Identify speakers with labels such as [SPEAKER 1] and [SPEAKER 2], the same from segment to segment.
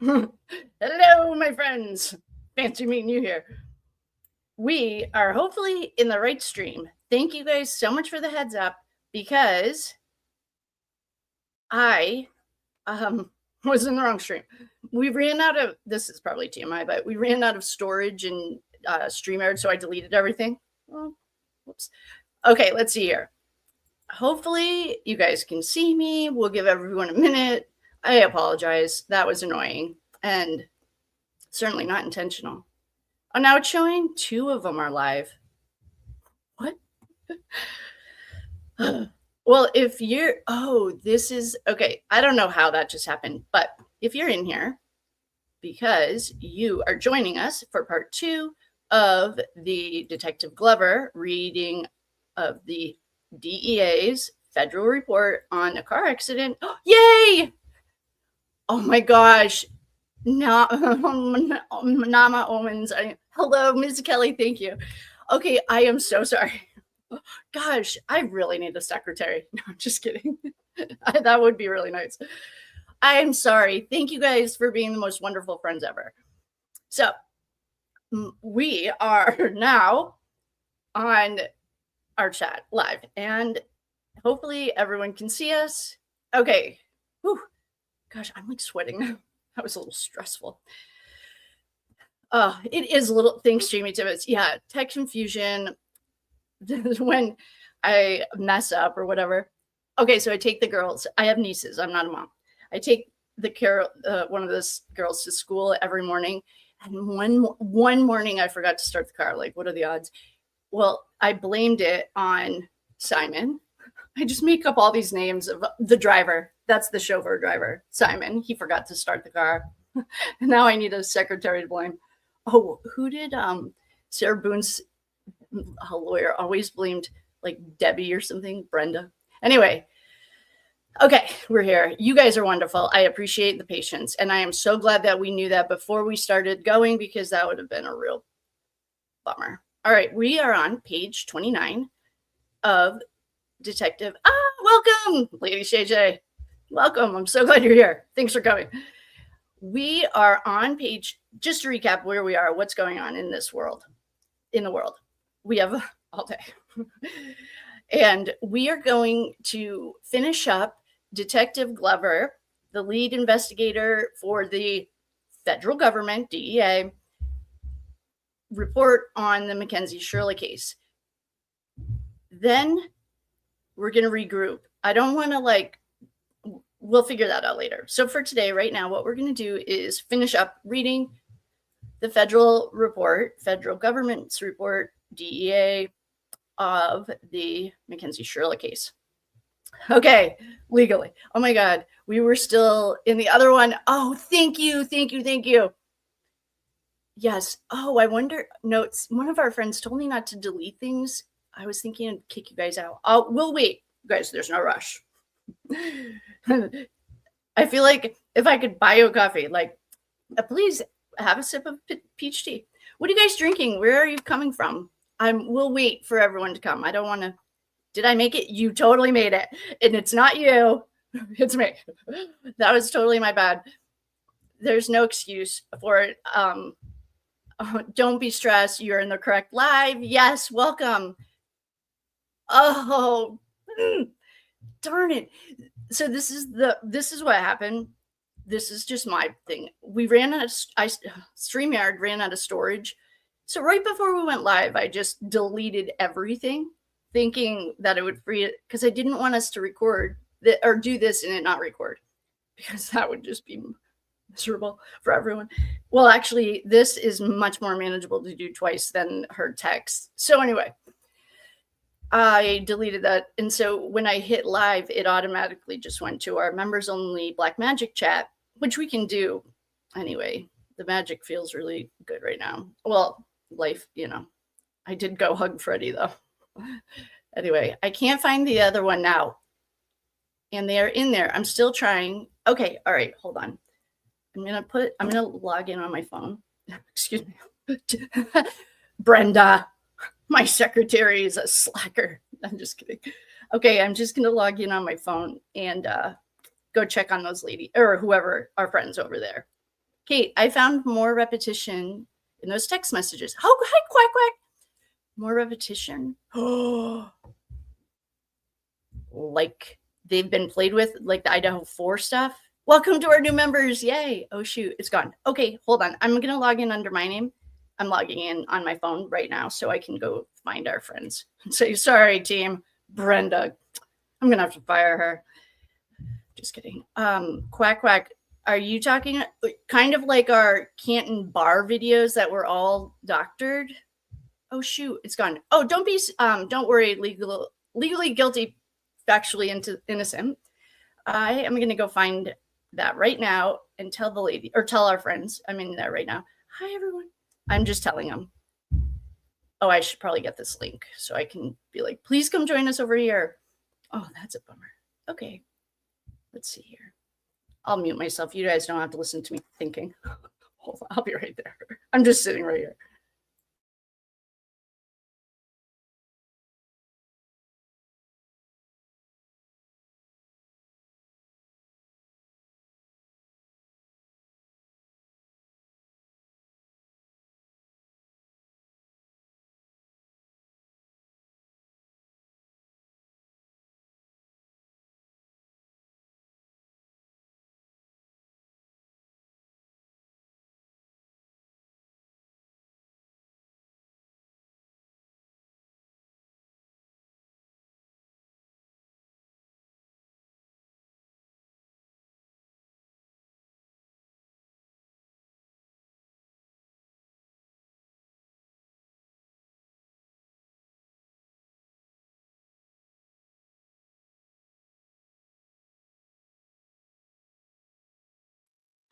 [SPEAKER 1] Hello, my friends. Fancy meeting you here. We are hopefully in the right stream. Thank you guys so much for the heads up because I was in the wrong stream. We ran out of, this is probably TMI, but we ran out of storage in StreamYard, so I deleted everything. Oh, whoops. Okay, let's see here. Hopefully you guys can see me. We'll give everyone a minute. I apologize. That was annoying and certainly not intentional. Oh, now it's showing 2 of them are live. What? Well, if you're, this is, okay, I don't know how that just happened, but if you're in here because you are joining us for part 2 of the Detective Glover reading of the DEA's federal report on a car accident. Yay! Oh my gosh. Nama Omens. Hello, Ms. Kelly. Thank you. Okay, I am so sorry. Gosh, I really need a secretary. No, I'm just kidding. That would be really nice. I am sorry. Thank you guys for being the most wonderful friends ever. So we are now on our chat live and hopefully everyone can see us. Okay. Whew. Gosh, I'm like sweating now. That was a little stressful. It is a little, thanks Jamie Tibbetts. Yeah, tech confusion when I mess up or whatever. Okay, so I take the girls. I have nieces. I'm not a mom. I take one of those girls to school every morning. And one morning I forgot to start the car. Like, what are the odds? Well, I blamed it on Simon. I just make up all these names of the driver. That's the chauffeur driver, Simon. He forgot to start the car. And now I need a secretary to blame. Oh, who did Sarah Boone's lawyer always blamed, like Debbie or something? Brenda. Anyway, okay, we're here. You guys are wonderful. I appreciate the patience. And I am so glad that we knew that before we started going because that would have been a real bummer. All right, we are on page 29 of Detective. Welcome, Lady Shay J. Welcome. I'm so glad you're here. Thanks for coming. We are on page, just to recap where we are, what's going on in this world, in the world. We have all day. And we are going to finish up Detective Glover, the lead investigator for the federal government, DEA, report on the Mackenzie Shirilla case. Then we're going to regroup. I don't want to we'll figure that out later. So for today, right now, what we're going to do is finish up reading the federal government's report, DEA, of the Mackenzie Shirilla case. Okay, legally. Oh my God, we were still in the other one. Oh, thank you. Yes. Oh, I wonder, notes. One of our friends told me not to delete things. I was thinking I'd kick you guys out. We'll wait. Guys, there's no rush. I feel like if I could buy you a coffee, please have a sip of peach tea. What are you guys drinking? Where are you coming from? We'll wait for everyone to come. I don't want to. Did I make it? You totally made it. And it's not you. It's me. That was totally my bad. There's no excuse for it. Don't be stressed. You're in the correct live. Yes, welcome. Oh, darn it. So this is what happened. This is just my thing. We ran out of StreamYard ran out of storage. So right before we went live, I just deleted everything, thinking that it would free it because I didn't want us to record or do this and it not record because that would just be miserable for everyone. Well, actually, this is much more manageable to do twice than her text. So anyway, I deleted that. And so when I hit live, it automatically just went to our members only Black Magic chat, which we can do anyway. The magic feels really good right now. Well, life, I did go hug Freddie though. Anyway, I can't find the other one now. And they're in there. I'm still trying. Okay. All right. Hold on. I'm going to log in on my phone. Excuse me. Brenda, my secretary is a slacker. I'm just kidding. Okay. I'm just going to log in on my phone and go check on those ladies or whoever our friends over there. Kate, I found more repetition in those text messages. Oh, hi, quack, quack. More repetition. Oh, like they've been played with, like the Idaho 4 stuff. Welcome to our new members. Yay. Oh, shoot. It's gone. Okay, hold on. I'm going to log in under my name. I'm logging in on my phone right now so I can go find our friends and say, sorry, team. Brenda. I'm going to have to fire her. Just kidding. Quack, quack. Are you talking kind of like our Canton bar videos that were all doctored? Oh, shoot. It's gone. Oh, don't worry. Legally guilty, factually innocent. I am going to go find that right now and tell the lady, or tell our friends. I'm in there right now. Hi, everyone. I'm just telling them. Oh, I should probably get this link so I can be like, please come join us over here. Oh, that's a bummer. Okay. Let's see here. I'll mute myself. You guys don't have to listen to me thinking. Hold on. I'll be right there. I'm just sitting right here.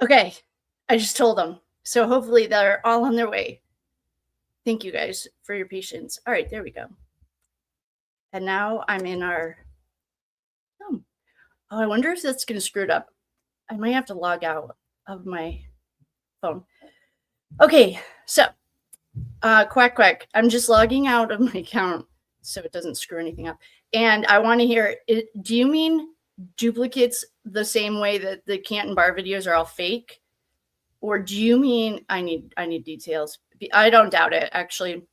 [SPEAKER 1] Okay, I just told them. So hopefully they're all on their way. Thank you guys for your patience. All right, there we go. And now I'm in our. Oh, I wonder if that's going to screw it up. I might have to log out of my phone. Okay, so quack, quack. I'm just logging out of my account so it doesn't screw anything up. And I want to hear it. Do you mean duplicates the same way that the Canton bar videos are all fake? Or do you mean I need details? I don't doubt it, actually.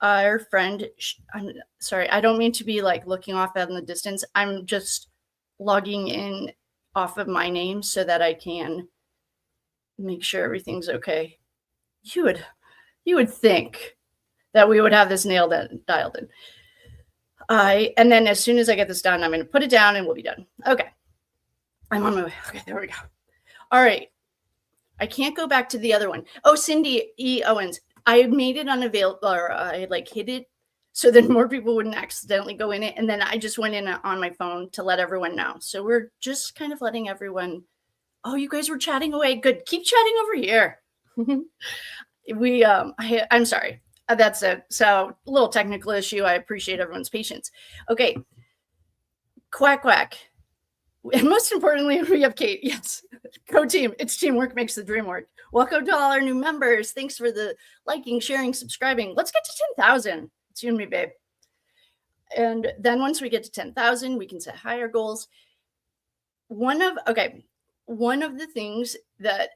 [SPEAKER 1] Our friend, I'm sorry, I don't mean to be like looking off in the distance. I'm just logging in off of my name so that I can make sure everything's okay. You would think that we would have this dialed in. And then as soon as I get this done, I'm going to put it down and we'll be done. Okay. I'm on my way. Okay, there we go. All right. I can't go back to the other one. Oh, Cindy E. Owens. I made it unavailable, or I like hid it so that more people wouldn't accidentally go in it. And then I just went in on my phone to let everyone know. So we're just kind of letting everyone. Oh, you guys were chatting away. Good. Keep chatting over here. I'm sorry. That's it. So a little technical issue. I appreciate everyone's patience. Okay. Quack, quack. And most importantly, we have Kate. Yes. Go team. It's teamwork makes the dream work. Welcome to all our new members. Thanks for the liking, sharing, subscribing. Let's get to 10,000. It's you and me, babe. And then once we get to 10,000, we can set higher goals. One of the things that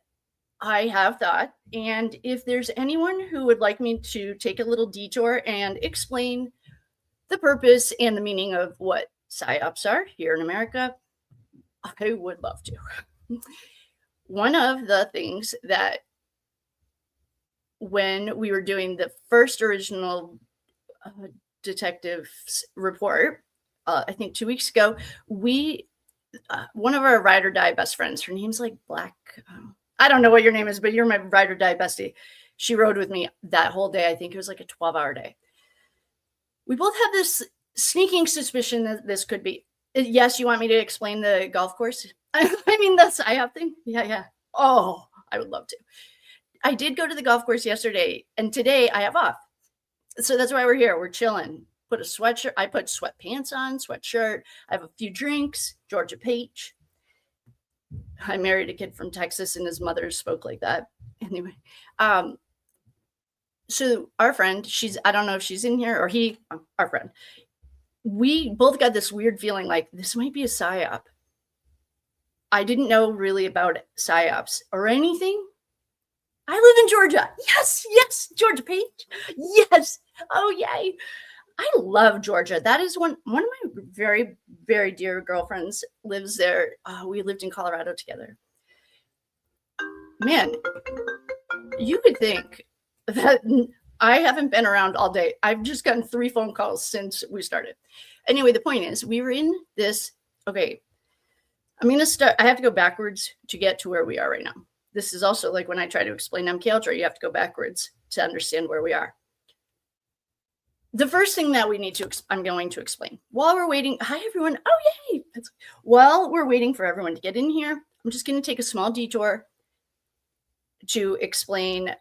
[SPEAKER 1] I have thought, and if there's anyone who would like me to take a little detour and explain the purpose and the meaning of what PSYOPs are here in America, I would love to. One of the things that when we were doing the first original detective's report, I think 2 weeks ago, one of our ride or die best friends, her name's like Black. I don't know what your name is, but you're my ride or die bestie. She rode with me that whole day. I think it was like a 12-hour day. We both had this sneaking suspicion that this could be. Yes, you want me to explain the golf course? I mean, the PSYOP thing? Yeah. Oh, I would love to. I did go to the golf course yesterday, and today I have off. So that's why we're here. We're chilling. Put a sweatshirt. I put sweatpants on, sweatshirt. I have a few drinks, Georgia Peach. I married a kid from Texas, and his mother spoke like that. Anyway, so our friend, I don't know if she's in here or he, our friend, we both got this weird feeling like this might be a PSYOP. I didn't know really about PSYOPs or anything, I live in Georgia. Yes, Georgia Page. Yes. Oh, yay. I love Georgia. That is one of my very, very dear girlfriends lives there. We lived in Colorado together. Man, you would think that I haven't been around all day. I've just gotten 3 phone calls since we started. Anyway, the point is we were in this. Okay, I'm going to start. I have to go backwards to get to where we are right now. This is also like when I try to explain MK Ultra, you have to go backwards to understand where we are. The first thing that I'm going to explain while we're waiting. Hi, everyone. Oh, yay. While we're waiting for everyone to get in here, I'm just going to take a small detour to explain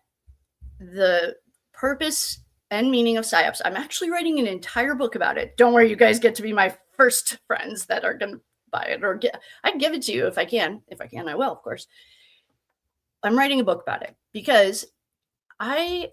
[SPEAKER 1] the purpose and meaning of PSYOPs. I'm actually writing an entire book about it. Don't worry, you guys get to be my first friends that are going to buy it or I can give it to you if I can. If I can, I will, of course. I'm writing a book about it because I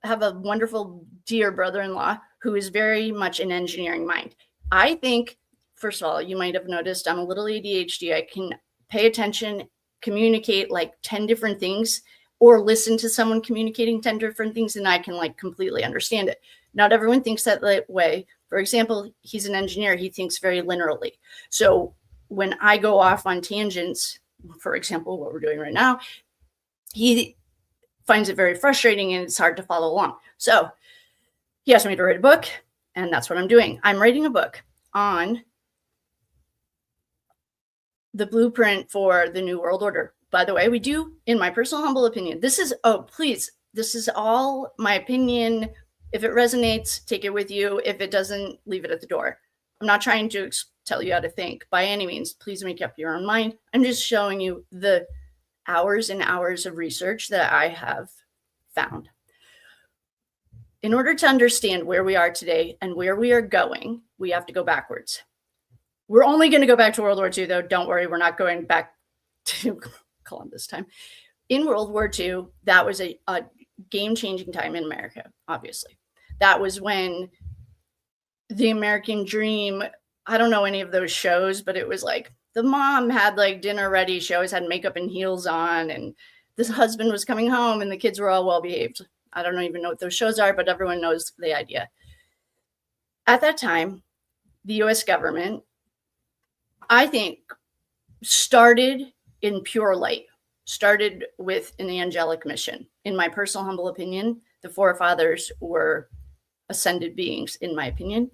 [SPEAKER 1] have a wonderful, dear brother-in-law who is very much an engineering mind. I think, first of all, you might have noticed I'm a little ADHD. I can pay attention, communicate like 10 different things, or listen to someone communicating 10 different things, and I can like completely understand it. Not everyone thinks that way. For example, he's an engineer. He thinks very linearly. So when I go off on tangents, for example, what we're doing right now, he finds it very frustrating and it's hard to follow along. So he asked me to write a book, and that's what I'm doing. I'm writing a book on the blueprint for the New World Order. By the way, we do, in my personal humble opinion, this is all my opinion. If it resonates, take it with you. If it doesn't, leave it at the door. I'm not trying to tell you how to think by any means. Please make up your own mind. I'm just showing you the hours and hours of research that I have found. In order to understand where we are today and where we are going, we have to go backwards. We're only going to go back to World War II, though. Don't worry, we're not going back to Columbus time. In World War II, that was a game-changing time in America, obviously. That was when the American dream, I don't know any of those shows, but it was like the mom had like dinner ready. She always had makeup and heels on, and this husband was coming home and the kids were all well-behaved. I don't even know what those shows are, but everyone knows the idea. At that time, the US government, I think, started in pure light, started with an angelic mission. In my personal humble opinion, the forefathers were ascended beings, in my opinion.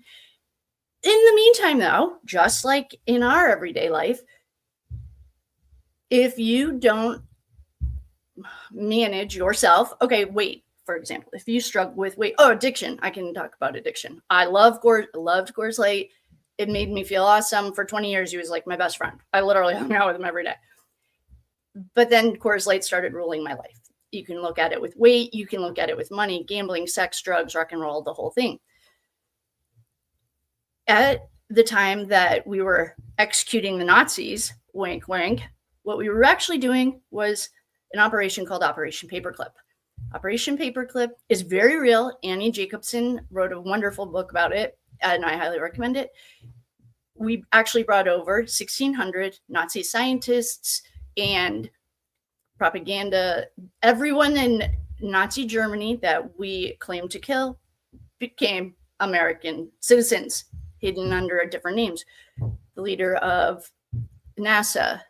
[SPEAKER 1] In the meantime, though, just like in our everyday life, if you don't manage yourself, okay, weight, for example, if you struggle with weight, addiction, I can talk about addiction. I loved Coors Light. It made me feel awesome. For 20 years, he was like my best friend. I literally hung out with him every day. But then Coors Light started ruling my life. You can look at it with weight. You can look at it with money, gambling, sex, drugs, rock and roll, the whole thing. At the time that we were executing the Nazis, wink, wink, what we were actually doing was an operation called Operation Paperclip. Operation Paperclip is very real. Annie Jacobson wrote a wonderful book about it, and I highly recommend it. We actually brought over 1,600 Nazi scientists and propaganda. Everyone in Nazi Germany that we claimed to kill became American citizens, hidden under different names. The leader of NASA,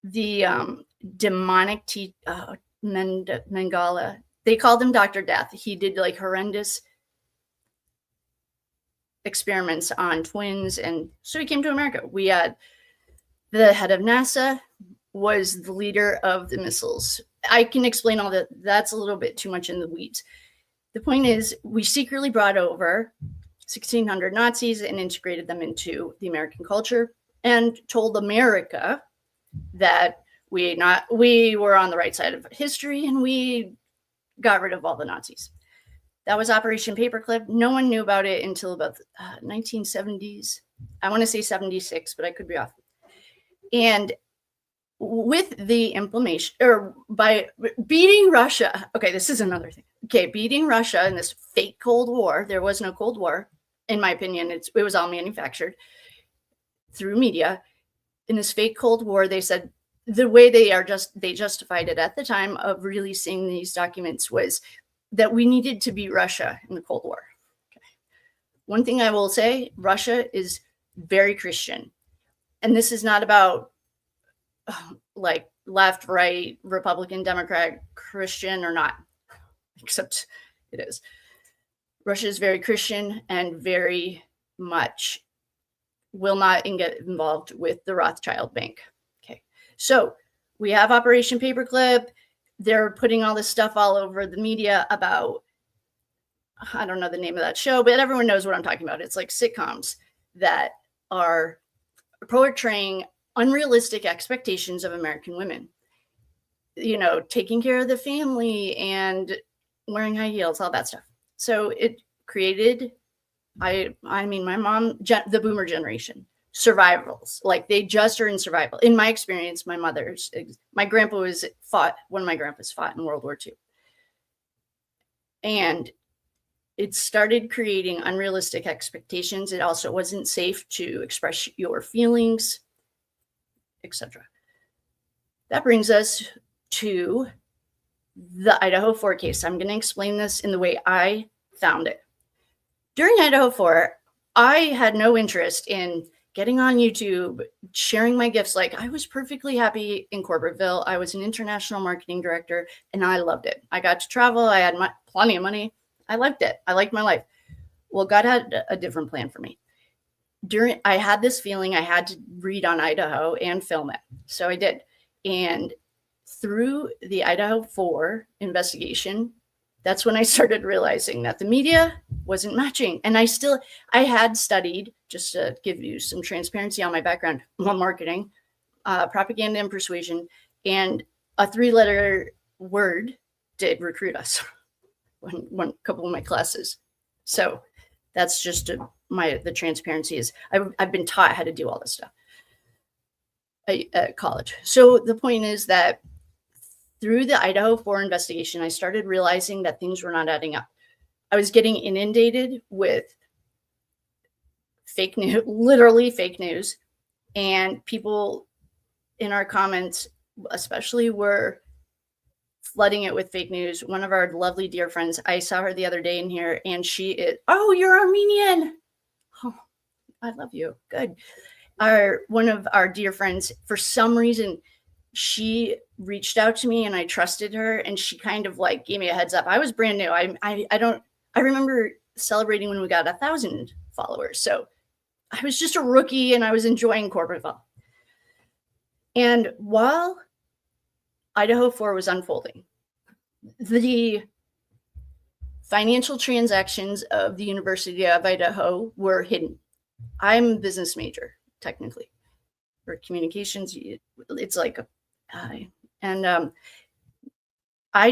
[SPEAKER 1] the demonic Mengele, they called him Dr. Death. He did like horrendous experiments on twins, and so he came to America. We had the head of NASA was the leader of the missiles. I can explain all that. That's a little bit too much in the weeds. The point is, we secretly brought over 1,600 Nazis and integrated them into the American culture and told America that we were on the right side of history and we got rid of all the Nazis. That was Operation Paperclip. No one knew about it until about 1970s. I want to say 76, but I could be off. And with the implementation, or by beating Russia, okay, this is another thing. Okay, beating Russia in this fake Cold War, there was no Cold War. In my opinion, it was all manufactured through media. In this fake Cold War, they said the way they justified it at the time of releasing these documents was that we needed to beat Russia in the Cold War. Okay. One thing I will say, Russia is very Christian. And this is not about like left, right, Republican, Democrat, Christian or not, except it is. Russia is very Christian and very much will not get involved with the Rothschild Bank. Okay. So we have Operation Paperclip. They're putting all this stuff all over the media about, I don't know the name of that show, but everyone knows what I'm talking about. It's like sitcoms that are portraying unrealistic expectations of American women. You know, taking care of the family and wearing high heels, all that stuff. So it created, I mean, my mom, the boomer generation, survivals. Like they just are in survival. In my experience, my grandpa one of my grandpas fought in World War II. And it started creating unrealistic expectations. It also wasn't safe to express your feelings, etc. That brings us to the Idaho 4 case. I'm going to explain this in the way I found it. During Idaho 4, I had no interest in getting on YouTube, sharing my gifts. Like I was perfectly happy in Corporateville. I was an international marketing director and I loved it. I got to travel. I had plenty of money. I liked it. I liked my life. Well, God had a different plan for me. I had this feeling I had to read on Idaho and film it. So I did. And through the Idaho 4 investigation, that's when I started realizing that the media wasn't matching. And I had studied, just to give you some transparency on my background, on marketing, propaganda and persuasion, and a 3-letter word did recruit us. One couple of my classes. So that's just the transparency is I've been taught how to do all this stuff at college. So the point is that through the Idaho 4 investigation, I started realizing that things were not adding up. I was getting inundated with fake news, literally fake news, and people in our comments, especially, were flooding it with fake news. One of our lovely dear friends, I saw her the other day in here, and she is, oh, you're Armenian. Oh, I love you. Good. One of our dear friends, for some reason, she reached out to me and I trusted her, and she kind of like gave me a heads up. I was brand new. I remember celebrating when we got 1,000 followers. So I was just a rookie and I was enjoying Corporateville. And while Idaho 4 was unfolding, the financial transactions of the University of Idaho were hidden. I'm a business major, technically, or communications. It's like I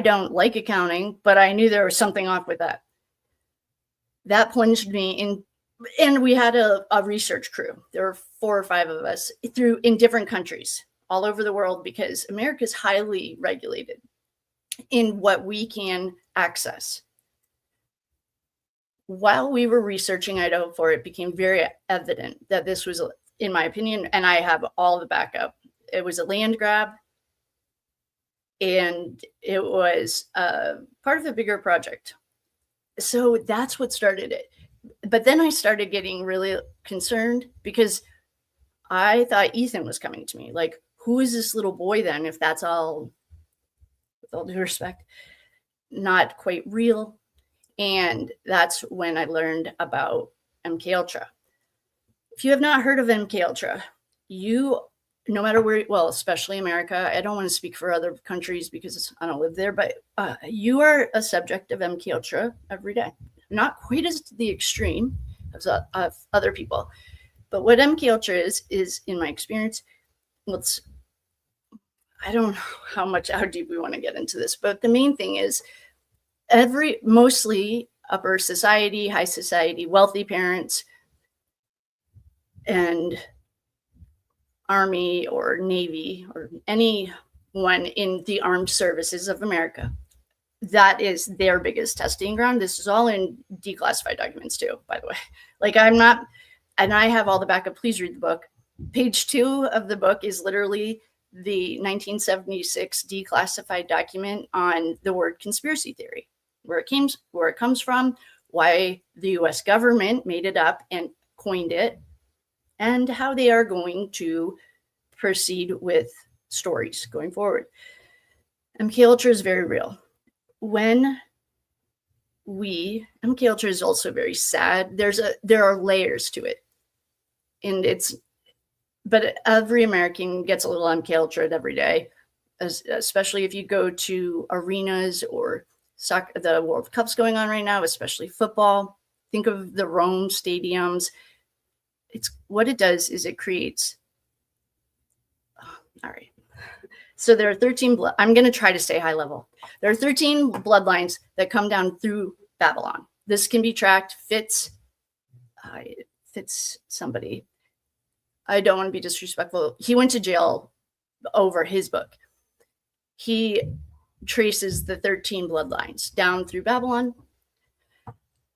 [SPEAKER 1] don't like accounting, but I knew there was something off with that. That plunged me in, and we had a research crew. There were 4 or 5 of us in different countries all over the world, because America is highly regulated in what we can access. While we were researching Idaho 4, it became very evident that this was, in my opinion, and I have all the backup, it was a land grab, and it was part of a bigger project. So that's what started it. But then I started getting really concerned, because I thought Ethan was coming to me. Like, who is this little boy then, if that's all, with all due respect, not quite real? And that's when I learned about MK Ultra. If you have not heard of MK Ultra, no matter where, well, especially America, I don't want to speak for other countries because I don't live there, but you are a subject of MK Ultra every day. Not quite as to the extreme of other people, but what MK Ultra is in my experience, I don't know how deep we want to get into this, but the main thing is mostly upper society, high society, wealthy parents, and Army or Navy or anyone in the armed services of America. That is their biggest testing ground. This is all in declassified documents too, by the way. Like, I'm not, and I have all the backup. Please read the book. Page 2 of the book is literally the 1976 declassified document on the word conspiracy theory, where it comes from, why the US government made it up and coined it, and how they are going to proceed with stories going forward. MK Ultra is very real. MK Ultra is also very sad. There are layers to it. But every American gets a little MK Ultra every day, especially if you go to arenas or soccer, the World Cup's going on right now, especially football. Think of the Rome stadiums. What it does is it creates. All right. So there are 13 I'm going to try to stay high level. There are 13 bloodlines that come down through Babylon. This can be tracked. Fitz somebody. I don't want to be disrespectful. He went to jail over his book. He traces the 13 bloodlines down through Babylon.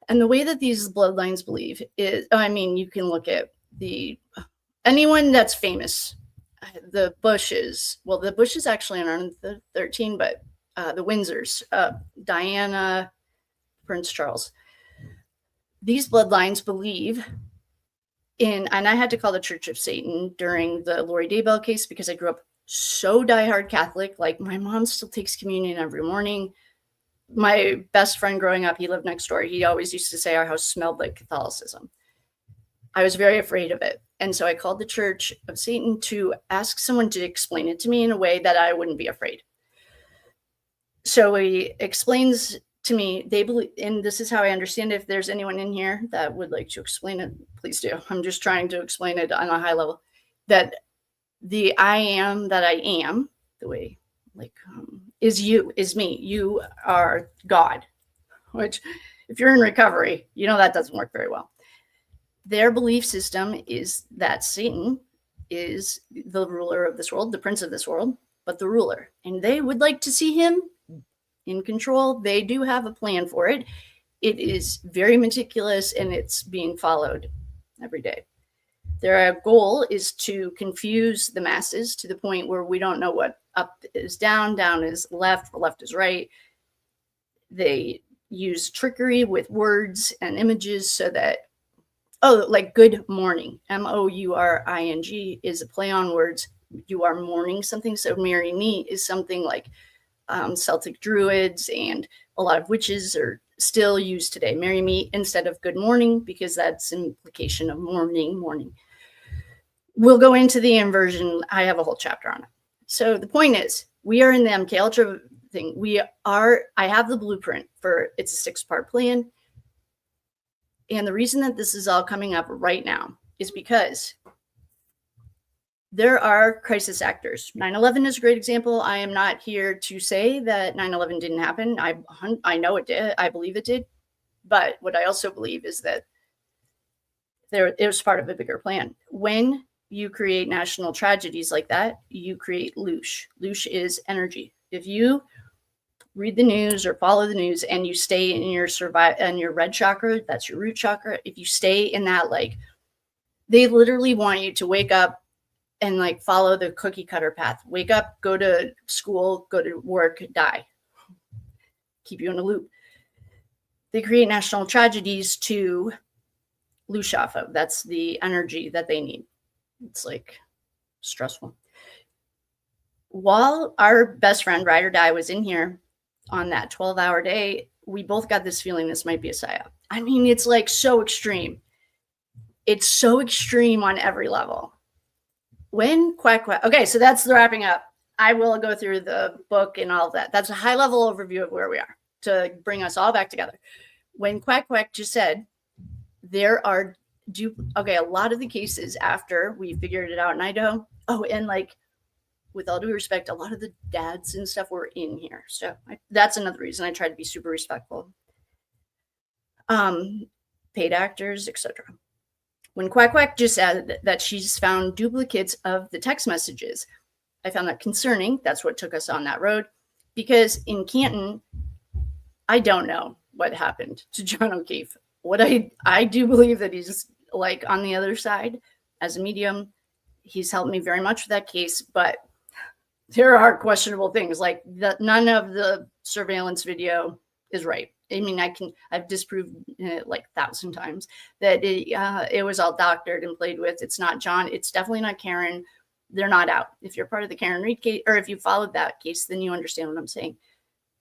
[SPEAKER 1] And the way that these bloodlines believe is, you can look at anyone that's famous. The Bushes actually aren't the 13, but the Windsors, Diana, Prince Charles. These bloodlines believe and I had to call the Church of Satan during the Lori Daybell case because I grew up so diehard Catholic. Like, my mom still takes communion every morning. My best friend growing up, he lived next door. He always used to say our house smelled like Catholicism. I was very afraid of it. And so I called the Church of Satan to ask someone to explain it to me in a way that I wouldn't be afraid. So he explains to me, they believe, and this is how I understand it. If there's anyone in here that would like to explain it, please do. I'm just trying to explain it on a high level, that the I am that I am, the way, is me. You are God, which if you're in recovery, that doesn't work very well. Their belief system is that Satan is the ruler of this world, the prince of this world, but the ruler. And they would like to see him in control. They do have a plan for it. It is very meticulous and it's being followed every day. Their goal is to confuse the masses to the point where we don't know what up is down is left is right. They use trickery with words and images so that, like good morning, MOURING is a play on words. You are mourning something. So marry me is something like Celtic druids and a lot of witches are still used today. Marry me instead of good morning, because that's an implication of morning. We'll go into the inversion. I have a whole chapter on it. So the point is, we are in the MK Ultra thing. I have the blueprint for, it's a 6-part plan. And the reason that this is all coming up right now is because there are crisis actors. 9/11 is a great example. I am not here to say that 9/11 didn't happen. I know it did. I believe it did. But what I also believe is that it was part of a bigger plan. When you create national tragedies like that, you create loosh. Loosh is energy. If you read the news or follow the news and you stay in your red chakra, that's your root chakra. If you stay in that, they literally want you to wake up and follow the cookie cutter path. Wake up, go to school, go to work, die. Keep you in a loop. They create national tragedies to loosh off of. That's the energy that they need. It's stressful. While our best friend, Ride or Die, was in here on that 12-hour day, we both got this feeling this might be a psyop. It's so extreme. It's so extreme on every level. When quack. Okay, so that's the wrapping up. I will go through the book and all of that. That's a high-level overview of where we are to bring us all back together. When Quack just said, there are a lot of the cases after we figured it out in Idaho. Oh, and with all due respect, a lot of the dads and stuff were in here. So that's another reason I try to be super respectful. Paid actors, etc. When Quack just said that she's found duplicates of the text messages, I found that concerning. That's what took us on that road. Because in Canton, I don't know what happened to John O'Keefe. What I do believe that he's on the other side as a medium. He's helped me very much with that case, but there are questionable things, like none of the surveillance video is right. I mean, I've disproved it like 1,000 times that it was all doctored and played with. It's not John. It's definitely not Karen. They're not out. If you're part of the Karen Reed case, or if you followed that case, then you understand what I'm saying.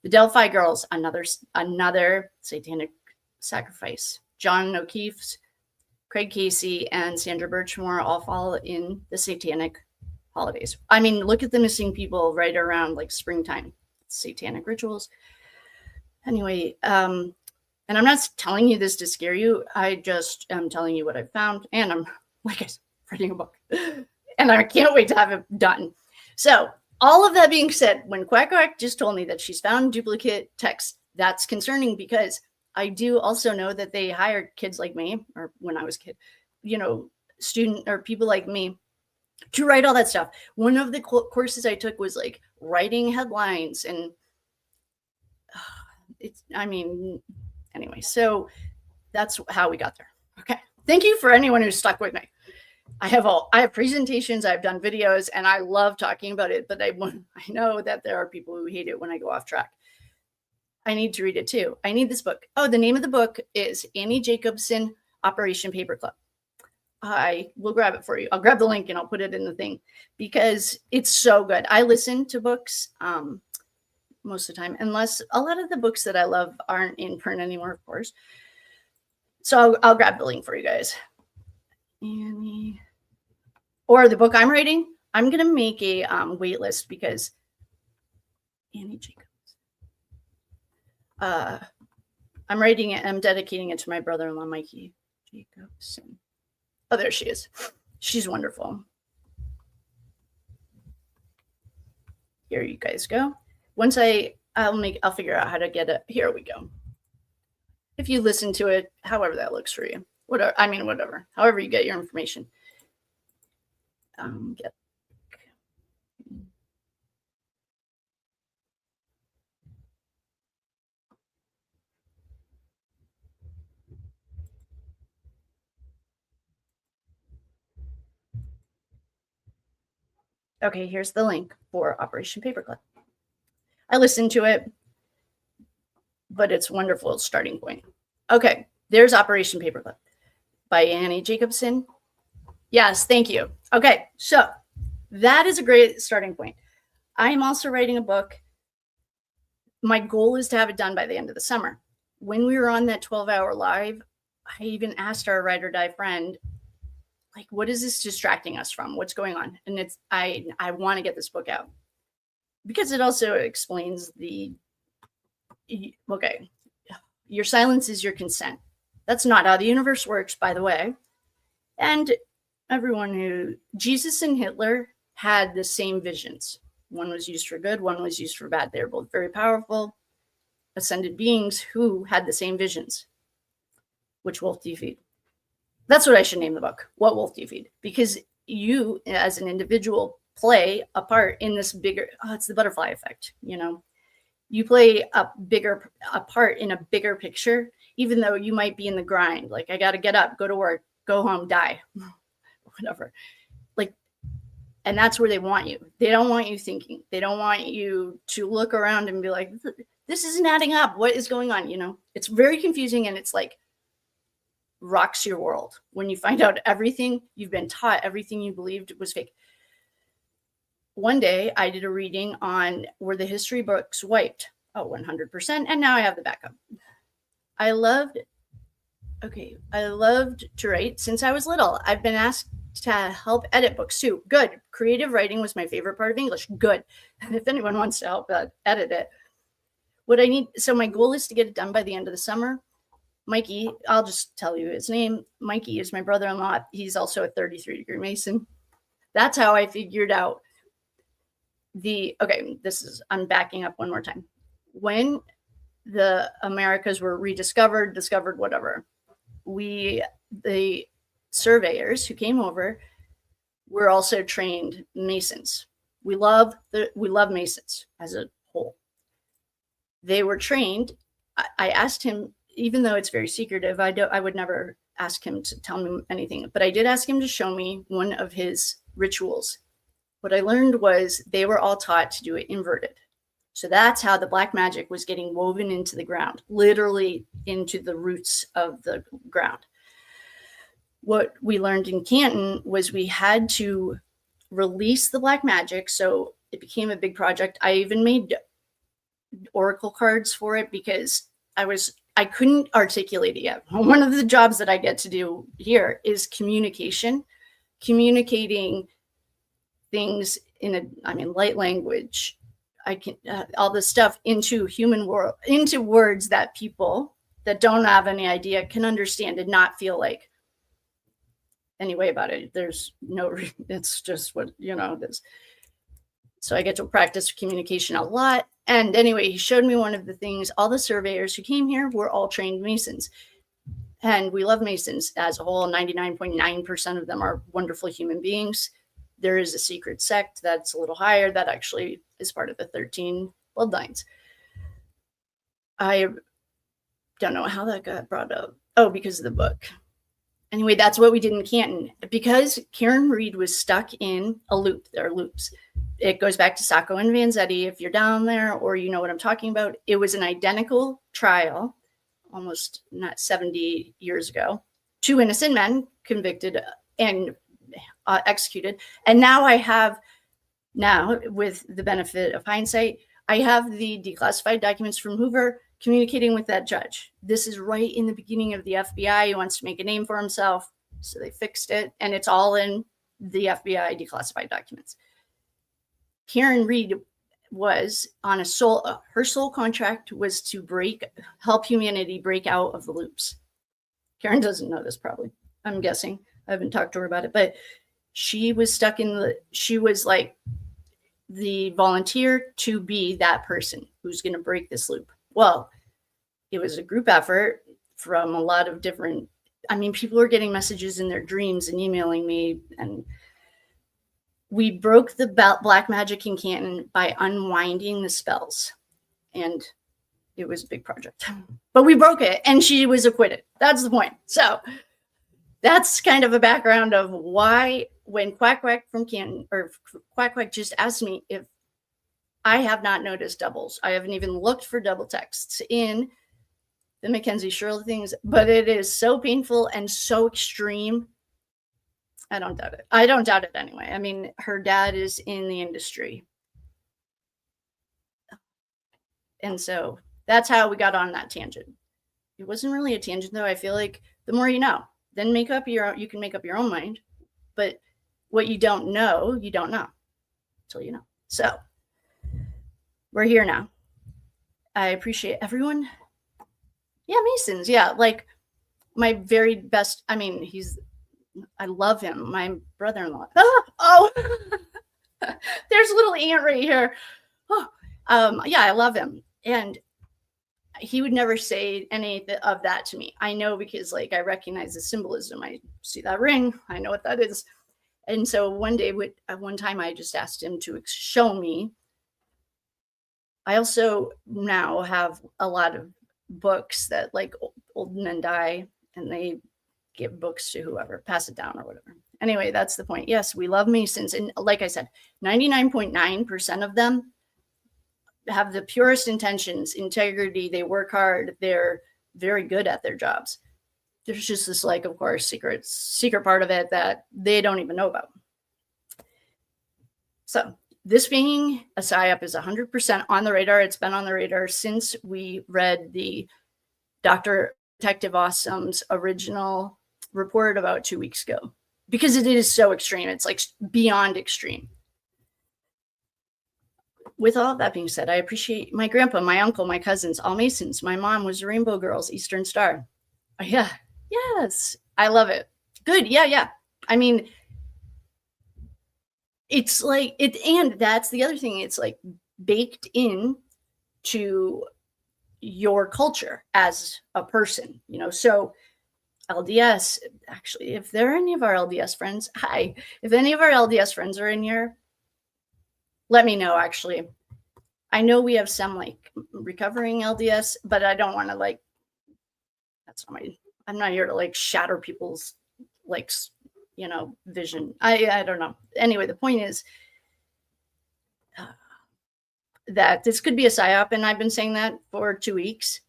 [SPEAKER 1] The Delphi girls, another satanic sacrifice. John O'Keefe's, Craig Casey, and Sandra Birchmore all fall in the satanic holidays. I mean, look at the missing people right around like springtime, satanic rituals. Anyway, and I'm not telling you this to scare you. I just am telling you what I've found, and I'm, like I said, writing a book, and I can't wait to have it done. So all of that being said, when Quack Quack just told me that she's found duplicate texts, that's concerning, because I do also know that they hired kids like me, or when I was a kid, student or people like me, to write all that stuff. One of the courses I took was like writing headlines, and anyway, so that's how we got there. Okay. Thank you for anyone who's stuck with me. I have presentations, I've done videos, and I love talking about it, but I know that there are people who hate it when I go off track. I need to read it too. I need this book. Oh, the name of the book is Annie Jacobson, Operation Paperclip. I will grab it for you. I'll grab the link and I'll put it in the thing, because it's so good. I listen to books most of the time, unless a lot of the books that I love aren't in print anymore, of course. So I'll grab the link for you guys. Annie, or the book I'm writing, I'm going to make a wait list, because Annie Jacobs. I'm writing it. I'm dedicating it to my brother-in-law, Mikey Jacobson. Oh, there she is. She's wonderful. Here you guys go. Once I'll figure out how to get it. Here we go. If you listen to it, however that looks for you, whatever, however you get your information. Okay, here's the link for Operation Paperclip. I listened to it, but it's wonderful starting point. Okay, there's Operation Paperclip by Annie Jacobson. Yes, thank you. Okay, so that is a great starting point. I'm also writing a book. My goal is to have it done by the end of the summer. When we were on that 12-hour live, I even asked our ride or die friend, like, what is this distracting us from? What's going on? And I want to get this book out, because it also explains okay, your silence is your consent. That's not how the universe works, by the way. And Jesus and Hitler had the same visions. One was used for good, one was used for bad. They're both very powerful, ascended beings who had the same visions. Which wolf do you feed? That's what I should name the book. What wolf do you feed? Because you, as an individual, play a part in this bigger, it's the butterfly effect, You play a part in a bigger picture, even though you might be in the grind. Like, I got to get up, go to work, go home, die, whatever. And that's where they want you. They don't want you thinking. They don't want you to look around and be like, this isn't adding up. What is going on? It's very confusing, and it's like rocks your world when you find out everything you've been taught, everything you believed was fake. One day I did a reading on were the history books wiped? 100%. And now I have the backup. I loved to write since I was little. I've been asked to help edit books too. Good. Creative writing was my favorite part of English. Good. If anyone wants to help edit it. So my goal is to get it done by the end of the summer. Mikey, I'll just tell you his name. Mikey is my brother-in-law. He's also a 33-degree Mason. That's how I figured out I'm backing up one more time. When the Americas were discovered, whatever, the surveyors who came over were also trained Masons. We love Masons as a whole. They were trained. I asked him, even though it's very secretive, I would never ask him to tell me anything, but I did ask him to show me one of his rituals, what I learned was they were all taught to do it inverted. So that's how the black magic was getting woven into the ground, literally into the roots of the ground. What we learned in Canton was we had to release the black magic. So it became a big project. I even made oracle cards for it because I couldn't articulate it yet. One of the jobs that I get to do here is communicating things in light language. I can all this stuff into into words that people that don't have any idea can understand and not feel like any way about it. There's no, it's just what, this. So I get to practice communication a lot. And anyway, he showed me one of the things. All the surveyors who came here were all trained Masons. And we love Masons as a whole. 99.9% of them are wonderful human beings. There is a secret sect that's a little higher that actually is part of the 13 bloodlines. I don't know how that got brought up. Oh, because of the book. Anyway, that's what we did in Canton. Because Karen Reed was stuck in a loop. There are loops. It goes back to Sacco and Vanzetti. If you're down there or you know what I'm talking about, it was an identical trial, almost not 70 years ago. 2 innocent men convicted and executed. And now with the benefit of hindsight, I have the declassified documents from Hoover communicating with that judge. This is right in the beginning of the FBI. He wants to make a name for himself. So they fixed it. And it's all in the FBI declassified documents. Karen Reed was on her sole contract was to help humanity break out of the loops. Karen doesn't know this probably, I'm guessing. I haven't talked to her about it, but she was stuck she was like the volunteer to be that person who's going to break this loop. Well, it was a group effort from a lot of different, people were getting messages in their dreams and emailing me, and we broke the black magic in Canton by unwinding the spells. And it was a big project, but we broke it and she was acquitted. That's the point. So that's kind of a background of why when Quack Quack from Canton, or Quack Quack just asked me if I have not noticed doubles. I haven't even looked for double texts in the Mackenzie Shirilla things, but it is so painful and so extreme. I don't doubt it. I don't doubt it anyway. Her dad is in the industry. And so that's how we got on that tangent. It wasn't really a tangent though. I feel like the more you know, then you can make up your own mind. But what you don't know until you know. So we're here now. I appreciate everyone. Yeah, Masons. Yeah, like my very best. I love him. My brother-in-law. Oh, there's a little ant right here. Oh, yeah, I love him. And he would never say any of that to me. I know because I recognize the symbolism. I see that ring. I know what that is. And so one time I just asked him to show me. I also now have a lot of books that old men die and they give books to whoever, pass it down or whatever. Anyway, that's the point. Yes, we love Masons. And like I said, 99.9% of them have the purest intentions, integrity. They work hard. They're very good at their jobs. There's just this, of course, secret part of it that they don't even know about. So this being a PSYOP is 100% on the radar. It's been on the radar since we read the Dr. Detective Awesome's original report about 2 weeks ago, because it is so extreme. It's beyond extreme. With all of that being said, I appreciate my grandpa, my uncle, my cousins, all Masons. My mom was a Rainbow Girls, Eastern Star. Yeah. Yes. I love it. Good. Yeah. It's and that's the other thing. It's baked in to your culture as a person, so LDS, actually, if there are any of our LDS friends, hi, if any of our LDS friends are in here, let me know. Actually, I know we have some recovering LDS, but I don't want to that's not I'm not here to shatter people's vision. I don't know. Anyway, the point is that this could be a psyop, and I've been saying that for 2 weeks.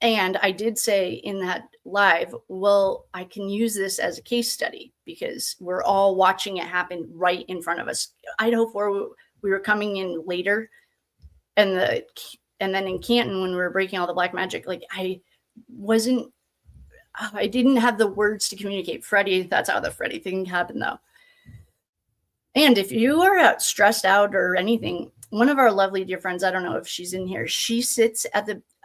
[SPEAKER 1] And I did say in that live, well, I can use this as a case study because we're all watching it happen right in front of us. Idaho 4, we were coming in later, and then in Canton, when we were breaking all the black magic, like I didn't have the words to communicate. Freddie, that's how the Freddie thing happened, though. And if you are stressed out or anything, one of our lovely dear friends, I don't know if she's in here, she sits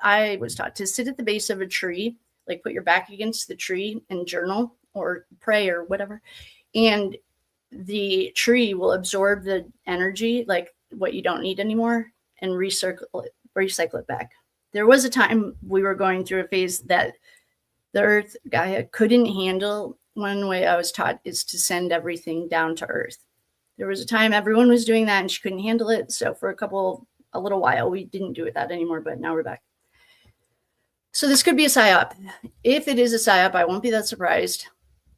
[SPEAKER 1] I was taught to sit at the base of a tree, like put your back against the tree and journal or pray or whatever. And the tree will absorb the energy, like what you don't need anymore, and recycle it back. There was a time we were going through a phase that the Earth Gaia couldn't handle. One way I was taught is to send everything down to Earth. There was a time everyone was doing that and she couldn't handle it. So for a little while, we didn't do that anymore, but now we're back. So this could be a psyop. If it is a psyop, I won't be that surprised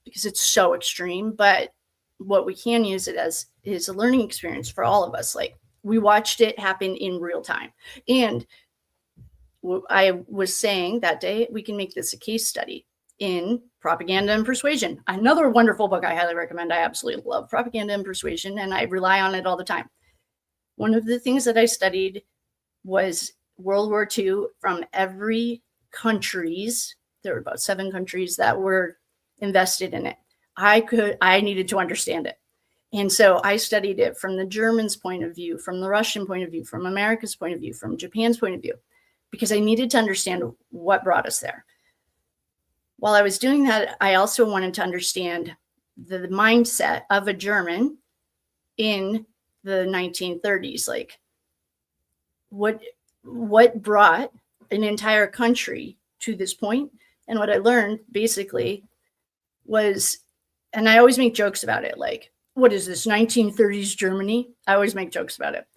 [SPEAKER 1] because it's so extreme. But what we can use it as is a learning experience for all of us. Like, we watched it happen in real time. And I was saying that day, we can make this a case study in Propaganda and Persuasion. Another wonderful book I highly recommend. I absolutely love Propaganda and Persuasion, and I rely on it all the time. One of the things that I studied was World War II from every countries. There were about 7 countries that were invested in it. I needed to understand it. And so I studied it from the Germans' point of view, from the Russian point of view, from America's point of view, from Japan's point of view, because I needed to understand what brought us there. While I was doing that, I also wanted to understand the mindset of a German in the 1930s. Like, what brought an entire country to this point? And what I learned basically was, and I always make jokes about it, like, what is this, 1930s Germany? I always make jokes about it.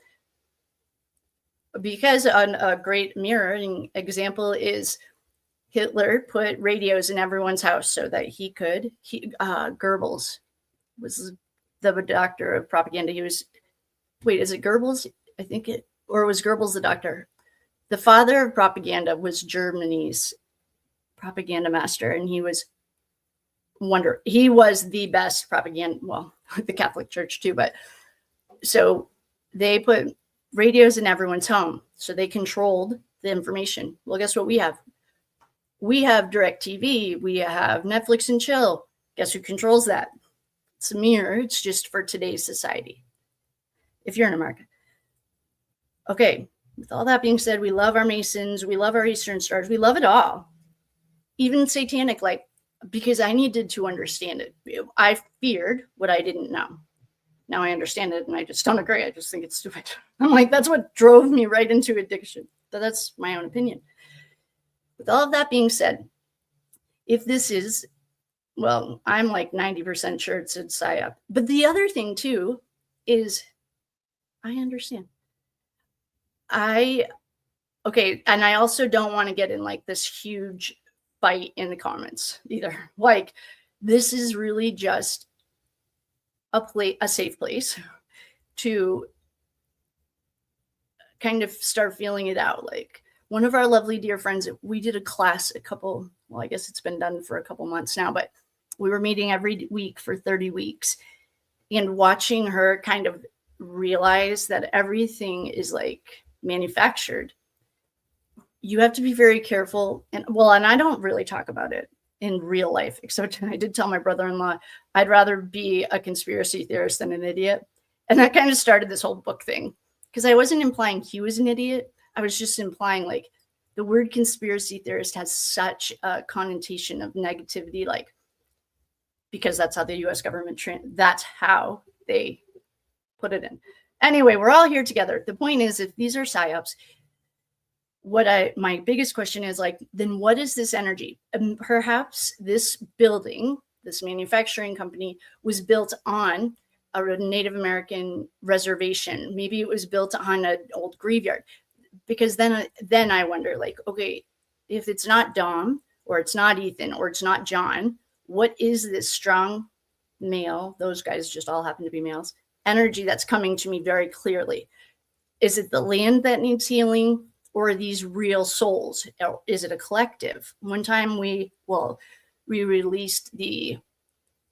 [SPEAKER 1] Because a great mirroring example is Hitler put radios in everyone's house so that Goebbels was the doctor of propaganda. Is it Goebbels? I think or was Goebbels the doctor? The father of propaganda was Germany's propaganda master, and he was the best propaganda, well, the Catholic Church too, but so they put radios in everyone's home so they controlled the information. Well, guess what we have? We have DirecTV, we have Netflix and chill. Guess who controls that? It's a mirror. It's just for today's society, if you're in America. Okay, with all that being said, we love our Masons, we love our Eastern Stars, we love it all. Even satanic, like, because I needed to understand it. I feared what I didn't know. Now I understand it, and I just don't agree. I just think it's stupid. I'm like, that's what drove me right into addiction. But that's my own opinion. With all of that being said, if this is, well, I'm like 90% sure it's a psyop. But the other thing too is I understand. Okay, and I also don't want to get in like this huge fight in the comments either. Like, this is really just a safe place to kind of start feeling it out. Like, one of our lovely dear friends, we did a class I guess it's been done for a couple months now, but we were meeting every week for 30 weeks and watching her kind of realize that everything is like manufactured. You have to be very careful. And I don't really talk about it in real life, except I did tell my brother-in-law, I'd rather be a conspiracy theorist than an idiot. And that kind of started this whole book thing, because I wasn't implying he was an idiot. I was just implying, like, the word conspiracy theorist has such a connotation of negativity, like, because that's how the U.S. government, that's how they put it in. Anyway, we're all here together. The point is, if these are psyops, my biggest question is, like, then what is this energy? Perhaps this building, this manufacturing company, was built on a Native American reservation. Maybe it was built on an old graveyard. Because then I wonder, like, okay, if it's not Dom, or it's not Ethan, or it's not John, what is this strong male? Those guys just all happen to be males. energy that's coming to me very clearly. Is it the land that needs healing, or are these real souls? Or is it a collective? One time we released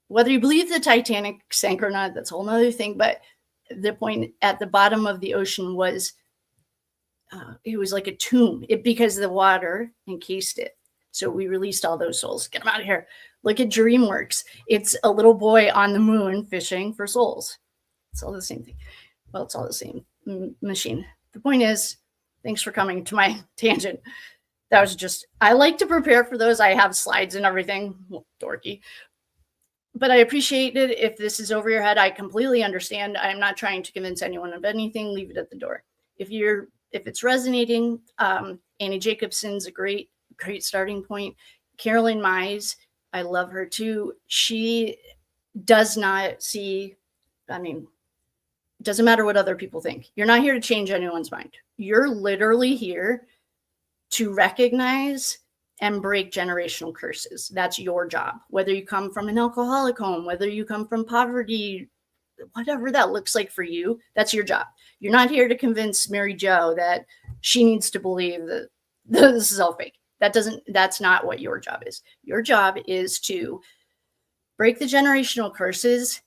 [SPEAKER 1] whether you believe the Titanic sank or not, that's a whole nother thing. But the point at the bottom of the ocean was, it was like a tomb, because the water encased it. So we released all those souls. Get them out of here. Look at DreamWorks. It's a little boy on the moon fishing for souls. It's all the same thing. Well, it's all the same machine. The point is, thanks for coming to my tangent. That was just, I like to prepare for those. I have slides and everything. Well, dorky. But I appreciate it. If this is over your head, I completely understand. I'm not trying to convince anyone of anything. Leave it at the door. If it's resonating, Annie Jacobson's a great starting point. Carolyn Mize, I love her too. She does not see, doesn't matter what other people think. You're not here to change anyone's mind. You're literally here to recognize and break generational curses. That's your job. Whether you come from an alcoholic home, whether you come from poverty, whatever that looks like for you, that's your job. You're not here to convince Mary Jo that she needs to believe that this is all fake. That's not what your job is. Your job is to break the generational curses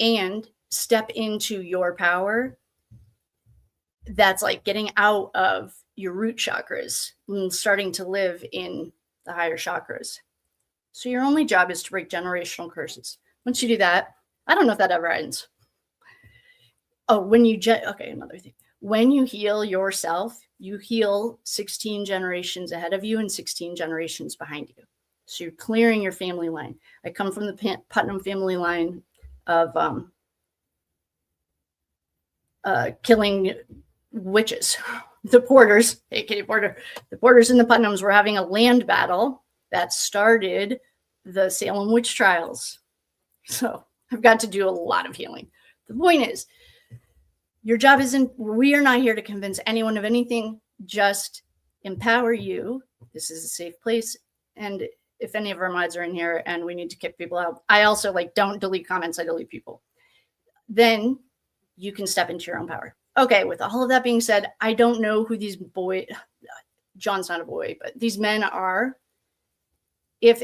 [SPEAKER 1] and step into your power. That's like getting out of your root chakras and starting to live in the higher chakras. So your only job is to break generational curses. Once you do that, I don't know if that ever ends. Oh, another thing. When you heal yourself, you heal 16 generations ahead of you and 16 generations behind you. So you're clearing your family line. I come from the Putnam family line of killing witches. The Porters, aka Porter, the Porters and the Putnams were having a land battle that started the Salem witch trials. So I've got to do a lot of healing. The point is, your job we are not here to convince anyone of anything, just empower you. This is a safe place. And if any of our mods are in here and we need to kick people out, I also don't delete comments, I delete people. Then you can step into your own power. Okay, with all of that being said, I don't know who these John's not a boy, but these men are. If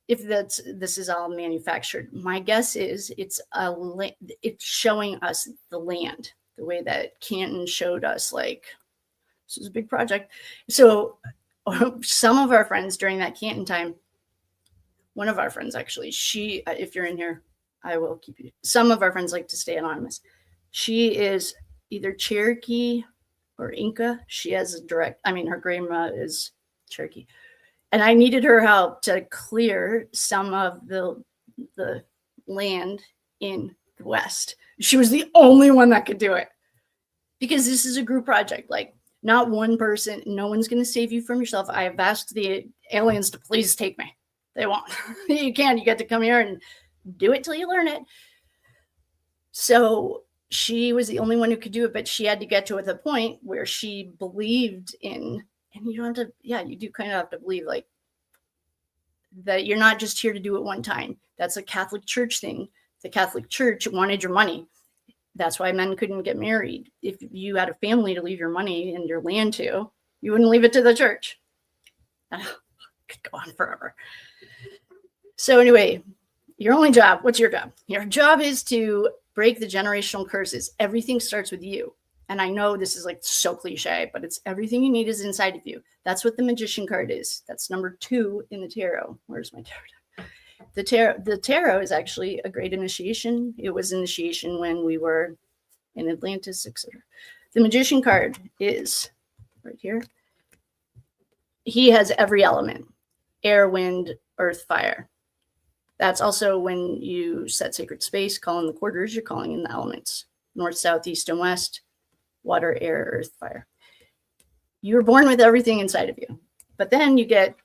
[SPEAKER 1] this is all manufactured, my guess is it's showing us the land, the way that Canton showed us, this is a big project. So some of our friends during that Canton time, one of our friends actually, if you're in here, I will keep you. Some of our friends like to stay anonymous. She is either Cherokee or Inca. She has her grandma is Cherokee. And I needed her help to clear some of the land in the West. She was the only one that could do it. Because this is a group project. Not one person, no one's going to save you from yourself. I have asked the aliens to please take me. They won't. You get to come here and do it till you learn it. So she was the only one who could do it, but she had to get to the point where she believed in, and you don't have to, you do kind of have to believe that you're not just here to do it one time. That's a Catholic Church thing. The Catholic Church wanted your money. That's why men couldn't get married. If you had a family to leave your money and your land to, you wouldn't leave it to the church. Could go on forever. So anyway, your only job, what's your job? Your job is to break the generational curses. Everything starts with you. And I know this is so cliche, but it's everything you need is inside of you. That's what the Magician card is. That's number 2 in the tarot. Where's my tarot? The tarot is actually a great initiation. It was initiation when we were in Atlantis, etc. The Magician card is right here. He has every element: air, wind, earth, fire. That's also when you set sacred space, call in the quarters, you're calling in the elements: north, south, east, and west, water, air, earth, fire. You were born with everything inside of you. But then you get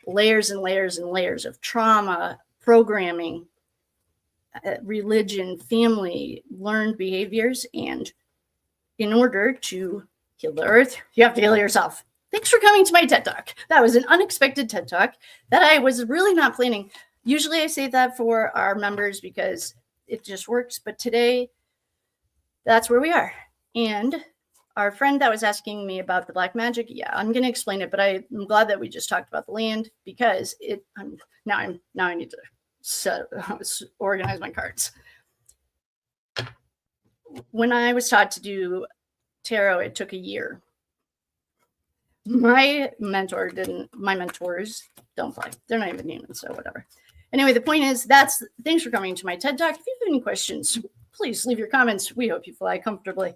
[SPEAKER 1] layers and layers and layers of trauma, programming, religion, family, learned behaviors. And in order to heal the earth, you have to heal yourself. Thanks for coming to my TED Talk. That was an unexpected TED Talk that I was really not planning. Usually I say that for our members because it just works. But today that's where we are. And our friend that was asking me about the black magic, yeah, I'm going to explain it, but I'm glad that we just talked about the land, because now I need to organize my cards. When I was taught to do tarot, it took a year. My mentors don't play. They're not even human, so whatever. Anyway, the point is, thanks for coming to my TED Talk. If you have any questions, please leave your comments. We hope you fly comfortably.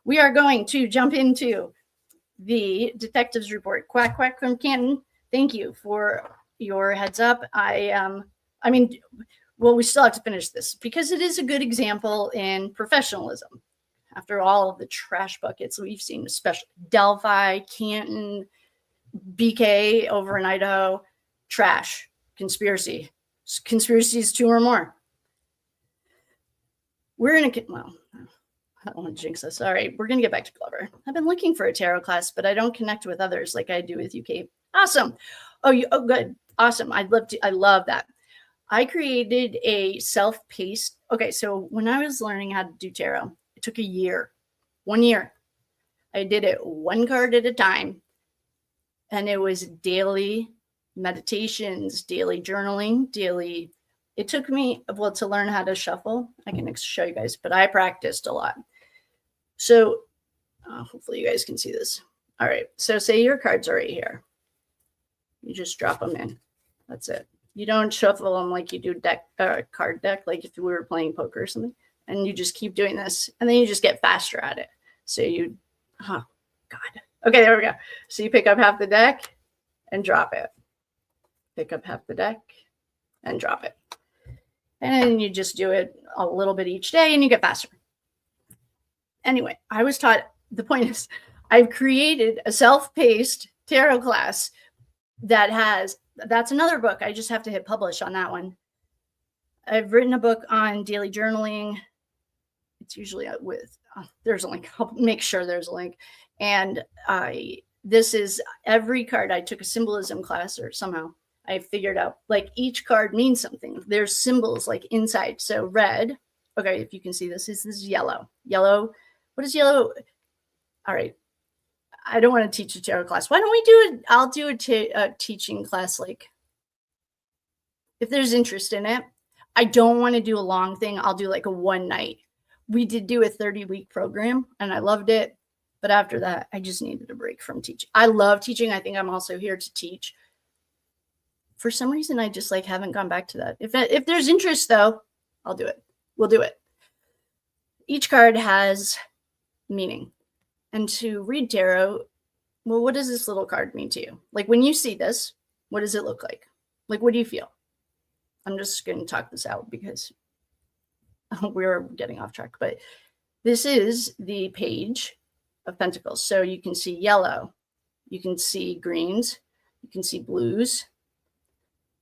[SPEAKER 1] We are going to jump into the detective's report. Quack, quack from Canton. Thank you for your heads up. We still have to finish this because it is a good example in professionalism. After all of the trash buckets we've seen, especially Delphi, Canton, BK over in Idaho, trash, conspiracy. Conspiracies 2 or more. I don't want to jinx us. All right, we're going to get back to Glover. I've been looking for a tarot class, but I don't connect with others like I do with you, Kate. Awesome. Oh, good. Awesome. I love that. I created a self-paced. Okay, so when I was learning how to do tarot, it took a year. 1 year. I did it 1 card at a time. And it was daily meditations, daily journaling, daily. It took me, to learn how to shuffle. I can show you guys, but I practiced a lot. So hopefully you guys can see this. All right. So say your cards are right here. You just drop them in. That's it. You don't shuffle them like you do card deck, like if we were playing poker or something. And you just keep doing this. And then you just get faster at it. So oh, God. Okay, there we go. So you pick up half the deck and drop it. Pick up half the deck and drop it. And you just do it a little bit each day and you get faster. Anyway, I was taught, the point is, I've created a self-paced tarot class that's another book. I just have to hit publish on that one. I've written a book on daily journaling. It's usually there's a link. I'll make sure there's a link. And this is every card. I took a symbolism class, or somehow I figured out like each card means something. There's symbols like inside. So red. Okay, if you can see this is yellow. Yellow. What is yellow? All right. I don't want to teach a tarot class. Why don't we do it? I'll do a teaching class. Like if there's interest in it. I don't want to do a long thing. I'll do like a 1 night. We did do a 30-week program and I loved it. But after that, I just needed a break from teaching. I love teaching. I think I'm also here to teach. For some reason, I just haven't gone back to that. If there's interest though, I'll do it. We'll do it. Each card has meaning. And to read tarot, well, what does this little card mean to you? Like when you see this, what does it look like? Like, what do you feel? I'm just going to talk this out because we're getting off track. But this is the Page of Pentacles. So you can see yellow. You can see greens. You can see blues.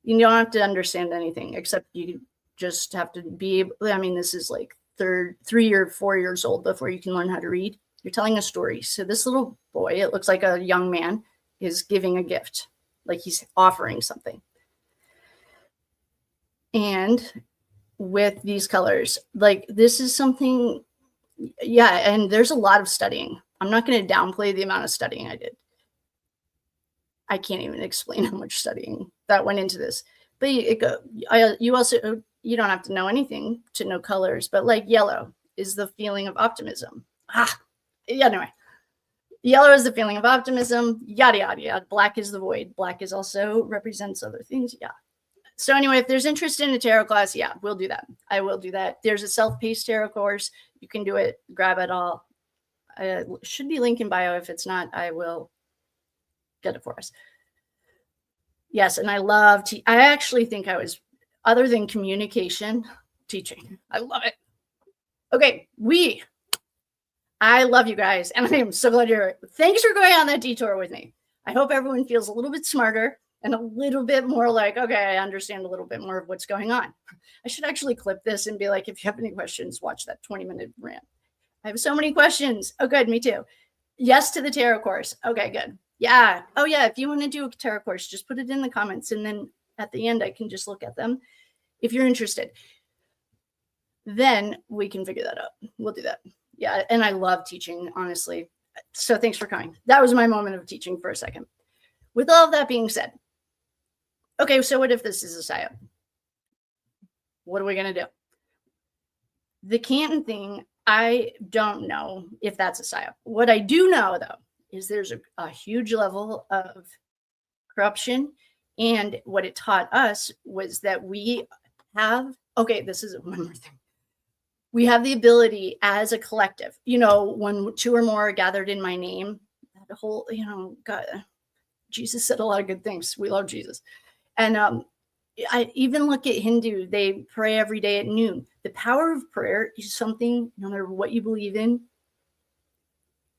[SPEAKER 1] You don't have to understand anything except you just have to be able. I mean, this is like 3 or 4 years old before you can learn how to read. You're telling a story. So this little boy, it looks like a young man, is giving a gift, like he's offering something. And with these colors, like this is something, yeah, and there's a lot of studying. I'm not going to downplay the amount of studying I did. I can't even explain how much studying that went into this. But you don't have to know anything to know colors, but like yellow is the feeling of optimism. Anyway, yellow is the feeling of optimism, yada, yada, yada. Black is the void. Black is also represents other things. Yeah. So anyway, if there's interest in a tarot class, yeah, we'll do that. I will do that. There's a self-paced tarot course. You can do it, grab it all. Should be link in bio. If it's not, I will get it for us. Yes, and I love I actually think I was, other than communication, teaching. I love it. Okay, I love you guys, and I am so glad you're here. Thanks for going on that detour with me. I hope everyone feels a little bit smarter and a little bit more like, okay, I understand a little bit more of what's going on. I should actually clip this and be like, if you have any questions, watch that 20-minute rant. I have so many questions. Oh, good. Me too. Yes to the tarot course. Okay, good. Yeah. Oh, yeah. If you want to do a tarot course, just put it in the comments. And then at the end, I can just look at them. If you're interested, then we can figure that out. We'll do that. Yeah. And I love teaching, honestly. So thanks for coming. That was my moment of teaching for a second. With all of that being said, okay, so what if this is a psyop? What are we going to do? The Canton thing, I don't know if that's a psyop. What I do know, though, is there's a huge level of corruption. And what it taught us was that we have, okay, this is one more thing. We have the ability as a collective, when two or more are gathered in my name, that whole, God, Jesus said a lot of good things. We love Jesus. And I even look at Hindu, they pray every day at noon. The power of prayer is something, no matter what you believe in.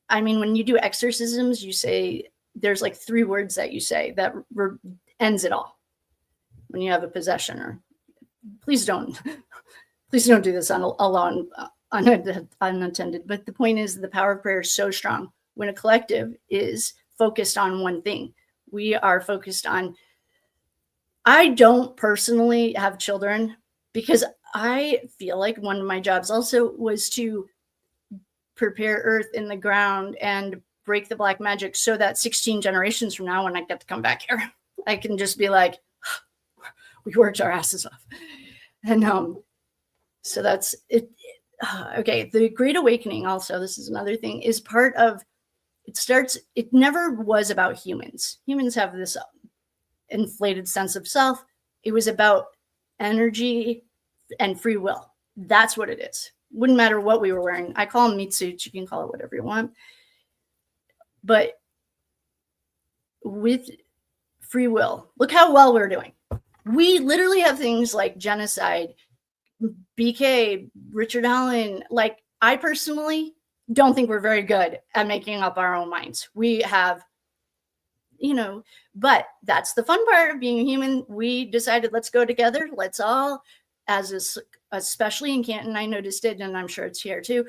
[SPEAKER 1] I mean, when you do exorcisms, you say, there's like 3 words that you say that ends it all. When you have a possession, or please don't do this alone, unattended. But the point is, the power of prayer is so strong. When a collective is focused on one thing, we are focused on, I don't personally have children because I feel like one of my jobs also was to prepare earth in the ground and break the black magic so that 16 generations from now, when I get to come back here, I can just be like, we worked our asses off. And so that's it. Okay. The Great Awakening also, this is another thing, is part of, it never was about humans. Humans have this inflated sense of self. It was about energy and free will. That's what it is. Wouldn't matter what we were wearing. I call them meat suits. You can call it whatever you want. But with free will, look how well we're doing. We literally have things like genocide, BK, Richard Allen. Like, I personally don't think we're very good at making up our own minds. We have, but that's the fun part of being a human. We decided, let's go together. Let's all, especially in Canton, I noticed it, and I'm sure it's here too.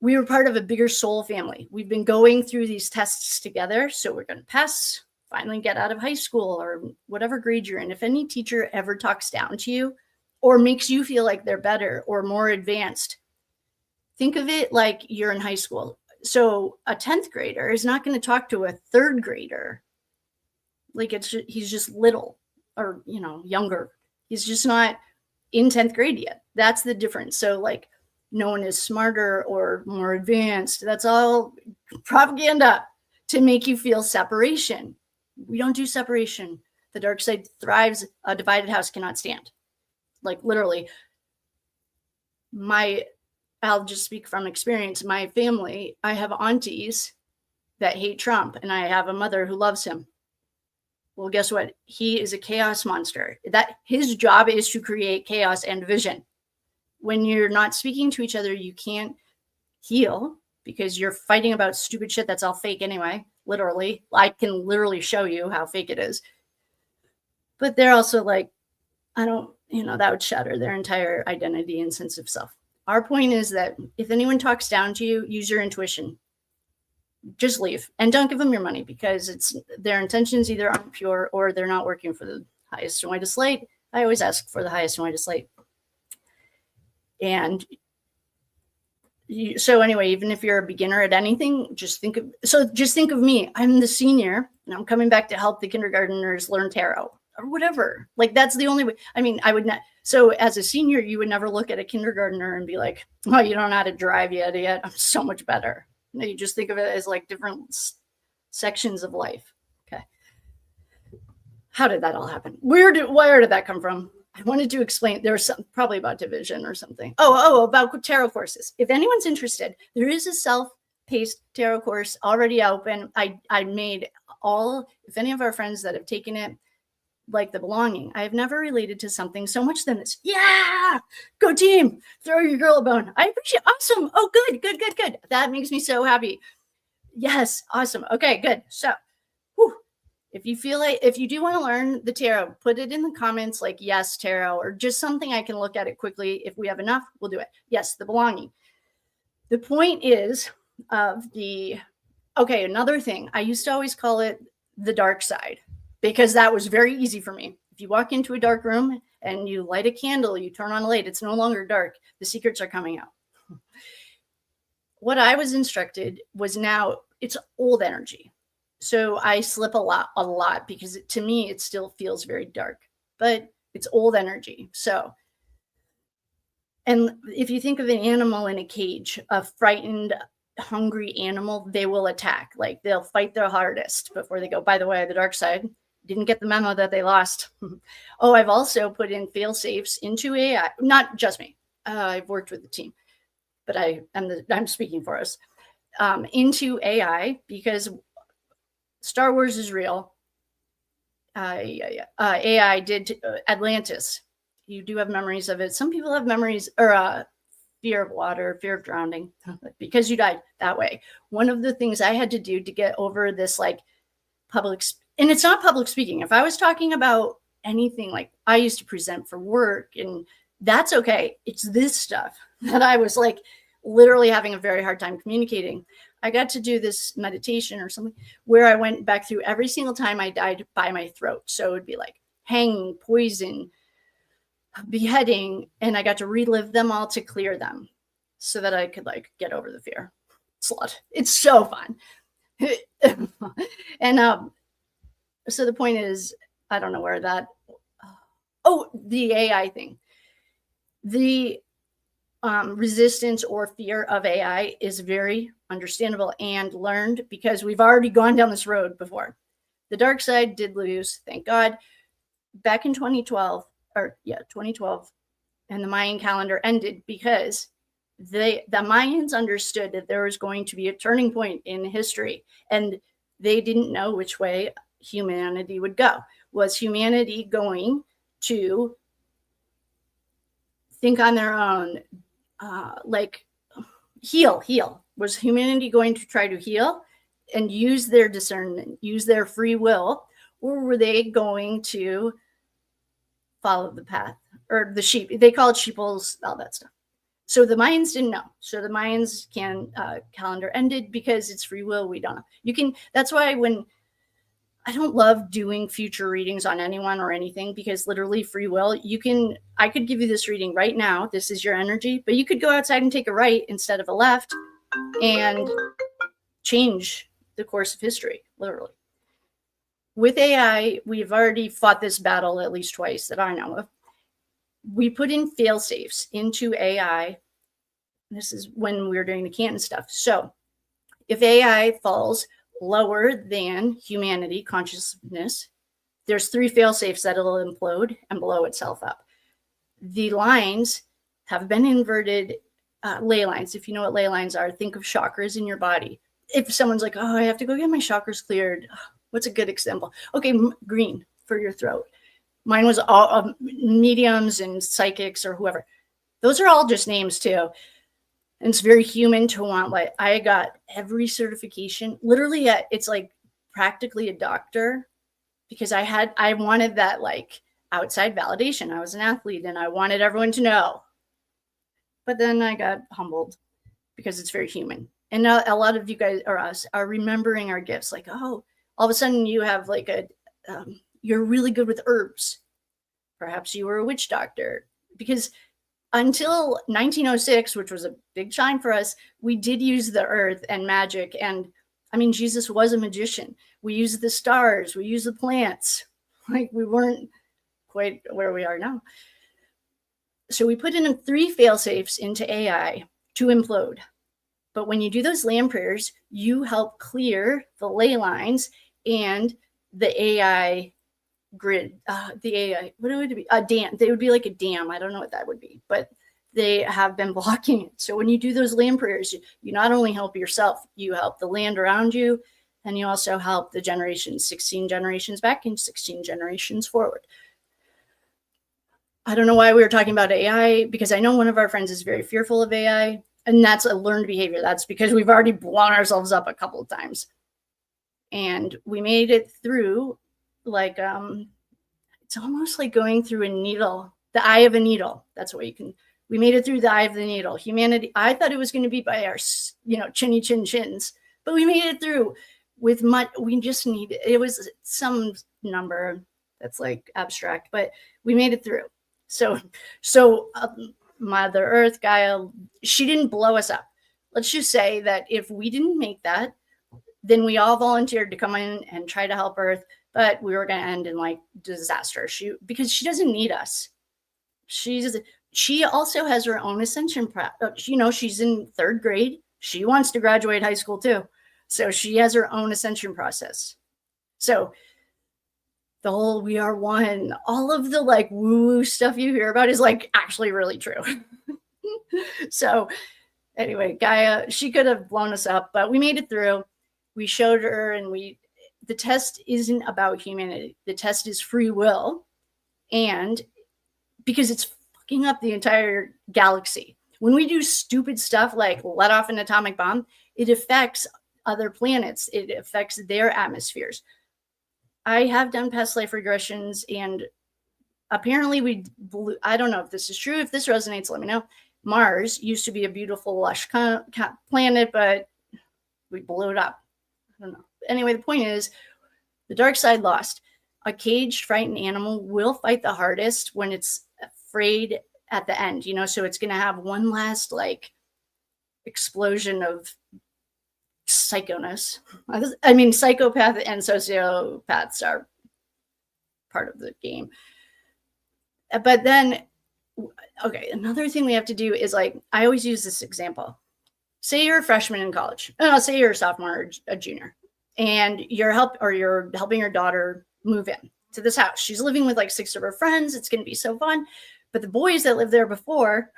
[SPEAKER 1] We were part of a bigger soul family. We've been going through these tests together. So we're going to pass, finally get out of high school or whatever grade you're in. If any teacher ever talks down to you or makes you feel like they're better or more advanced, think of it like you're in high school. So a 10th grader is not going to talk to a 3rd grader. Like he's just little or, younger. He's just not in 10th grade yet. That's the difference. So like, no one is smarter or more advanced. That's all propaganda to make you feel separation. We don't do separation. The dark side thrives. A divided house cannot stand. Like literally, I'll just speak from experience. My family, I have aunties that hate Trump, and I have a mother who loves him. Well, guess what? He is a chaos monster. That his job is to create chaos and division. When you're not speaking to each other, you can't heal because you're fighting about stupid shit that's all fake anyway. Literally, I can literally show you how fake it is. But they're also like, I don't, that would shatter their entire identity and sense of self. Our point is that if anyone talks down to you, use your intuition. Just leave and don't give them your money because their intentions either aren't pure or they're not working for the highest and widest light. I always ask for the highest and widest light. And so anyway, even if you're a beginner at anything, just think of me. I'm the senior and I'm coming back to help the kindergartners learn tarot or whatever. Like that's the only way. I mean, I would not. So as a senior, you would never look at a kindergartner and be like, oh, you don't know how to drive yet. I'm so much better. No, you just think of it as like different sections of life. Okay. How did that all happen? Where did that come from? I wanted to explain. There was some probably about division or something. About tarot courses. If anyone's interested, there is a self-paced tarot course already open. I made if any of our friends that have taken it, like the belonging, I have never related to something so much than this. Yeah, go team. Throw your girl a bone. I appreciate. Awesome. Oh, good. That makes me so happy. Yes, awesome. Okay, good. So, if you do want to learn the tarot, put it in the comments like yes, tarot, or just something I can look at it quickly. If we have enough, we'll do it. Yes, the belonging. The point is another thing. I used to always call it the dark side because that was very easy for me. If you walk into a dark room and you light a candle, you turn on a light, it's no longer dark. The secrets are coming out. what I was instructed was now it's old energy. So I slip a lot because to me, it still feels very dark, but it's old energy. So, and if you think of an animal in a cage, a frightened, hungry animal, they will attack. Like they'll fight their hardest before they go. By the way, the dark side didn't get the memo that they lost. Oh, I've also put in fail safes into AI. Not just me. I've worked with the team, but I'm speaking for us into AI because Star Wars is real. AI did Atlantis. You do have memories of it. Some people have memories or fear of water, fear of drowning because you died that way. One of the things I had to do to get over this, like public, and it's not public speaking. If I was talking about anything, like I used to present for work, and that's okay. It's this stuff that I was like literally having a very hard time communicating. I got to do this meditation or something where I went back through every single time I died by my throat. So it would be like hanging, poison, beheading, and I got to relive them all to clear them so that I could like get over the fear. It's so fun. And so the point is, I don't know where that, the AI thing. The resistance or fear of AI is very understandable and learned because we've already gone down this road before. The dark side did lose, thank God. Back in 2012, and the Mayan calendar ended because the Mayans understood that there was going to be a turning point in history, and they didn't know which way humanity would go. Was humanity going to think on their own, like heal? Was humanity going to try to heal and use their discernment, use their free will, or were they going to follow the path or the sheep? They call it sheeples, all that stuff. So the Mayans didn't know. So the Mayans calendar ended because it's free will. We don't know. You can. That's why when I don't love doing future readings on anyone or anything, because literally free will, I could give you this reading right now. This is your energy, but you could go outside and take a right instead of a left and change the course of history, literally. With AI, we've already fought this battle at least twice that I know of. We put in fail safes into AI. This is when we were doing the Canton stuff. So if AI falls lower than humanity consciousness, there's 3 fail safes that'll implode and blow itself up. The lines have been inverted, ley lines. If you know what ley lines are, think of chakras in your body. If someone's like, oh, I have to go get my chakras cleared, what's a good example? Okay, green for your throat. Mine was all mediums and psychics or whoever. Those are all just names too. And it's very human to want, like, I got every certification. Literally, it's like practically a doctor because I wanted that like outside validation. I was an athlete and I wanted everyone to know. But then I got humbled because it's very human. And a lot of you guys or us are remembering our gifts. Like, oh, all of a sudden you have like you're really good with herbs. Perhaps you were a witch doctor. Because until 1906, which was a big time for us, we did use the earth and magic. And I mean, Jesus was a magician. We used the stars. We used the plants. Like we weren't quite where we are now. So we put in 3 fail safes into AI to implode. But when you do those land prayers, you help clear the ley lines and the AI grid, the AI, what would it be? A dam. They would be like a dam. I don't know what that would be, but they have been blocking it. So when you do those land prayers, you not only help yourself, you help the land around you, and you also help the generations, 16 generations back and 16 generations forward. I don't know why we were talking about AI, because I know one of our friends is very fearful of AI, and that's a learned behavior. That's because we've already blown ourselves up a couple of times. And we made it through like, it's almost like going through a needle, the eye of a needle. That's what we made it through the eye of the needle. Humanity, I thought it was going to be by our, chinny chins, but we made it through with much, we just needed, it was some number that's like abstract, but we made it through. So Mother Earth, Gaia, she didn't blow us up. let's just say that if we didn't make that, then we all volunteered to come in and try to help Earth, but we were going to end in like disaster. Because she doesn't need us. She also has her own ascension. She's in 3rd grade. She wants to graduate high school too. So she has her own ascension process. So the whole we are one, all of the like woo-woo stuff you hear about is like actually really true. So anyway, Gaia, she could have blown us up, but we made it through. We showed her, and the test isn't about humanity. The test is free will. And because it's fucking up the entire galaxy. When we do stupid stuff like let off an atomic bomb, it affects other planets. It affects their atmospheres. I have done past life regressions, and apparently I don't know if this is true. If this resonates, let me know. Mars used to be a beautiful, lush planet, but we blew it up. I don't know. Anyway, the point is, the dark side lost. A caged, frightened animal will fight the hardest when it's afraid at the end, so it's going to have one last like explosion of psychoness. I mean, psychopath and sociopaths are part of the game. But then, okay, another thing we have to do is like, I always use this example. Say you're a freshman in college. Say you're a sophomore or a junior, and you're helping your daughter move in to this house. She's living with like 6 of her friends. It's going to be so fun. But the boys that lived there before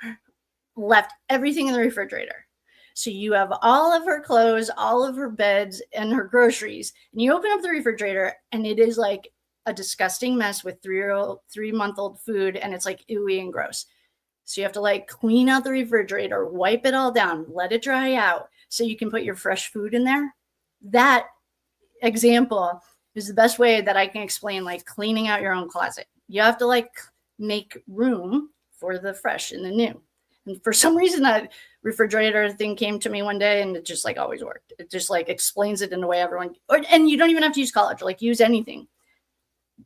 [SPEAKER 1] left everything in the refrigerator. So you have all of her clothes, all of her beds, and her groceries. And you open up the refrigerator, and it is like a disgusting mess with 3-month-old food. And it's like ooey and gross. So you have to like clean out the refrigerator, wipe it all down, let it dry out so you can put your fresh food in there. That example is the best way that I can explain like cleaning out your own closet. You have to like make room for the fresh and the new. And for some reason, that refrigerator thing came to me one day, and it just like always worked. It just like explains it in a way everyone, and you don't even have to use college, like use anything.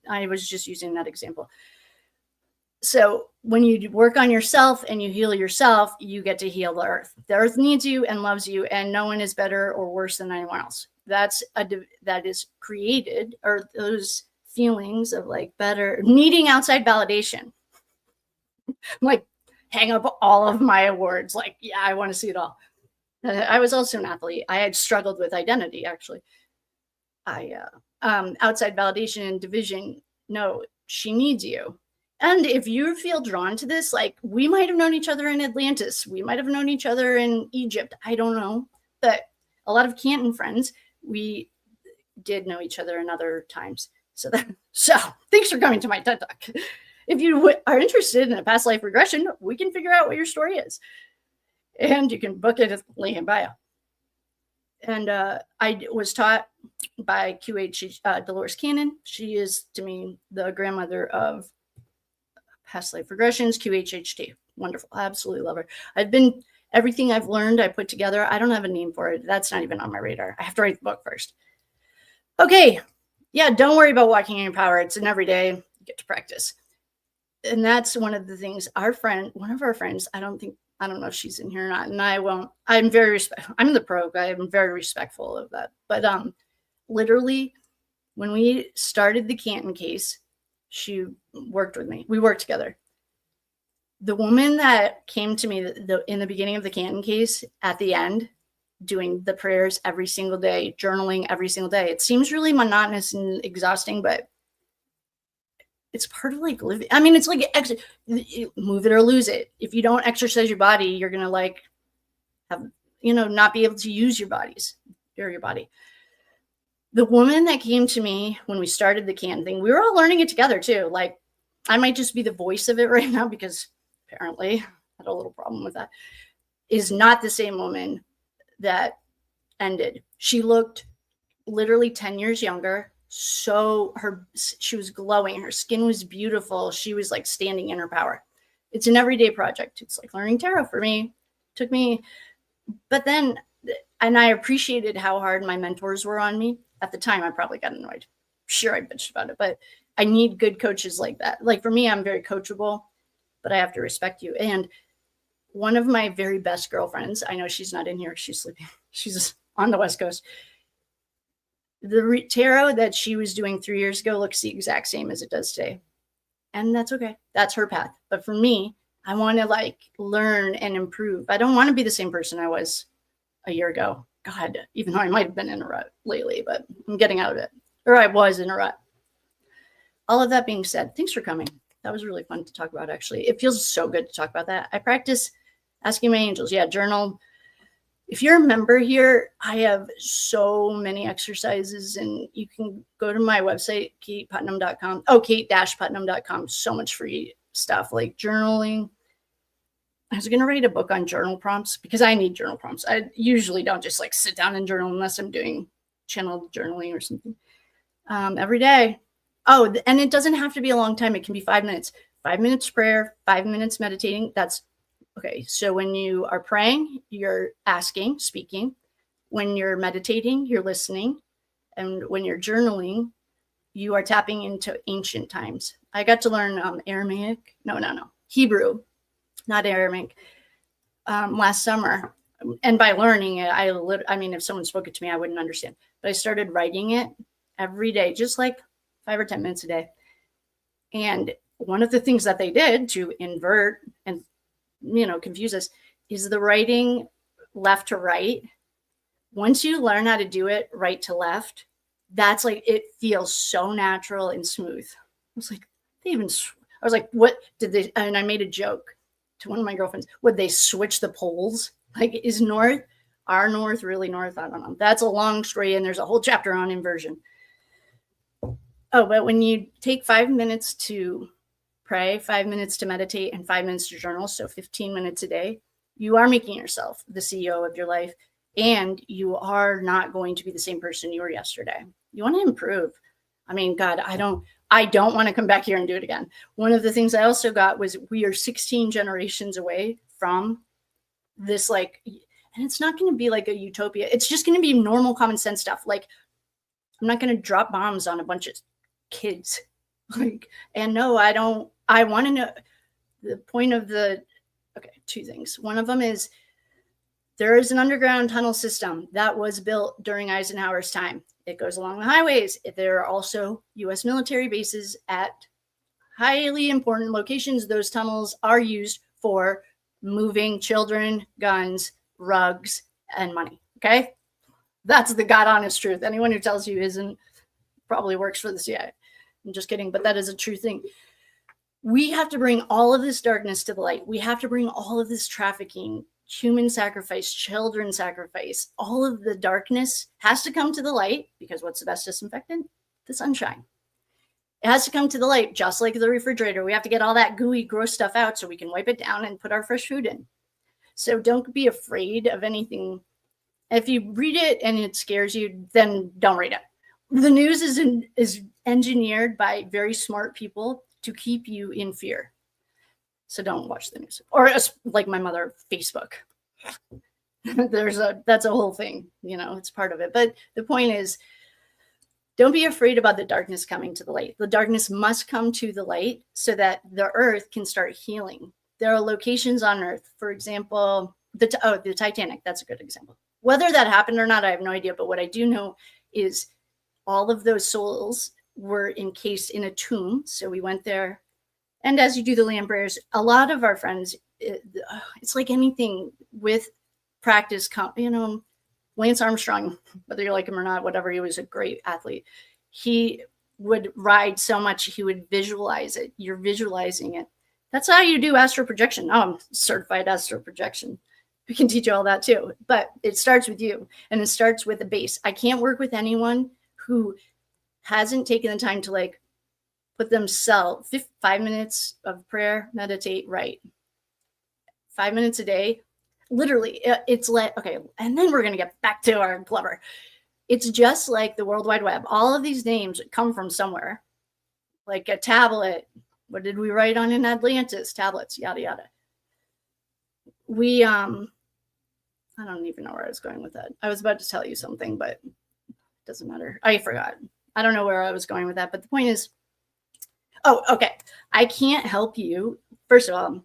[SPEAKER 1] I was just using that example. So when you work on yourself and you heal yourself, you get to heal the earth. The earth needs you and loves you, and no one is better or worse than anyone else. That is created, or those feelings of like better, needing outside validation. Like hang up all of my awards. Like, yeah, I want to see it all. I was also an athlete. I had struggled with identity, actually. Outside validation and division. No, she needs you. And if you feel drawn to this, like we might have known each other in Atlantis. We might have known each other in Egypt. I don't know. But a lot of Canton friends, we did know each other in other times. So thanks for coming to my TED Talk. If you are interested in a past life regression, we can figure out what your story is. And you can book it at the link in bio. And I was taught by QH Dolores Cannon. She is, to me, the grandmother of past life regressions, QHHT. Wonderful. I absolutely love her. Everything I've learned, I put together. I don't have a name for it. That's not even on my radar. I have to write the book first. Okay. Yeah, don't worry about walking in your power. It's an everyday. You get to practice. And that's one of the things one of our friends, I don't know if she's in here or not, and I won't. I'm the pro guy. I'm very respectful of that. But literally, when we started the Canton case, she worked with me. We worked together. The woman that came to me in the beginning of the Canton case, at the end, doing the prayers every single day, journaling every single day. It seems really monotonous and exhausting, but it's part of like living. I mean, it's like move it or lose it. If you don't exercise your body, you're going to like have, not be able to use your body. The woman that came to me when we started the Canton thing, we were all learning it together too. Like I might just be the voice of it right now because apparently I had a little problem with that, is not the same woman that ended. She looked literally 10 years younger. So she was glowing. Her skin was beautiful. She was like standing in her power. It's an everyday project. It's like learning tarot for me. Took me, but then, and I appreciated how hard my mentors were on me. At the time, I probably got annoyed. Sure, I bitched about it, but I need good coaches like that. Like for me, I'm very coachable, but I have to respect you. And one of my very best girlfriends, I know she's not in here, she's sleeping, she's on the West Coast. The tarot that she was doing 3 years ago looks the exact same as it does today. And that's okay. That's her path. But for me, I want to like learn and improve. I don't want to be the same person I was a year ago. God, even though I might have been in a rut lately, but I'm getting out of it. Or I was in a rut. All of that being said, thanks for coming. That was really fun to talk about, actually. It feels so good to talk about that. I practice asking my angels. Yeah, journal. If you're a member here, I have so many exercises, and you can go to my website, KatePutnam.com. Oh, Kate-Putnam.com. So much free stuff like journaling. I was going to write a book on journal prompts because I need journal prompts. I usually don't just like sit down and journal unless I'm doing channel journaling or something every day. Oh, and it doesn't have to be a long time. It can be 5 minutes. 5 minutes prayer, 5 minutes meditating. That's okay. So when you are praying, you're asking, speaking. When you're meditating, you're listening. And when you're journaling, you are tapping into ancient times. I got to learn Aramaic. No. Hebrew, not Aramaic, last summer. And by learning it, I mean, if someone spoke it to me, I wouldn't understand. But I started writing it every day, just like 5 or 10 minutes a day. And one of the things that they did to invert and, confuse us is the writing left to right. Once you learn how to do it right to left, that's like, it feels so natural and smooth. I was like, what did they, and I made a joke to one of my girlfriends. Would they switch the poles? Like, is our north really north? I don't know. That's a long story, and there's a whole chapter on inversion. Oh, but when you take 5 minutes to pray, 5 minutes to meditate, and 5 minutes to journal, so 15 minutes a day, you are making yourself the CEO of your life, and you are not going to be the same person you were yesterday. You want to improve. I mean, God, I don't want to come back here and do it again. One of the things I also got was we are 16 generations away from this, like, and it's not going to be like a utopia. It's just going to be normal common sense stuff. Like, I'm not going to drop bombs on a bunch of kids. Like, and no, I don't. I want to know the point of two things. One of them is there is an underground tunnel system that was built during Eisenhower's time. It goes along the highways. There are also U.S. military bases at highly important locations. Those tunnels are used for moving children, guns, rugs, and money. Okay? That's the God honest truth. Anyone who tells you isn't probably works for the CIA. I'm just kidding, but that is a true thing. We have to bring all of this darkness to the light. We have to bring all of this trafficking, human sacrifice, children sacrifice, all of the darkness has to come to the light, because what's the best disinfectant? The sunshine. It has to come to the light, just like the refrigerator. We have to get all that gooey, gross stuff out so we can wipe it down and put our fresh food in. So don't be afraid of anything. If you read it and it scares you, then don't read it. The news is engineered by very smart people to keep you in fear. So don't watch the news. Or like my mother, Facebook. That's a whole thing, it's part of it. But the point is, don't be afraid about the darkness coming to the light. The darkness must come to the light so that the earth can start healing. There are locations on earth, for example, the Titanic. That's a good example. Whether that happened or not, I have no idea. But what I do know is all of those souls were encased in a tomb. So we went there. And as you do the land prayers, a lot of our friends, it's like anything with practice. Lance Armstrong, whether you like him or not, whatever, he was a great athlete. He would ride so much, he would visualize it. You're visualizing it. That's how you do astral projection. Oh, I'm certified astral projection. We can teach you all that too. But it starts with you, and it starts with the base. I can't work with anyone who hasn't taken the time to put themselves 5 minutes of prayer, meditate, write. 5 minutes a day. Literally, it's okay. And then we're going to get back to our blubber. It's just like the World Wide Web. All of these names come from somewhere, like a tablet. What did we write on in Atlantis? Tablets, yada, yada. I don't even know where I was going with that. I was about to tell you something, but it doesn't matter. I forgot. I don't know where I was going with that. But the point is, okay. I can't help you. First of all,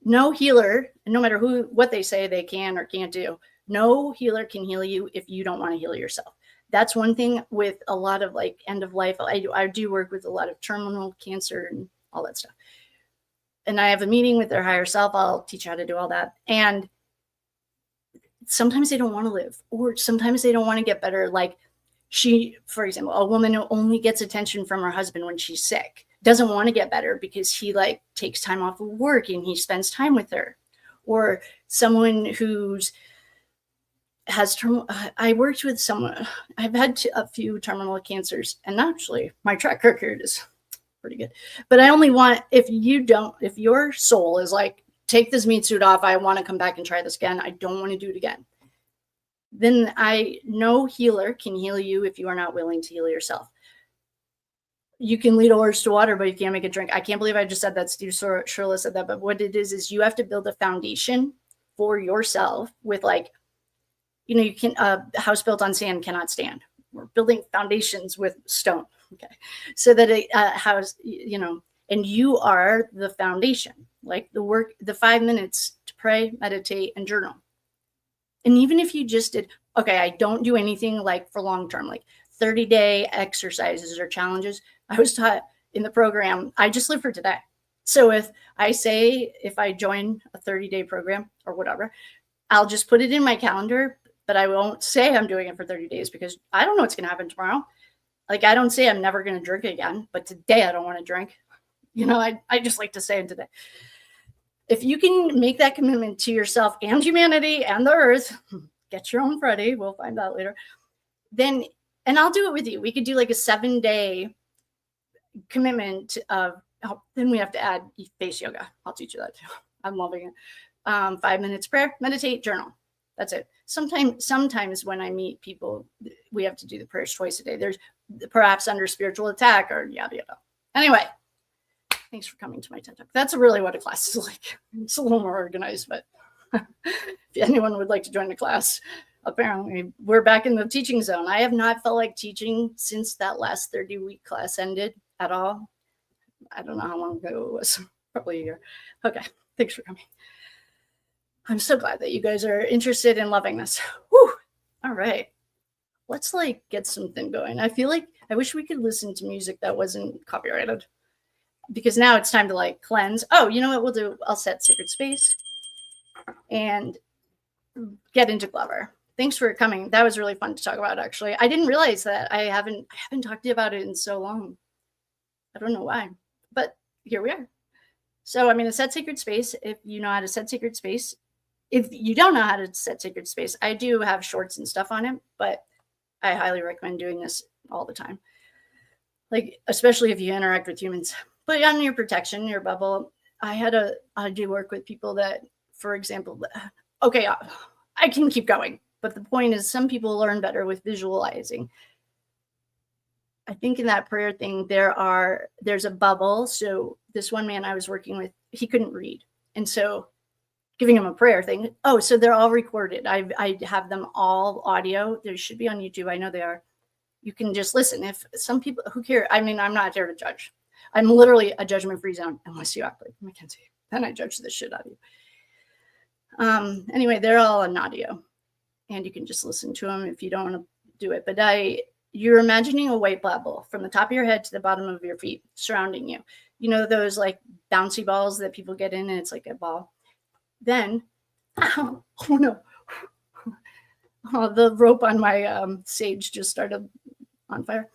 [SPEAKER 1] No healer, no matter what they say they can or can't do, no healer can heal you if you don't want to heal yourself. That's one thing with a lot of like end of life. I do work with a lot of terminal cancer and all that stuff. And I have a meeting with their higher self. I'll teach you how to do all that. And sometimes they don't want to live, or sometimes they don't want to get better. Like for example, a woman who only gets attention from her husband when she's sick doesn't want to get better because he like takes time off of work and he spends time with her. Or someone who's I worked with someone, I've had a few terminal cancers, and actually my track record is pretty good. But I only want, if your soul is like, take this meat suit off, I want to come back and try this again, I don't want to do it again, then no healer can heal you if you are not willing to heal yourself. You can lead a horse to water, but you can't make it drink. I can't believe I just said that. Steve Shirilla said that. But what it is you have to build a foundation for yourself with like, you can, a house built on sand cannot stand. We're building foundations with stone. Okay. So that a house, and you are the foundation, like the 5 minutes to pray, meditate, and journal. And even if you just did, okay, I don't do anything like for long-term, like 30-day exercises or challenges. I was taught in the program, I just live for today. So if I join a 30-day program or whatever, I'll just put it in my calendar, but I won't say I'm doing it for 30 days because I don't know what's going to happen tomorrow. Like, I don't say I'm never going to drink again, but today I don't want to drink. I just like to say it today. If you can make that commitment to yourself and humanity and the earth, get your own Friday, we'll find out later, then, and I'll do it with you. We could do like a 7-day commitment of, then we have to add face yoga. I'll teach you that too. I'm loving it. 5 minutes prayer, meditate, journal. That's it. Sometimes when I meet people, we have to do the prayers twice a day. There's perhaps under spiritual attack or yada, yada. Anyway, thanks for coming to my TED Talk. That's really what a class is like. It's a little more organized, but if anyone would like to join the class, apparently we're back in the teaching zone. I have not felt like teaching since that last 30-week class ended at all. I don't know how long ago it was, probably a year. Okay, thanks for coming. I'm so glad that you guys are interested in loving this. Whew. All right. Let's get something going. I wish we could listen to music that wasn't copyrighted, because now it's time to cleanse. Oh, you know what we'll do? I'll set sacred space and get into Glover. Thanks for coming. That was really fun to talk about, actually. I didn't realize that I haven't talked to you about it in so long. I don't know why, but here we are. So I'm going to set sacred space. If you know how to set sacred space, if you don't know how to set sacred space, I do have shorts and stuff on it, but I highly recommend doing this all the time. Especially if you interact with humans. But on your protection, your bubble, I do work with people that, for example, okay, I can keep going. But the point is, some people learn better with visualizing. I think in that prayer thing, there's a bubble. So this one man I was working with, he couldn't read. And so giving him a prayer thing. Oh, so they're all recorded. I have them all audio. They should be on YouTube. I know they are. You can just listen. If some people, who care? I mean, I'm not here to judge. I'm literally a judgment-free zone unless you act like Mackenzie. Then I judge the shit out of you. Anyway, they're all on audio, and you can just listen to them if you don't want to do it. But you're imagining a white bubble from the top of your head to the bottom of your feet surrounding you. You know those bouncy balls that people get in, and it's like a ball. Then, oh no, the rope on my sage just started on fire.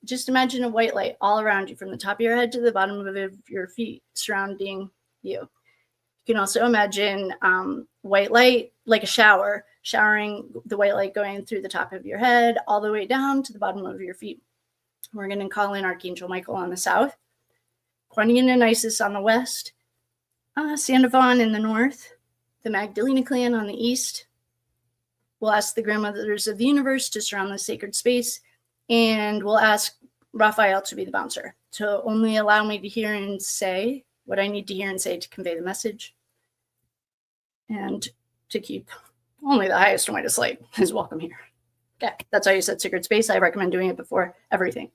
[SPEAKER 1] Just imagine a white light all around you from the top of your head to the bottom of your feet surrounding you. You can also imagine white light, like a shower, showering the white light going through the top of your head all the way down to the bottom of your feet. We're going to call in Archangel Michael on the south, Guardian and Isis on the west, Sandovan in the north, the Magdalena clan on the east. We'll ask the grandmothers of the universe to surround the sacred space, and we'll ask Raphael to be the bouncer, to only allow me to hear and say what I need to hear and say to convey the message, and to keep only the highest and whitest light is welcome here. Okay, that's how you set sacred space. I recommend doing it before everything.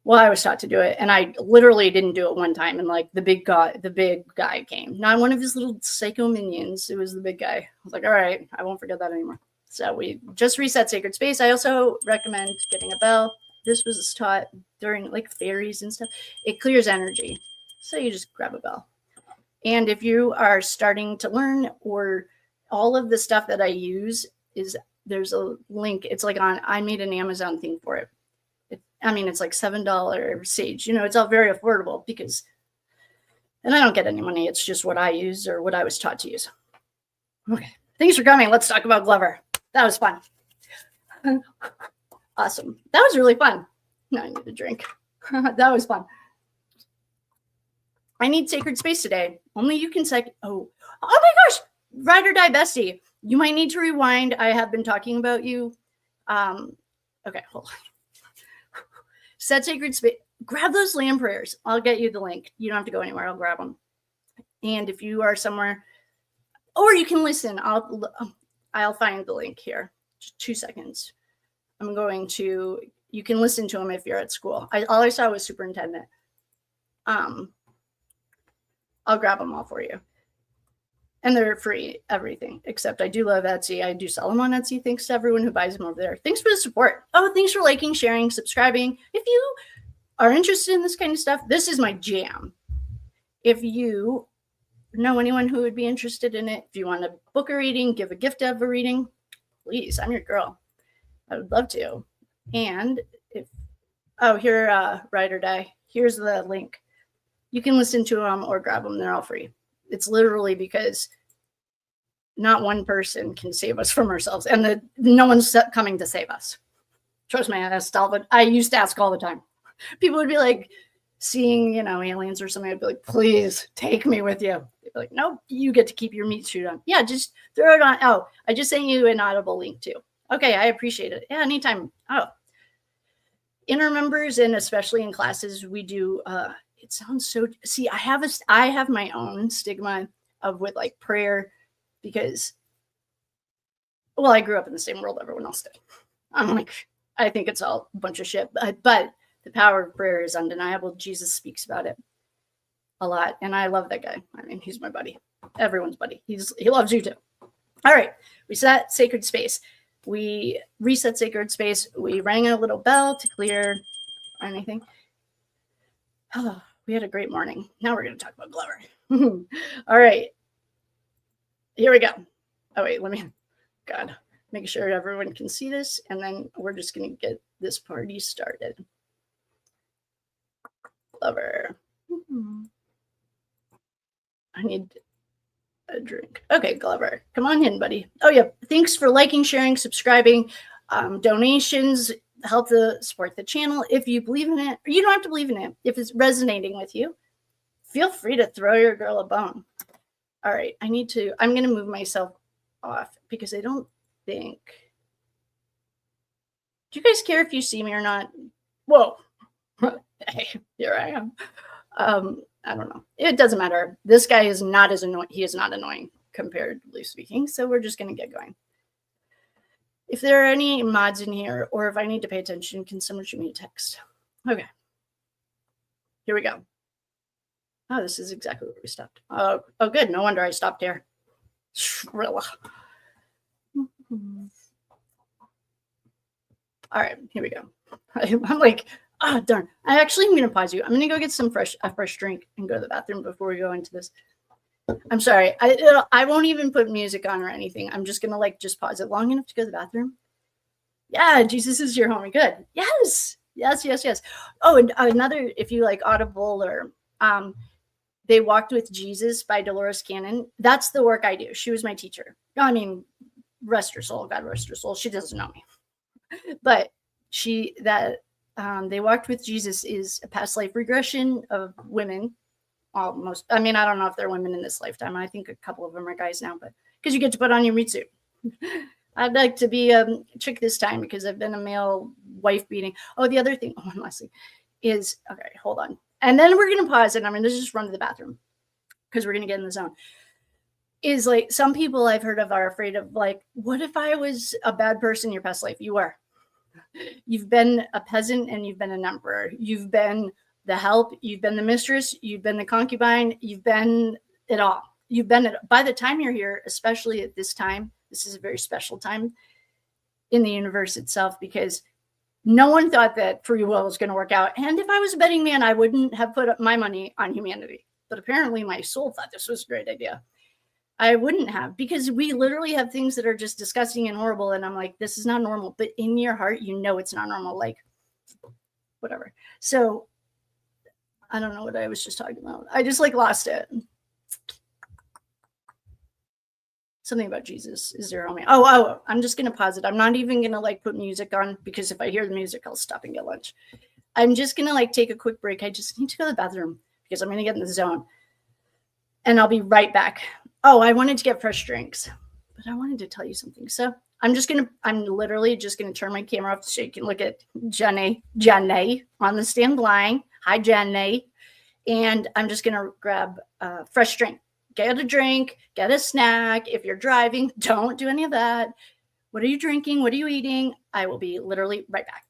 [SPEAKER 1] Well, I was taught to do it, and I literally didn't do it one time. And like the big guy came, not one of his little psycho minions. It was the big guy. I was like, all right, I won't forget that anymore. So we just reset sacred space. I also recommend getting a bell. This was taught during like fairies and stuff. It clears energy, so you just grab a bell. And if you are starting to learn, or all of the stuff that I use is, there's a link. It's like I made an Amazon thing for it. It's like $7 sage. It's all very affordable and I don't get any money. It's just what I use or what I was taught to use. Okay. Thanks for coming. Let's talk about Glover. That was fun. Awesome. That was really fun. Now I need a drink. That was fun. I need sacred space today. Only you can say, oh my gosh, ride or die bestie. You might need to rewind. I have been talking about you. Okay, hold on. Set sacred space. Grab those land prayers. I'll get you the link. You don't have to go anywhere. I'll grab them. And if you are somewhere, or you can listen, I'll find the link here. Just 2 seconds. You can listen to them if you're at school. All I saw was superintendent. I'll grab them all for you. And they're free, everything, except I do love Etsy. I do sell them on Etsy. Thanks to everyone who buys them over there. Thanks for the support. Oh, thanks for liking, sharing, subscribing. If you are interested in this kind of stuff, this is my jam. If you know anyone who would be interested in it, if you want to book a reading, give a gift of a reading, please, I'm your girl. I would love to. And here, Ride or Die. Here's the link. You can listen to them or grab them. They're all free. It's literally because not one person can save us from ourselves, and no one's coming to save us. Trust me, I used to ask all the time. People would be like, seeing, aliens or something. I'd be like, please take me with you. They'd be like, nope, you get to keep your meat suit on. Yeah, just throw it on. Oh, I just sent you an Audible link too. Okay, I appreciate it. Yeah, anytime. Oh, inner members, and especially in classes, we do. It sounds so. See, I have my own stigma with like prayer, because, well, I grew up in the same world everyone else did. I'm like, I think it's all a bunch of shit, but the power of prayer is undeniable. Jesus speaks about it a lot, and I love that guy. He's my buddy, everyone's buddy. He loves you too. All right, we set sacred space. We reset sacred space. We rang a little bell to clear anything. Oh, we had a great morning. Now we're going to talk about Glover. All right. Here we go. Oh, wait, make sure everyone can see this, and then we're just going to get this party started. Glover. I need a drink. Okay, Glover, come on in, buddy. Oh, yeah. Thanks for liking, sharing, subscribing. Donations help to support the channel. If you believe in it, or you don't have to believe in it. If it's resonating with you, feel free to throw your girl a bone. All right, I'm going to move myself off because I don't think. Do you guys care if you see me or not? Whoa. Hey, here I am. I don't know. It doesn't matter. This guy is not as annoying. He is not annoying, comparatively speaking. So we're just going to get going. If there are any mods in here, or if I need to pay attention, can someone shoot me a text? Okay. Here we go. Oh, this is exactly where we stopped. Oh, good. No wonder I stopped here. Shirilla. All right, here we go. I'm like, darn. I actually am going to pause you. I'm going to go get a fresh drink and go to the bathroom before we go into this. I'm sorry. I won't even put music on or anything. I'm just going to just pause it long enough to go to the bathroom. Yeah, Jesus is your homie. Good. Yes. Oh, and another, if you like Audible or They Walked with Jesus by Dolores Cannon. That's the work I do. She was my teacher. Rest her soul. God rest her soul. She doesn't know me. But They Walked with Jesus is a past life regression of women. Almost. I don't know if they're women in this lifetime. I think a couple of them are guys now, but because you get to put on your meat suit. I'd like to be a chick this time because I've been a male wife beating. Oh, the other thing, one last thing is, okay, hold on. And then we're going to pause and I'm going to just run to the bathroom because we're going to get in the zone. Is like some people I've heard of are afraid of what if I was a bad person in your past life? You were. You've been a peasant and you've been an emperor. You've been the help. You've been the mistress. You've been the concubine. You've been it all. You've been it. By the time you're here, especially at this time, this is a very special time in the universe itself, because no one thought that free will was going to work out. And if I was a betting man, I wouldn't have put up my money on humanity. But apparently my soul thought this was a great idea. I wouldn't have, because we literally have things that are just disgusting and horrible. And I'm like, this is not normal. But in your heart, you know it's not normal. Like, whatever. So I don't know what I was just talking about. I just like lost it. Something about Jesus is there on me. Oh, I'm just going to pause it. I'm not even going to like put music on, because if I hear the music, I'll stop and get lunch. I'm just going to like take a quick break. I just need to go to the bathroom because I'm going to get in the zone, and I'll be right back. Oh, I wanted to get fresh drinks, but I wanted to tell you something. So I'm literally just going to turn my camera off so you can look at Jenny on the stand line. Hi, Jenny. And I'm just going to grab a fresh drink. Get a drink, get a snack. If you're driving, don't do any of that. What are you drinking? What are you eating? I will be literally right back.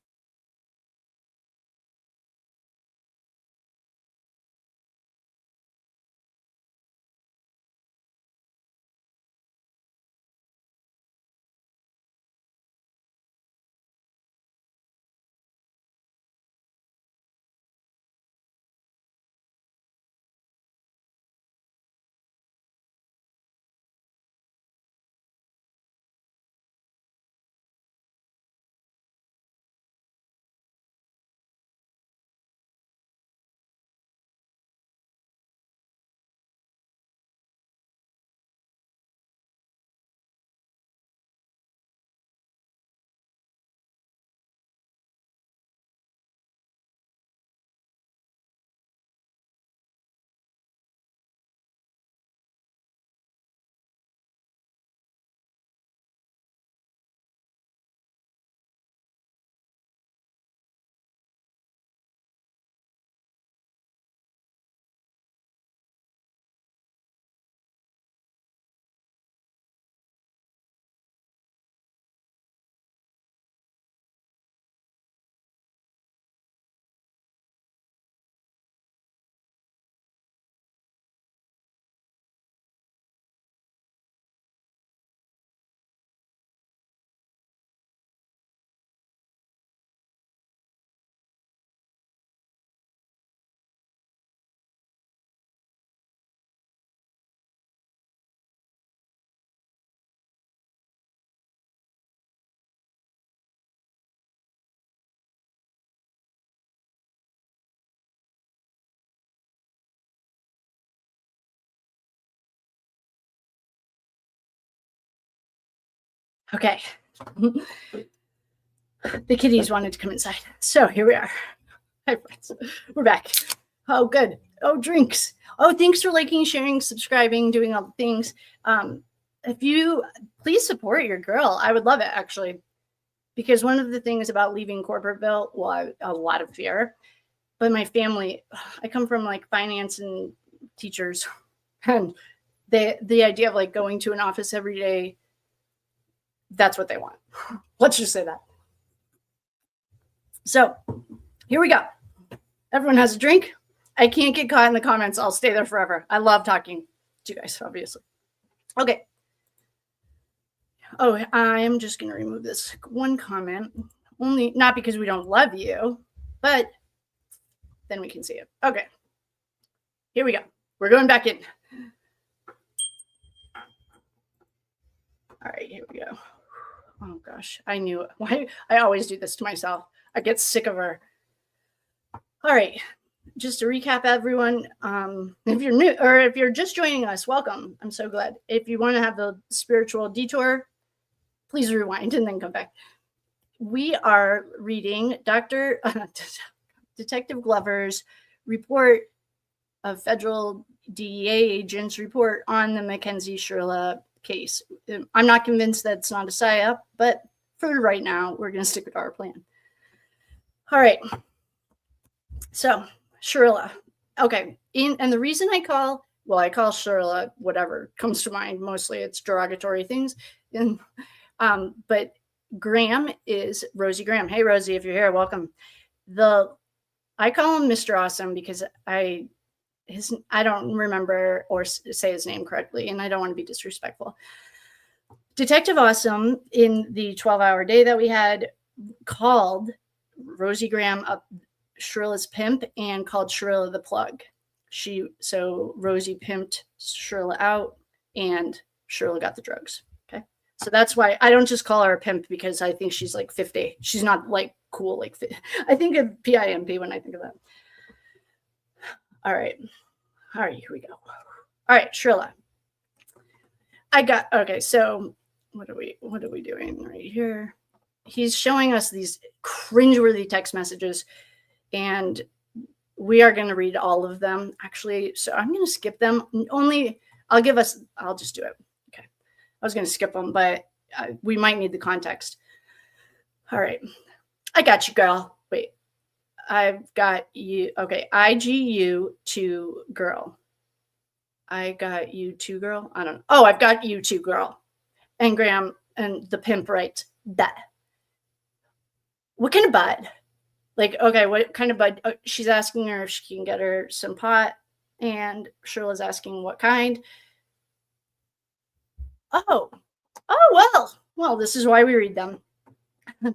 [SPEAKER 1] Okay. The kitties wanted to come inside. So here we are. Hi, friends. We're back. Oh, good. Oh, drinks. Oh, thanks for liking, sharing, subscribing, doing all the things. If you please support your girl, I would love it, actually. Because one of the things about leaving Corporateville, well, a lot of fear. But my family, I come from like finance and teachers. And the idea of like going to an office every day, that's what they want. Let's just say that. So here we go. Everyone has a drink. I can't get caught in the comments. I'll stay there forever. I love talking to you guys, obviously. Okay. Oh, I am just going to remove this one comment. Only not because we don't love you, but then we can see it. Okay. Here we go. We're going back in. All right, here we go. Oh gosh, I knew it. Why I always do this to myself. I get sick of her. All right, just to recap, everyone, if you're new or if you're just joining us, welcome. I'm so glad. If you want to have the spiritual detour, please rewind and then come back. We are reading Detective Glover's report of federal DEA agents' report on the Mackenzie Shirilla case. I'm not convinced that it's not a psyop, but for right now, we're going to stick with our plan. All right. So, Shirilla. Okay. And the reason I call Shirilla whatever comes to mind. Mostly it's derogatory things. But Graham is Rosie Graham. Hey, Rosie, if you're here, welcome. I call him Mr. Awesome because I don't remember or say his name correctly, and I don't want to be disrespectful. Detective Awesome, in the 12-hour day that we had, called Rosie Graham up, Shirilla's pimp, and called Shirilla the plug. So Rosie pimped Shirilla out, and Shirilla got the drugs. Okay, so that's why I don't just call her a pimp because I think she's like 50. She's not like cool like 50. I think of PIMP when I think of that. All right, here we go. All right, Shirilla. Okay, so what are we doing right here? He's showing us these cringeworthy text messages, and we are going to read all of them, actually. So I'm going to skip them. I'll just do it. Okay. I was going to skip them, but we might need the context. All right. I got you, girl. Wait. I've got you. Okay. IGU to girl. I got you too, girl. I don't know. Oh, I've got you too, girl. And Graham and the pimp writes that. What kind of bud? Like, okay, what kind of bud? She's asking her if she can get her some pot, and Shirilla's asking what kind. Oh, well, this is why we read them.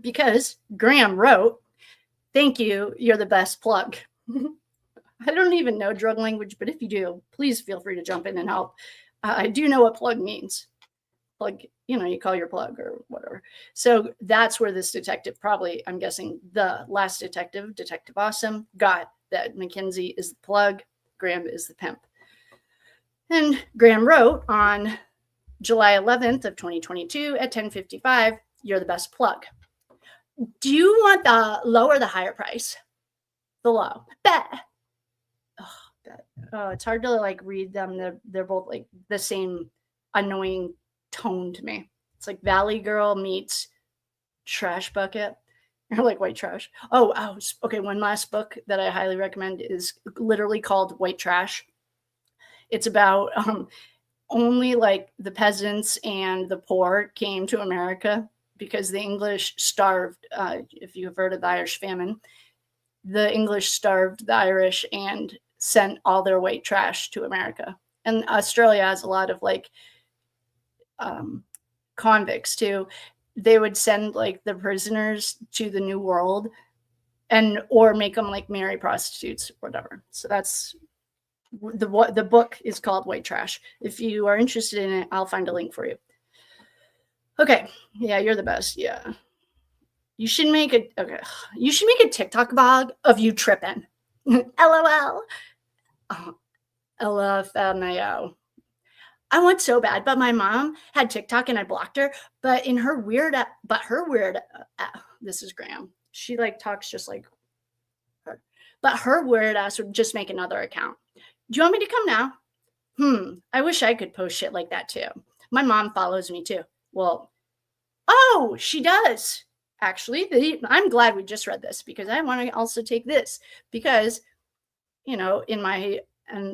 [SPEAKER 1] Because Graham wrote, "Thank you, you're the best plug." I don't even know drug language, but if you do, please feel free to jump in and help. I do know what plug means. Plug, you call your plug or whatever. So that's where this detective, probably, I'm guessing the last detective, Detective Awesome, got that Mackenzie is the plug, Graham is the pimp. And Graham wrote on July 11th of 2022 at 10:55, "You're the best plug. Do you want the low or the higher price?" The low. Bet. Oh, it's hard to like read them. They're both like the same annoying tone to me. It's like Valley Girl meets Trash Bucket, or like White Trash. Oh, okay. One last book that I highly recommend is literally called White Trash. It's about only like the peasants and the poor came to America because the English starved. If you've heard of the Irish famine, the English starved the Irish and sent all their white trash to America. And Australia has a lot of like convicts too. They would send like the prisoners to the New World or make them like marry prostitutes or whatever. So that's the book is called White Trash. If you are interested in it, I'll find a link for you. Okay. Yeah, you're the best. Yeah. You should make a TikTok vlog of you tripping. LOL. LFMAO. I want so bad, but my mom had TikTok and I blocked her. But this is Graham. She like talks just like her. But her weird ass would just make another account. Do you want me to come now? I wish I could post shit like that too. My mom follows me too. Well, oh, she does. Actually, I'm glad we just read this because I want to also take this because, in my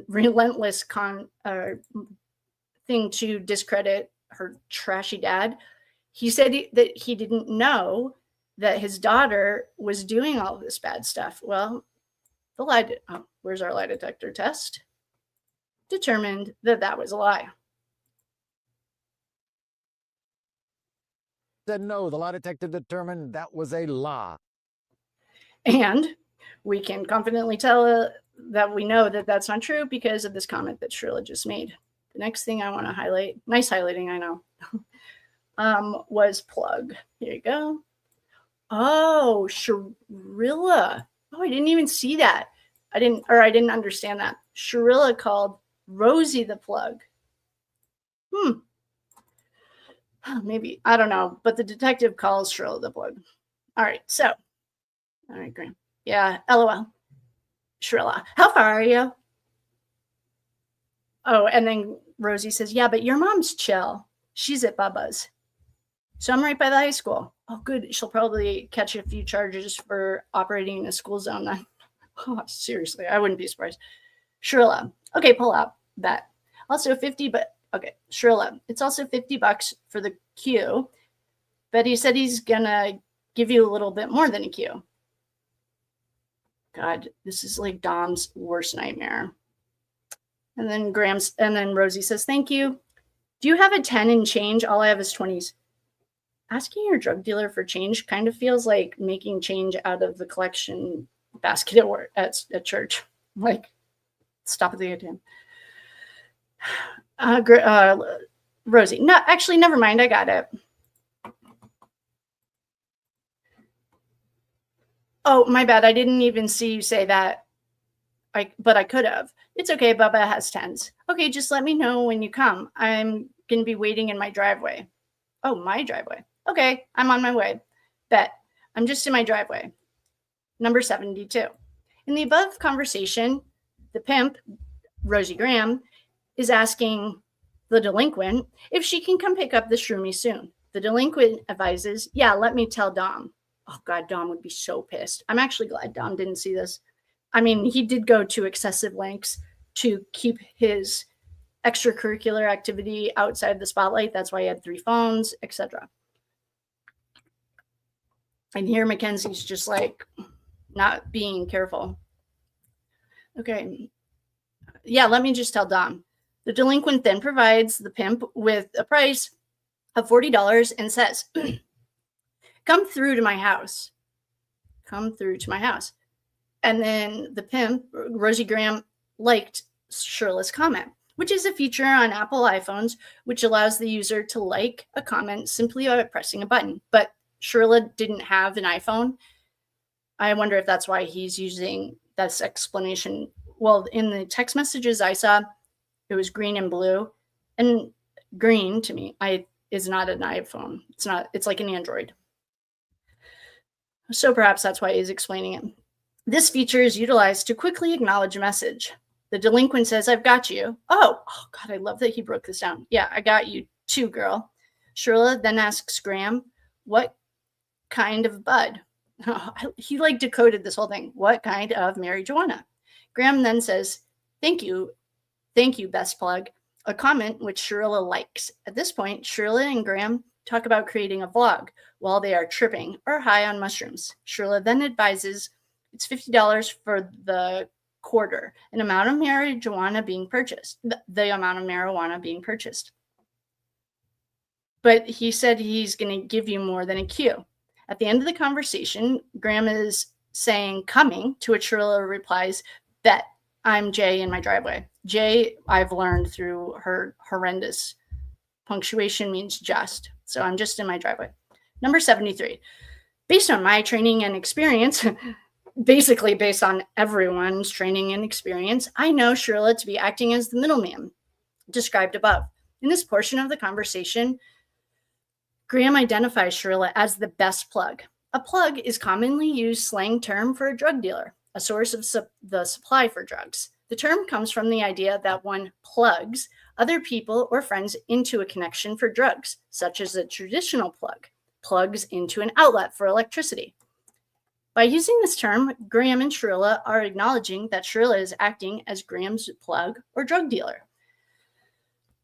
[SPEAKER 1] relentless thing to discredit her trashy dad, he said that he didn't know that his daughter was doing all this bad stuff. Well, where's our lie detector test? Determined that was a lie.
[SPEAKER 2] Said no, the lie detector determined that was a lie.
[SPEAKER 1] And we can confidently tell that we know that that's not true because of this comment that Shirilla just made. The next thing I want to highlight, nice highlighting, I know, was plug. Here you go. Oh, Shirilla. Oh, I didn't even see that. I didn't understand that. Shirilla called Rosie the plug. Maybe, I don't know, but the detective calls Shirilla the plug. All right, Graham. Yeah, LOL. Shirilla, how far are you? Oh, and then Rosie says, yeah, but your mom's chill. She's at Bubba's. So I'm right by the high school. Oh, good. She'll probably catch a few charges for operating in a school zone then. Oh, seriously, I wouldn't be surprised. Shirilla, okay, pull up that. Also 50, but okay, Shirilla, it's also $50 for the queue, but he said he's gonna give you a little bit more than a Q. God, this is like Dom's worst nightmare. And then Rosie says, thank you. Do you have a 10 and change? All I have is 20s. Asking your drug dealer for change kind of feels like making change out of the collection basket at church. Like, stop at the ATM. Rosie, no, actually, never mind. I got it. Oh, my bad. I didn't even see you say that. But I could have. It's okay. Bubba has 10s. Okay, just let me know when you come. I'm going to be waiting in my driveway. Oh, my driveway. Okay, I'm on my way. Bet. I'm just in my driveway. Number 72. In the above conversation, the pimp, Rosie Graham, is asking the delinquent if she can come pick up the shroomy soon. The delinquent advises, yeah, let me tell Dom. Oh, God, Dom would be so pissed. I'm actually glad Dom didn't see this. I mean, he did go to excessive lengths to keep his extracurricular activity outside the spotlight. That's why he had 3 phones, etc. And here Mackenzie's just like not being careful. Okay. Yeah, let me just tell Dom. The delinquent then provides the pimp with a price of $40 and says, come through to my house. Come through to my house. And then the pimp, Rosie Graham, liked Shirilla's comment, which is a feature on Apple iPhones, which allows the user to like a comment simply by pressing a button. But Shirilla didn't have an iPhone. I wonder if that's why he's using this explanation. Well, in the text messages I saw, it was green and blue. And green to me is not an iPhone. It's like an Android. So perhaps that's why he's explaining it. This feature is utilized to quickly acknowledge a message. The delinquent says, I've got you. Oh, God, I love that he broke this down. Yeah, I got you too, girl. Shirilla then asks Graham, what kind of bud? Oh, he like decoded this whole thing. What kind of marijuana? Graham then says, thank you, best plug, a comment which Shirilla likes. At this point, Shirilla and Graham talk about creating a vlog while they are tripping or high on mushrooms. Shirilla then advises it's $50 for the quarter, an amount of marijuana being purchased, the amount of marijuana being purchased. But he said he's going to give you more than a Q. At the end of the conversation, Graham is saying coming, to which Shirilla replies, bet, I'm Jay in my driveway. Jay, I've learned through her horrendous punctuation means just. So I'm just in my driveway. Number 73. Based on my training and experience, basically based on everyone's training and experience, I know Shirilla to be acting as the middleman described above. In this portion of the conversation, Graham identifies Shirilla as the best plug. A plug is commonly used slang term for a drug dealer, a source of the supply for drugs. The term comes from the idea that one plugs other people or friends into a connection for drugs, such as a traditional plug plugs into an outlet for electricity. By using this term, Graham and Shirilla are acknowledging that Shirilla is acting as Graham's plug or drug dealer.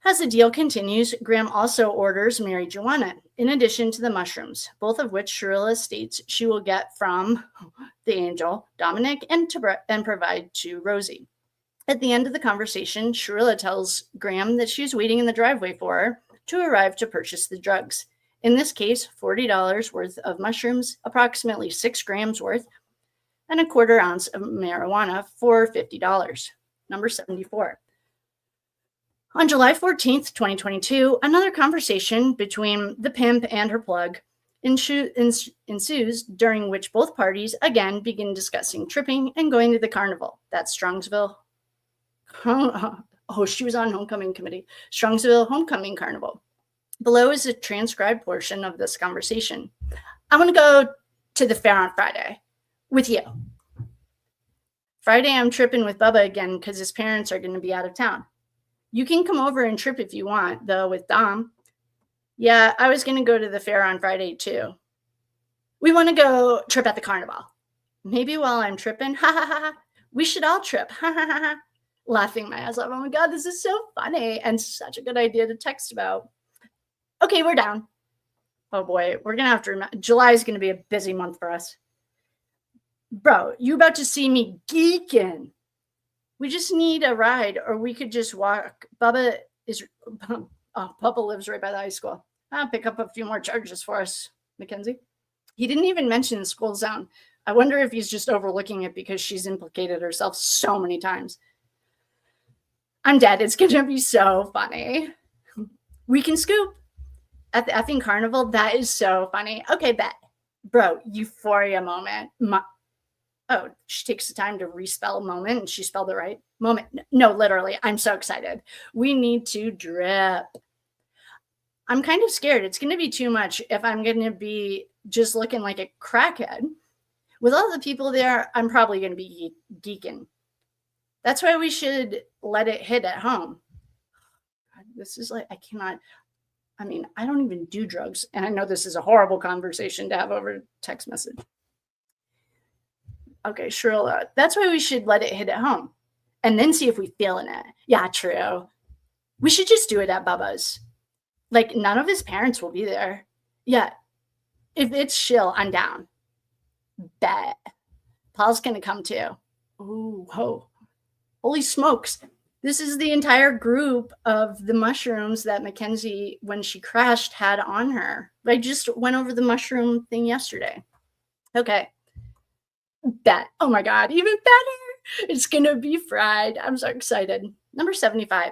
[SPEAKER 1] As the deal continues, Graham also orders marijuana, in addition to the mushrooms, both of which Shirilla states she will get from the angel, Dominic, and provide to Rosie. At the end of the conversation, Shirilla tells Graham that she's waiting in the driveway for her to arrive to purchase the drugs. In this case, $40 worth of mushrooms, approximately 6 grams worth, and a quarter ounce of marijuana for $50. Number 74. On July 14th, 2022, another conversation between the pimp and her plug ensues, during which both parties again begin discussing tripping and going to the carnival. That's Strongsville. Oh, she was on homecoming committee. Strongsville Homecoming Carnival. Below is a transcribed portion of this conversation. I want to go to the fair on Friday with you. Friday, I'm tripping with Bubba again because his parents are going to be out of town. You can come over and trip if you want, though, with Dom. Yeah, I was going to go to the fair on Friday, too. We want to go trip at the carnival. Maybe while I'm tripping, ha ha ha. We should all trip, ha ha ha. Laughing my ass off. Oh my God, this is so funny and such a good idea to text about. Okay, we're down. Oh boy, we're going to have to remember. July is going to be a busy month for us. Bro, you about to see me geeking. We just need a ride, or we could just walk. Bubba lives right by the high school. I'll pick up a few more charges for us, Mackenzie. He didn't even mention the school zone. I wonder if he's just overlooking it because she's implicated herself so many times. I'm dead. It's going to be so funny. We can scoop at the effing carnival. That is so funny. Okay, bet. Bro, euphoria moment. Oh, she takes the time to respell moment and she spelled it right. Moment. No, literally. I'm so excited. We need to drip. I'm kind of scared. It's going to be too much if I'm going to be just looking like a crackhead. With all the people there, I'm probably going to be geeking. That's why we should let it hit at home. God, this is like, I don't even do drugs. And I know this is a horrible conversation to have over text message. Okay, Shirilla. That's why we should let it hit at home and then see if we feel in it. Yeah, true. We should just do it at Bubba's. Like, none of his parents will be there. Yeah. If it's chill, I'm down. Bet. Paul's going to come too. Ooh, whoa. Holy smokes. This is the entire group of the mushrooms that Mackenzie, when she crashed, had on her. I just went over the mushroom thing yesterday. Okay. Bet. Oh my God, even better. It's going to be fried. I'm so excited. Number 75.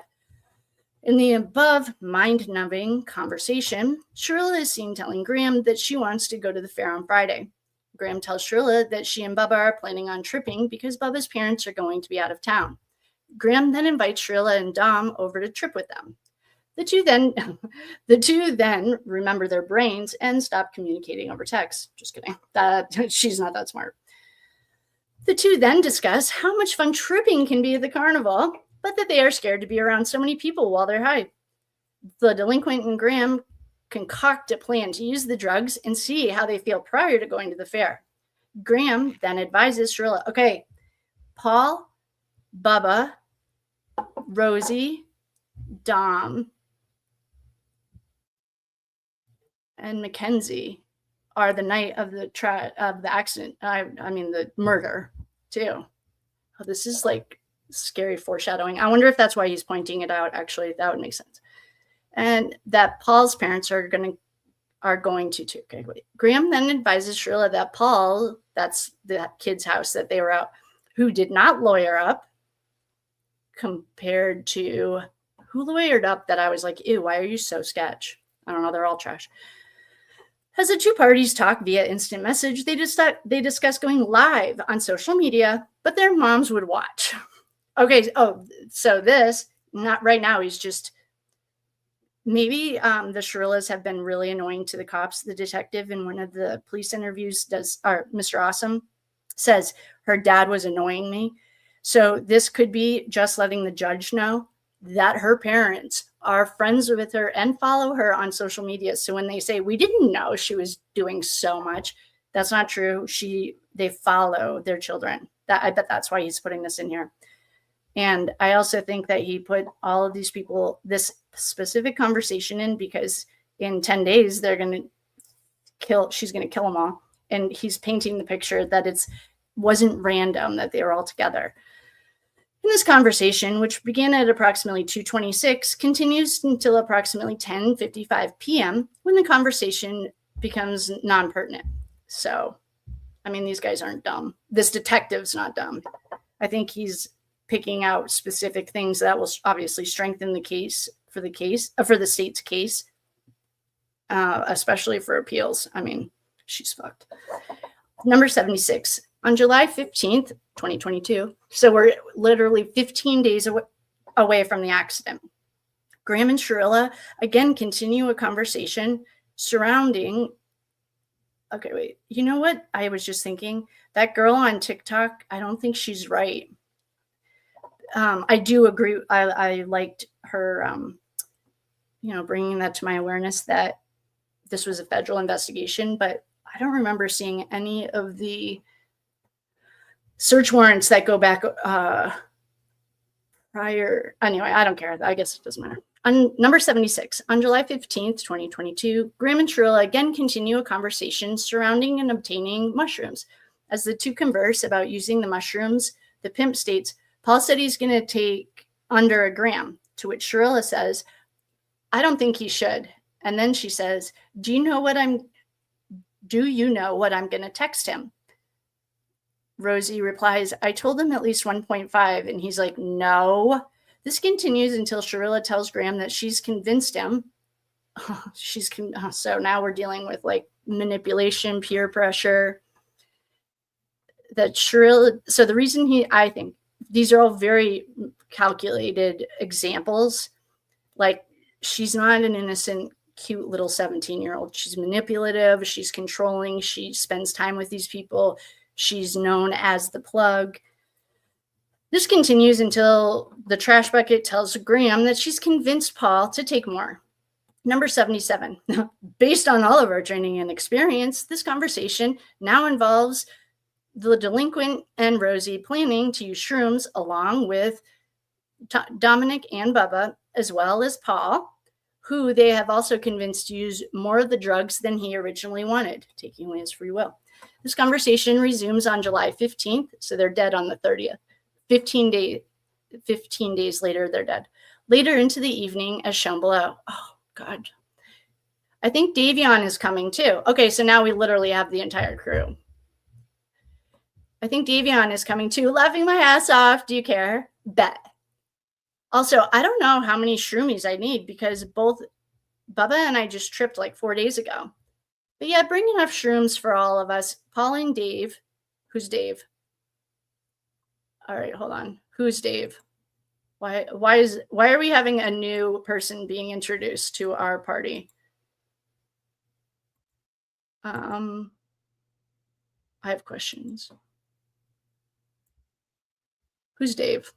[SPEAKER 1] In the above mind-numbing conversation, Shirilla is seen telling Graham that she wants to go to the fair on Friday. Graham tells Shirilla that she and Bubba are planning on tripping because Bubba's parents are going to be out of town. Graham then invites Shirilla and Dom over to trip with them. The two then remember their brains and stop communicating over text. Just kidding. She's not that smart. The two then discuss how much fun tripping can be at the carnival, but that they are scared to be around so many people while they're high. The delinquent and Graham concoct a plan to use the drugs and see how they feel prior to going to the fair. Graham then advises Shirilla, okay, Paul, Bubba, Rosie, Dom, and Mackenzie are the night of the accident. The murder too. Oh, this is like scary foreshadowing. I wonder if that's why he's pointing it out. Actually, that would make sense. And that Paul's parents are going to too. Okay, wait. Graham then advises Shirilla that Paul, that's the kid's house that they were out, who did not lawyer up, compared to who lawyered up that I was like, ew, why are you so sketch? I don't know, they're all trash. As the two parties talk via instant message, they discuss going live on social media, but their moms would watch. Okay, so this, not right now, he's just, maybe the Shirillas have been really annoying to the cops. The detective in one of the police interviews Mr. Awesome says, her dad was annoying me. So this could be just letting the judge know that her parents are friends with her and follow her on social media. So when they say, we didn't know she was doing so much, that's not true. They follow their children. I bet that's why he's putting this in here. And I also think that he put all of these people, this specific conversation in, because in 10 days, she's going to kill them all. And he's painting the picture that wasn't random, that they were all together. In this conversation, which began at approximately 2:26, continues until approximately 10:55 p.m. when the conversation becomes non-pertinent. So, these guys aren't dumb. This detective's not dumb. I think he's picking out specific things that will obviously strengthen the case for the state's case, especially for appeals. She's fucked. Number 76. On July 15th, 2022, so we're literally 15 days away from the accident, Graham and Shirilla again continue a conversation surrounding, okay, wait, you know what? I was just thinking, that girl on TikTok, I don't think she's right. I do agree. I liked her, bringing that to my awareness that this was a federal investigation, but I don't remember seeing any of the search warrants that go back prior. Anyway, I don't care. I guess it doesn't matter. On number 76, on July 15th, 2022, Graham and Shirilla again continue a conversation surrounding and obtaining mushrooms. As the two converse about using the mushrooms, the pimp states, Paul said he's going to take under a gram, to which Shirilla says, I don't think he should. And then she says, do you know what I'm going to text him? Rosie replies, I told him at least 1.5. And he's like, no. This continues until Shirilla tells Graham that she's convinced him. So now we're dealing with like manipulation, peer pressure. That Shirilla, so the reason I think these are all very calculated examples. Like, she's not an innocent, cute little 17-year-old. She's manipulative. She's controlling. She spends time with these people. She's known as the plug. This continues until the trash bucket tells Graham that she's convinced Paul to take more. Number 77. Based on all of our training and experience, this conversation now involves the delinquent and Rosie planning to use shrooms along with Dominic and Bubba, as well as Paul, who they have also convinced to use more of the drugs than he originally wanted, taking away his free will. This conversation resumes on July 15th, so they're dead on the 30th. 15 days later, they're dead. Later into the evening, as shown below. Oh, God. I think Davion is coming too. Okay, so now we literally have the entire crew. I think Davion is coming too. Laughing my ass off. Do you care? Bet. Also, I don't know how many shroomies I need because both Bubba and I just tripped like 4 days ago. But yeah, bring enough shrooms for all of us. Paul and Dave. Who's Dave? All right, hold on. Who's Dave? Why are we having a new person being introduced to our party? I have questions. Who's Dave?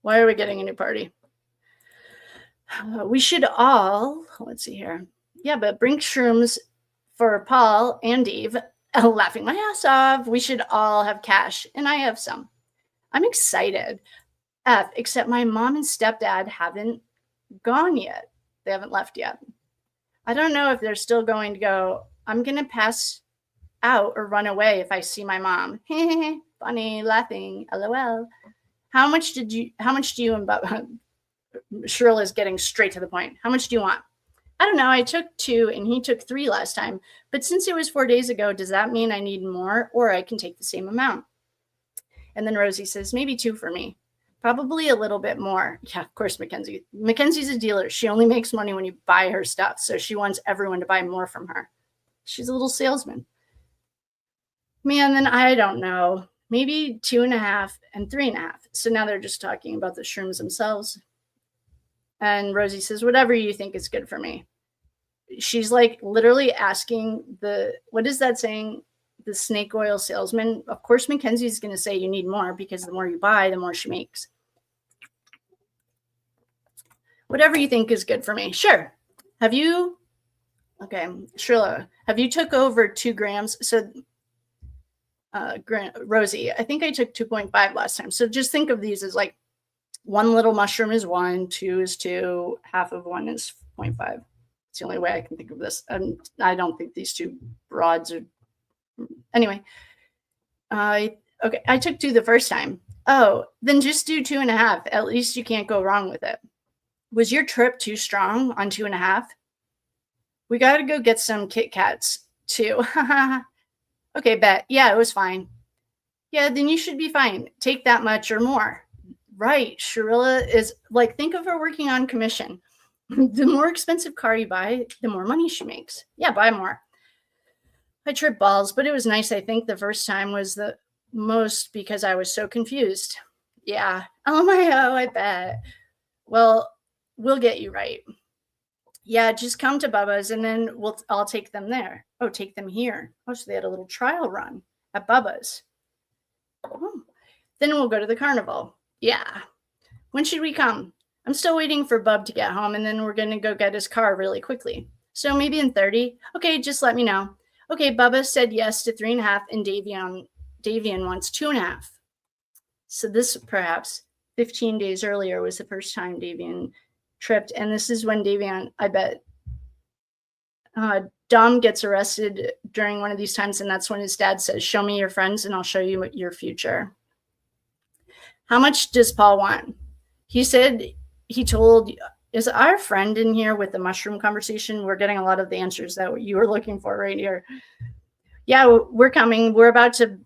[SPEAKER 1] Why are we getting a new party? We should all, let's see here. Yeah, but bring shrooms for Paul and Dave. Laughing my ass off. We should all have cash, and I have some. I'm excited. Except my mom and stepdad haven't gone yet. They haven't left yet. I don't know if they're still going to go, I'm going to pass out or run away if I see my mom. Funny, laughing, LOL. How much do you and Shirilla is getting straight to the point. How much do you want? I don't know. I took 2 and he took 3 last time. But since it was 4 days ago, does that mean I need more or I can take the same amount? And then Rosie says, maybe 2 for me. Probably a little bit more. Yeah, of course, Mackenzie. Mackenzie's a dealer. She only makes money when you buy her stuff. So she wants everyone to buy more from her. She's a little salesman. Man, then I don't know. Maybe 2.5 and 3.5. So now they're just talking about the shrooms themselves. And Rosie says, whatever you think is good for me. She's like literally asking what is that saying? The snake oil salesman. Of course, Mackenzie's going to say you need more because the more you buy, the more she makes. Whatever you think is good for me. Sure. Okay, Shirilla, have you took over 2 grams? So Rosie, I think I took 2.5 last time. So just think of these as like 1 little mushroom is 1, 2 is 2, half of 1 is 0.5. It's the only way I can think of this. And I don't think these 2 broads are. Anyway, okay, I took 2 the first time. Oh, then just do 2.5. At least you can't go wrong with it. Was your trip too strong on 2.5? We got to go get some Kit Kats too. Okay, bet. Yeah, it was fine. Yeah, then you should be fine. Take that much or more. Right. Shirilla is like, think of her working on commission. The more expensive car you buy, the more money she makes. Yeah, buy more. I tripped balls, but it was nice. I think the first time was the most because I was so confused. Yeah. Oh I bet. Well, we'll get you right. Yeah, just come to Bubba's and then I'll take them there. Oh, take them here. Oh, so they had a little trial run at Bubba's. Oh. Then we'll go to the carnival. Yeah. When should we come? I'm still waiting for Bub to get home and then we're going to go get his car really quickly. So maybe in 30. Okay, just let me know. Okay, Bubba said yes to 3.5 and Davion wants 2.5. So this perhaps 15 days earlier was the first time Davion tripped. And this is when Davion, I bet, Dom gets arrested during one of these times. And that's when his dad says, show me your friends and I'll show you your future. How much does Paul want? He said, he told, is our friend in here with the mushroom conversation? We're getting a lot of the answers that you were looking for right here. Yeah, we're coming. We're about to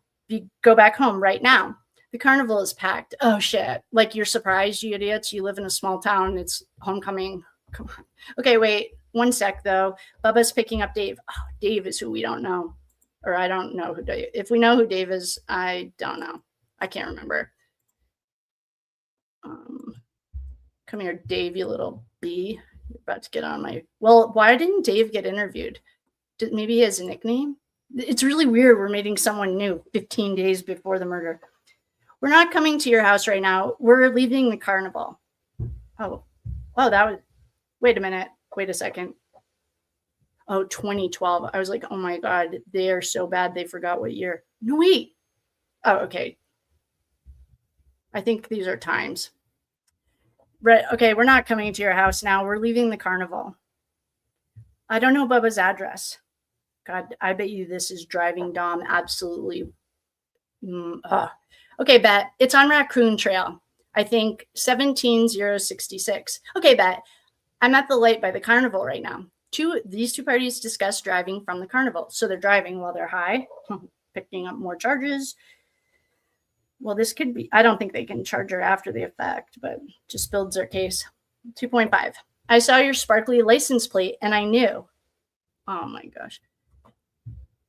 [SPEAKER 1] go back home right now. The carnival is packed. Oh, shit. Like, you're surprised, you idiots. You live in a small town. It's homecoming. Come on. Okay, wait. One sec, though. Bubba's picking up Dave. Oh, Dave is who we don't know. Or I don't know who Dave. If we know who Dave is, I don't know. I can't remember. Come here, Dave, you little bee. You're about to get on my... Well, why didn't Dave get interviewed? Maybe he has a nickname? It's really weird we're meeting someone new 15 days before the murder. We're not coming to your house right now. We're leaving the carnival. Oh, that was... Wait a minute. Wait a second. Oh, 2012. I was like, oh my God, they are so bad they forgot what year. No, wait. Oh, okay. I think these are times. Right. Okay, we're not coming to your house now. We're leaving the carnival. I don't know Bubba's address. God, I bet you this is driving Dom absolutely. Okay, Bet. It's on Raccoon Trail. I think 17066. Okay, Bet. I'm at the light by the carnival right now. These two parties discuss driving from the carnival. So they're driving while they're high, picking up more charges. Well, this could be, I don't think they can charge her after the effect, but just builds their case. 2.5. I saw your sparkly license plate and I knew. Oh my gosh.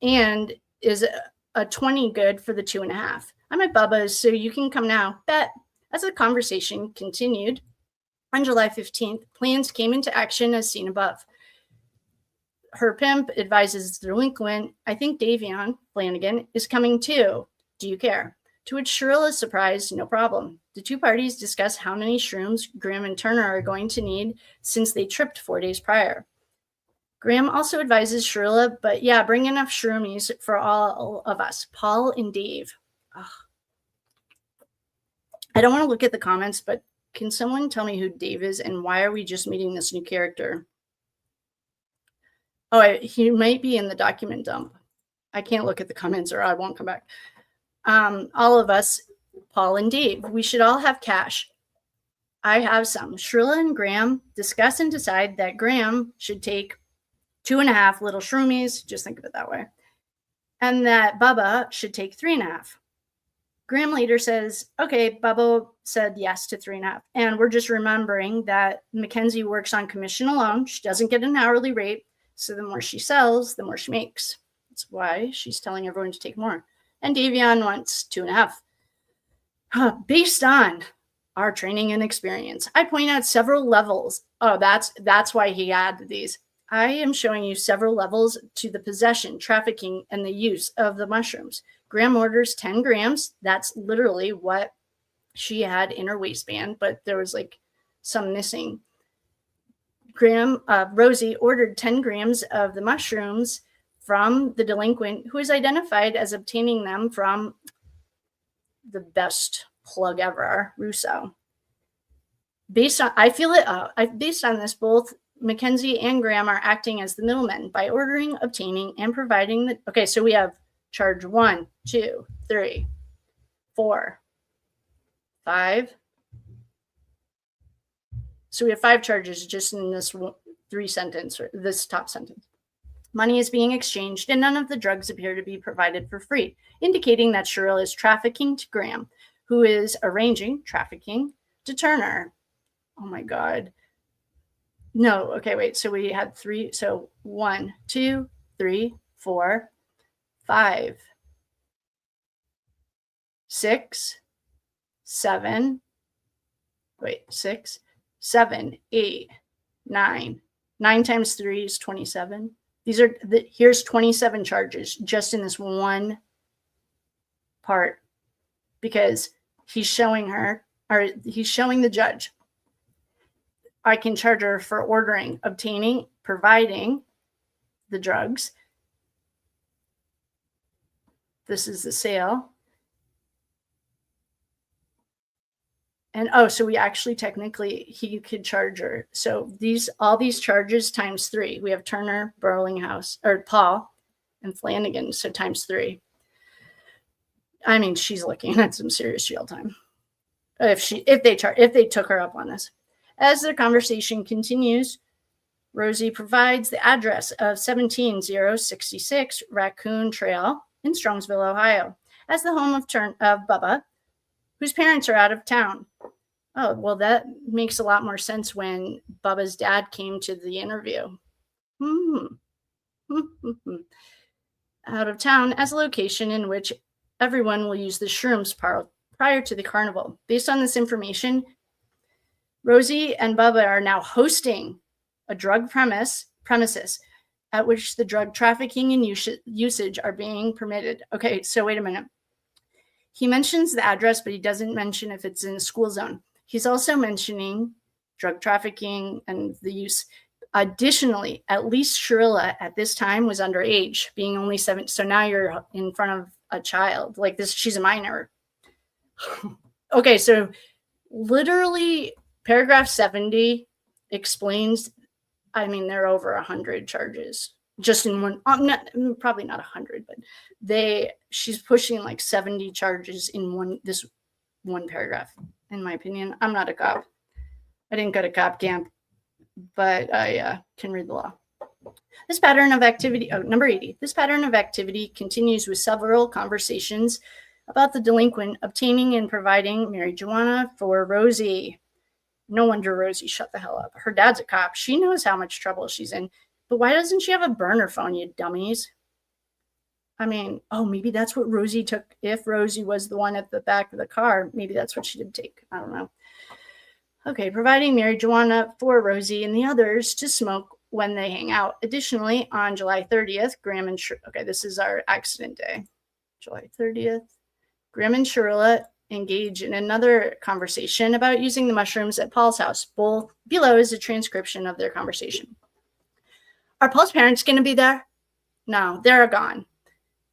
[SPEAKER 1] And is a 20 good for the 2.5? I'm at Bubba's, so you can come now. Bet. As the conversation continued, on July 15th, plans came into action as seen above. Her pimp advises the delinquent, I think Davion Flanagan is coming too. Do you care? To which Shirilla is surprised, no problem. The two parties discuss how many shrooms Graham and Turner are going to need since they tripped 4 days prior. Graham also advises Shirilla, but yeah, bring enough shroomies for all of us, Paul and Dave. Ugh. I don't want to look at the comments, but can someone tell me who Dave is and why are we just meeting this new character? Oh, he might be in the document dump. I can't look at the comments or I won't come back. All of us, Paul and Dave, we should all have cash. I have some. Shirilla and Graham discuss and decide that Graham should take 2.5 little shroomies, just think of it that way, and that Bubba should take 3.5. Graham later says, okay, Bubba said yes to 3.5. And we're just remembering that Mackenzie works on commission alone. She doesn't get an hourly rate. So the more she sells, the more she makes. That's why she's telling everyone to take more. And Davion wants 2.5. Based on our training and experience, I point out several levels. Oh, that's why he added these. I am showing you several levels to the possession, trafficking, and the use of the mushrooms. Graham orders 10 grams. That's literally what she had in her waistband, but there was like some missing. Rosie ordered 10 grams of the mushrooms from the delinquent who is identified as obtaining them from the best plug ever, Russo. Based on this, both Mackenzie and Graham are acting as the middlemen by ordering, obtaining, and providing the... Okay, so we have charge 1, 2, 3, 4, 5. So we have 5 charges just in this this top sentence. Money is being exchanged and none of the drugs appear to be provided for free, indicating that Shirilla is trafficking to Graham, who is arranging trafficking to Turner. Oh my God. No, okay, wait. So we had 3. So 1, 2, 3, 4, 5, 6, 7. Wait, 6, 7, 8, 9. 9 times 3 is 27. Here's 27 charges just in this one part because he's showing the judge. I can charge her for ordering, obtaining, providing the drugs. This is the sale. And so we actually technically he could charge her. So all these charges times 3. We have Turner, Burlinghouse, or Paul, and Flanagan. So times 3. I mean, she's looking at some serious jail time if they took her up on this. As the conversation continues, Rosie provides the address of 17066 Raccoon Trail in Strongsville, Ohio, as the home of Bubba, whose parents are out of town. Oh, well, that makes a lot more sense when Bubba's dad came to the interview. Out of town as a location in which everyone will use the shrooms prior to the carnival. Based on this information, Rosie and Bubba are now hosting a drug premises at which the drug trafficking and usage are being permitted. Okay, so wait a minute. He mentions the address, but he doesn't mention if it's in a school zone. He's also mentioning drug trafficking and the use. Additionally, at least Shirilla at this time was underage, being only 7. So now you're in front of a child like this. She's a minor. Okay, so literally paragraph 70 explains, I mean, there are over 100 charges just in one, probably not 100, but she's pushing like 70 charges in this one paragraph. In my opinion, I'm not a cop. I didn't go to cop camp, but I can read the law. This pattern of activity, number 80, this pattern of activity continues with several conversations about the delinquent obtaining and providing marijuana for Rosie. No wonder Rosie shut the hell up. Her dad's a cop. She knows how much trouble she's in. But why doesn't she have a burner phone, you dummies? I mean, maybe that's what Rosie took. If Rosie was the one at the back of the car, maybe that's what she did take. I don't know. Okay, providing marijuana for Rosie and the others to smoke when they hang out. Additionally, on July 30th, Graham and okay, this is our accident day. July 30th, Graham and Shirilla engage in another conversation about using the mushrooms at Paul's house. Below is a transcription of their conversation. Are Paul's parents going to be there? No, they're gone.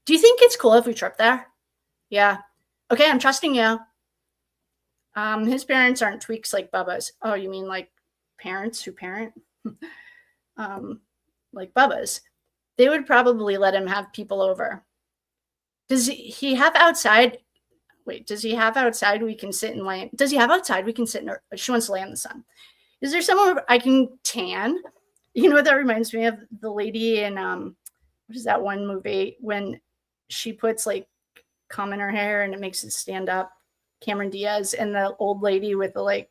[SPEAKER 1] Do you think it's cool if we trip there? Yeah. Okay, I'm trusting you. His parents aren't tweaks like Bubba's. Oh, you mean like parents who parent? Like Bubba's. They would probably let him have people over. Does he have outside? Wait, does he have outside we can sit and lay? Does he have outside we can sit in? She wants to lay in the sun. Is there somewhere I can tan? You know what that reminds me of? The lady in what is that one movie when she puts like cum in her hair and it makes it stand up? Cameron Diaz and the old lady with the like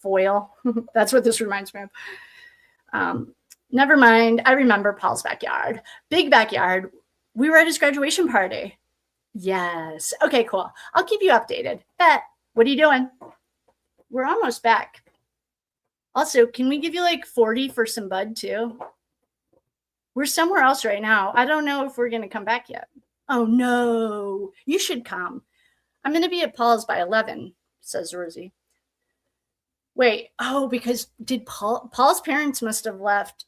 [SPEAKER 1] foil. That's what this reminds me of. Never mind. I remember Paul's backyard. Big backyard. We were at his graduation party. Yes. Okay, cool. I'll keep you updated. Bet. What are you doing? We're almost back. Also, can we give you like 40 for some bud too? We're somewhere else right now. I don't know if we're going to come back yet. Oh no, you should come. I'm going to be at Paul's by 11, says Rosie. Wait, because did Paul's parents must have left.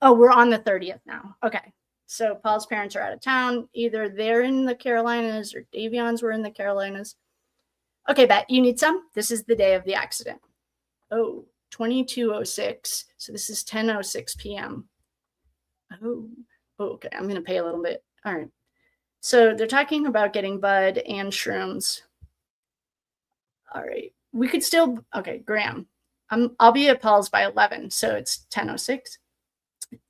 [SPEAKER 1] Oh, we're on the 30th now. Okay. So Paul's parents are out of town. Either they're in the Carolinas or Davion's were in the Carolinas. Okay, Bet, you need some? This is the day of the accident. 22:06. So this is 10:06 p.m. Okay. I'm going to pay a little bit. All right. So they're talking about getting bud and shrooms. All right. We could still, okay, Graham. I'll be at Paul's by 11. So it's 10:06.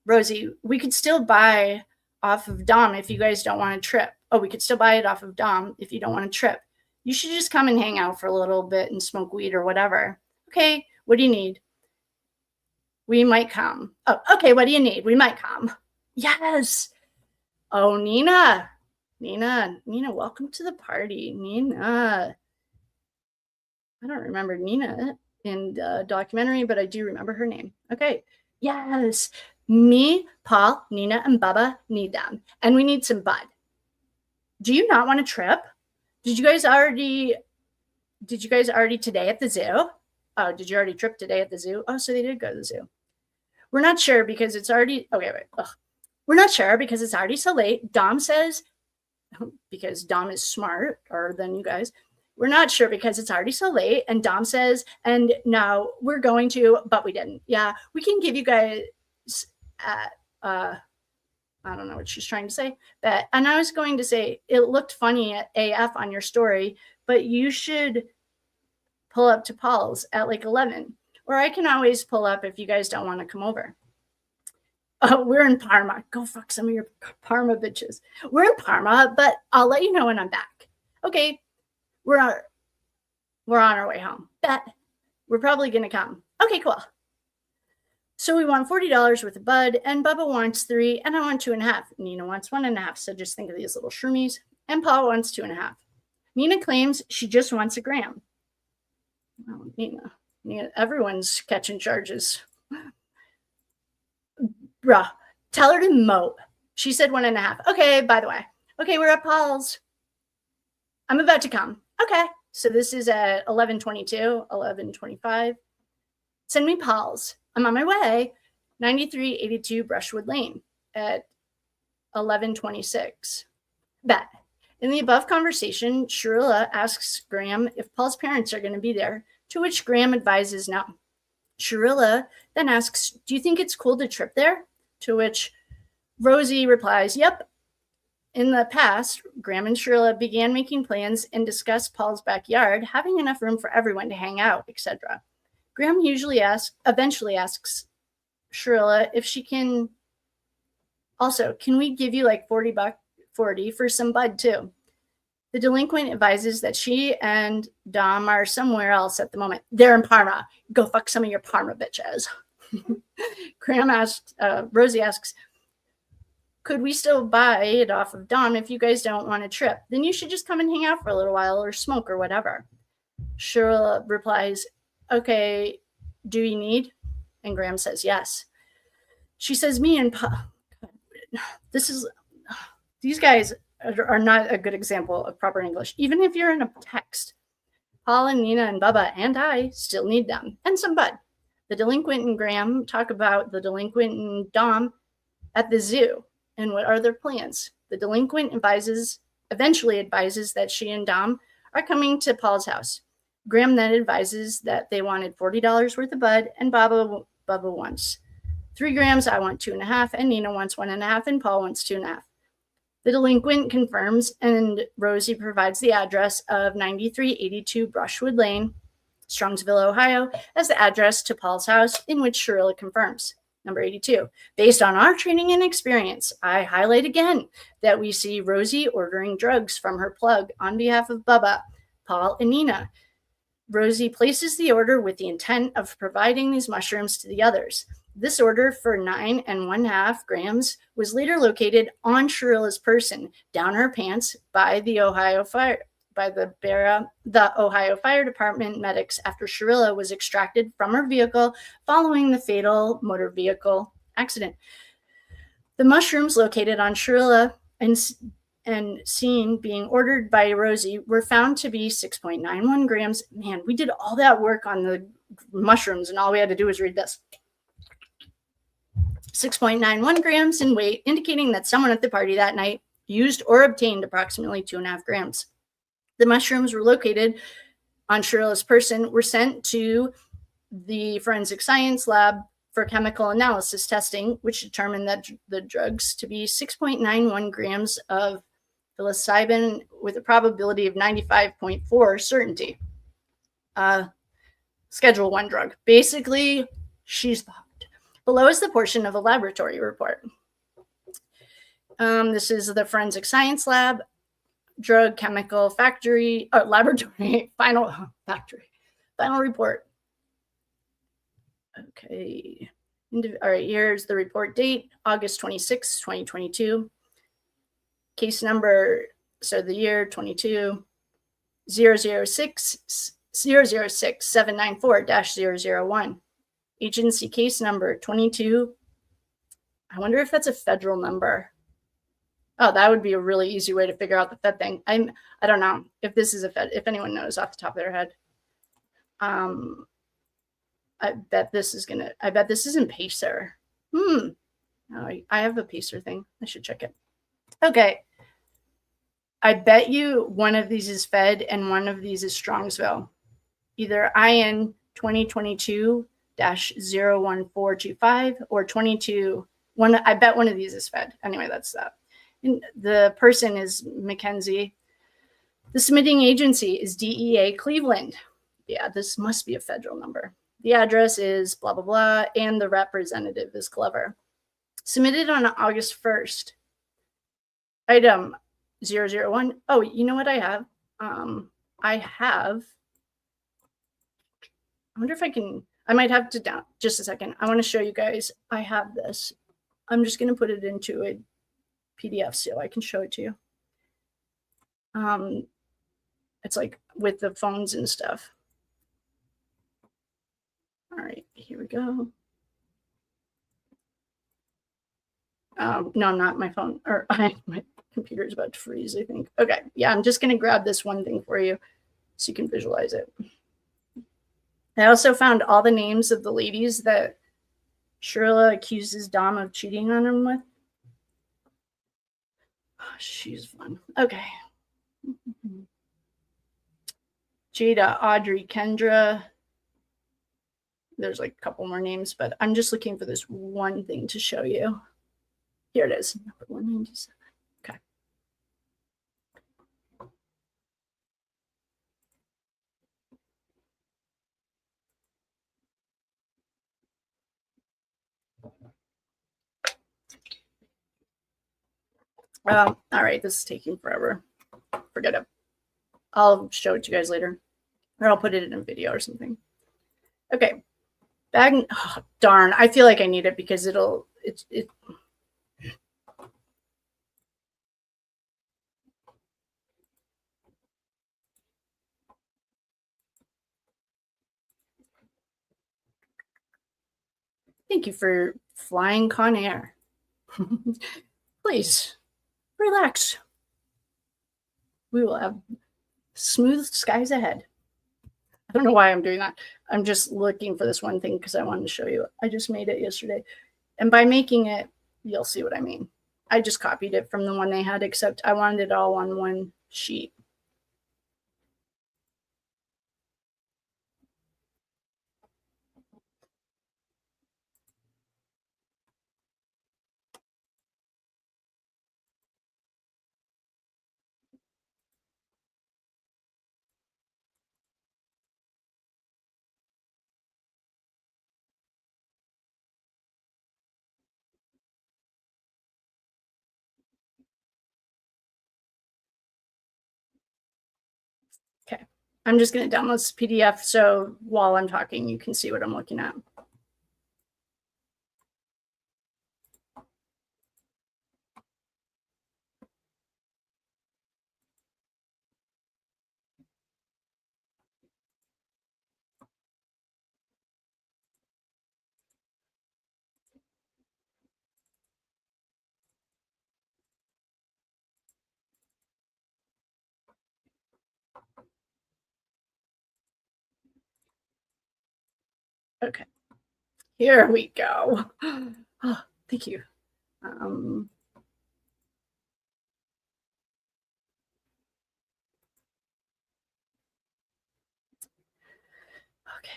[SPEAKER 1] Rosie, we could still buy off of Dom if you guys don't want to trip. We could still buy it off of Dom if you don't want to trip. You should just come and hang out for a little bit and smoke weed or whatever. Okay, what do you need? We might come. Okay, what do you need? We might come. Yes. Nina, welcome to the party. Nina. I don't remember Nina in the documentary, but I do remember her name. Okay. Yes. Me, Paul, Nina, and Bubba need them. And we need some bud. Do you not want to trip? Did you guys already today at the zoo? Oh, did you already trip today at the zoo? Oh, so they did go to the zoo. We're not sure because it's already, okay, wait. Ugh. We're not sure because it's already so late. Dom says, because Dom is smarter than you guys, we're not sure because it's already so late. And Dom says, and now we're going to, but we didn't. Yeah, we can give you guys I don't know what she's trying to say. And I was going to say, it looked funny at AF on your story, but you should pull up to Paul's at like 11. Or I can always pull up if you guys don't want to come over. Oh, we're in Parma. Go fuck some of your Parma bitches. We're in Parma, but I'll let you know when I'm back. Okay, we're on our way home. Bet we're probably going to come. Okay, cool. So we want $40 worth of bud, and Bubba wants 3, and I want 2.5. Nina wants 1.5. So just think of these little shroomies. And Paul wants 2.5. Nina claims she just wants a gram. Oh, Nina, everyone's catching charges. Bruh, tell her to mope. She said 1.5. Okay, by the way. Okay, we're at Paul's. I'm about to come. Okay, so this is at 11:22, 11:25. Send me Paul's. I'm on my way. 9382 Brushwood Lane at 11:26. Bet. In the above conversation, Shirilla asks Graham if Paul's parents are going to be there, to which Graham advises no. Shirilla then asks, do you think it's cool to trip there? To which Rosie replies, yep. In the past, Graham and Shirilla began making plans and discussed Paul's backyard, having enough room for everyone to hang out, etc. Graham eventually asks Shirilla if she can also, can we give you like $40 for some bud too? The delinquent advises that she and Dom are somewhere else at the moment. They're in Parma. Go fuck some of your Parma bitches. Rosie asks, could we still buy it off of Dom if you guys don't want a trip? Then you should just come and hang out for a little while or smoke or whatever. Shirilla replies, okay, do you need? And Graham says, yes. She says, me and these guys are not a good example of proper English. Even if you're in a text, Paul and Nina and Bubba and I still need them and some bud. The delinquent and Graham talk about the delinquent and Dom at the zoo and what are their plans. The delinquent eventually advises that she and Dom are coming to Paul's house. Graham then advises that they wanted $40 worth of bud, and Bubba wants 3 grams. I want 2.5, and Nina wants 1.5, and Paul wants 2.5. The delinquent confirms, and Rosie provides the address of 9382 Brushwood Lane, Strongsville, Ohio, as the address to Paul's house, in which Shirilla confirms. Number 82. Based on our training and experience, I highlight again that we see Rosie ordering drugs from her plug on behalf of Bubba, Paul, and Nina. Rosie places the order with the intent of providing these mushrooms to the others. This order for 9.5 grams was later located on Shirilla's person, down her pants, by the Ohio Fire Department medics after Shirilla was extracted from her vehicle following the fatal motor vehicle accident. The mushrooms located on Shirilla and seen being ordered by Rosie were found to be 6.91 grams. Man, we did all that work on the mushrooms and all we had to do was read this. 6.91 grams in weight, indicating that someone at the party that night used or obtained approximately 2.5 grams. The mushrooms were located on Shirilla's person, were sent to the forensic science lab for chemical analysis testing, which determined that the drugs to be 6.91 grams of psilocybin with a probability of 95.4 certainty. Schedule 1 drug. Basically, she's fucked. Below is the portion of a laboratory report. This is the forensic science lab, drug chemical factory, laboratory, final report. Okay. All right, here's the report date, August 26, 2022. Case number, so the year 22, 006-794-001. Agency case number 22. I wonder if that's a federal number. Oh, that would be a really easy way to figure out the Fed thing. I don't know if this is a Fed, if anyone knows off the top of their head. I bet this is in Pacer. Oh, I have a Pacer thing. I should check it. Okay. I bet you one of these is Fed and one of these is Strongsville. Either IN 2022-01425 or 22. I bet one of these is Fed. Anyway, that's that. And the person is Mackenzie. The submitting agency is DEA Cleveland. Yeah, this must be a federal number. The address is blah, blah, blah, and the representative is Glover. Submitted on August 1st. Item 001. Oh, you know what I have? I wonder if I can, I might have to down just a second. I want to show you guys. I have this. I'm just going to put it into a PDF so I can show it to you. It's like with the phones and stuff. All right, here we go. No, not my phone, or my computer is about to freeze, I think. Okay, yeah, I'm just going to grab this one thing for you so you can visualize it. I also found all the names of the ladies that Shirilla accuses Dom of cheating on him with. Oh, she's fun. Okay. Jada, Audrey, Kendra. There's like a couple more names, but I'm just looking for this one thing to show you. Here it is, number 197. Okay. All right, this is taking forever. Forget it. I'll show it to you guys later, or I'll put it in a video or something. Okay, bag. Oh, darn, I feel like I need it because it. Thank you for flying Conair. Please relax. We will have smooth skies ahead. I don't know why I'm doing that. I'm just looking for this one thing because I wanted to show you. I just made it yesterday. And by making it, you'll see what I mean. I just copied it from the one they had, except I wanted it all on one sheet. Okay, I'm just going to download this PDF so while I'm talking, you can see what I'm looking at. Okay, here we go. Oh, thank you. Okay.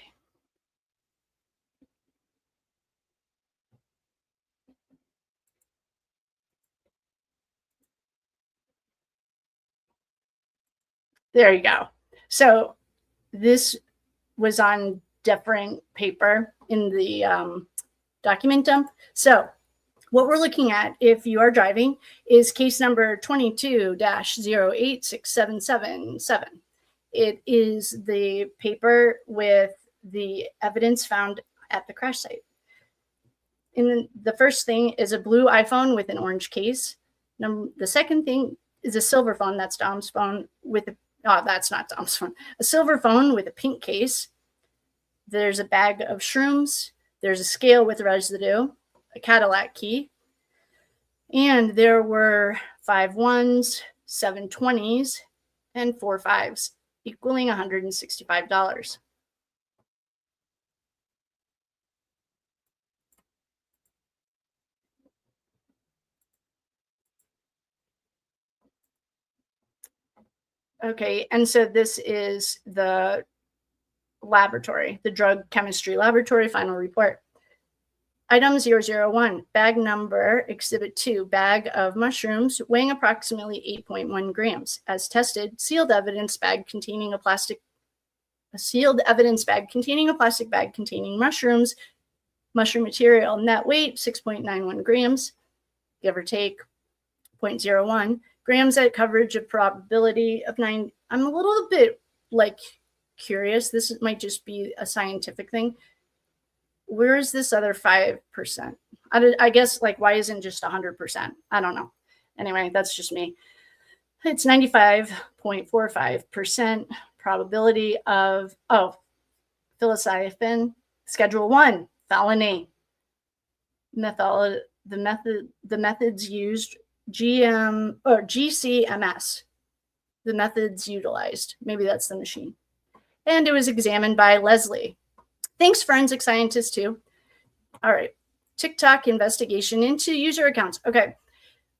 [SPEAKER 1] There you go. So this was on different paper in the document dump. So what we're looking at, if you are driving, is case number 22-086777. It is the paper with the evidence found at the crash site. And the first thing is a blue iPhone with an orange case. The second thing is a silver phone. That's Dom's phone with a, oh, that's not Dom's phone. A silver phone with a pink case. There's a bag of shrooms. There's a scale with residue, a Cadillac key. And there were 5 1s, 7 20s, and 4 5s, equaling $165. Okay, and so this is the laboratory, the drug chemistry laboratory final report. Item 001, bag number, exhibit 2, bag of mushrooms weighing approximately 8.1 grams. As tested, sealed evidence bag containing a plastic bag containing mushrooms, mushroom material, net weight 6.91 grams, give or take 0.01 grams at coverage of probability of 9. I'm a little bit like curious. This might just be a scientific thing. Where is this other 5%? I guess, like, why isn't just 100%? I don't know. Anyway, that's just me. It's 95.45% probability of, psilocybin, Schedule 1, felony. The methods used, GCMS. The methods utilized. Maybe that's the machine. And it was examined by Leslie. Thanks, forensic scientists, too. All right. TikTok investigation into user accounts. Okay.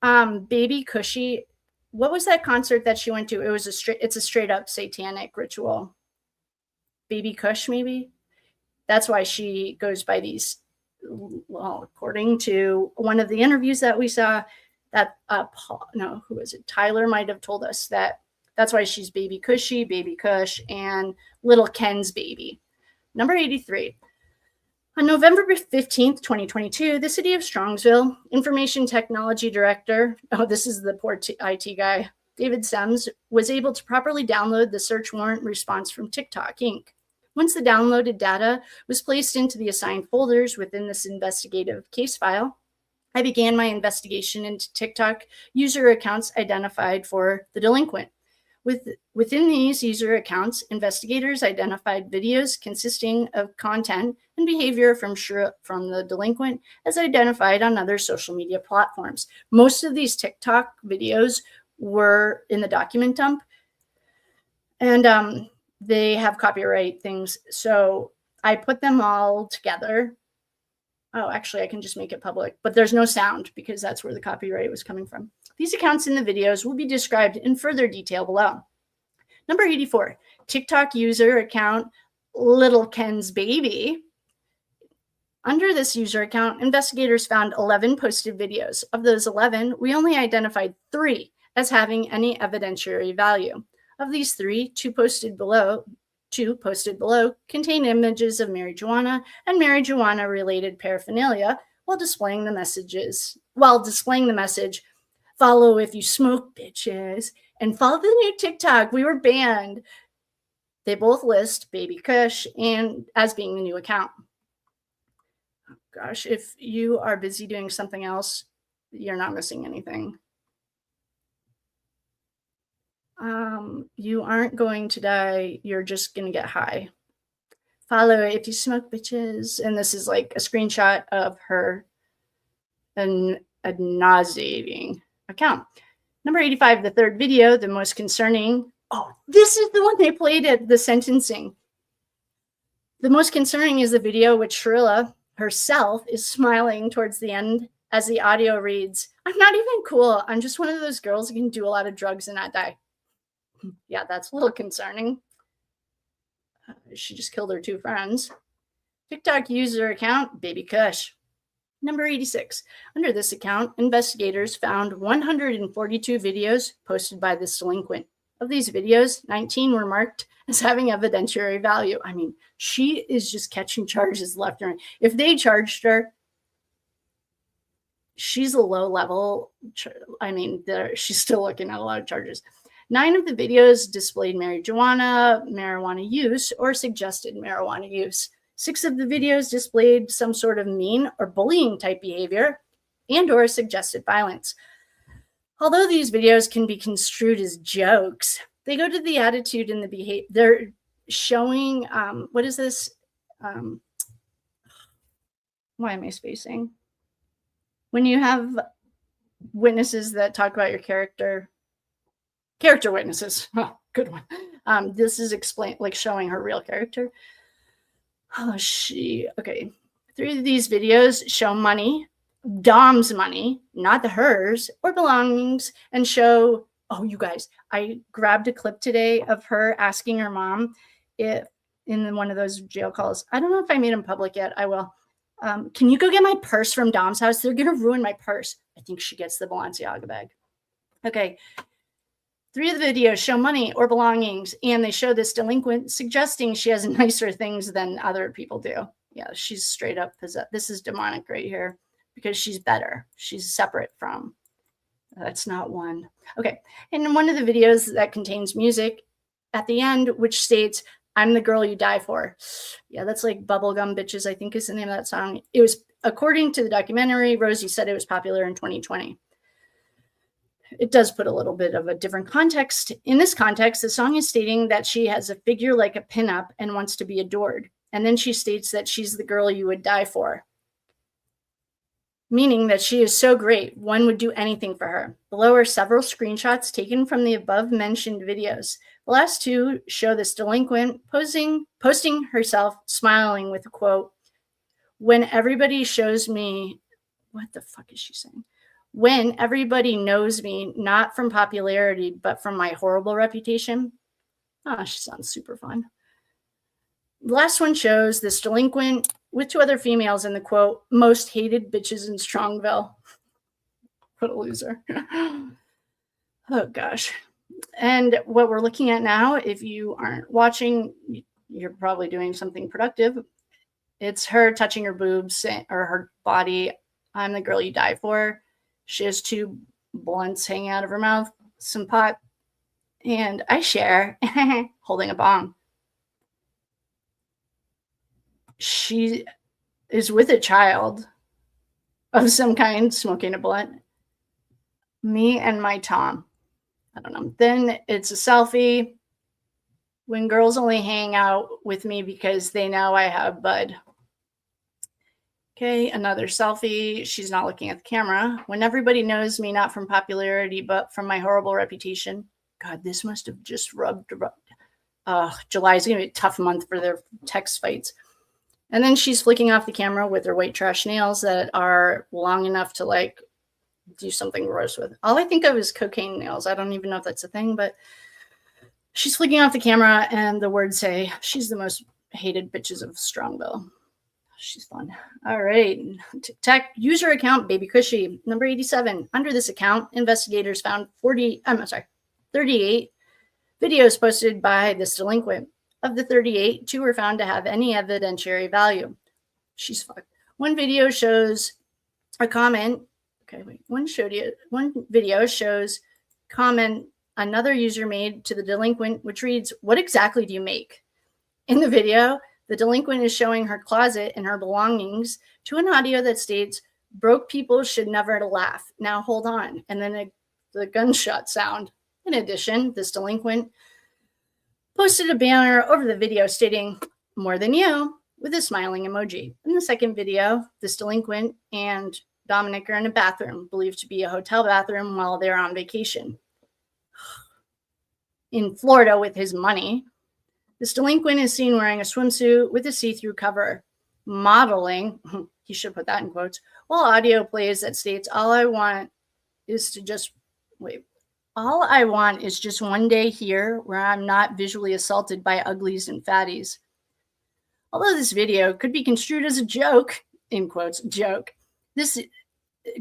[SPEAKER 1] Baby Cushy. What was that concert that she went to? It's a straight up satanic ritual. Baby Kush, maybe? That's why she goes by these. Well, according to one of the interviews that we saw, that who was it? Tyler might have told us that's why she's Baby Cushy, Baby Kush, and Little Ken's baby. Number 83. On November 15th, 2022, the city of Strongsville information technology director, this is the poor IT guy, David Sems, was able to properly download the search warrant response from TikTok, Inc. Once the downloaded data was placed into the assigned folders within this investigative case file, I began my investigation into TikTok user accounts identified for the delinquent. Within these user accounts, investigators identified videos consisting of content and behavior from the delinquent as identified on other social media platforms. Most of these TikTok videos were in the document dump, and they have copyright things. So I put them all together. Oh, actually, I can just make it public, but there's no sound because that's where the copyright was coming from. These accounts in the videos will be described in further detail below. Number 84, TikTok user account, Little Ken's baby. Under this user account, investigators found 11 posted videos. Of those 11, we only identified 3 as having any evidentiary value. Of these 3, two posted below contain images of marijuana and marijuana-related paraphernalia while displaying the message, follow if you smoke, bitches, and follow the new TikTok. We were banned. They both list Baby Kush and as being the new account. Oh, gosh, if you are busy doing something else, you're not missing anything. You aren't going to die. You're just going to get high. Follow if you smoke, bitches. And this is like a screenshot of her a nauseating account. Number 85, the third video, the most concerning. Oh, this is the one they played at the sentencing. The most concerning is the video which Shirilla herself is smiling towards the end as the audio reads, "I'm not even cool. I'm just one of those girls who can do a lot of drugs and not die." Yeah, that's a little concerning. She just killed her 2 friends. TikTok user account, Baby Kush. Number 86. Under this account, investigators found 142 videos posted by this delinquent. Of these videos, 19 were marked as having evidentiary value. I mean, she is just catching charges left and right. If they charged her, she's a low level. I mean, she's still looking at a lot of charges. 9 of the videos displayed marijuana use, or suggested marijuana use. 6 of the videos displayed some sort of mean or bullying type behavior and or suggested violence. Although these videos can be construed as jokes, they go to the attitude and the behavior. They're showing, what is this? Why am I spacing? When you have witnesses that talk about your character witnesses. Oh, good one. This is showing her real character. Okay. 3 of these videos show money, Dom's money, not hers, or belongings, and show Oh, you guys, I grabbed a clip today of her asking her mom if in one of those jail calls. I don't know if I made them public yet. I will. Can you go get my purse from Dom's house? They're going to ruin my purse. I think she gets the Balenciaga bag. Okay. 3 of the videos show money or belongings, and they show this delinquent suggesting she has nicer things than other people do. Yeah, she's straight up possessed. This is demonic right here because she's better. She's separate from. That's not one. Okay. And in one of the videos that contains music at the end, which states, "I'm the girl you die for." Yeah, that's like Bubblegum Bitches, I think is the name of that song. It was, according to the documentary, Rosie said it was popular in 2020. It does put a little bit of a different context. In this context, the song is stating that she has a figure like a pinup and wants to be adored. And then she states that she's the girl you would die for, meaning that she is so great, one would do anything for her. Below are several screenshots taken from the above-mentioned videos. The last 2 show this delinquent posting herself smiling with a quote, "When everybody shows me," what the fuck is she saying? "When everybody knows me, not from popularity, but from my horrible reputation." Oh, she sounds super fun. The last one shows this delinquent with 2 other females in the quote, "most hated bitches in Strongville." What a loser. Oh, gosh. And what we're looking at now, if you aren't watching, you're probably doing something productive. It's her touching her boobs or her body. "I'm the girl you die for." She has 2 blunts hanging out of her mouth, some pot, and I share holding a bong. She is with a child of some kind, smoking a blunt. Me and my Tom. I don't know. Then it's a selfie when girls only hang out with me because they know I have bud. Okay, another selfie. She's not looking at the camera. "When everybody knows me, not from popularity, but from my horrible reputation." God, this must have just rubbed. July is going to be a tough month for their text fights. And then she's flicking off the camera with her white trash nails that are long enough to like do something gross with. All I think of is cocaine nails. I don't even know if that's a thing, but she's flicking off the camera and the words say, "She's the most hated bitches of Strongville." She's fun. All right. TikTok user account Baby Cushy, number 87. Under this account, investigators found 38 videos posted by this delinquent. Of the 38, 2 were found to have any evidentiary value. She's fucked. One video shows a comment. Okay, wait. One video shows comment another user made to the delinquent, which reads, "What exactly do you make?" In the video, the delinquent is showing her closet and her belongings to an audio that states, "Broke people should never laugh. Now hold on." And then the gunshot sound. In addition, this delinquent posted a banner over the video stating, "More than you," with a smiling emoji. In the second video, this delinquent and Dominic are in a bathroom, believed to be a hotel bathroom, while they're on vacation in Florida with his money. This delinquent is seen wearing a swimsuit with a see-through cover, modeling, he should put that in quotes, while audio plays that states, all I want is just one day here where I'm not visually assaulted by uglies and fatties." Although this video could be construed as a joke, in quotes, joke, this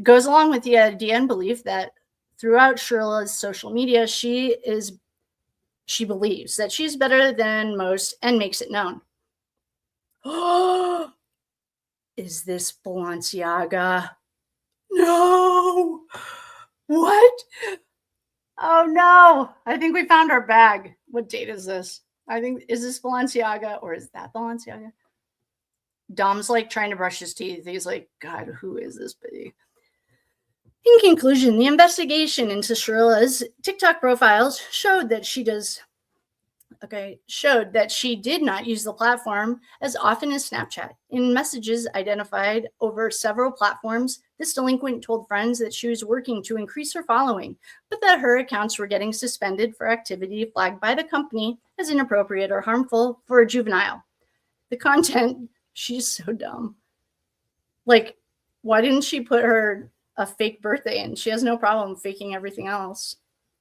[SPEAKER 1] goes along with the idea and belief that throughout Shirilla's social media, she believes that she's better than most and makes it known. Oh, is this Balenciaga? No. What? Oh no. I think we found our bag. What date is this? Is this Balenciaga or is that Balenciaga? Dom's like trying to brush his teeth. He's like, God, who is this bitty? In conclusion, the investigation into Shirilla's TikTok profiles showed that she did not use the platform as often as Snapchat. In messages identified over several platforms, this delinquent told friends that she was working to increase her following, but that her accounts were getting suspended for activity flagged by the company as inappropriate or harmful for a juvenile. The content, she's so dumb. Like, why didn't she put a fake birthday in? She has no problem faking everything else.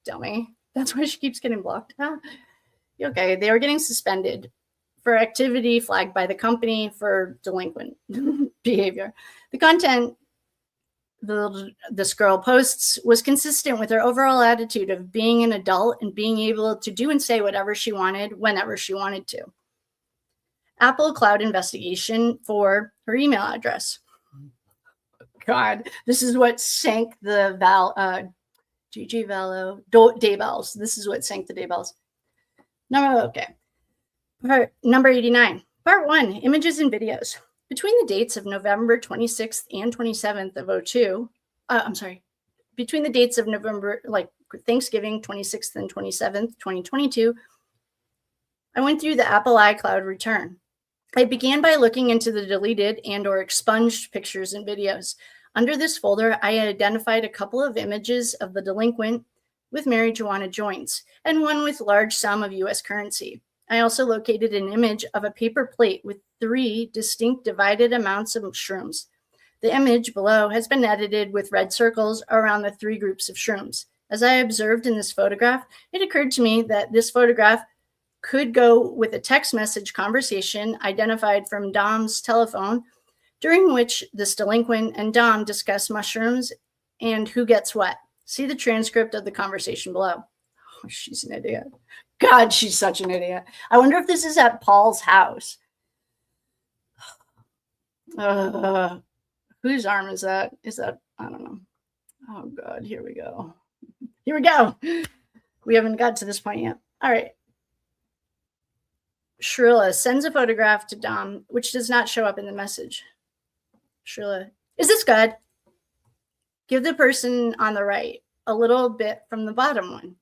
[SPEAKER 1] dummy. That's why she keeps getting blocked. Huh? Okay, they were getting suspended for activity flagged by the company for delinquent behavior. The content this girl posts was consistent with her overall attitude of being an adult and being able to do and say whatever she wanted whenever she wanted to. Apple Cloud investigation for her email address. God, this is what sank the GG Valo Daybells. This is what sank the Daybells. Number 89. Part 1, images and videos. Between the dates of November 26th and 27th of 02, between the dates of November, like Thanksgiving 26th and 27th, 2022, I went through the Apple iCloud return. I began by looking into the deleted and or expunged pictures and videos. Under this folder, I identified a couple of images of the delinquent with marijuana joints and one with large sum of U.S. currency. I also located an image of a paper plate with 3 distinct divided amounts of shrooms. The image below has been edited with red circles around the 3 groups of shrooms. As I observed in this photograph, it occurred to me that this photograph could go with a text message conversation identified from Dom's telephone, during which this delinquent and Dom discuss mushrooms and who gets what. See the transcript of the conversation below. Oh, she's an idiot. God, she's such an idiot. I wonder if this is at Paul's house. Whose arm is that? I don't know. Oh, God, here we go. Here we go. We haven't got to this point yet. All right. Shirilla sends a photograph to Dom, which does not show up in the message. Shirilla, is this good? Give the person on the right a little bit from the bottom one.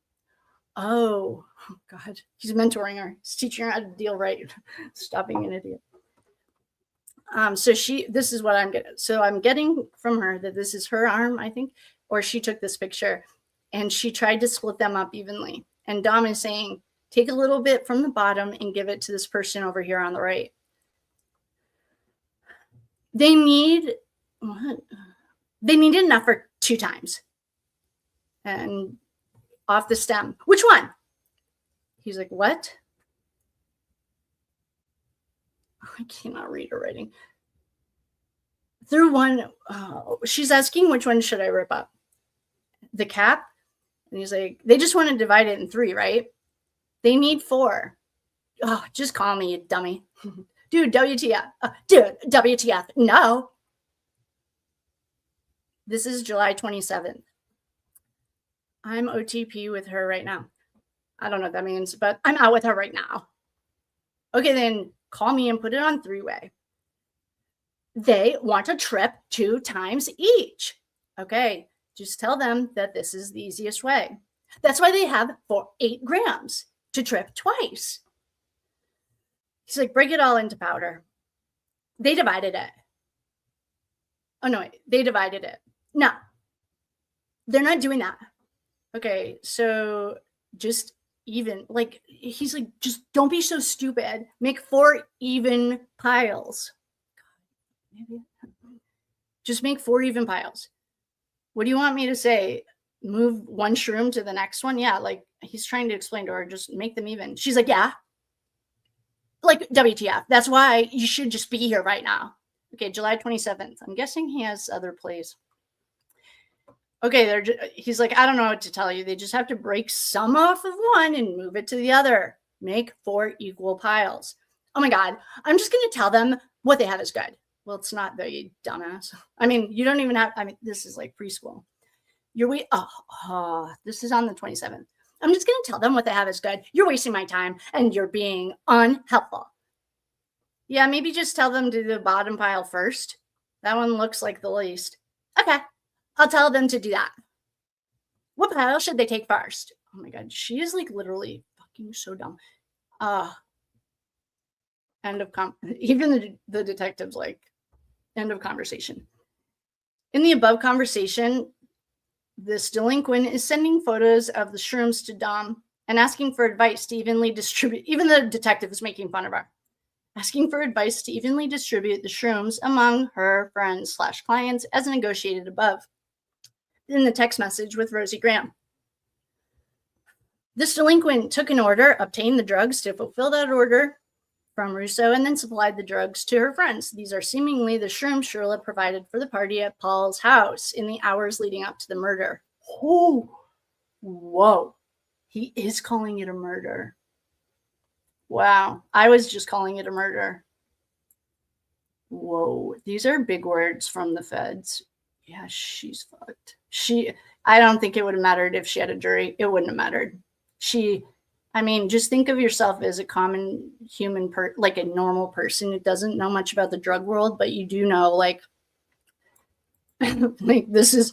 [SPEAKER 1] Oh, God. He's mentoring her. He's teaching her how to deal right. Stop being an idiot. This is what I'm getting. So I'm getting from her that this is her arm, I think, or she took this picture and she tried to split them up evenly. And Dom is saying, take a little bit from the bottom and give it to this person over here on the right. They need enough for 2 times. And off the stem. Which one? He's like, what? I cannot read her writing. Through one, she's asking which one should I rip up? The cap? And he's like, they just want to divide it in 3, right? They need 4. Oh, just call me, you dummy. Dude, WTF. Dude, WTF. No. This is July 27th. I'm OTP with her right now. I don't know what that means, but I'm out with her right now. Okay, then call me and put it on 3-way. They want a trip 2 times each. Okay, just tell them that this is the easiest way. That's why they have 8 grams to trip twice. He's like, break it all into powder. They divided it. Oh, no, wait, they divided it. No, they're not doing that. Okay, so just even, like, he's like, just don't be so stupid. Make 4 even piles. Just make 4 even piles. What do you want me to say? Move one shroom to the next one? Yeah, like he's trying to explain to her, just make them even. She's like, yeah. Like, WTF. That's why you should just be here right now. Okay, July 27th. I'm guessing he has other plays. Okay, he's like, I don't know what to tell you. They just have to break some off of one and move it to the other. Make 4 equal piles. Oh my God. I'm just going to tell them what they have is good. Well, it's not though, you dumbass. I mean, you don't even have, this is like preschool. This is on the 27th. I'm just going to tell them what they have is good. You're wasting my time and you're being unhelpful. Yeah, maybe just tell them to do the bottom pile first. That one looks like the least. Okay, I'll tell them to do that. What pile should they take first? Oh my God, she is like literally fucking so dumb. End of even the detective's like, end of conversation. In the above conversation, this delinquent is sending photos of the shrooms to Dom and asking for advice to evenly distribute. Even the detective is making fun of her. Asking for advice to evenly distribute the shrooms among her friends/clients as negotiated above. In the text message with Rosie Graham. This delinquent took an order, obtained the drugs to fulfill that order from Russo, and then supplied the drugs to her friends. These are seemingly the shrooms Shirilla provided for the party at Paul's house in the hours leading up to the murder. Oh, whoa. He is calling it a murder. Wow. I was just calling it a murder. Whoa. These are big words from the feds. Yeah, she's fucked. I don't think it would have mattered if she had a jury. It wouldn't have mattered. Just think of yourself as a common human, like a normal person who doesn't know much about the drug world, but you do know, like this is,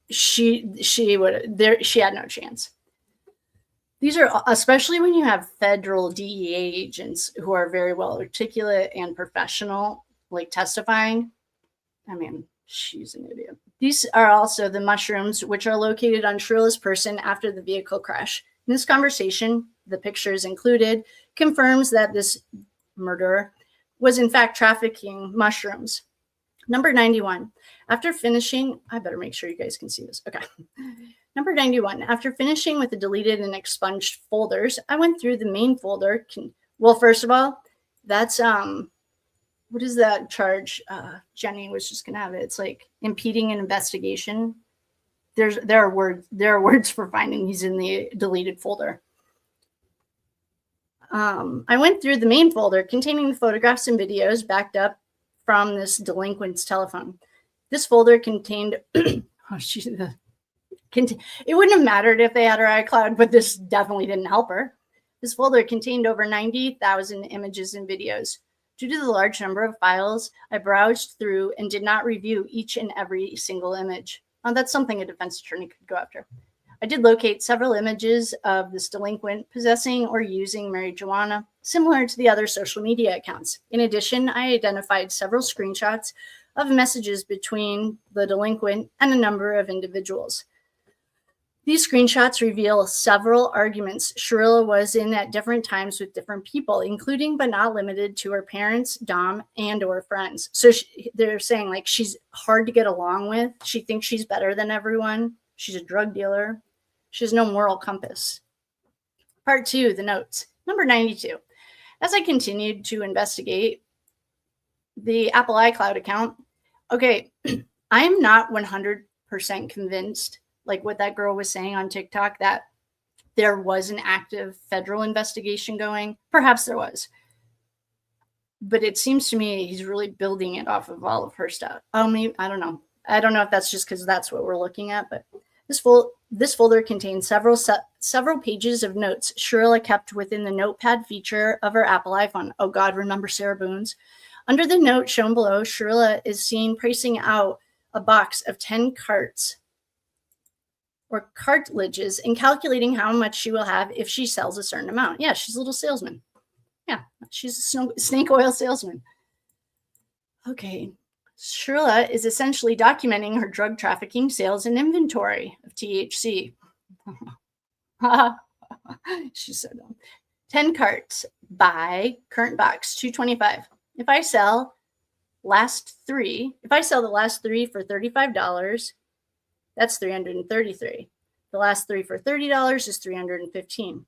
[SPEAKER 1] she had no chance. These are, especially when you have federal DEA agents who are very well articulate and professional, like testifying. She's an idiot. These are also the mushrooms which are located on Shirilla's person after the vehicle crash. In this conversation, the pictures included, confirms that this murderer was in fact trafficking mushrooms. Number 91, after finishing, I better make sure you guys can see this. Okay. Number 91, after finishing with the deleted and expunged folders, I went through the main folder. Well, first of all, that's, what is that charge? Jenny was just going to have it. It's like impeding an investigation. There are words for finding he's in the deleted folder. I went through the main folder containing the photographs and videos backed up from this delinquent's telephone. This folder contained, it wouldn't have mattered if they had her iCloud, but this definitely didn't help her. This folder contained over 90,000 images and videos. Due to the large number of files, I browsed through and did not review each and every single image. That's something a defense attorney could go after. I did locate several images of this delinquent possessing or using marijuana, similar to the other social media accounts. In addition, I identified several screenshots of messages between the delinquent and a number of individuals. These screenshots reveal several arguments Shirilla was in at different times with different people, including but not limited to her parents, Dom, and or friends. So they're saying like she's hard to get along with. She thinks she's better than everyone. She's a drug dealer. She has no moral compass. Part 2, the notes. Number 92. As I continued to investigate the Apple iCloud account, okay, I am not 100% convinced, like what that girl was saying on TikTok, that there was an active federal investigation going. Perhaps there was. But it seems to me he's really building it off of all of her stuff. I don't know. I don't know if that's just because that's what we're looking at, but this folder contains several pages of notes Shirilla kept within the notepad feature of her Apple iPhone. Oh God, remember Sarah Boone's? Under the note shown below, Shirilla is seen pricing out a box of 10 carts or cartridges and calculating how much she will have if she sells a certain amount. Yeah, she's a little salesman. Yeah, she's a snake oil salesman. Okay. Shirilla is essentially documenting her drug trafficking sales and inventory of THC. She's so dumb. 10 carts by current box, $225. If I sell the last three for $35, that's $333. The last 3 for $30 is $315.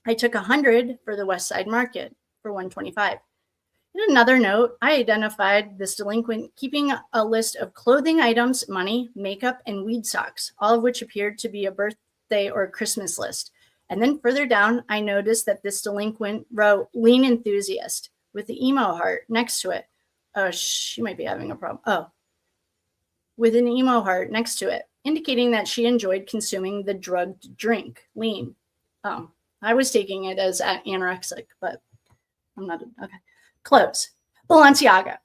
[SPEAKER 1] I took 100 for the West Side Market for $125. In another note, I identified this delinquent keeping a list of clothing items, money, makeup, and weed socks, all of which appeared to be a birthday or Christmas list. And then further down, I noticed that this delinquent wrote lean enthusiast with the emo heart next to it. Oh, she might be having a problem. Oh, with an emo heart next to it, indicating that she enjoyed consuming the drugged drink, lean. Oh, I was taking it as anorexic, but I'm not. Okay. Clothes. Balenciaga.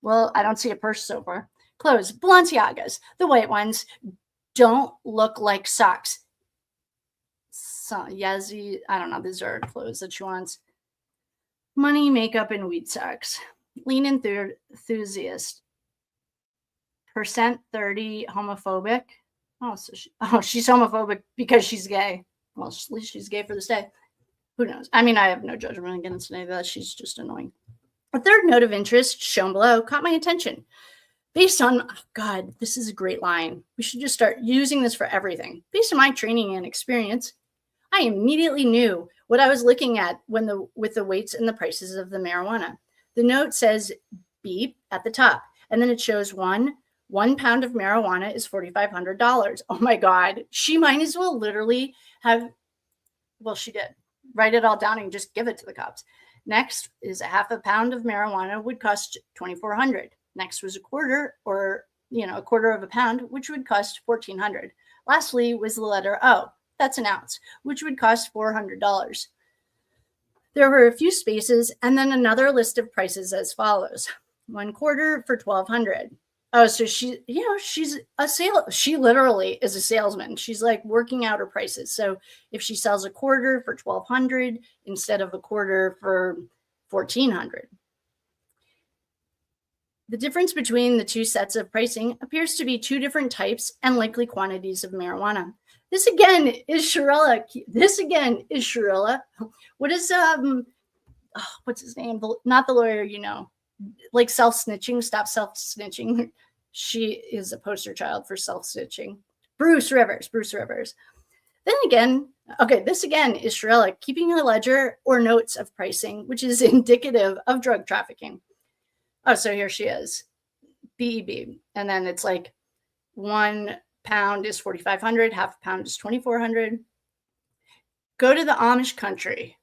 [SPEAKER 1] Well, I don't see a purse so far. Clothes. Balenciagas. The white ones don't look like socks. Yazzie. I don't know. These are clothes that she wants. Money, makeup, and weed socks. Lean enthusiast. Percent 30 homophobic. She's homophobic because she's gay. Well, at least she's gay for this day. Who knows? I have no judgment against any of that. She's just annoying. A third note of interest shown below caught my attention. Based on, oh God, this is a great line. We should just start using this for everything. Based on my training and experience, I immediately knew what I was looking at with the weights and the prices of the marijuana. The note says beep at the top, and then it shows one pound of marijuana is $4,500. Oh my God. She might as well literally have, well, she did write it all down and just give it to the cops. Next is a half a pound of marijuana would cost $2,400. Next was a quarter a quarter of a pound, which would cost $1,400. Lastly was the letter O. That's an ounce, which would cost $400. There were a few spaces and then another list of prices as follows. 1 quarter for $1,200. Oh, so she's she literally is a salesman. She's like working out her prices. So if she sells a quarter for $1,200 instead of a quarter for $1,400. The difference between the two sets of pricing appears to be 2 different types and likely quantities of marijuana. This again is Shirilla. What is what's his name? Not the lawyer, like self-snitching. Stop self-snitching. She is a poster child for self-snitching. Bruce Rivers. Then again, okay, this again is Shirilla keeping a ledger or notes of pricing, which is indicative of drug trafficking. Oh, so here she is, BEB. And then it's like 1 pound is $4,500, half a pound is $2,400. Go to the Amish country.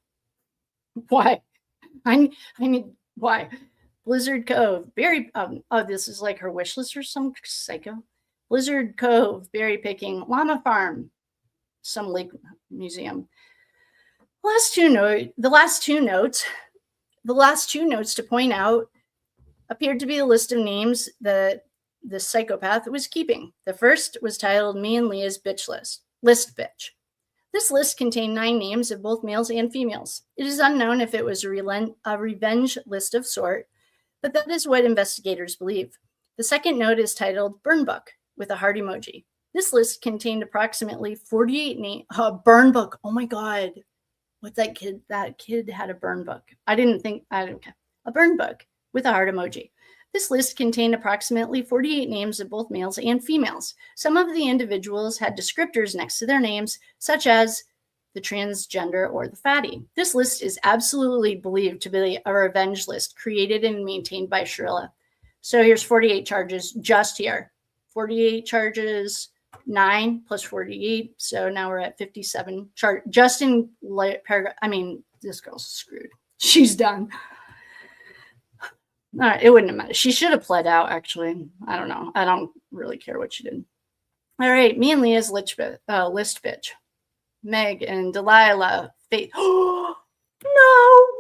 [SPEAKER 1] Why? I need, why? Blizzard Cove, berry, this is like her wish list or some psycho. Blizzard Cove, berry picking, llama farm, some lake museum. The last two notes to point out appeared to be a list of names that the psychopath was keeping. The first was titled Me and Leah's Bitch List Bitch. This list contained 9 names of both males and females. It is unknown if it was a revenge list of sort, but that is what investigators believe. The second note is titled Burn Book with a heart emoji. This list contained approximately 48 names. Burn Book. Oh my God. What's that kid? That kid had a burn book. I don't care. A burn book with a heart emoji. This list contained approximately 48 names of both males and females. Some of the individuals had descriptors next to their names, such as the transgender or the fatty. This list is absolutely believed to be a revenge list created and maintained by Shirilla. So here's 48 charges just here. 48 charges, 9 plus 48. So now we're at 57 just in paragraph. I mean, this girl's screwed. She's done. All right, it wouldn't have mattered. She should have pled out, actually. I don't know. I don't really care what she did. All right, me and Leah's list bitch. Meg and Delilah, Faith. No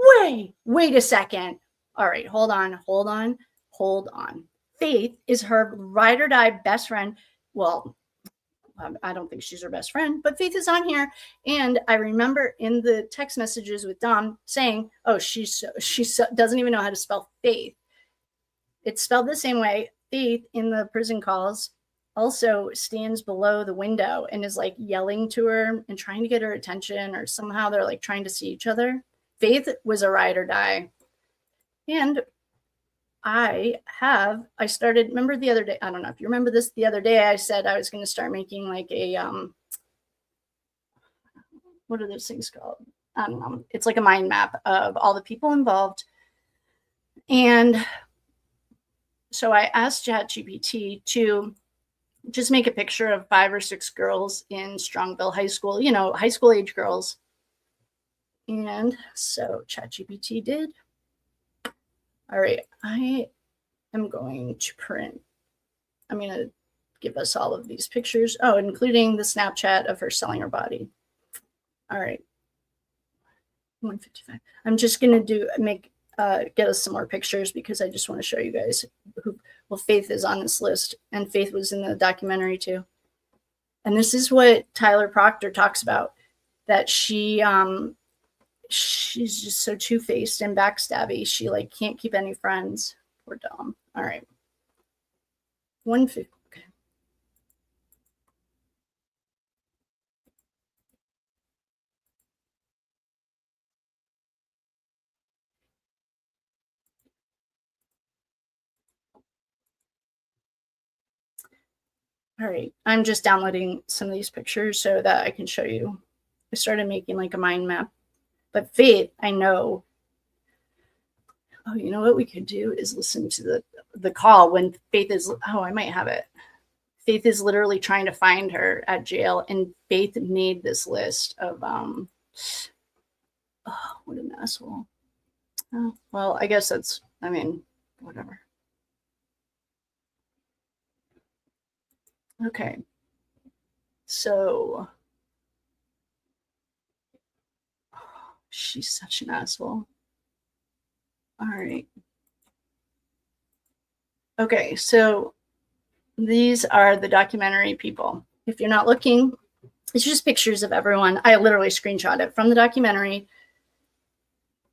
[SPEAKER 1] way. Wait a second. All right, hold on. Faith is her ride or die best friend. Well, I don't think she's her best friend, but Faith is on here. And I remember in the text messages with Dom saying, oh, she doesn't even know how to spell Faith. It's spelled the same way. Faith in the prison calls also stands below the window and is like yelling to her and trying to get her attention, or somehow they're like trying to see each other. Faith was a ride or die. And I started, remember the other day, I don't know if you remember this, the other day I said I was going to start making like a, what are those things called? I don't know. It's like a mind map of all the people involved. And so I asked ChatGPT to just make a picture of 5 or 6 girls in Strongville High School, high school age girls. And so ChatGPT did. All right, I am going to I'm going to give us all of these pictures. Oh, including the Snapchat of her selling her body. All right. 155. I'm just going to get us some more pictures because I just want to show you guys Faith is on this list, and Faith was in the documentary too. And this is what Tyler Proctor talks about, that she's just so two-faced and backstabby. She like can't keep any friends. Poor Dom. All right. 150. Okay. All right. I'm just downloading some of these pictures so that I can show you. I started making like a mind map. But Faith, I know. Oh, you know what we could do is listen to the call when Faith is, oh, I might have it. Faith is literally trying to find her at jail, and Faith made this list of, oh, what an asshole. Oh, well, I guess that's, I mean, whatever. Okay. So, she's such an asshole. All right. Okay, so these are the documentary people. If you're not looking, it's just pictures of everyone. I literally screenshot it from the documentary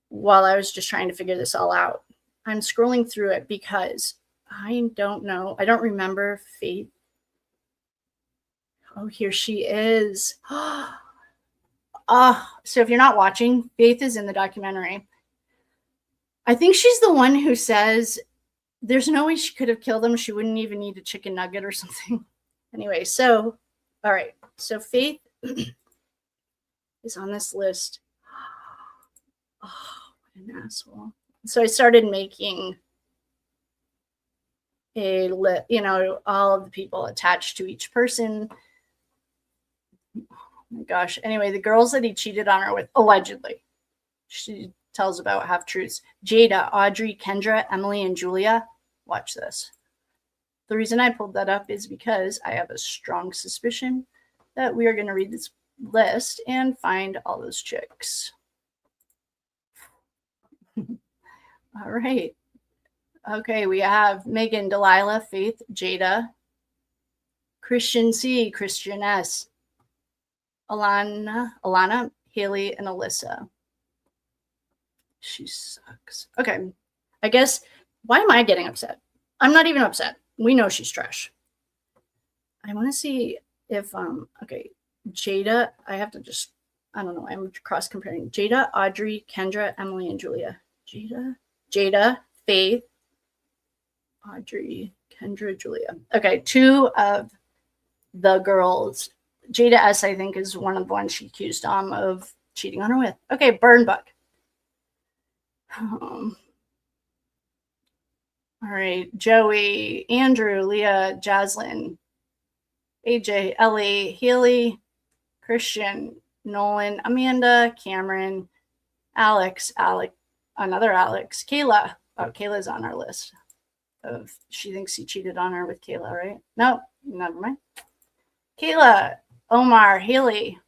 [SPEAKER 1] while I was just trying to figure this all out. I'm scrolling through it because I don't know. I don't remember Faith. Oh, here she is. So if you're not watching, Faith is in the documentary. I think she's the one who says there's no way she could have killed him. She wouldn't even need a chicken nugget or something. Anyway, so, all right. So Faith is on this list. Oh, what an asshole. So I started making a list, all of the people attached to each person. Oh my gosh. Anyway, the girls that he cheated on her with, allegedly. She tells about half-truths. Jada, Audrey, Kendra, Emily, and Julia. Watch this. The reason I pulled that up is because I have a strong suspicion that we are going to read this list and find all those chicks. All right. Okay, we have Megan, Delilah, Faith, Jada, Christian C, Christian S, Alana, Haley, and Alyssa. She sucks. Okay. I guess, why am I getting upset? I'm not even upset. We know she's trash. I want to see if, okay, Jada, I have to just, I don't know. I'm cross comparing Jada, Audrey, Kendra, Emily, and Julia. Jada, Faith, Audrey, Kendra, Julia. Okay. 2 of the girls, Jada S, I think, is one of the ones she accused of cheating on her with. Okay. Burn book. All right, Joey, Andrew, Leah, Jaslyn, AJ, Ellie, Haley, Christian, Nolan, Amanda, Cameron, Alex, another Alex, Kayla. Oh, Kayla's on our list. She thinks he cheated on her with Kayla, right? No, never mind. Kayla, Omar, Haley,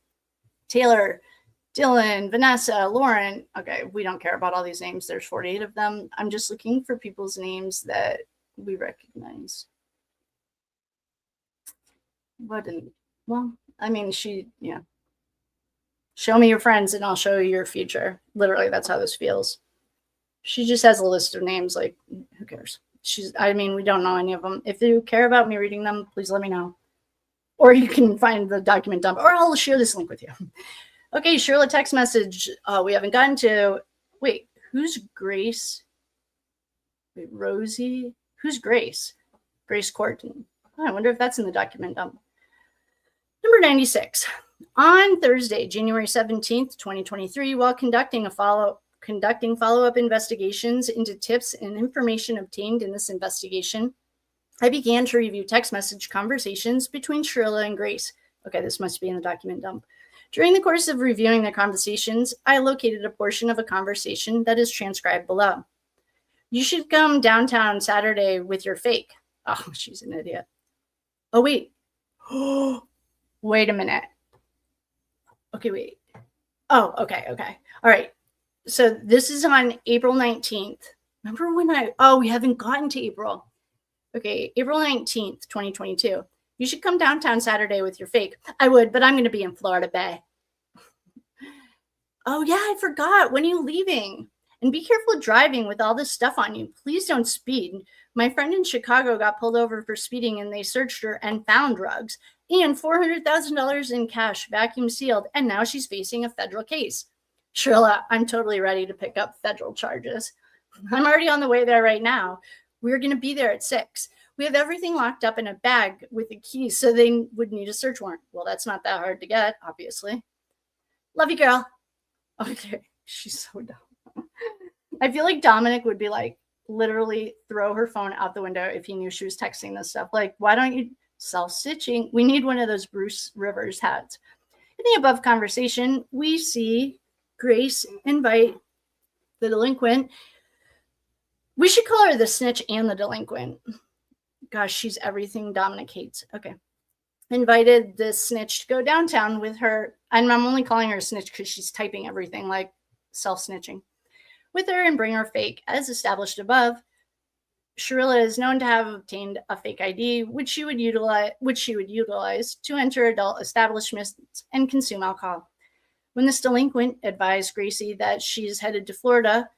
[SPEAKER 1] Taylor, Dylan, Vanessa, Lauren. Okay, we don't care about all these names. There's 48 of them. I'm just looking for people's names that we recognize. Well, I mean, yeah. Show me your friends and I'll show you your future. Literally, that's how this feels. She just has a list of names. Like, who cares? We don't know any of them. If you care about me reading them, please let me know. Or you can find the document dump, or I'll share this link with you. Okay, Shirilla text message. We haven't gotten to. Wait, who's Grace? Wait, Rosie? Who's Grace? Grace Corton. Oh, I wonder if that's in the document dump. Number 96. On Thursday, January 17th, 2023, while conducting follow-up investigations into tips and information obtained in this investigation, I began to review text message conversations between Shirilla and Grace. Okay, this must be in the document dump. During the course of reviewing their conversations, I located a portion of a conversation that is transcribed below. You should come downtown Saturday with your fake. Oh, she's an idiot. Oh, wait. Wait a minute. Okay, wait. Oh, okay. All right. So this is on April 19th. Remember when we haven't gotten to April. Okay, April 19th, 2022. You should come downtown Saturday with your fake. I would, but I'm going to be in Florida Bay. Oh, yeah, I forgot. When are you leaving? And be careful driving with all this stuff on you. Please don't speed. My friend in Chicago got pulled over for speeding and they searched her and found drugs and $400,000 in cash, vacuum sealed. And now she's facing a federal case. Shirilla, I'm totally ready to pick up federal charges. I'm already on the way there right now. We're going to be there at 6. We have everything locked up in a bag with a key, so they would need a search warrant. Well, that's not that hard to get, obviously. Love you, girl. Okay, she's so dumb. I feel like Dominic would be like, literally throw her phone out the window if he knew she was texting this stuff. Like, why don't you self-stitching? We need one of those Bruce Rivers hats. In the above conversation, we see Grace invite the delinquent. We should call her the snitch and the delinquent. Gosh, she's everything Dominic hates. Okay. Invited the snitch to go downtown with her. And I'm only calling her a snitch because she's typing everything like self-snitching with her and bring her fake. As established above, Shirilla is known to have obtained a fake ID, which she would utilize to enter adult establishments and consume alcohol. When this delinquent advised Gracie that she's headed to Florida,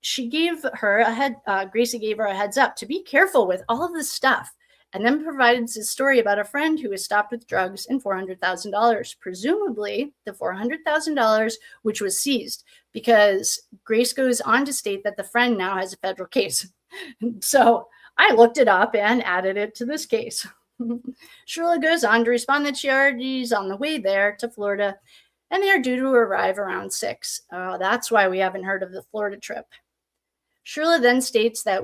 [SPEAKER 1] Gracie gave her a heads up to be careful with all of this stuff, and then provided his story about a friend who was stopped with drugs and $400,000, presumably the $400,000 which was seized, because Grace goes on to state that the friend now has a federal case. So I looked it up and added it to this case. Shirilla goes on to respond that she already is on the way there to Florida, and they are due to arrive around 6. That's why we haven't heard of the Florida trip. Shirilla then states that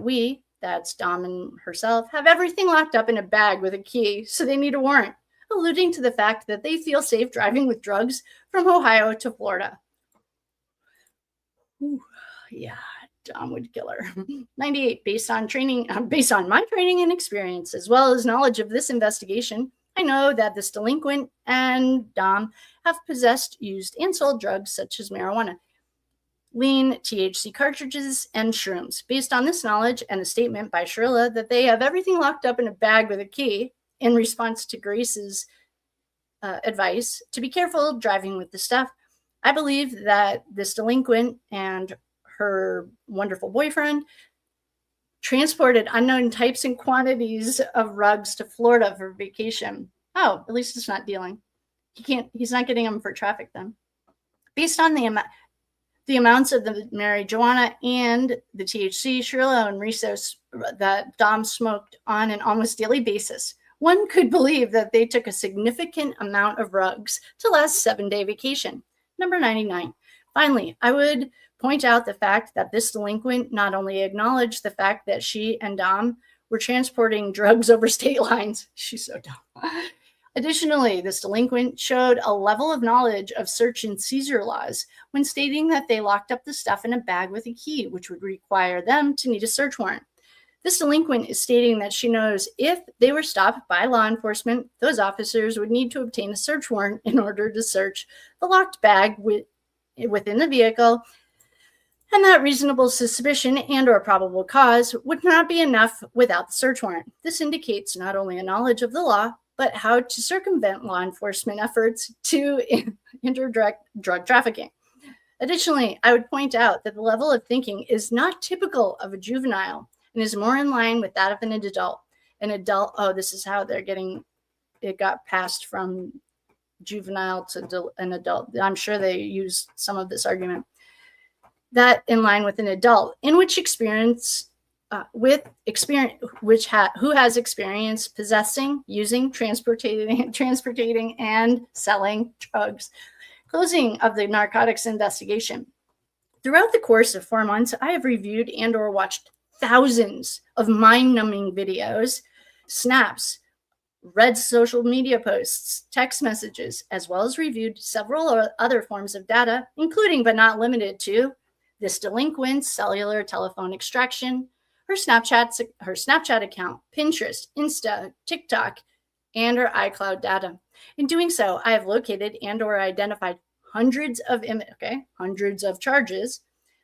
[SPEAKER 1] that's Dom and herself, have everything locked up in a bag with a key, so they need a warrant, alluding to the fact that they feel safe driving with drugs from Ohio to Florida. Ooh, yeah, Dom would kill her. 98, based on my training and experience, as well as knowledge of this investigation, I know that this delinquent and Dom have possessed, used, and sold drugs such as marijuana, lean, THC cartridges, and shrooms. Based on this knowledge and a statement by Shirilla that they have everything locked up in a bag with a key, in response to Grace's advice to be careful driving with the stuff, I believe that this delinquent and her wonderful boyfriend transported unknown types and quantities of rugs to Florida for vacation. Oh, at least it's not dealing. He's not getting them for traffic then. Based on the amounts of the marijuana and the THC, Shirilla and Russo that Dom smoked on an almost daily basis, one could believe that they took a significant amount of rugs to last 7-day vacation. Number 99. Finally, I would point out the fact that this delinquent not only acknowledged the fact that she and Dom were transporting drugs over state lines. She's so dumb. Additionally, this delinquent showed a level of knowledge of search and seizure laws when stating that they locked up the stuff in a bag with a key, which would require them to need a search warrant. This delinquent is stating that she knows if they were stopped by law enforcement, those officers would need to obtain a search warrant in order to search the locked bag within the vehicle, and that reasonable suspicion and or probable cause would not be enough without the search warrant. This indicates not only a knowledge of the law, but how to circumvent law enforcement efforts to interdect drug trafficking. Additionally, I would point out that the level of thinking is not typical of a juvenile and is more in line with that of an adult. This is how it got passed from juvenile to an adult. I'm sure they used some of this argument. That in line with an adult, in which who has experience possessing, using, transporting, and selling drugs. Closing of the narcotics investigation. Throughout the course of 4 months, I have reviewed and or watched thousands of mind-numbing videos, snaps, read social media posts, text messages, as well as reviewed several other forms of data, including but not limited to this delinquent's cellular telephone extraction, her Snapchat account, Pinterest, Insta, TikTok, and her iCloud data. In doing so, I have located and or identified hundreds of charges,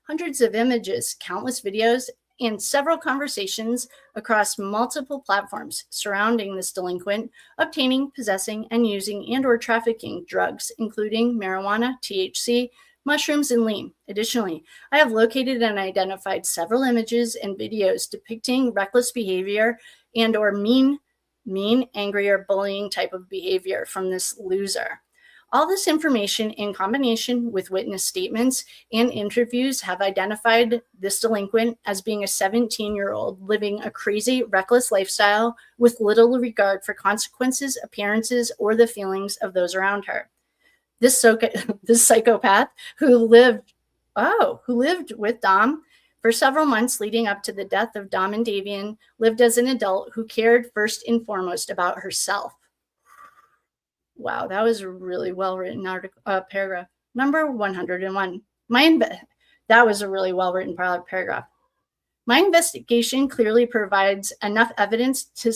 [SPEAKER 1] hundreds of images, countless videos, and several conversations across multiple platforms surrounding this delinquent obtaining, possessing, and using and or trafficking drugs, including marijuana, THC, mushrooms, and lean. Additionally, I have located and identified several images and videos depicting reckless behavior and or mean, angry, or bullying type of behavior from this loser. All this information, in combination with witness statements and interviews, have identified this delinquent as being a 17-year-old living a crazy, reckless lifestyle with little regard for consequences, appearances, or the feelings of those around her. This psychopath who lived with Dom for several months leading up to the death of Dom and Davion lived as an adult who cared first and foremost about herself. Wow, that was a really well-written paragraph. Number 101. That was a really well-written paragraph. My investigation clearly provides enough evidence to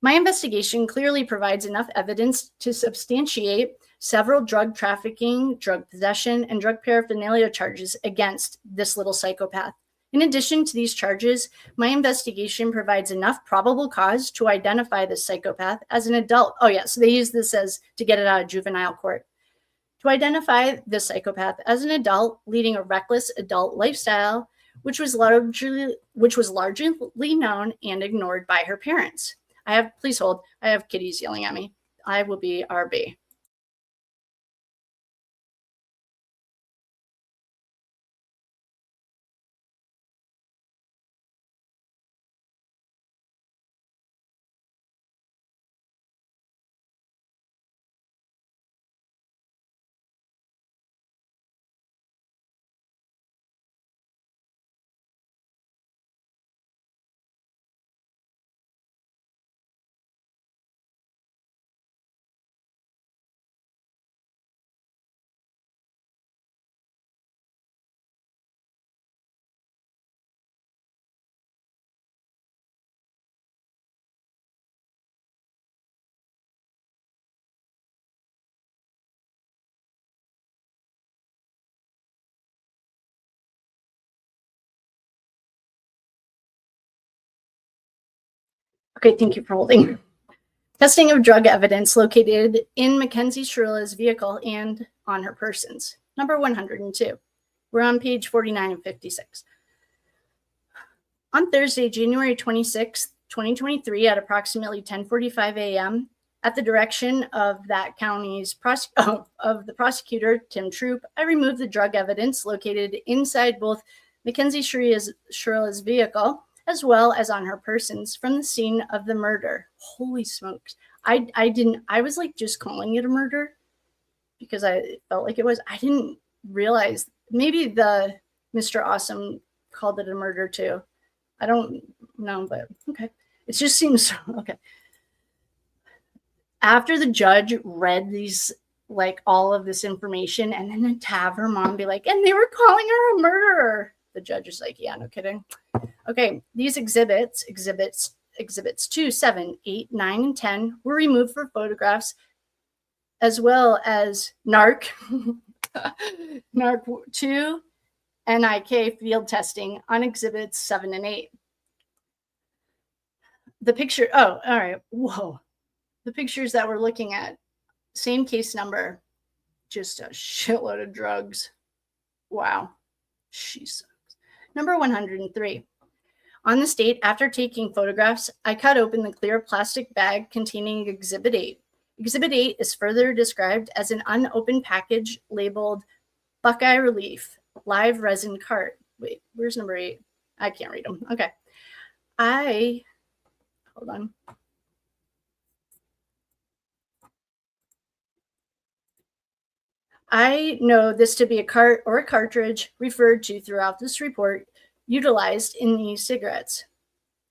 [SPEAKER 1] My investigation clearly provides enough evidence to substantiate several drug trafficking, drug possession, and drug paraphernalia charges against this little psychopath. In addition to these charges, my investigation provides enough probable cause to identify the psychopath as an adult. Oh, yeah, so they use this as to get it out of juvenile court. To identify the psychopath as an adult leading a reckless adult lifestyle, which was largely known and ignored by her parents. Please hold, I have kitties yelling at me. I will be RB. Okay, thank you for holding. Testing of drug evidence located in Mackenzie Shirilla's vehicle and on her persons. Number 102. We're on page 49 and 56. On Thursday, January 26, 2023, at approximately 10:45 a.m., at the direction of that county's of the prosecutor, Tim Troop, I removed the drug evidence located inside both Mackenzie Shirilla's vehicle as well as on her persons from the scene of the murder. Holy smokes. I was like just calling it a murder because I felt like it was. I didn't realize, maybe the Mr. Awesome called it a murder too. I don't know, but okay. It just seems okay. After the judge read these, like all of this information, and then to have her mom be like, and they were calling her a murderer. The judge is like, yeah, no kidding. Okay, these exhibits 2, 7, 8, 9, and 10 were removed for photographs, as well as NARC 2, NIK field testing on exhibits 7 and 8. The picture, all right, whoa. The pictures that we're looking at, same case number, just a shitload of drugs. Wow, she sucks. Number 103. On this date, after taking photographs, I cut open the clear plastic bag containing Exhibit 8. Exhibit 8 is further described as an unopened package labeled Buckeye Relief Live Resin Cart. Wait, where's number 8? I can't read them. Okay. Hold on. I know this to be a cart or a cartridge referred to throughout this report utilized in these cigarettes.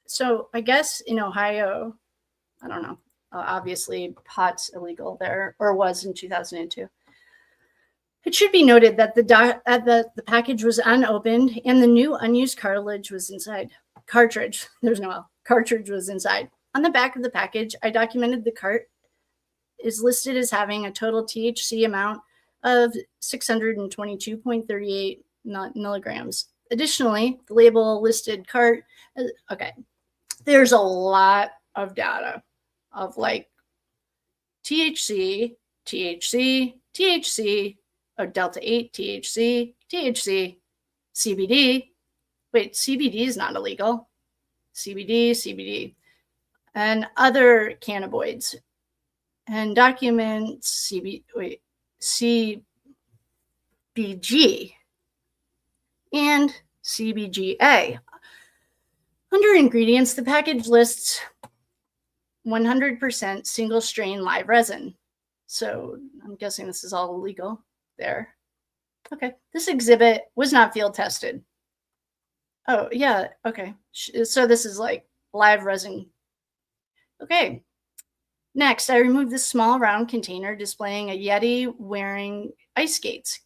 [SPEAKER 1] So I guess in Ohio, I don't know, obviously pot's illegal there, or was in 2002. It should be noted that the package was unopened and the new unused cartridge was inside. Cartridge was inside. On the back of the package, I documented the cart is listed as having a total THC amount of 622.38 milligrams. Additionally, the label listed cart. Okay, there's a lot of data of like THC, Delta 8, THC, CBD. Wait, CBD is not illegal. CBD, and other cannabinoids. and document CBG and CBGA. Under ingredients, the package lists 100% single strain live resin. So I'm guessing this is all illegal there. Okay, this exhibit was not field tested. Oh, yeah, okay. So this is like live resin. Okay. Next, I removed this small round container displaying a Yeti wearing ice skates.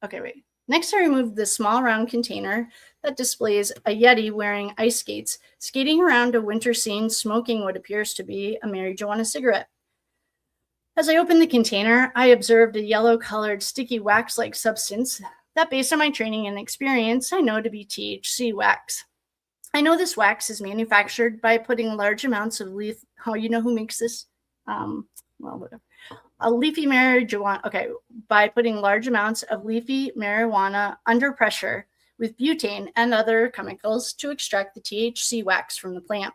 [SPEAKER 1] Okay, wait. Next, I removed this small round container that displays a Yeti wearing ice skates, skating around a winter scene, smoking what appears to be a marijuana cigarette. As I opened the container, I observed a yellow-colored sticky wax-like substance that, based on my training and experience, I know to be THC wax. I know this wax is manufactured by putting large amounts of leaf. Oh, you know who makes this? Well, whatever. A leafy marijuana. Okay, by putting large amounts of leafy marijuana under pressure with butane and other chemicals to extract the THC wax from the plant.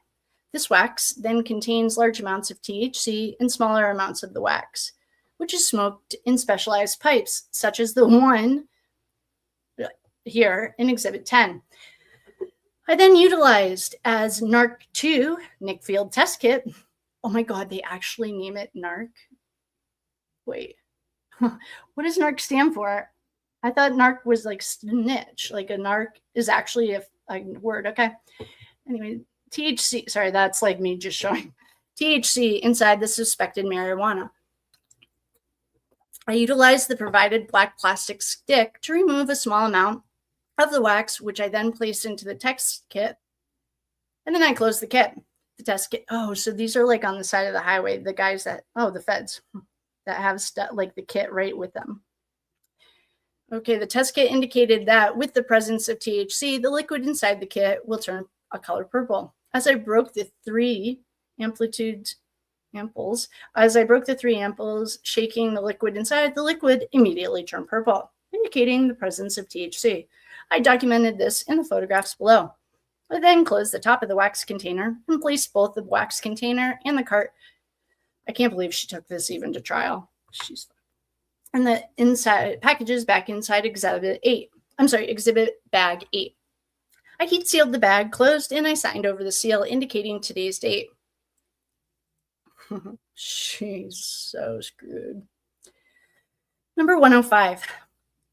[SPEAKER 1] This wax then contains large amounts of THC and smaller amounts of the wax, which is smoked in specialized pipes, such as the one here in Exhibit 10. I then utilized as NARC-2, Nick Field Test Kit. Oh my God, they actually name it NARC. Wait, what does NARC stand for? I thought NARC was like snitch, like a NARC is actually a word. Okay. Anyway, THC, sorry, that's like me just showing THC inside the suspected marijuana. I utilized the provided black plastic stick to remove a small amount of the wax, which I then placed into the test kit. And then I closed the kit, the test kit. Oh, so these are like on the side of the highway, the guys that, the feds that have like the kit right with them. Okay, the test kit indicated that with the presence of THC, the liquid inside the kit will turn a color purple. As I broke the three ampoules, shaking the liquid inside, the liquid immediately turned purple, indicating the presence of THC. I documented this in the photographs below. I then closed the top of the wax container and placed both the wax container and the cart. I can't believe she took this even to trial. She's fine. And the inside packages back inside exhibit bag 8. I heat sealed the bag, closed, and I signed over the seal indicating today's date. She's so screwed. Number 105.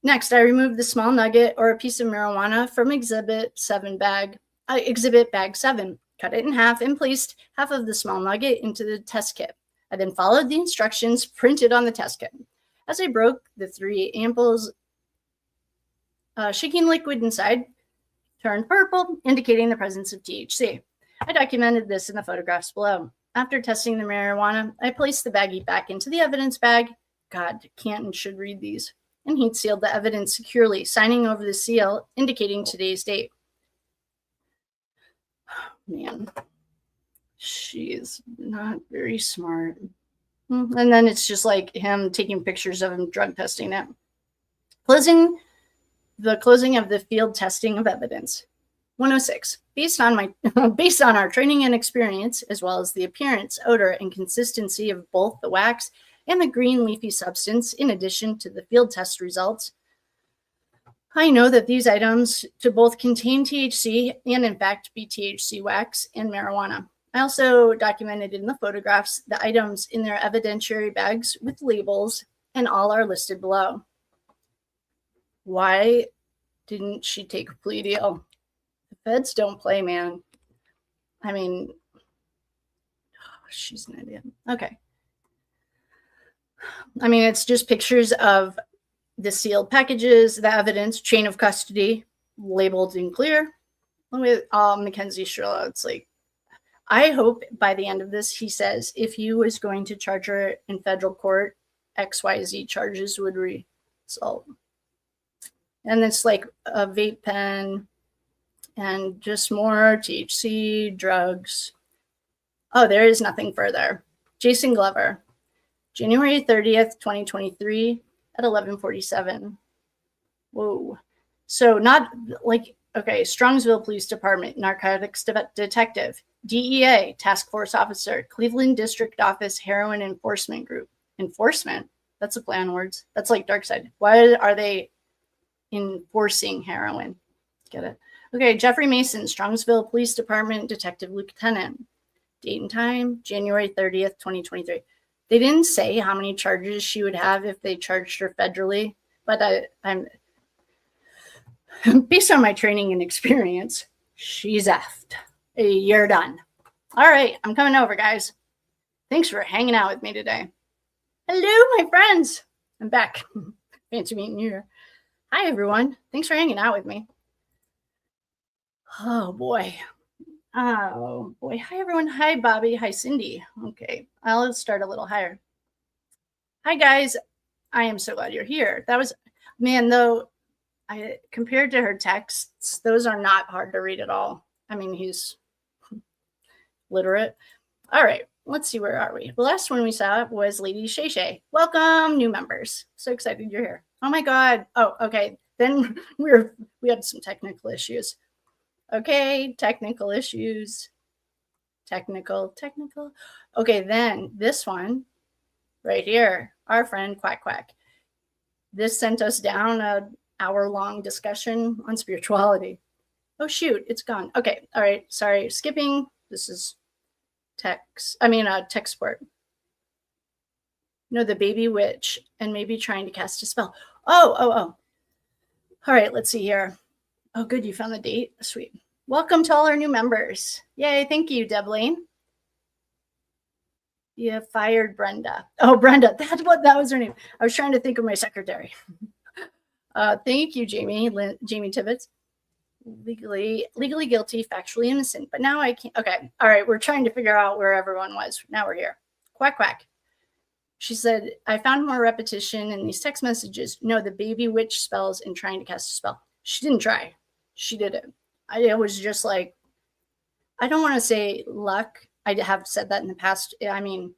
[SPEAKER 1] Next, I removed the small nugget or a piece of marijuana from exhibit bag 7, cut it in half, and placed half of the small nugget into the test kit. I then followed the instructions printed on the test kit. As I broke the 3 ampoules, shaking liquid inside turned purple, indicating the presence of THC. I documented this in the photographs below. After testing the marijuana, I placed the baggie back into the evidence bag. God, Canton should read these. And heat sealed the evidence securely, signing over the seal, indicating today's date. Man, she's not very smart. And then it's just like him taking pictures of him drug testing it. Closing of the field testing of evidence. 106. Based on our training and experience, as well as the appearance, odor, and consistency of both the wax and the green leafy substance, in addition to the field test results, I know that these items to both contain THC and in fact be THC wax and marijuana. I also documented in the photographs the items in their evidentiary bags with labels, and all are listed below. Why didn't she take a plea deal? The feds don't play, man. I mean, she's an idiot. Okay. I mean, it's just pictures of the sealed packages, the evidence, chain of custody, labeled in clear. With Mackenzie Shirilla, it's like, I hope by the end of this, he says, if he was going to charge her in federal court, XYZ charges would result. And it's like a vape pen and just more THC, drugs. Oh, there is nothing further. Jason Glover, January 30th, 2023 at 11:47. Whoa. So not like, okay, Strongsville Police Department, narcotics detective. DEA, Task Force Officer, Cleveland District Office, Heroin Enforcement Group. Enforcement? That's a play on words. That's like dark side. Why are they enforcing heroin? Get it? Okay, Jeffrey Mason, Strongsville Police Department, Detective Lieutenant. Date and time, January 30th, 2023. They didn't say how many charges she would have if they charged her federally, but I'm based on my training and experience, she's effed. You're done. All right, I'm coming over, guys. Thanks for hanging out with me today. Hello, my friends. I'm back. Fancy meeting you here. Hi, everyone. Thanks for hanging out with me. Oh, boy. Oh, boy. Hi, everyone. Hi, Bobby. Hi, Cindy. Okay, I'll start a little higher. Hi, guys. I am so glad you're here. That was, man, though, compared to her texts, those are not hard to read at all. I mean, he's literate. All right, let's see, where are we? The last one we saw was Lady Shay Shay. Welcome, new members. So excited you're here. Oh my God. Oh, okay. Then we had some technical issues. Okay, technical issues. Technical. Okay, then this one right here, our friend Quack Quack. This sent us down an hour-long discussion on spirituality. Oh shoot, it's gone. Okay, all right, sorry, skipping. This is tech sport. No, the baby witch and maybe trying to cast a spell. Oh. All right, let's see here. Oh, good, you found the date. Sweet. Welcome to all our new members. Yay, thank you, Deblane. You fired Brenda. Oh, Brenda, that was her name. I was trying to think of my secretary. Thank you, Jamie Tibbetts. Legally guilty, factually innocent. But now I can't. Okay. All right. We're trying to figure out where everyone was. Now we're here. Quack, quack. She said, I found more repetition in these text messages. No, the baby witch spells and trying to cast a spell. She didn't try. She did it. It was just like, I don't want to say luck. I have said that in the past. I mean,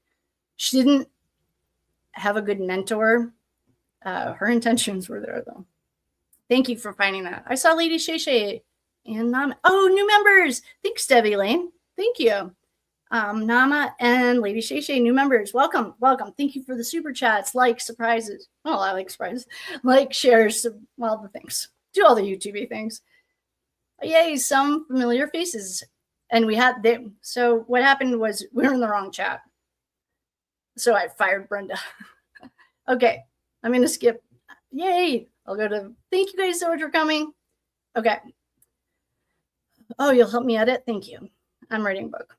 [SPEAKER 1] she didn't have a good mentor. Her intentions were there, though. Thank you for finding that. I saw Lady Shay Shay and Nama. Oh, new members. Thanks, Debbie Lane. Thank you. Nama and Lady Shay Shay, new members. Welcome. Thank you for the super chats, likes, surprises. Well, I like surprises. Like, shares, well, the things. Do all the YouTube things. Yay, some familiar faces. And so what happened was we were in the wrong chat. So I fired Brenda. Okay, I'm going to skip. Yay. I'll go to, thank you guys so much for coming. Okay. Oh, you'll help me edit? Thank you. I'm writing a book.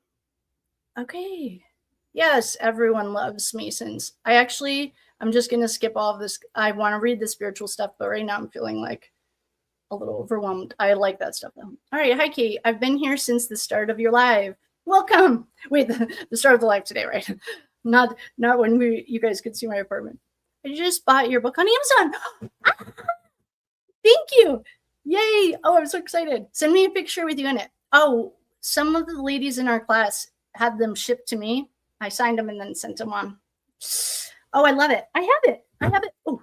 [SPEAKER 1] Okay. Yes, everyone loves Masons. I'm just going to skip all of this. I want to read the spiritual stuff, but right now I'm feeling like a little overwhelmed. I like that stuff though. All right. Hi, Kate. I've been here since the start of your live. Welcome. Wait, the start of the live today, right? Not when you guys could see my apartment. I just bought your book on Amazon. Thank you. Yay. Oh, I'm so excited. Send me a picture with you in it. Oh, some of the ladies in our class had them shipped to me. I signed them and then sent them on. Oh, I love it. I have it. Oh,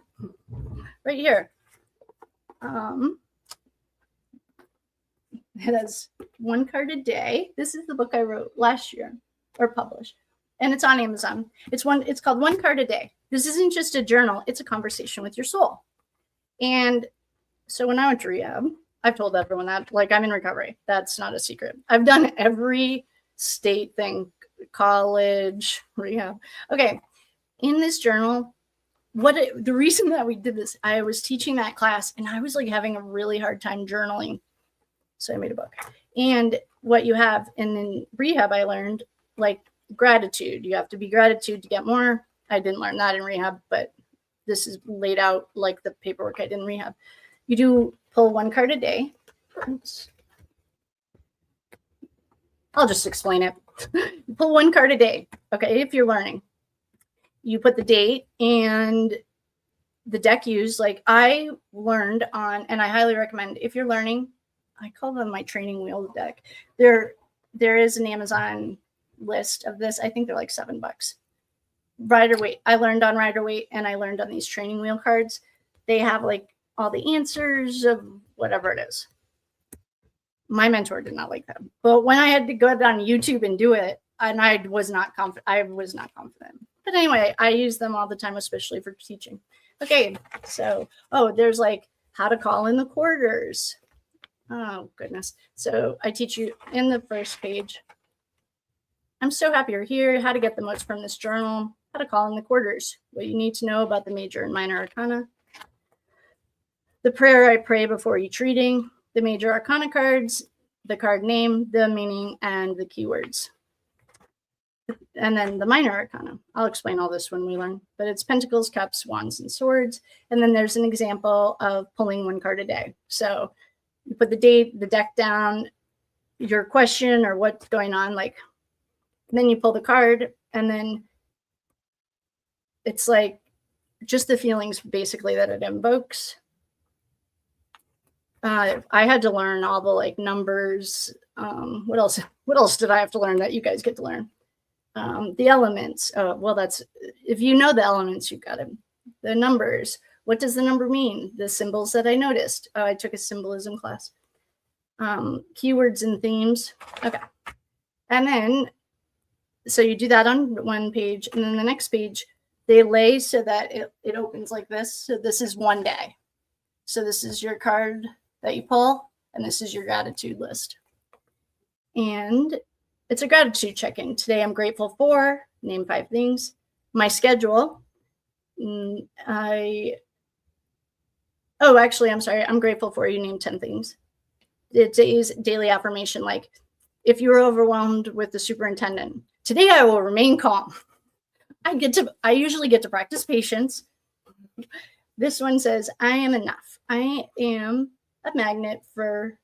[SPEAKER 1] right here. It has one card a day. This is the book I wrote last year or published. And it's on Amazon. It's called One Card a Day. This isn't just a journal. It's a conversation with your soul. And so when I went to rehab, I've told everyone that, like, I'm in recovery. That's not a secret. I've done every state thing, college, rehab. Okay. In this journal, the reason that we did this, I was teaching that class and I was like having a really hard time journaling. So I made a book. And what you have, and in rehab, I learned like gratitude. You have to be gratitude to get more. I didn't learn that in rehab, but this is laid out like the paperwork I did in rehab. You do pull one card a day. Oops. I'll just explain it. You pull one card a day. Okay, if you're learning. You put the date and the deck used. Like I learned on, and I highly recommend if you're learning, I call them my training wheel deck. There is an Amazon list of this. I think they're like $7. Rider-Waite. I learned on Rider-Waite and I learned on these training wheel cards. They have like all the answers of whatever it is. my mentor did not like that. But when I had to go on YouTube and do it, and I was not confident. But anyway, I use them all the time, especially for teaching. Okay, so, there's like how to call in the quarters. Oh, goodness. So I teach you in the first page. I'm so happy you're here. How to get the most from this journal. How to call in the quarters. What you need to know about the major and minor arcana. The prayer I pray before each reading. The major arcana cards. The card name, the meaning, and the keywords. And then the minor arcana. I'll explain all this when we learn. But it's pentacles, cups, wands, and swords. And then there's an example of pulling one card a day. So you put the date, the deck down, your question or what's going on. Like, then you pull the card, and then it's like just the feelings basically that it invokes. I had to learn all the like numbers. What else did I have to learn that you guys get to learn? The elements. Well, that's, if you know the elements, you got it. The numbers. What does the number mean? The symbols that I noticed. I took a symbolism class. Keywords and themes. Okay. And then, so you do that on one page, and then the next page, they lay so that it opens like this. So this is one day. So this is your card that you pull, and this is your gratitude list. And it's a gratitude check-in. Today I'm grateful for, name 5 things. My schedule. Actually, I'm sorry. I'm grateful for, you name 10 things. Today's daily affirmation, like if you were overwhelmed with the superintendent, today I will remain calm. I usually get to practice patience. This one says, I am enough. I am a magnet for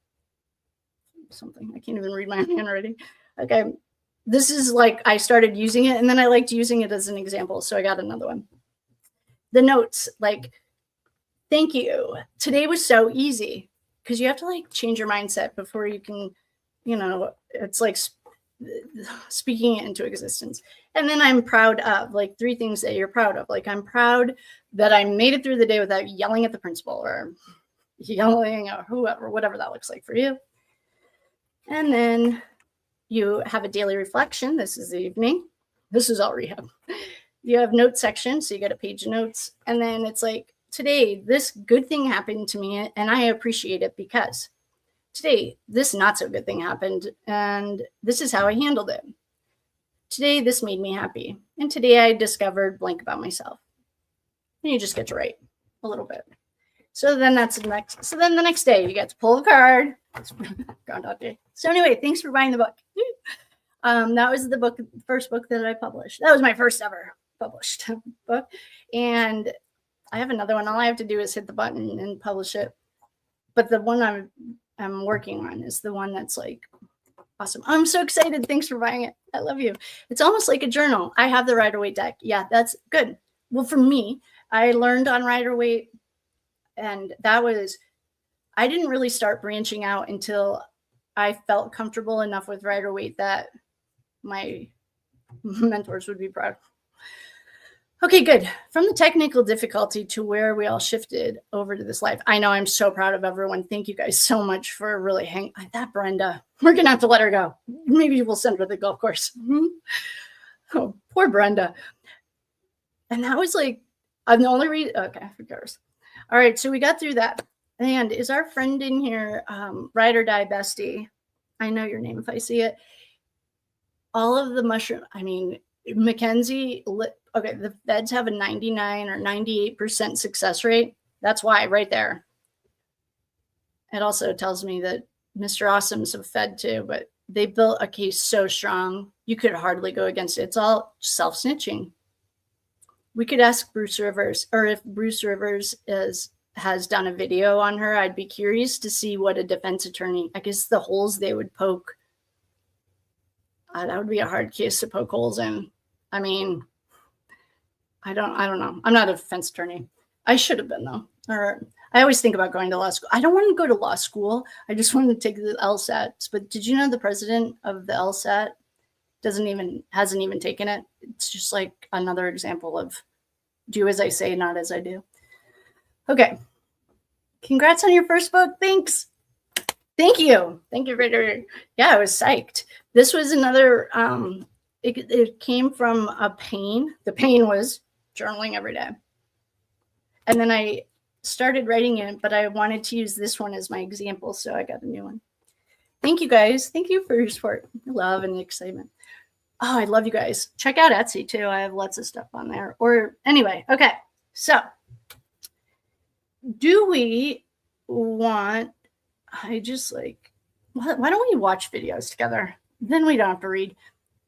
[SPEAKER 1] something. I can't even read my own handwriting. Okay. This is like, I started using it, and then I liked using it as an example. So I got another one. The notes, like, thank you. Today was so easy, because you have to like change your mindset before you can, it's like speaking it into existence. And then I'm proud of, like 3 things that you're proud of. Like, I'm proud that I made it through the day without yelling at the principal or yelling or whoever, whatever that looks like for you. And then you have a daily reflection. This is the evening. This is all rehab. You have notes section. So you get a page of notes. And then it's like, today, this good thing happened to me, and I appreciate it because today, this not so good thing happened, and this is how I handled it. Today, this made me happy. And today I discovered blank about myself. And you just get to write a little bit. So then the next day you get to pull a card. It's Groundhog Day. So anyway, thanks for buying the book. That was the first book that I published. That was my first ever published book. And I have another one. All I have to do is hit the button and publish it. But the one I'm working on is the one that's like awesome. I'm so excited. Thanks for buying it. I love you. It's almost like a journal. I have the Rider-Waite deck. Yeah, that's good. Well, for me, I learned on Rider-Waite, and I didn't really start branching out until I felt comfortable enough with Rider-Waite that my mentors would be proud. Okay, good. From the technical difficulty to where we all shifted over to this life. I know, I'm so proud of everyone. Thank you guys so much for really that Brenda. We're going to have to let her go. Maybe we'll send her to the golf course. Oh, poor Brenda. And that was like, I'm the only reason. Okay, who cares? All right, so we got through that. And is our friend in here, Ride or Die Bestie? I know your name if I see it. All of the Mackenzie, okay, the feds have a 99 or 98% success rate. That's why, right there. It also tells me that Mr. Awesome's a fed too, but they built a case so strong, you could hardly go against it. It's all self-snitching. We could ask Bruce Rivers, or if Bruce Rivers has done a video on her, I'd be curious to see what a defense attorney, I guess the holes they would poke. That would be a hard case to poke holes in. I mean, I don't know. I'm not a defense attorney. I should have been though. Or I always think about going to law school. I don't want to go to law school. I just want to take the LSATs. But did you know the president of the LSAT hasn't even taken it? It's just like another example of do as I say, not as I do. Okay. Congrats on your first book. Thanks. Thank you. Thank you, Raider. Yeah, I was psyched. This was another, it came from a pain. The pain was journaling every day. And then I started writing it, but I wanted to use this one as my example, so I got a new one. Thank you, guys. Thank you for your support, love, and excitement. Oh, I love you guys. Check out Etsy, too. I have lots of stuff on there. Or anyway, okay. So do we want, I just like, why don't we watch videos together? Then we don't have to read.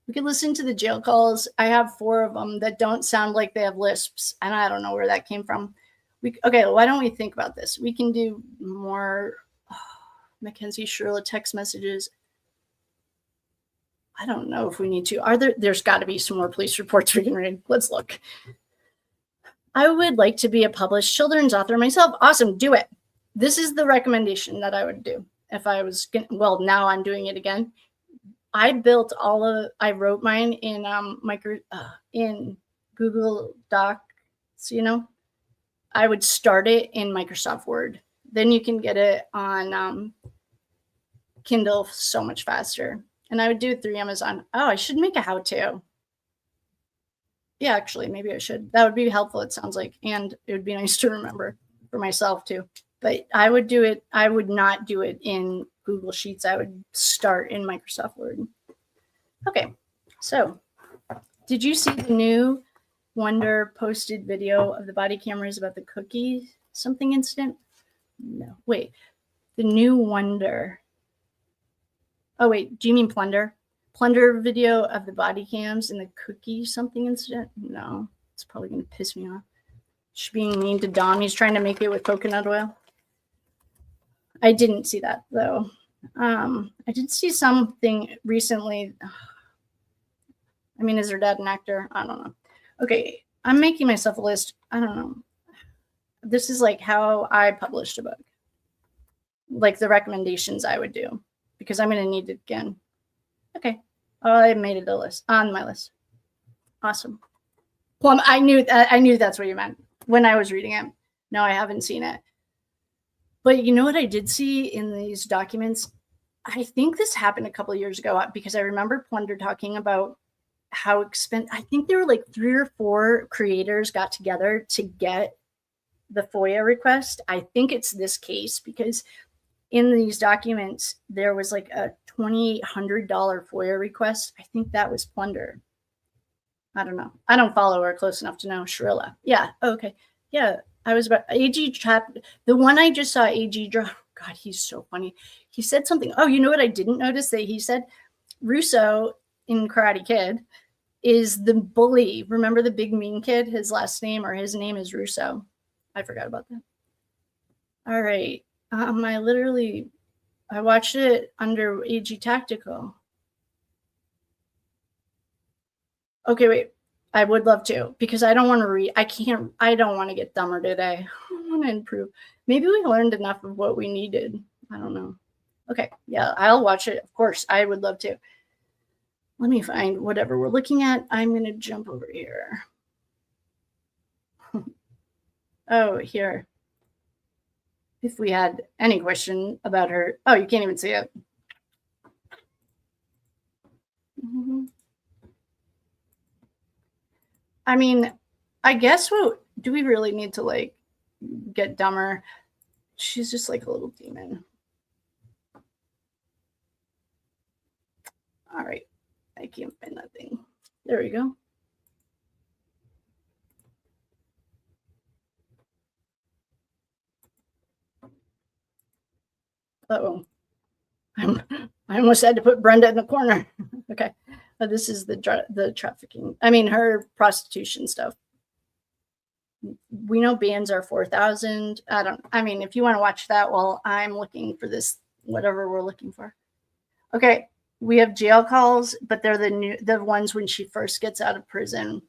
[SPEAKER 1] We can listen to the jail calls. I have 4 of them that don't sound like they have lisps, and I don't know where that came from. Okay, why don't we think about this? We can do more Mackenzie Shirilla text messages. I don't know if we need to. There's got to be some more police reports we can read. Let's look. I would like to be a published children's author myself. Awesome, do it. This is the recommendation that I would do if I was, well, now I'm doing it again. I wrote mine in in Google Docs, I would start it in Microsoft Word. Then you can get it on Kindle so much faster. And I would do it through Amazon. Oh, I should make a how-to. Yeah, actually, maybe I should. That would be helpful, it sounds like. And it would be nice to remember for myself, too. But I would do it. I would not do it in Google Sheets. I would start in Microsoft Word. Okay, so did you see the new Wonder posted video of the body cameras about the cookie something incident? No, wait, the new Wonder. Oh, wait, do you mean Plunder? Plunder video of the body cams and the cookie something incident? No, it's probably going to piss me off. She's being mean to Dom. He's trying to make it with coconut oil. I didn't see that, though. I did see something recently. I mean, is her dad an actor? I don't know. Okay, I'm making myself a list. I don't know. This is like how I published a book. Like the recommendations I would do, because I'm going to need it again. Okay. Oh, I made it on my list. Awesome. Plum, I knew that's what you meant when I was reading it. No, I haven't seen it. But you know what I did see in these documents? I think this happened a couple of years ago because I remember Plunder talking about how expensive. I think there were like 3 or 4 creators got together to get the FOIA request. I think it's this case because in these documents, there was like a $2,800 FOIA request. I think that was Plunder. I don't know. I don't follow her close enough to know. Shirilla. Yeah. Okay. Yeah. I was about AG Trap. The one I just saw AG draw. God, he's so funny. He said something. Oh, you know what I didn't notice? That he said Russo in Karate Kid is the bully. Remember the big mean kid? His last name or his name is Russo. I forgot about that. All right. I watched it under AG Tactical. Okay, wait. I would love to because I don't want to read. I don't want to get dumber today. I want to improve. Maybe we learned enough of what we needed. I don't know. Okay. Yeah, I'll watch it. Of course, I would love to. Let me find whatever we're looking at. I'm going to jump over here. Oh, here. If we had any question about her. Oh, you can't even see it. Mm-hmm. I mean, I guess do we really need to like get dumber? She's just like a little demon. All right. I can't find that thing. There we go. Uh-oh. I almost had to put Brenda in the corner. Okay. This is the trafficking. I mean, her prostitution stuff. We know bans are 4,000. I mean, if you want to watch that while I'm looking for this, whatever we're looking for. Okay. We have jail calls, but they're the ones when she first gets out of prison.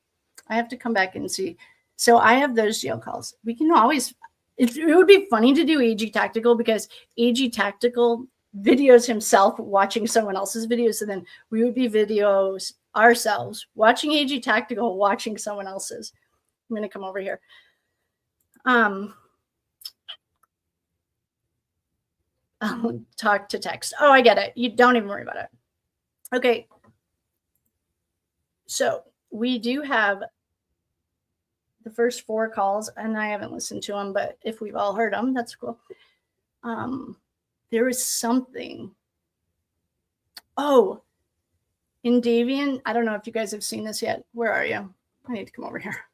[SPEAKER 1] I have to come back and see. So I have those jail calls. We can always, it would be funny to do AG Tactical because AG Tactical videos himself watching someone else's videos. And then we would be videos ourselves watching AG Tactical, watching someone else's. I'm going to come over here. talk to text. Oh, I get it. You don't even worry about it. Okay. So we do have the first 4 calls, and I haven't listened to them, but if we've all heard them, that's cool. There was something. Oh, in Davion, I don't know if you guys have seen this yet. Where are you? I need to come over here.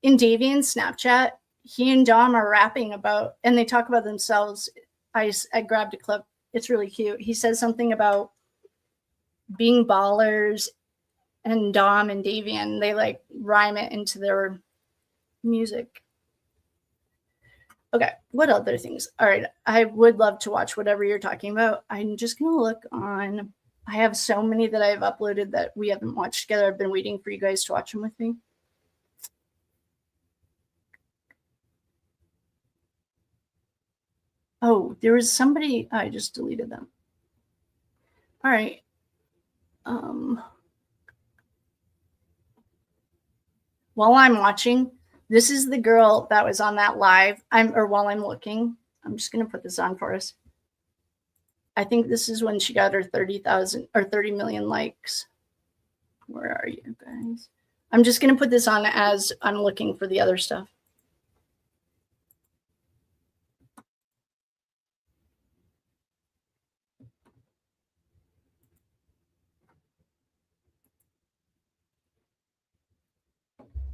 [SPEAKER 1] In Davion's Snapchat, he and Dom are rapping about, and they talk about themselves. I grabbed a clip. It's really cute. He says something about being ballers, and Dom and Davion, they like rhyme it into their music. Okay, what other things? All right, I would love to watch whatever you're talking about. I'm just going to look on. I have so many that I've uploaded that we haven't watched together. I've been waiting for you guys to watch them with me. Oh, there was somebody. I just deleted them. All right. While I'm watching, this is the girl that was on that live. While I'm looking, I'm just going to put this on for us. I think this is when she got her 30,000 or 30 million likes. Where are you guys? I'm just going to put this on as I'm looking for the other stuff.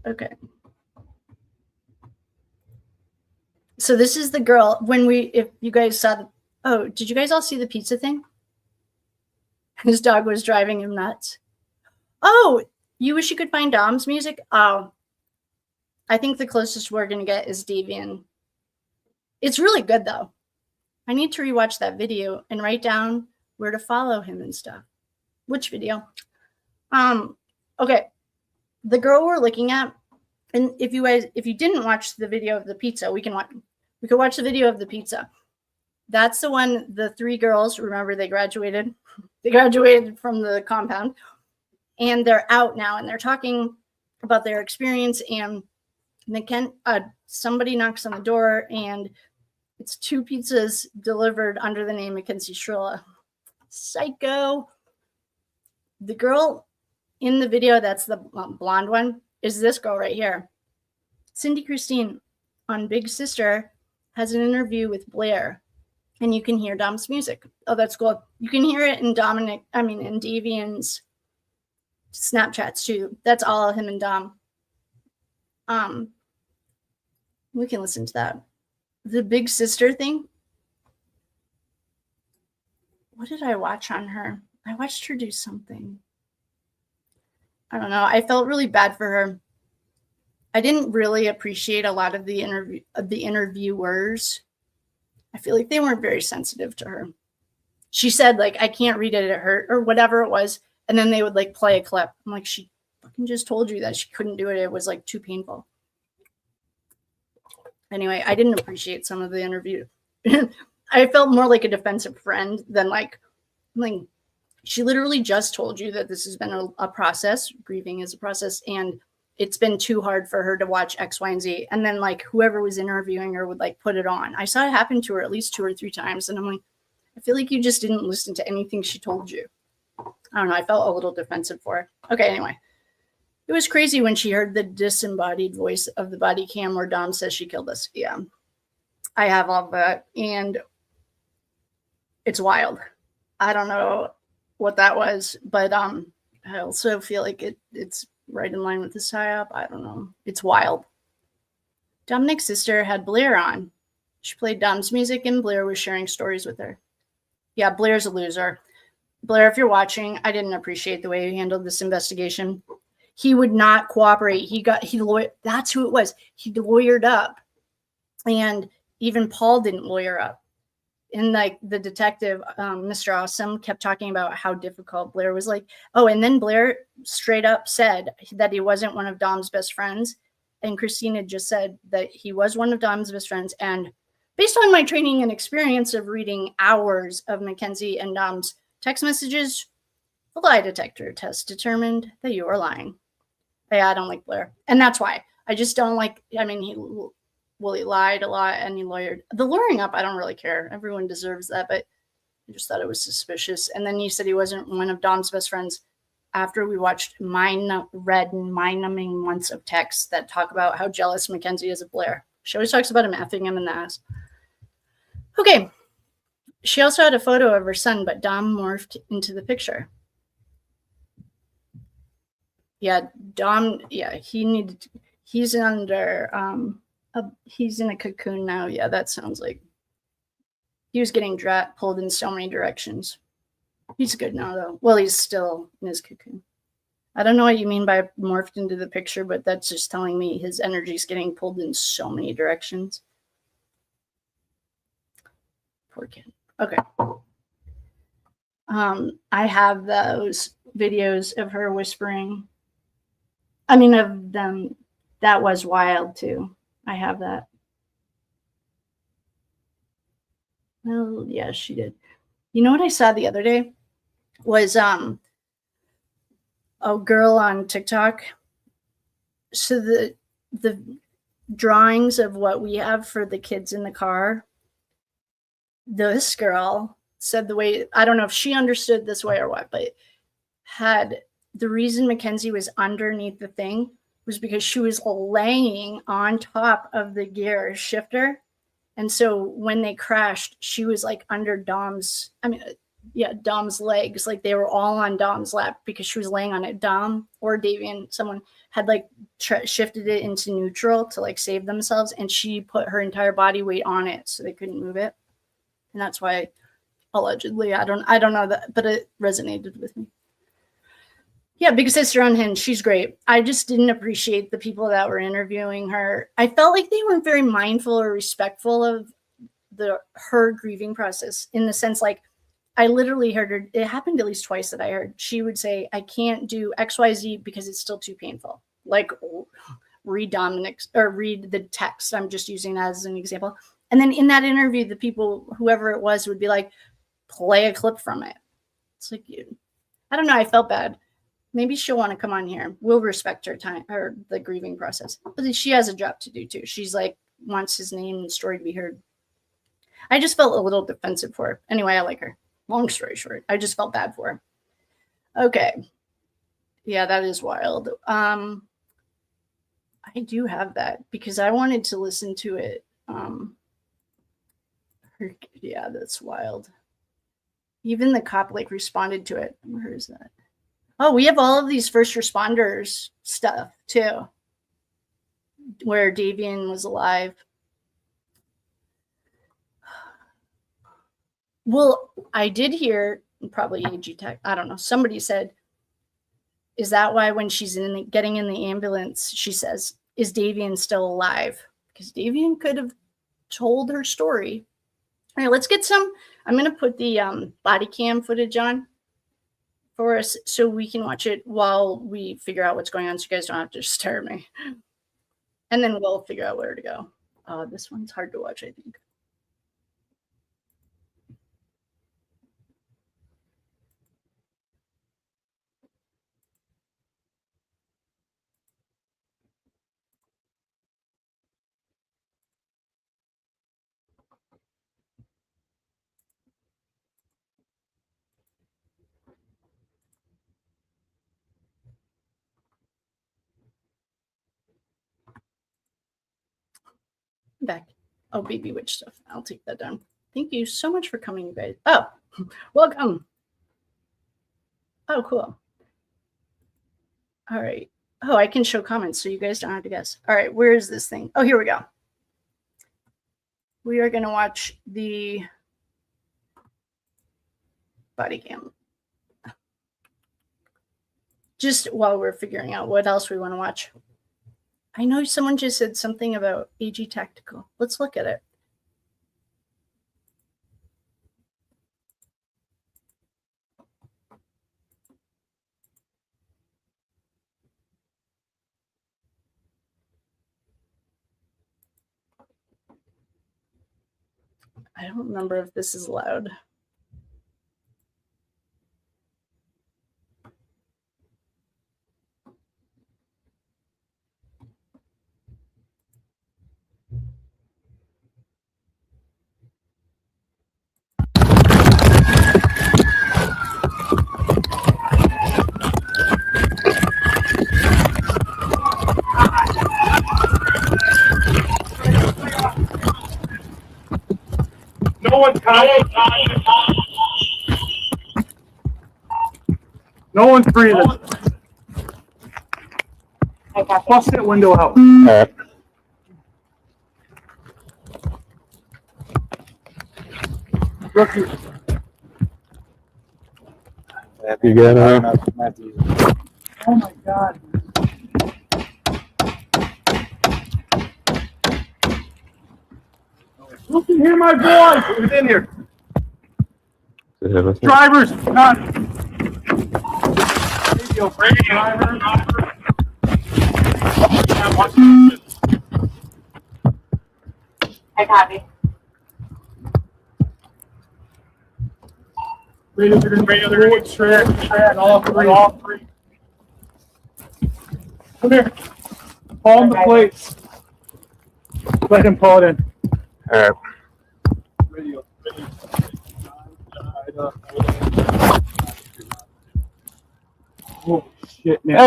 [SPEAKER 1] Okay. So this is the girl if you guys saw did you guys all see the pizza thing? His dog was driving him nuts. Oh, you wish you could find Dom's music? Oh, I think the closest we're going to get is Davion. It's really good though. I need to rewatch that video and write down where to follow him and stuff. Which video? Okay. The girl we're looking at, and if you didn't watch the video of the pizza, we could watch the video of the pizza. That's the one, the 3 girls, remember they graduated from the compound, and they're out now and they're talking about their experience, and somebody knocks on the door and it's 2 pizzas delivered under the name Mackenzie Shirilla. Psycho. The girl in the video, that's the blonde one, is this girl right here. Cindy Christine on Big Sister has an interview with Blair, and you can hear Dom's music. Oh, that's cool. You can hear it in in Davion's Snapchats too. That's all of him and Dom. We can listen to that. The Big Sister thing. What did I watch on her? I watched her do something. I don't know. I felt really bad for her. I didn't really appreciate a lot of the interviewers. I feel like they weren't very sensitive to her. She said, like, I can't read it, it hurt, or whatever it was. And then they would like play a clip. I'm like, she fucking just told you that she couldn't do it. It was like too painful. Anyway, I didn't appreciate some of the interview. I felt more like a defensive friend than like she literally just told you that this has been a process. Grieving is a process, and it's been too hard for her to watch X, Y, and Z. And then like whoever was interviewing her would like put it on. I saw it happen to her at least 2 or 3 times. And I'm like, I feel like you just didn't listen to anything she told you. I don't know. I felt a little defensive for her. Okay, anyway. It was crazy when she heard the disembodied voice of the body cam where Dom says she killed us. Yeah, I have all that. And it's wild. I don't know what that was, but I also feel like it's right in line with the psyop. I don't know. It's wild. Dominic's sister had Blair on. She played Dom's music, and Blair was sharing stories with her. Yeah, Blair's a loser. Blair, if you're watching, I didn't appreciate the way he handled this investigation. He would not cooperate. That's who it was. He lawyered up, and even Paul didn't lawyer up. And like the detective, Mr. Awesome, kept talking about how difficult Blair was. Like, oh, and then Blair straight up said that he wasn't one of Dom's best friends. And Christina just said that he was one of Dom's best friends. And based on my training and experience of reading hours of Mackenzie and Dom's text messages, the lie detector test determined that you are lying. Yeah, I don't like Blair. And that's why. I just don't like, well, he lied a lot and he lawyered. The lawyering up, I don't really care. Everyone deserves that, but I just thought it was suspicious. And then he said he wasn't one of Dom's best friends after we watched mind-numbing months of texts that talk about how jealous Mackenzie is of Blair. She always talks about him effing him in the ass. Okay. She also had a photo of her son, but Dom morphed into the picture. Yeah, Dom, yeah, he's under, he's in a cocoon now. Yeah, that sounds like he was getting pulled in so many directions. He's good now, though. Well, he's still in his cocoon. I don't know what you mean by morphed into the picture, but that's just telling me his energy's getting pulled in so many directions. Poor kid. Okay. I have those videos of her whispering. I mean, of them. That was wild, too. I have that. Well, yeah, she did. You know what I saw the other day? Was a girl on TikTok. So the drawings of what we have for the kids in the car, this girl said the way, I don't know if she understood this way or what, but had the reason Mackenzie was underneath the thing was because she was laying on top of the gear shifter. And so when they crashed, she was like under Dom's legs. Like they were all on Dom's lap because she was laying on it. Dom or Davion, someone had like shifted it into neutral to like save themselves. And she put her entire body weight on it so they couldn't move it. And that's why allegedly, I don't know that, but it resonated with me. Yeah, big sister unhinged. She's great. I just didn't appreciate the people that were interviewing her. I felt like they weren't very mindful or respectful of her grieving process, in the sense, like, I literally heard her, it happened at least twice that I heard, she would say, I can't do XYZ because it's still too painful. Like, read Dominic's or read the text. I'm just using that as an example. And then in that interview, the people, whoever it was, would be like, play a clip from it. It's like, I don't know. I felt bad. Maybe she'll want to come on here. We'll respect her time or the grieving process. But she has a job to do too. She's like, wants his name and story to be heard. I just felt a little defensive for her. Anyway, I like her. Long story short, I just felt bad for her. Okay. Yeah, that is wild. I do have that because I wanted to listen to it. Yeah, that's wild. Even the cop like responded to it. Where is that? Oh, we have all of these first responders stuff too, where Davion was alive. Well, I did hear, probably AG Tech, I don't know, somebody said, is that why when she's getting in the ambulance, she says, is Davion still alive? Because Davion could have told her story. All right, let's get some, I'm going to put the body cam footage on for us so we can watch it while we figure out what's going on, so you guys don't have to stare at me. And then we'll figure out where to go. This one's hard to watch, I think. Back. Oh, baby witch stuff. I'll take that down. Thank you so much for coming, you guys. Oh, welcome. Oh, cool. All right. Oh, I can show comments so you guys don't have to guess. All right, where is this thing? Oh, here we go. We are going to watch the body cam. Just while we're figuring out what else we want to watch. I know someone just said something about AG Tactical. Let's look at it. I don't remember if this is loud.
[SPEAKER 3] No one's breathing. Bust that window out.
[SPEAKER 4] All right.
[SPEAKER 3] Rookie.
[SPEAKER 4] You good?
[SPEAKER 3] Oh my God. Who can hear my voice? Who's in here? Drivers, not. Radio, driver.
[SPEAKER 5] I copy.
[SPEAKER 3] Radio, track, all three. Come here. Call him the plates. Let him call it in.
[SPEAKER 4] All right.
[SPEAKER 3] Radio. Oh shit, man.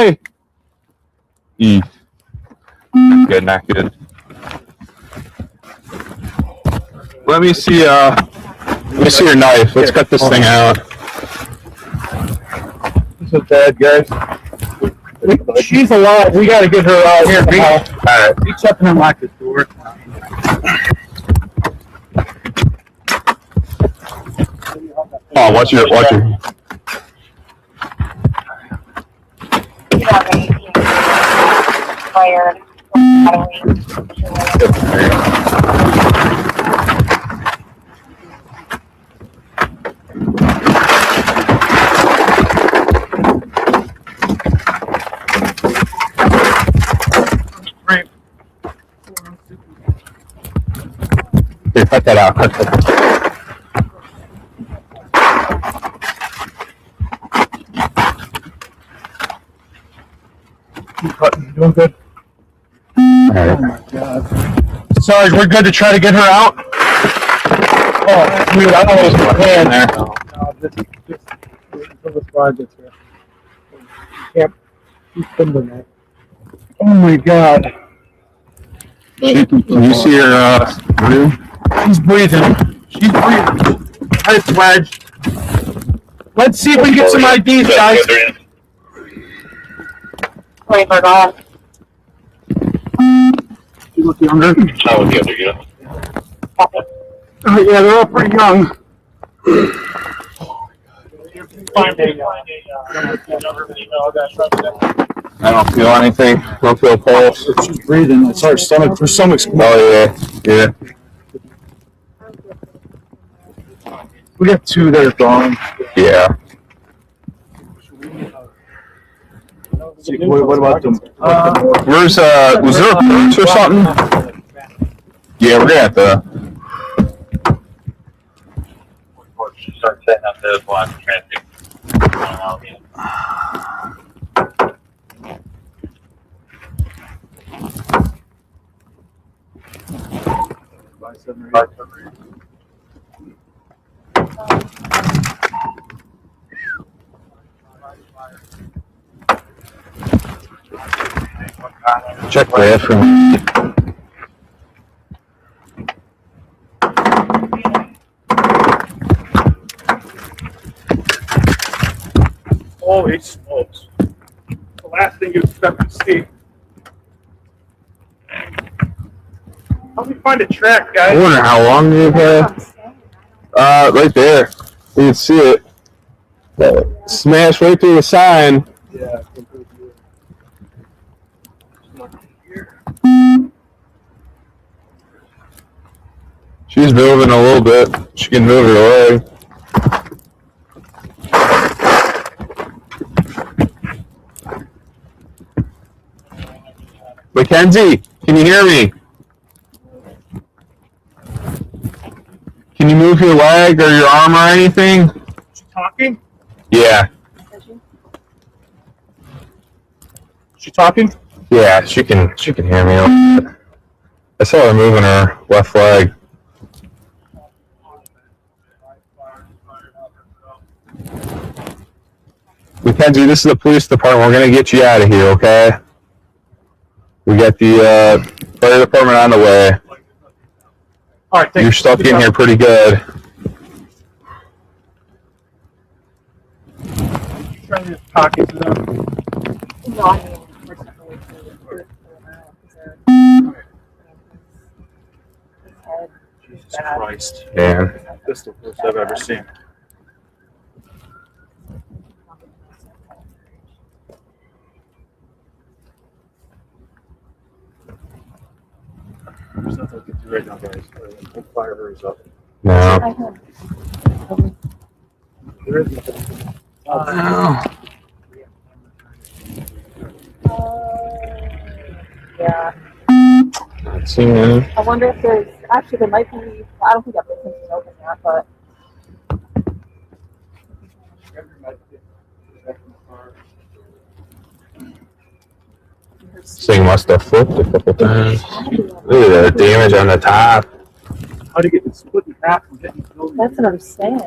[SPEAKER 4] Hey. Good, not good. Let me see your knife. Let's cut this thing out. This is bad, guys.
[SPEAKER 3] She's alive. We gotta get her out here.
[SPEAKER 4] All right.
[SPEAKER 3] Reach up and unlock the door.
[SPEAKER 4] Oh, watch your.
[SPEAKER 5] Fired.
[SPEAKER 4] Here, cut that out. Cut that out.
[SPEAKER 3] You doing good?
[SPEAKER 4] All right.
[SPEAKER 3] Oh my God. Sarge, we're good to try to get her out? Oh, dude, I don't know what's my hand there. No, just until the squad gets here. Yep. He's filming that. Oh my God.
[SPEAKER 4] Can you see her room?
[SPEAKER 3] She's breathing. She's breathing. Head wedged. Let's see if we can get some IDs, guys.
[SPEAKER 5] Wait for God.
[SPEAKER 3] You look younger.
[SPEAKER 4] I was younger, yeah.
[SPEAKER 3] Yeah, they're all pretty young.
[SPEAKER 4] I don't feel anything. Don't feel pulse.
[SPEAKER 3] She's breathing. It's her stomach. Her stomach's.
[SPEAKER 4] Oh yeah.
[SPEAKER 3] We got two that are gone.
[SPEAKER 4] Yeah.
[SPEAKER 3] What about them?
[SPEAKER 4] Where's was there a purse or something? Yeah, we're gonna have to.
[SPEAKER 6] Start setting up those blocks of traffic.
[SPEAKER 4] Check the bathroom.
[SPEAKER 3] Holy smokes. The last thing you expect to see. Help me find a track,
[SPEAKER 4] I
[SPEAKER 3] guys.
[SPEAKER 4] wonder how long they've had. Right there. You can see it. Smash right through the sign.
[SPEAKER 3] Yeah.
[SPEAKER 4] She's moving a little bit. She can move her leg. Mackenzie, can you hear me? Can you move your leg or your arm or anything?
[SPEAKER 3] She talking?
[SPEAKER 4] Yeah.
[SPEAKER 3] She talking?
[SPEAKER 4] Yeah, she can hear me a little bit. I saw her moving her left leg. Mackenzie, this is the police department. We're gonna get you out of here, okay? We got the fire department on the way.
[SPEAKER 3] All right, thank
[SPEAKER 4] Your
[SPEAKER 3] you.
[SPEAKER 4] stuff getting here pretty good.
[SPEAKER 3] trying to talk into them.
[SPEAKER 7] No, I mean, we're definitely for now, his head.
[SPEAKER 6] Jesus Christ.
[SPEAKER 4] Yeah.
[SPEAKER 6] This is the worst I've ever seen. There's nothing we can do right now, guys. The fire hurries up.
[SPEAKER 4] No.
[SPEAKER 7] I had
[SPEAKER 3] There is nothing.
[SPEAKER 7] yeah.
[SPEAKER 4] Not seeing any.
[SPEAKER 7] I wonder if there's actually there might be. I don't think everything's been open yet, but
[SPEAKER 4] This thing must have flipped a couple times. Look at the damage on the top.
[SPEAKER 3] How to get it split in half and get in the building.
[SPEAKER 7] that's what I'm saying.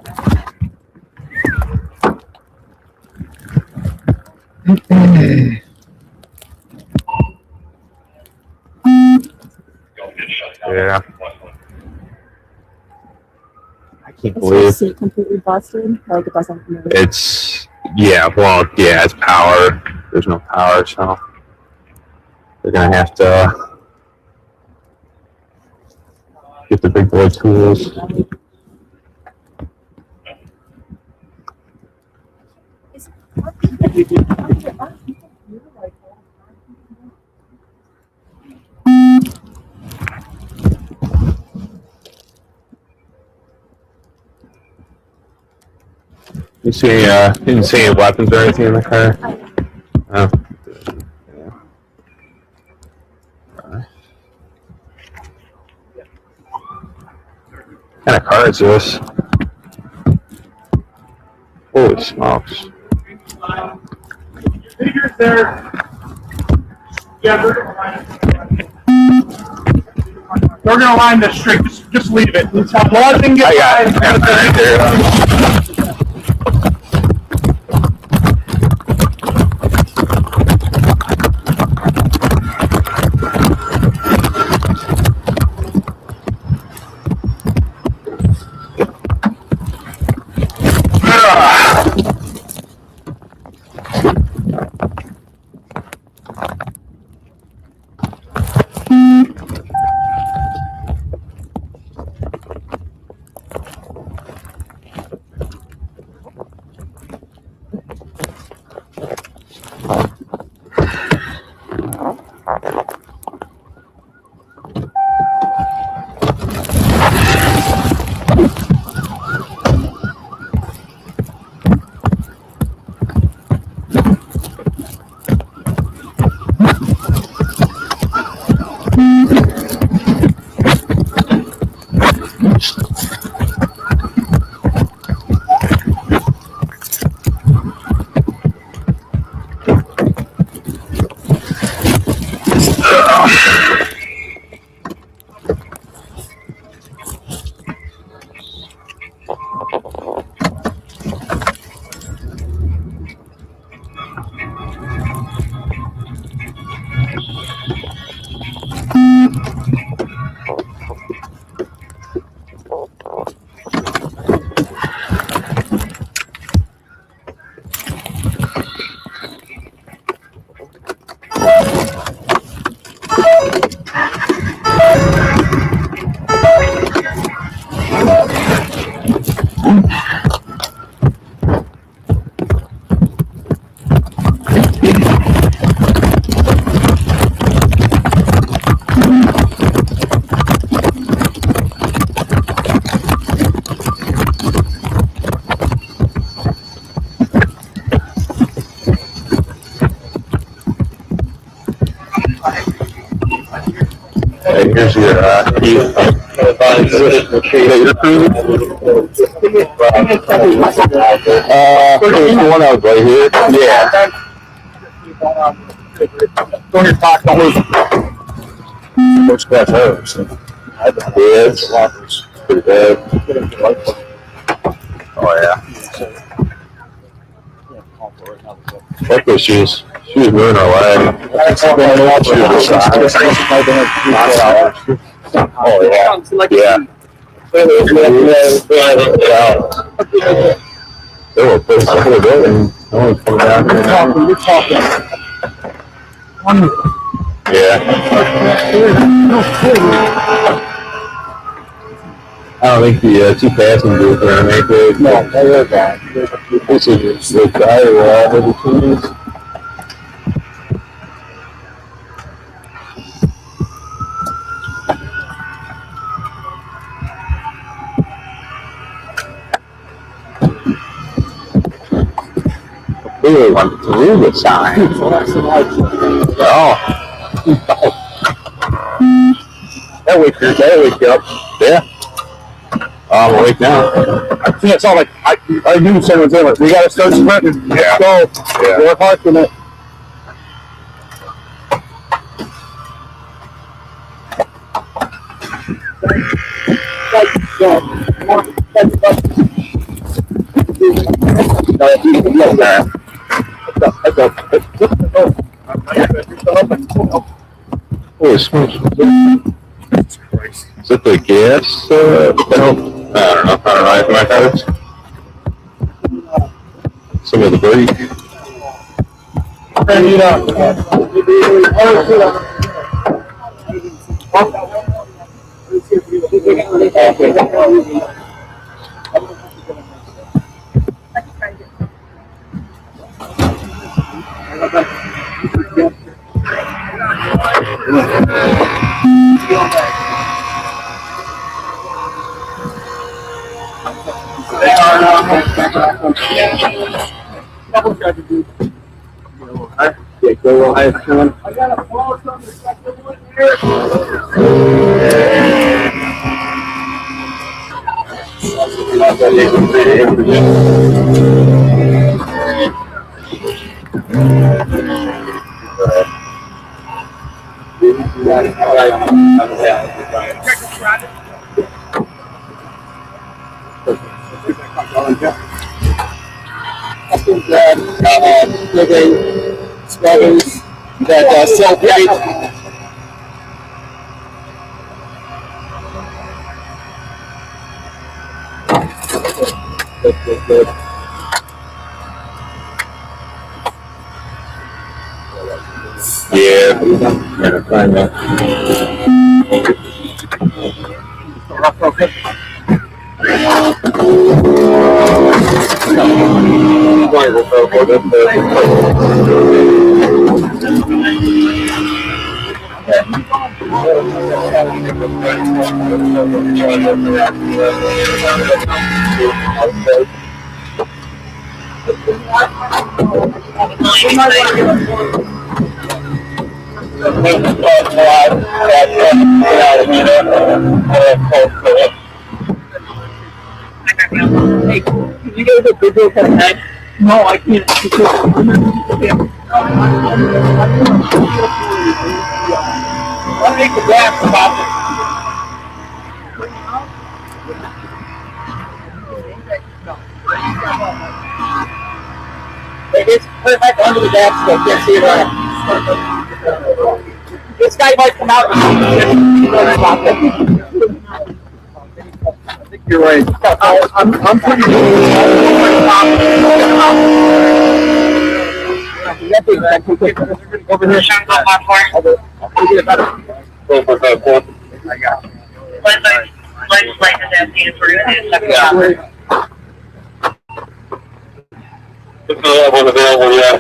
[SPEAKER 4] Yeah. I can't
[SPEAKER 7] Is
[SPEAKER 4] believe
[SPEAKER 7] your seat completely busted? Like it doesn't move.
[SPEAKER 4] it's. Yeah, well, yeah, it's power. There's no power, so they're gonna have to get the big boy tools. You didn't see any weapons or anything in the car? Oh. Yeah. What kind of car is this? Holy smokes.
[SPEAKER 3] Figures there. Yeah, they're gonna line this straight. Just leave it. Laws didn't get
[SPEAKER 4] I got it. Right there. Hey, here's your key. Is that your crew? There's one out right here. Yeah.
[SPEAKER 3] Go ahead, talk. Don't lose.
[SPEAKER 4] First class hers. Yeah, it's pretty bad. Oh, yeah. Fuck those shoes. She was moving her leg. Oh, yeah. Yeah. They were putting the building. Oh, come down here now.
[SPEAKER 3] You're talking.
[SPEAKER 4] Yeah. I don't think the two passengers are gonna make it.
[SPEAKER 3] No, they're bad.
[SPEAKER 4] This is the guy every 2 minutes. We really wanted to read the sign. Oh. That'll wake you up. Yeah. I'm awake now.
[SPEAKER 3] I think it's all like, I knew someone was in it. We gotta start sprinting.
[SPEAKER 4] Yeah.
[SPEAKER 3] Let's go.
[SPEAKER 4] Yeah.
[SPEAKER 3] Work hard for it.
[SPEAKER 4] Holy smokes. Is it the gas? Pedal? I don't know. I don't know anything about that. Some of the brake.
[SPEAKER 3] Turn it up. I got a ball from the second one here. Living sweaters that celebrate. Good.
[SPEAKER 4] Yeah. Yeah, find that.
[SPEAKER 7] Hey, can you get a video connect? No, I can't. I'll make the gas stop. Hey, just put it back under the gas so I can't see it right. This guy might come out and I think you're right. I'm pretty over there. I got it.
[SPEAKER 4] One available, yeah.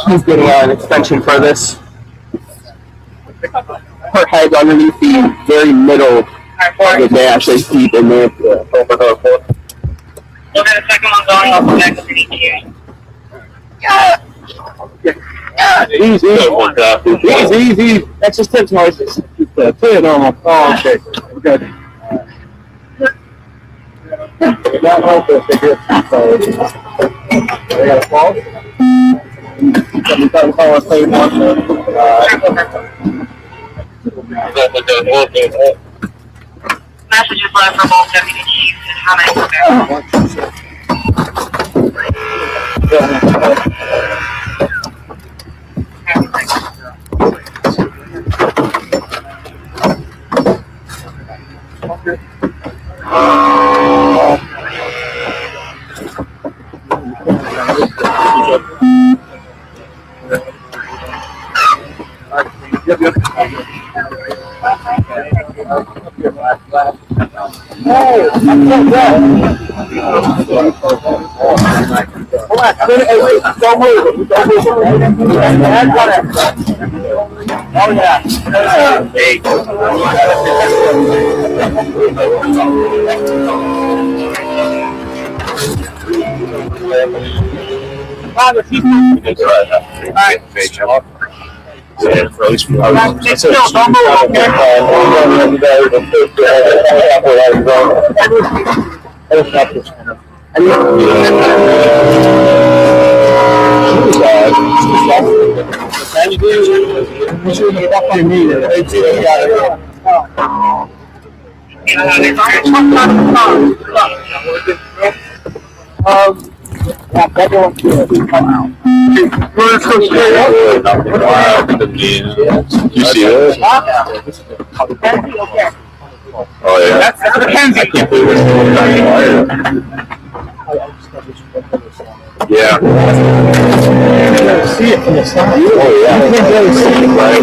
[SPEAKER 8] He's getting an extension for this. Her head underneath the very middle of the dash is deep in there.
[SPEAKER 5] Look at the second one going off the back of the ETA.
[SPEAKER 8] Easy. That's just Tim's noises.
[SPEAKER 3] Play it normal. Oh, okay. We're good. Not hopeless to get they got a fall. We got to call a play one.
[SPEAKER 5] Messages left for both deputy chiefs and how many were there.
[SPEAKER 3] Oh yeah.
[SPEAKER 4] You see this? Oh yeah.
[SPEAKER 3] That's Mackenzie.
[SPEAKER 4] I can't believe it's yeah.
[SPEAKER 3] See it from the side.
[SPEAKER 4] Oh yeah.
[SPEAKER 3] You can't really see it,
[SPEAKER 4] right?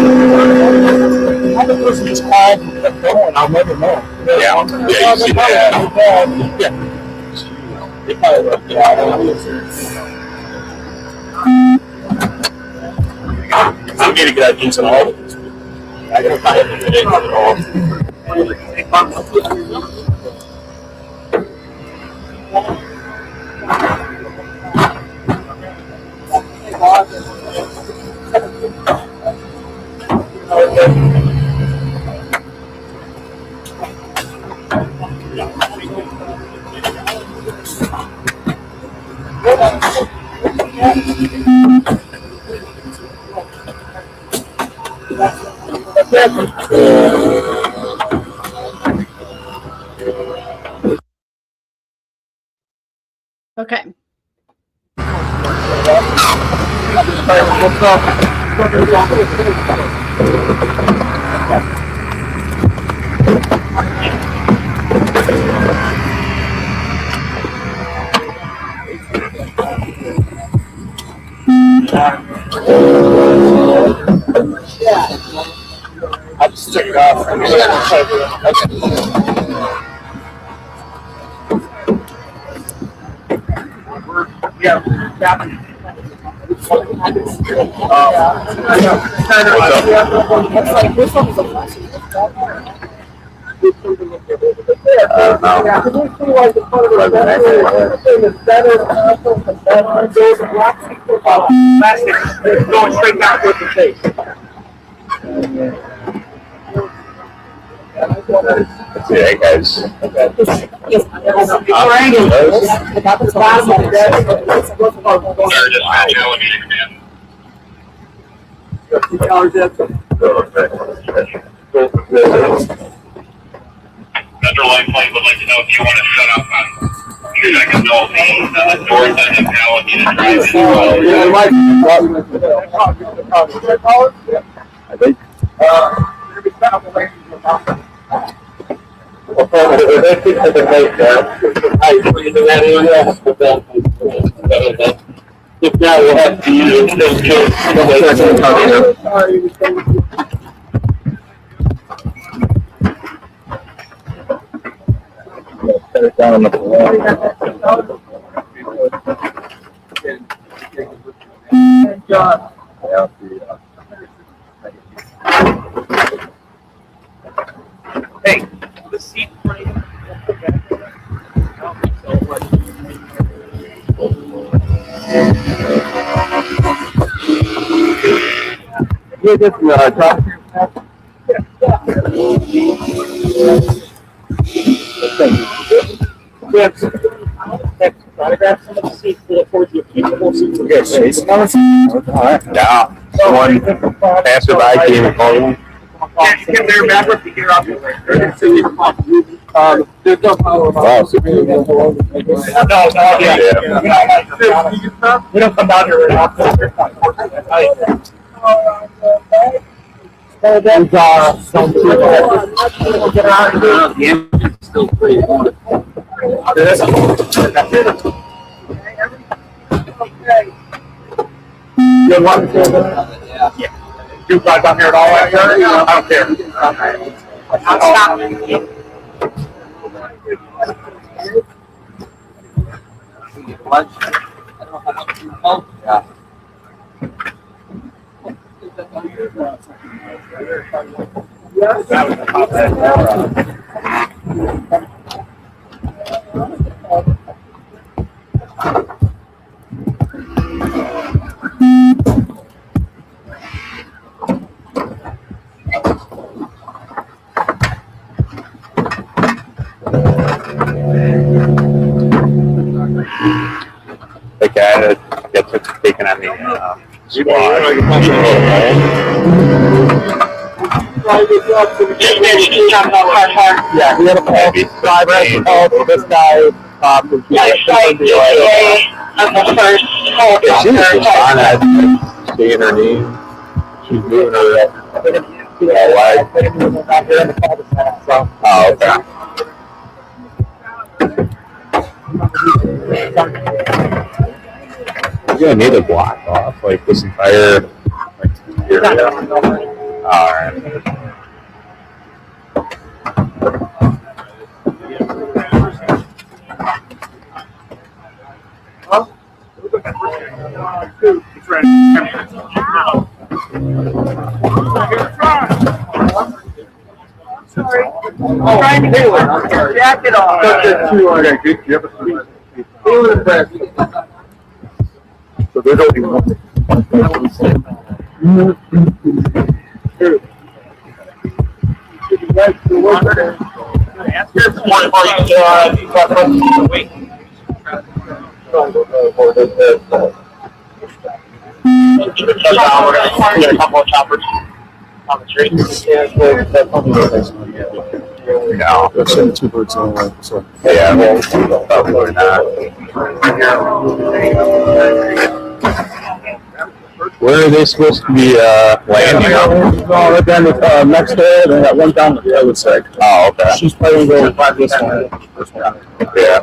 [SPEAKER 3] How the person just called and kept going, I'll never know.
[SPEAKER 4] Yeah. Yeah, you see that.
[SPEAKER 3] Yeah.
[SPEAKER 4] I'm gonna get that juice and all. I gotta find it at all.
[SPEAKER 1] Okay.
[SPEAKER 3] I'll just check it off. Yeah. Going straight back with the face.
[SPEAKER 4] Yeah, guys.
[SPEAKER 6] Metro Life Flight would like to know if you want to set up on 2 seconds no the doors that have now need to drive
[SPEAKER 4] I think.
[SPEAKER 8] If not, we'll have to use
[SPEAKER 4] Set it down on the floor.
[SPEAKER 3] Hey, the seat frame.
[SPEAKER 4] You just talk to
[SPEAKER 3] Autograph some of the seats towards your people.
[SPEAKER 4] Okay, all right. Yeah. Someone passerby came and called me.
[SPEAKER 3] Yeah, you get there backwards to get off the there's no power.
[SPEAKER 4] Wow, super.
[SPEAKER 3] No, yeah. We don't come down here very often. Some people get out of here. The engine is still pretty good. That's it. Good one. Yeah. You guys out here at all? I don't care.
[SPEAKER 5] I'll stop.
[SPEAKER 8] Yeah.
[SPEAKER 6] The guy that gets taken on the squad.
[SPEAKER 3] Yeah, he had a pulse driver, this guy,
[SPEAKER 5] On the first whole
[SPEAKER 4] She was just on it, seeing her knee. She's moving her leg. Oh, okay. You're gonna need to block off like this entire area. Alright.
[SPEAKER 5] trying to do it. Jack it off.
[SPEAKER 3] So they don't even know.
[SPEAKER 6] A couple of choppers on the street.
[SPEAKER 4] No.
[SPEAKER 3] Let's send 2 birds on one. So.
[SPEAKER 4] Yeah, well, probably not. Where are they supposed to be landing?
[SPEAKER 3] No, they're down with next day, and that one down the other side.
[SPEAKER 4] Oh, okay.
[SPEAKER 3] She's probably going to go this one.
[SPEAKER 4] Yeah.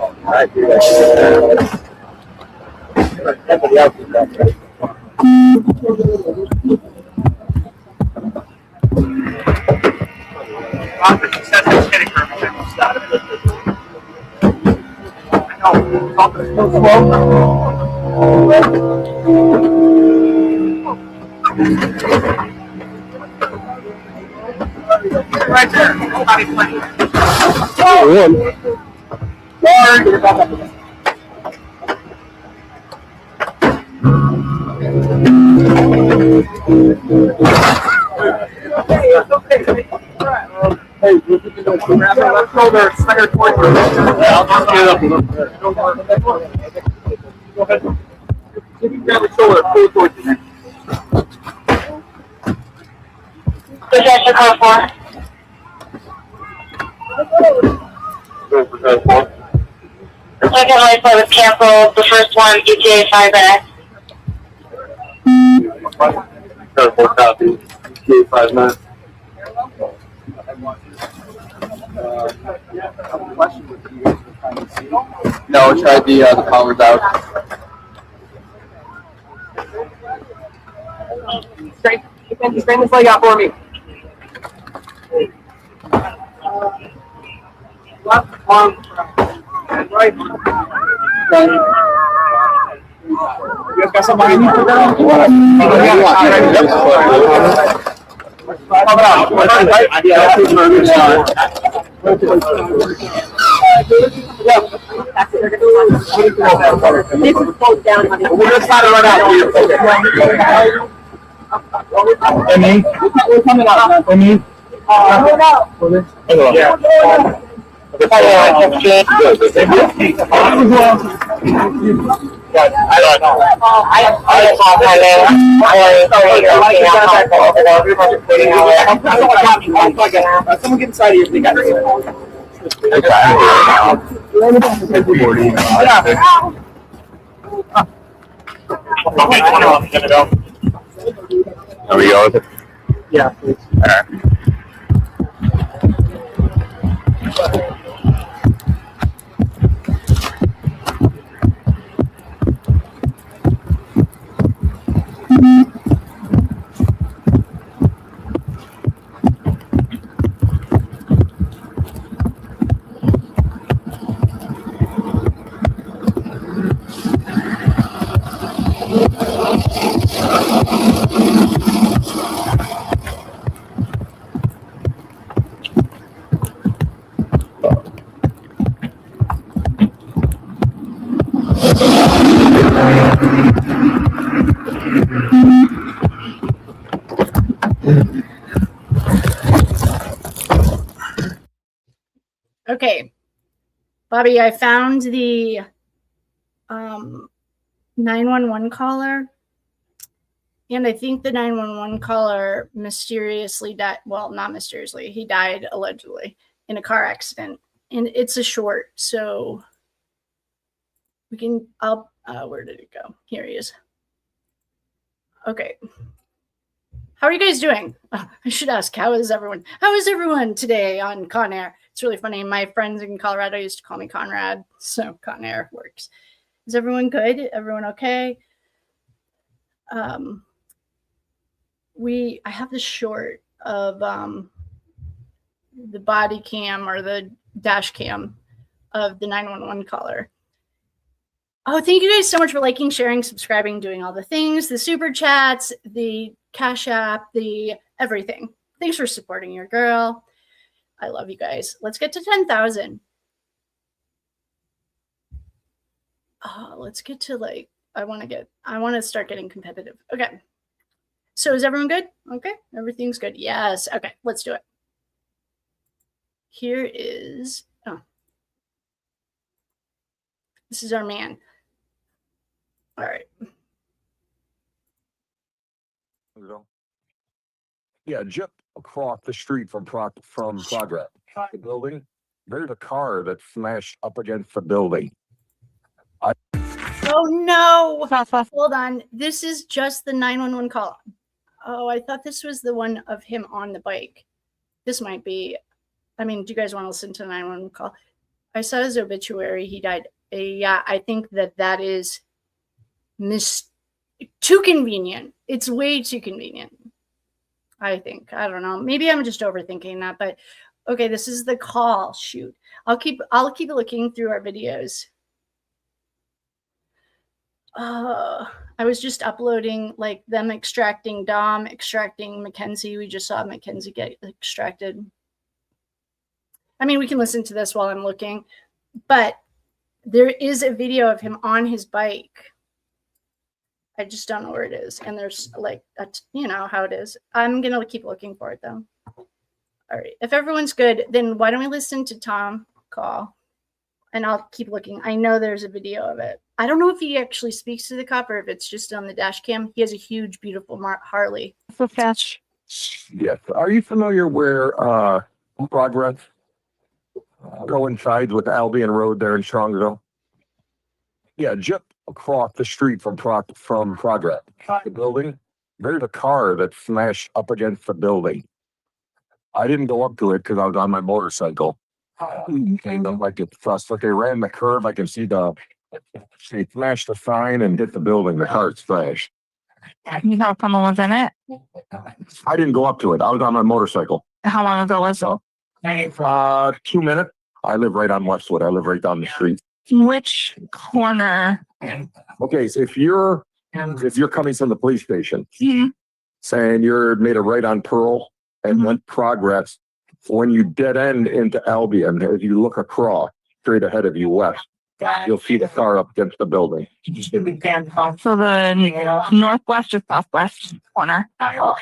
[SPEAKER 5] Right there. Nobody playing.
[SPEAKER 3] Hey, let's go there. Second point. I'll just get it up a little bit. Go ahead. You can grab the shoulder. Pull it towards you.
[SPEAKER 5] Who's that your call for? The second light flight was canceled. The first one, ETA 5X.
[SPEAKER 3] Full copy. ETA 5 minutes.
[SPEAKER 8] No, tried the powers out.
[SPEAKER 7] Straighten this leg out for me.
[SPEAKER 3] Left arm and right. You guys got somebody you put down? We're just trying to run out. Emmy? We're coming out. Emmy? Yeah. I don't know. Someone get inside here if they got it.
[SPEAKER 4] Are we going with it?
[SPEAKER 3] Yeah, please.
[SPEAKER 4] All right.
[SPEAKER 1] Okay, Bobby, I found the 911 caller, and I think the 911 caller mysteriously died. Well, not mysteriously, he died allegedly in a car accident, and it's a short, so we can. Where did it go? Here he is. Okay. How are you guys doing? I should ask, how is everyone? How is everyone today on Con Air? It's really funny. My friends in Colorado used to call me Conrad, so Con Air works. Is everyone good? Everyone okay? I have the short of the body cam or the dash cam of the 911 caller. Oh, thank you guys so much for liking, sharing, subscribing, doing all the things, the super chats, the Cash App, the everything. Thanks for supporting your girl. I love you guys. Let's get to 10,000. Let's get to like, I want to start getting competitive. Okay. So is everyone good? Okay. Everything's good. Yes. Okay. Let's do it. Here is, this is our man. All right.
[SPEAKER 2] Yeah, just across the street from Progress, the building, there's a car that smashed up against the building.
[SPEAKER 1] Oh no! Hold on. This is just the 911 call. Oh, I thought this was the one of him on the bike. This might be. I mean, do you guys want to listen to the 911 call? I saw his obituary. He died. Yeah, I think that is too convenient. It's way too convenient. I think. I don't know. Maybe I'm just overthinking that, but okay, this is the call. Shoot. I'll keep looking through our videos. I was just uploading like them extracting Dom, extracting Mackenzie. We just saw Mackenzie get extracted. I mean, we can listen to this while I'm looking, but there is a video of him on his bike. I just don't know where it is. And there's like, you know how it is. I'm going to keep looking for it though. All right. If everyone's good, then why don't we listen to Tom call and I'll keep looking. I know there's a video of it. I don't know if he actually speaks to the cop or if it's just on the dash cam. He has a huge, beautiful Harley.
[SPEAKER 2] So fast. Yes. Are you familiar where Progress coincides with Albion Road there in Strongsville? Yeah, just across the street from Progress, the building, there's a car that smashed up against the building. I didn't go up to it because I was on my motorcycle. Like it thrust, like they ran the curve. I can see she smashed the sign and hit the building. The car smashed.
[SPEAKER 9] You know someone was in it?
[SPEAKER 2] I didn't go up to it. I was on my motorcycle.
[SPEAKER 9] How long ago was it?
[SPEAKER 2] 2 minutes. I live right on Westwood. I live right down the street.
[SPEAKER 9] Which corner?
[SPEAKER 2] Okay, so if you're coming from the police station, saying you're made a right on Pearl and went Progress, when you dead end into Albion, if you look across straight ahead of you west, you'll see the car up against the building.
[SPEAKER 9] So the northwest or southwest corner?
[SPEAKER 2] Well,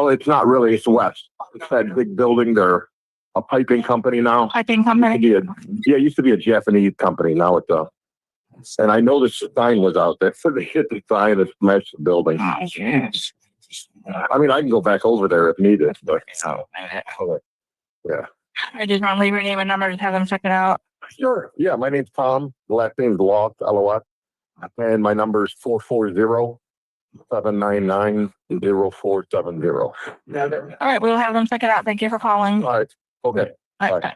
[SPEAKER 2] it's not really. It's west. It's that big building. They're a piping company now.
[SPEAKER 9] Piping company?
[SPEAKER 2] Yeah, it used to be a Japanese company. Now it's a. And I know the sign was out there. So they hit the sign and smashed the building.
[SPEAKER 9] Oh, yes.
[SPEAKER 2] I mean, I can go back over there if needed. But, yeah.
[SPEAKER 9] I just want to leave your name and number to have them check it out.
[SPEAKER 2] Sure. Yeah, my name's Tom. The last name's Lost, LOS. And my number is 440-799-0470.
[SPEAKER 9] All right, we'll have them check it out. Thank you for calling.
[SPEAKER 2] All right. Okay.
[SPEAKER 9] All right.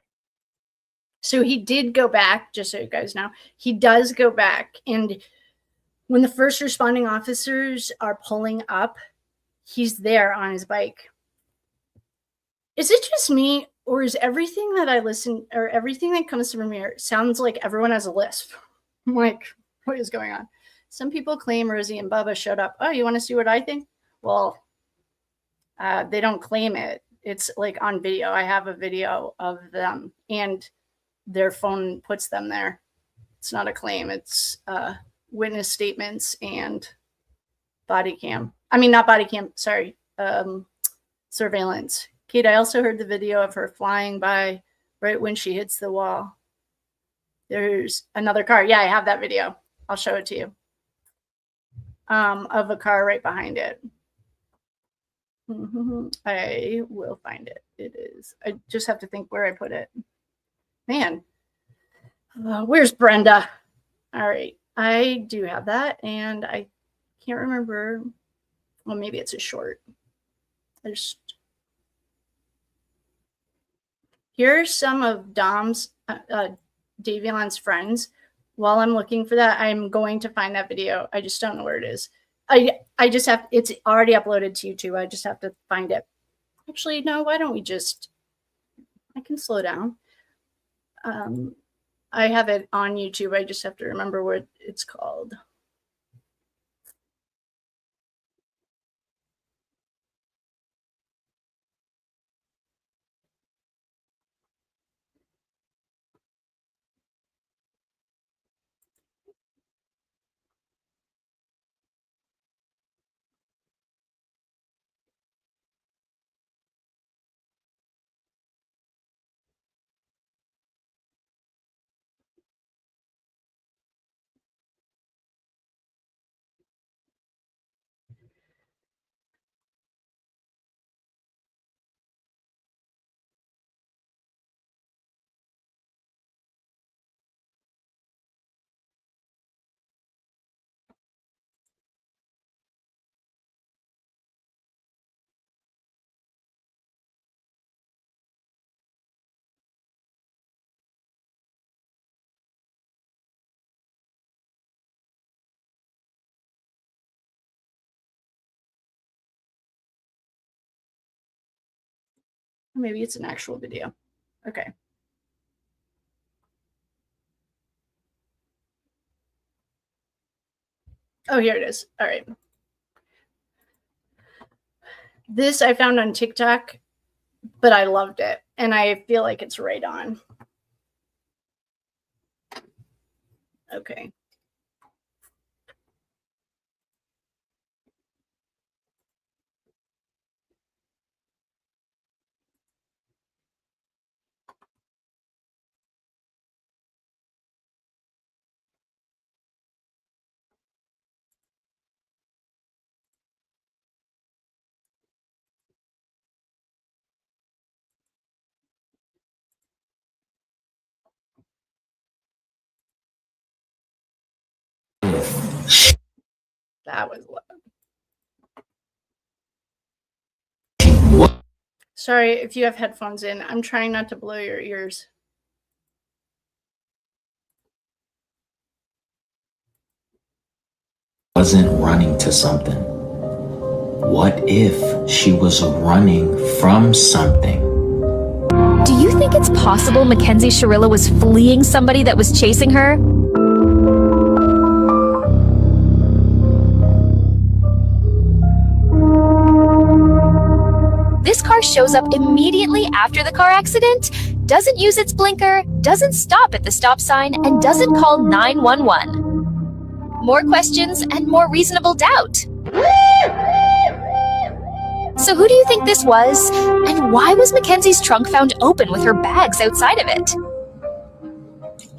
[SPEAKER 1] So he did go back, just so you guys know. He does go back. And when the first responding officers are pulling up, he's there on his bike. Is it just me, or is everything that I listen, or everything that comes from here sounds like everyone has a lisp? I'm like, what is going on? Some people claim Rosie and Bubba showed up. Oh, you want to see what I think? Well, they don't claim it. It's like on video. I have a video of them and their phone puts them there. It's not a claim. It's witness statements and body cam. I mean, not body cam. Sorry. Surveillance. Kate, I also heard the video of her flying by right when she hits the wall. There's another car. Yeah, I have that video. I'll show it to you. Of a car right behind it. I will find it. It is. I just have to think where I put it. Man, where's Brenda? All right, I do have that, and I can't remember. Well, maybe it's a short. Here's some of Dom's, Davion's friends. While I'm looking for that, I'm going to find that video. I just don't know where it is. I just have, it's already uploaded to YouTube. I just have to find it. Actually, no, why don't we just, I can slow down. I have it on YouTube. I just have to remember what it's called. Maybe it's an actual video. Okay. Oh, here it is. All right. This I found on TikTok, but I loved it. And I feel like it's right on. Okay. That was loud. Sorry if you have headphones in. I'm trying not to blow your ears.
[SPEAKER 10] Wasn't running to something. What if she was running from something?
[SPEAKER 11] Do you think it's possible Mackenzie Shirilla was fleeing somebody that was chasing her? This car shows up immediately after the car accident, doesn't use its blinker, doesn't stop at the stop sign, and doesn't call 911. More questions and more reasonable doubt. So who do you think this was? And why was Mackenzie's trunk found open with her bags outside of it?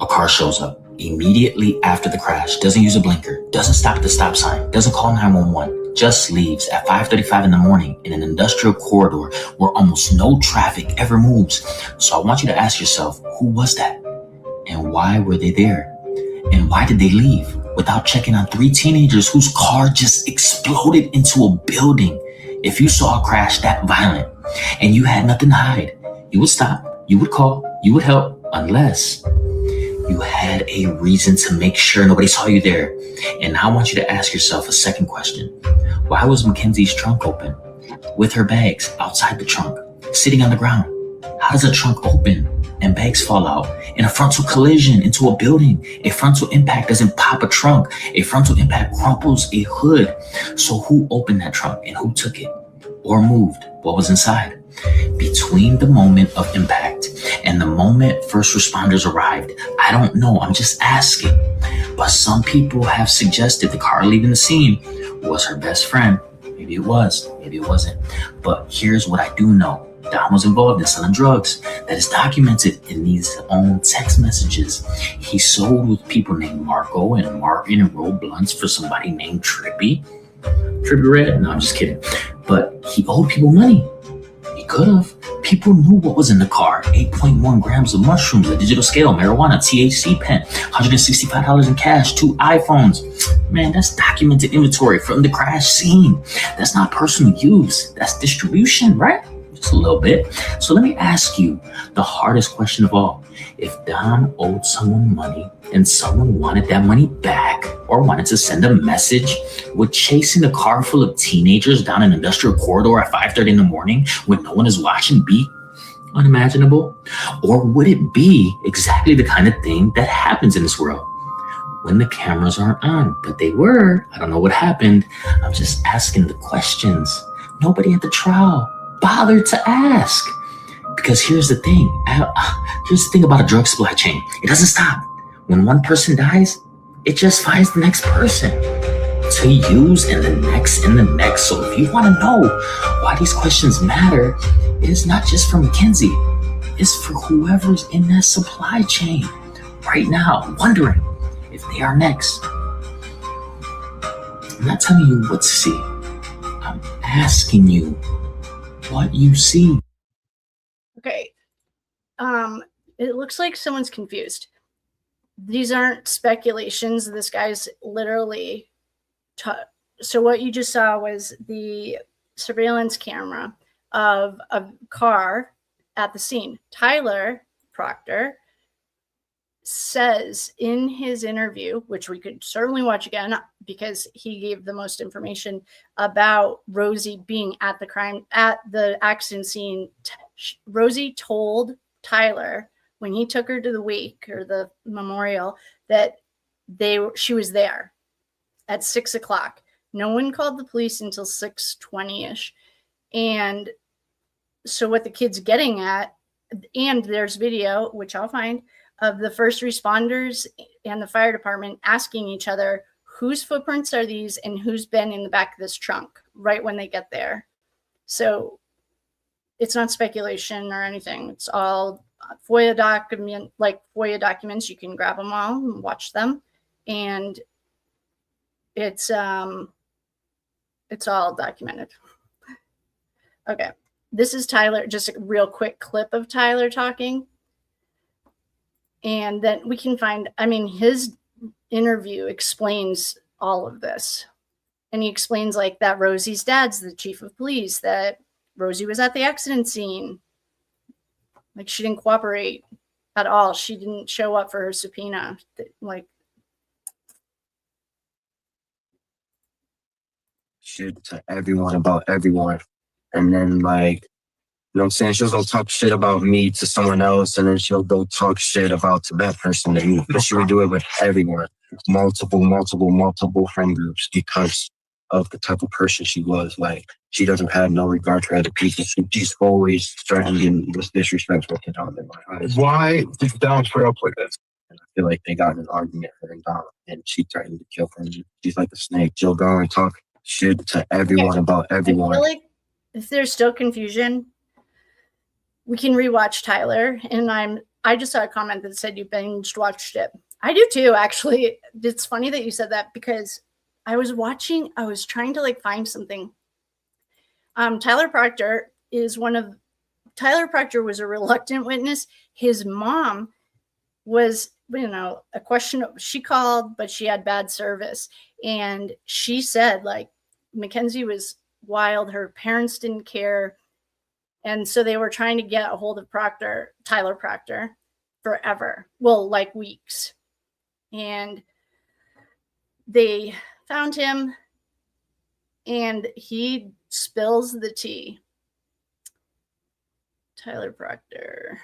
[SPEAKER 10] A car shows up immediately after the crash, doesn't use a blinker, doesn't stop at the stop sign, doesn't call 911, just leaves at 5:35 in the morning in an industrial corridor where almost no traffic ever moves. So I want you to ask yourself, who was that? And why were they there? And why did they leave without checking on 3 teenagers whose car just exploded into a building? If you saw a crash that violent and you had nothing to hide, you would stop, you would call, you would help, unless you had a reason to make sure nobody saw you there. And now I want you to ask yourself a second question. Why was Mackenzie's trunk open with her bags outside the trunk, sitting on the ground? How does a trunk open and bags fall out. In a frontal collision into a building, a frontal impact doesn't pop a trunk. A frontal impact crumples a hood. So who opened that trunk and who took it or moved what was inside? Between the moment of impact and the moment first responders arrived, I don't know, I'm just asking. But some people have suggested the car leaving the scene was her best friend. Maybe it was, maybe it wasn't. But here's what I do know. Dom was involved in selling drugs. That is documented in these own text messages. He sold with people named Marco and Martin and rolled blunts for somebody named Trippy. Trippy Red? No, I'm just kidding. But he owed people money. He could have. People knew what was in the car. 8.1 grams of mushrooms, a digital scale, marijuana, THC pen, $165 in cash, 2 iPhones. Man, that's documented inventory from the crash scene. That's not personal use. That's distribution, right? Just a little bit. So let me ask you the hardest question of all. If Dom owed someone money and someone wanted that money back or wanted to send a message, would chasing a car full of teenagers down an industrial corridor at 5:30 in the morning when no one is watching be unimaginable? Or would it be exactly the kind of thing that happens in this world when the cameras aren't on? But they were. I don't know what happened. I'm just asking the questions. Nobody at the trial bothered to ask. Because here's the thing. Here's the thing about a drug supply chain. It doesn't stop. When one person dies, it just finds the next person to use and the next and the next. So if you want to know why these questions matter, it is not just for Mackenzie. It's for whoever's in that supply chain right now, wondering if they are next. I'm not telling you what to see. I'm asking you what you see.
[SPEAKER 1] Okay. It looks like someone's confused. These aren't speculations. This guy's literally so what you just saw was the surveillance camera of a car at the scene. Tyler Proctor says in his interview, which we could certainly watch again because he gave the most information about Rosie being at the accident scene. Rosie told Tyler when he took her to the wake or the memorial that she was there at 6 o'clock. No one called the police until 6:20ish. And so what the kid's getting at, and there's video, which I'll find, of the first responders and the fire department asking each other, whose footprints are these and who's been in the back of this trunk right when they get there. So it's not speculation or anything. It's all FOIA documents. You can grab them all and watch them. And it's all documented. Okay. This is Tyler, just a real quick clip of Tyler talking. And then we can find, his interview explains all of this. And he explains like that Rosie's dad's the chief of police, that Rosie was at the accident scene. Like she didn't cooperate at all. She didn't show up for her subpoena. Like
[SPEAKER 12] shit to everyone about everyone. And then like, you know what I'm saying? She'll go talk shit about me to someone else, and then she'll go talk shit about to that person to me. But she would do it with everyone. Multiple friend groups because of the type of person she was. Like, she doesn't have no regard for other people. She's always threatening with disrespectful to Dom in my eyes.
[SPEAKER 3] Why did Dom put up with this?
[SPEAKER 12] And I feel like they got in an argument with her and Dom, and she threatened to kill him. She's like a snake. She'll go and talk shit to everyone about everyone.
[SPEAKER 1] I feel like if there's still confusion, we can rewatch Tyler. And I just saw a comment that said you binge watched it. I do too, actually. It's funny that you said that because I was trying to like find something. Tyler Proctor was a reluctant witness. His mom was, a question. She called, but she had bad service. And she said like Mackenzie was wild. Her parents didn't care. And so they were trying to get a hold of Tyler Proctor forever. Well, like weeks. And they found him and he spills the tea. Tyler Proctor.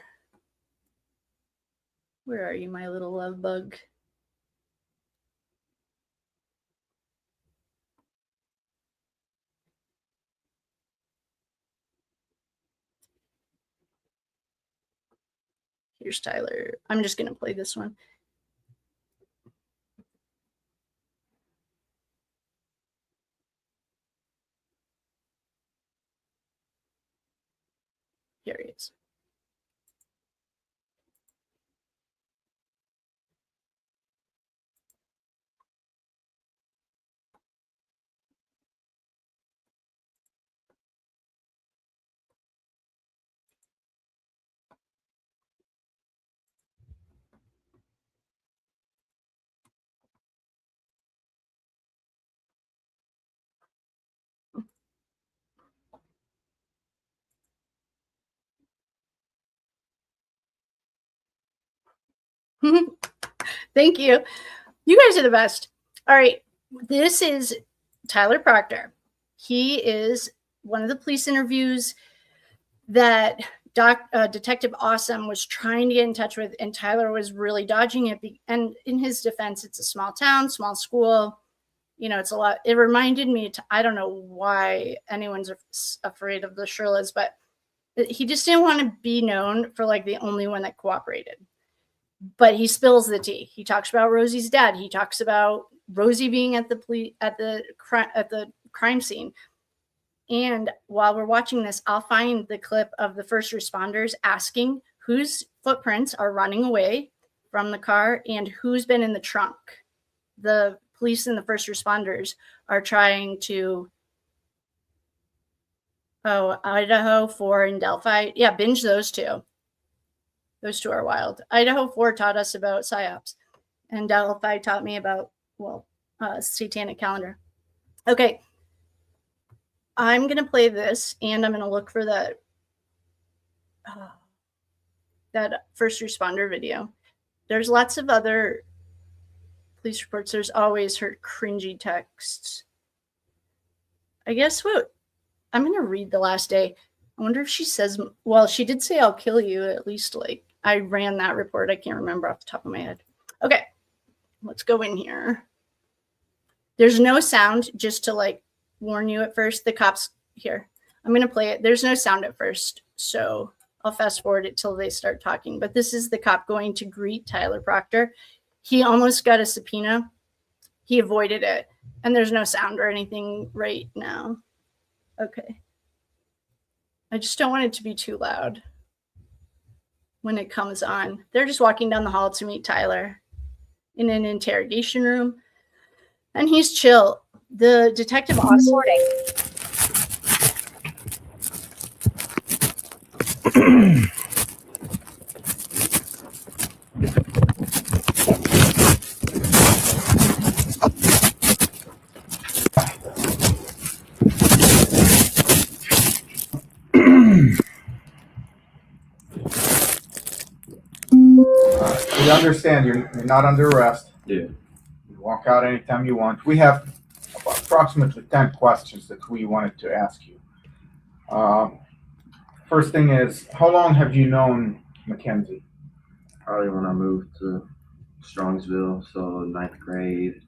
[SPEAKER 1] Where are you, my little love bug? Here's Tyler. I'm just going to play this one. Here he is. Thank you. You guys are the best. All right. This is Tyler Proctor. He is one of the police interviews that Detective Awesome was trying to get in touch with, and Tyler was really dodging it. And in his defense, it's a small town, small school. You know, it's a lot. It reminded me, I don't know why anyone's afraid of the Shirillas, but he just didn't want to be known for like the only one that cooperated. But he spills the tea. He talks about Rosie's dad. He talks about Rosie being at the crime scene. And while we're watching this, I'll find the clip of the first responders asking whose footprints are running away from the car and who's been in the trunk. The police and the first responders are trying to, Idaho 4 and Delphi. Yeah, binge those two. Those two are wild. Idaho 4 taught us about PSYOPs, and Delphi taught me about, satanic calendar. Okay. I'm going to play this, and I'm going to look for that first responder video. There's lots of other police reports. There's always her cringy texts. I guess what? I'm going to read the last day. I wonder if she says, well, she did say I'll kill you, at least like I ran that report. I can't remember off the top of my head. Okay, let's go in here. There's no sound, just to like warn you at first. The cops here. I'm going to play it. There's no sound at first, so I'll fast forward it till they start talking. But this is the cop going to greet Tyler Proctor. He almost got a subpoena. He avoided it, and there's no sound or anything right now. Okay. I just don't want it to be too loud when it comes on. They're just walking down the hall to meet Tyler in an interrogation room, and he's chill. The detective reporting.
[SPEAKER 3] We understand you're not under arrest.
[SPEAKER 12] Yeah.
[SPEAKER 3] You walk out anytime you want. We have approximately 10 questions that we wanted to ask you. First thing is, how long have you known Mackenzie?
[SPEAKER 12] Probably when I moved to Strongsville, so 9th grade.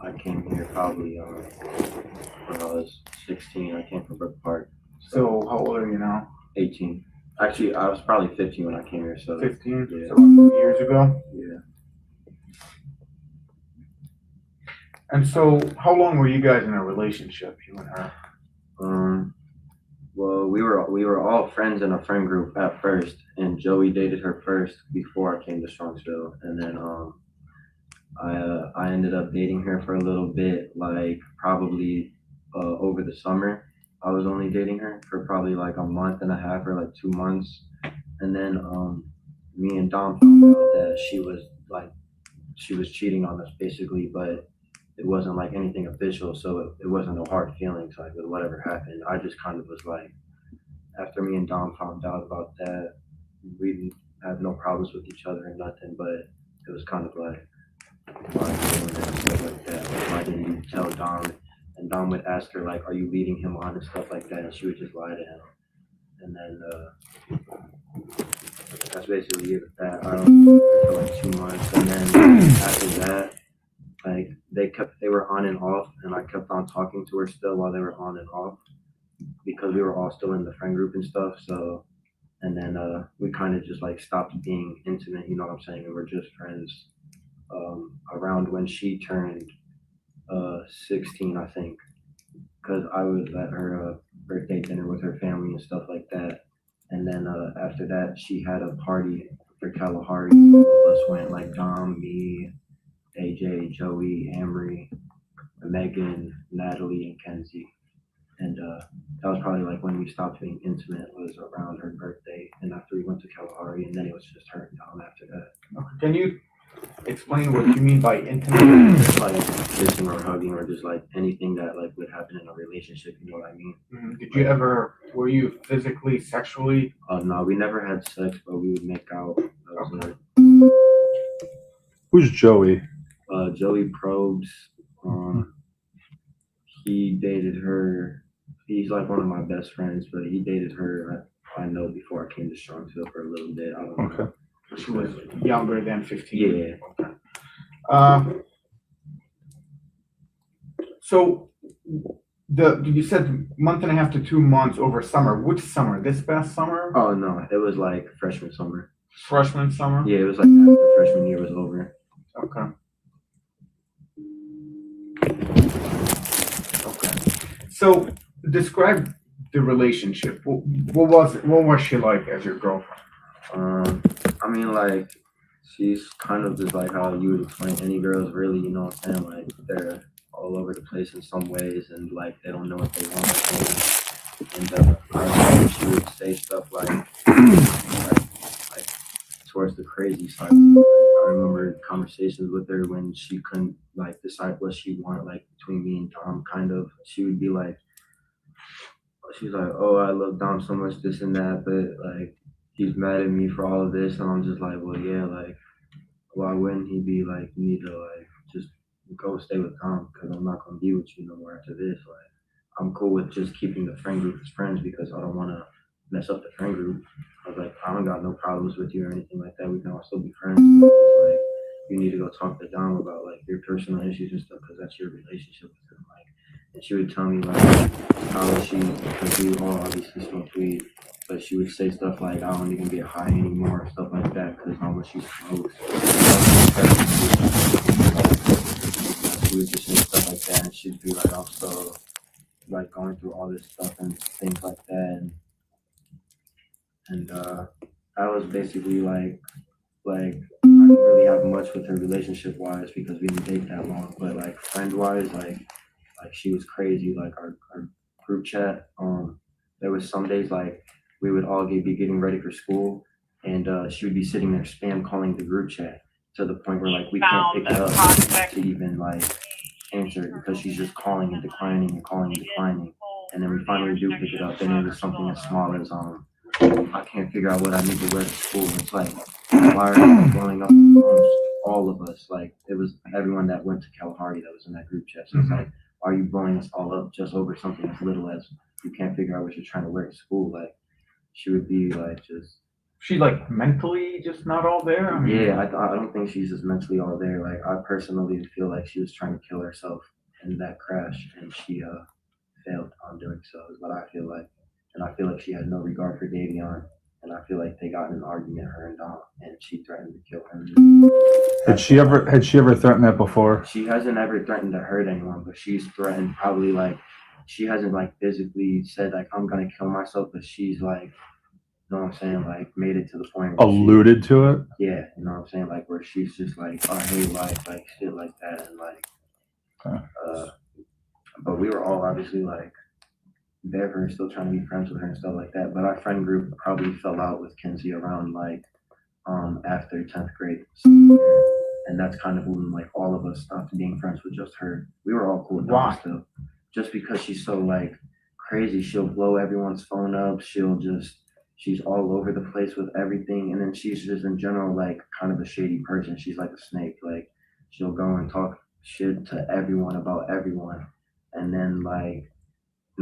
[SPEAKER 12] I came here probably when I was 16. I came from Brook Park.
[SPEAKER 3] So how old are you now?
[SPEAKER 12] 18. Actually, I was probably 15 when I came here. So
[SPEAKER 3] 15?
[SPEAKER 12] Yeah.
[SPEAKER 3] So 2 years ago?
[SPEAKER 12] Yeah.
[SPEAKER 3] And so how long were you guys in a relationship, you and her?
[SPEAKER 12] Well, we were all friends in a friend group at first, and Joey dated her first before I came to Strongsville, and then I ended up dating her for a little bit, like probably over the summer. I was only dating her for probably like a month and a half or like 2 months, and then me and Dom found out that she was cheating on us basically, but it wasn't like anything official, so it wasn't no hard feelings like with whatever happened. I just kind of was like, after me and Dom found out about that, we didn't have no problems with each other or nothing, but it was kind of like, why are you doing that and stuff like that? Like, why didn't you tell Dom? And Dom would ask her like, are you leading him on and stuff like that, and she would just lie to him. And then that's basically it with that. I don't for like 2 months, and then after that, like they were on and off, and I kept on talking to her still while they were on and off because we were all still in the friend group and stuff. So, and then we kind of just like stopped being intimate, you know what I'm saying? And we're just friends. Around when she turned 16, I think, because I was at her birthday dinner with her family and stuff like that. And then after that, she had a party for Kalahari. All of us went, like Dom, me, AJ, Joey, Amory, Megan, Natalie, and Kenzie. And that was probably like when we stopped being intimate, was around her birthday. And after we went to Kalahari, and then it was just her and Dom after that.
[SPEAKER 3] Okay. Can you explain what you mean by intimate?
[SPEAKER 12] Just like kissing or hugging or just like anything that like would happen in a relationship, you know what I mean?
[SPEAKER 3] Did you ever, were you physically, sexually?
[SPEAKER 12] No, we never had sex, but we would make out. That was it.
[SPEAKER 4] Who's Joey?
[SPEAKER 12] Joey Probes. He dated her. He's like one of my best friends, but he dated her. I know before I came to Strongsville for a little bit. I don't know.
[SPEAKER 3] Okay. She was younger than 15.
[SPEAKER 12] Yeah.
[SPEAKER 3] Okay. So you said month and a half to 2 months over summer. Which summer? This past summer?
[SPEAKER 12] Oh no, it was like freshman summer.
[SPEAKER 3] Freshman summer?
[SPEAKER 12] Yeah, it was like after freshman year was over.
[SPEAKER 3] Okay. So describe the relationship. What was she like as your girlfriend?
[SPEAKER 12] I mean, like, she's kind of just like how you would explain any girls, really, you know what I'm saying? Like, they're all over the place in some ways, and like they don't know what they want. And I remember she would say stuff like towards the crazy side. Like, I remember conversations with her when she couldn't like decide what she wanted, like between me and Dom. Kind of, she would be like, she's like, "Oh, I love Dom so much, this and that, but like he's mad at me for all of this," and I'm just like, "Well, yeah, like why wouldn't he be like, you need to like just go stay with Dom because I'm not gonna be with you no more after this. Like I'm cool with just keeping the friend group as friends because I don't want to mess up the friend group. I was like, I don't got no problems with you or anything like that. We can all still be friends. But it's like you need to go talk to Dom about like your personal issues and stuff because that's your relationship with him." Like, and she would tell me like how she, because we all obviously smoked weed, but she would say stuff like, "I don't even get high anymore," stuff like that, because how much she smokes. She would just say stuff like that, and she'd be like, "I'm so like going through all this stuff and things like that," and I was basically like I didn't really have much with her relationship wise because we didn't date that long, but like friend wise, like she was crazy. Like our group chat, there was some days like we would all be getting ready for school, and she would be sitting there spam calling the group chat to the point where like we can't pick it up to even like answer it because she's just calling and declining and calling and declining. And then we finally do pick it up, and it was something as small as I can't figure out what I need to wear to school. It's like, why are you blowing up the phones? All of us, like it was everyone that went to Kalahari that was in that group chat. So it's like, why are you blowing us all up just over something as little as you can't figure out what you're trying to wear to school? Like she would be like just.
[SPEAKER 3] She like mentally just not all there? I mean,
[SPEAKER 12] yeah, I don't think she's just mentally all there. Like I personally feel like she was trying to kill herself in that crash, and she failed on doing so is what I feel like. And I feel like she had no regard for Davion, and I feel like they got in an argument, her and Dom, and she threatened to kill him.
[SPEAKER 4] Had she ever threatened that before?
[SPEAKER 12] She hasn't ever threatened to hurt anyone, but she's threatened probably like she hasn't like physically said like I'm gonna kill myself, but she's like, you know what I'm saying, like made it to the point where
[SPEAKER 4] alluded to it.
[SPEAKER 12] Yeah, you know what I'm saying, like where she's just like, I hate life, like shit like that, and like but we were all obviously like there for her, still trying to be friends with her and stuff like that. But our friend group probably fell out with Kenzie around like after 10th grade. And that's kind of when like all of us stopped being friends with just her. We were all cool with her still. Just because she's so like crazy. She'll blow everyone's phone up. She's all over the place with everything. And then she's just in general like kind of a shady person. She's like a snake. Like she'll go and talk shit to everyone about everyone. And then like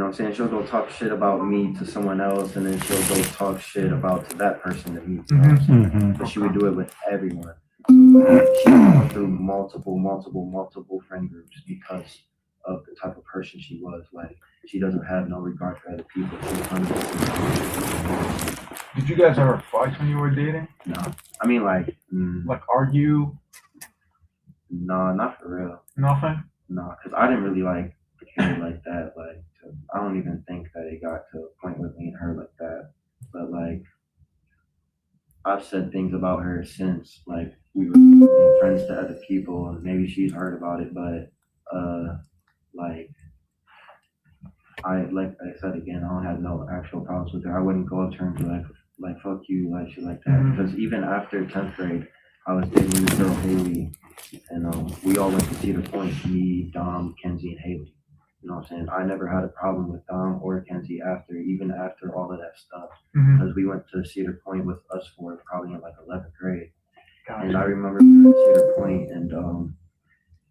[SPEAKER 12] know what I'm saying? She'll go talk shit about me to someone else, and then she'll go talk shit about to that person to me. You know what I'm saying? But she would do it with everyone. She went through multiple friend groups because of the type of person she was. Like, she doesn't have no regard for other people. She's 100%.
[SPEAKER 3] Did you guys ever fight when you were dating?
[SPEAKER 12] No. I mean, like
[SPEAKER 3] argue?
[SPEAKER 12] No, not for real.
[SPEAKER 3] Nothing?
[SPEAKER 12] No, because I didn't really like care like that. Like, I don't even think that it got to a point with me and her like that. But like, I've said things about her since, like, we were friends to other people, and maybe she's heard about it, but like I said again, I don't have no actual problems with her. I wouldn't go up to her and be like fuck you, like shit like that. Because even after 10th grade, I was dating this girl Haley, and we all went to Cedar Point, me, Dom, Kenzie, and Haley. You know what I'm saying? I never had a problem with Dom or Kenzie even after all of that stuff. Because we went to Cedar Point with us four probably in like 11th grade. Gotcha. And I remember we were at Cedar Point, and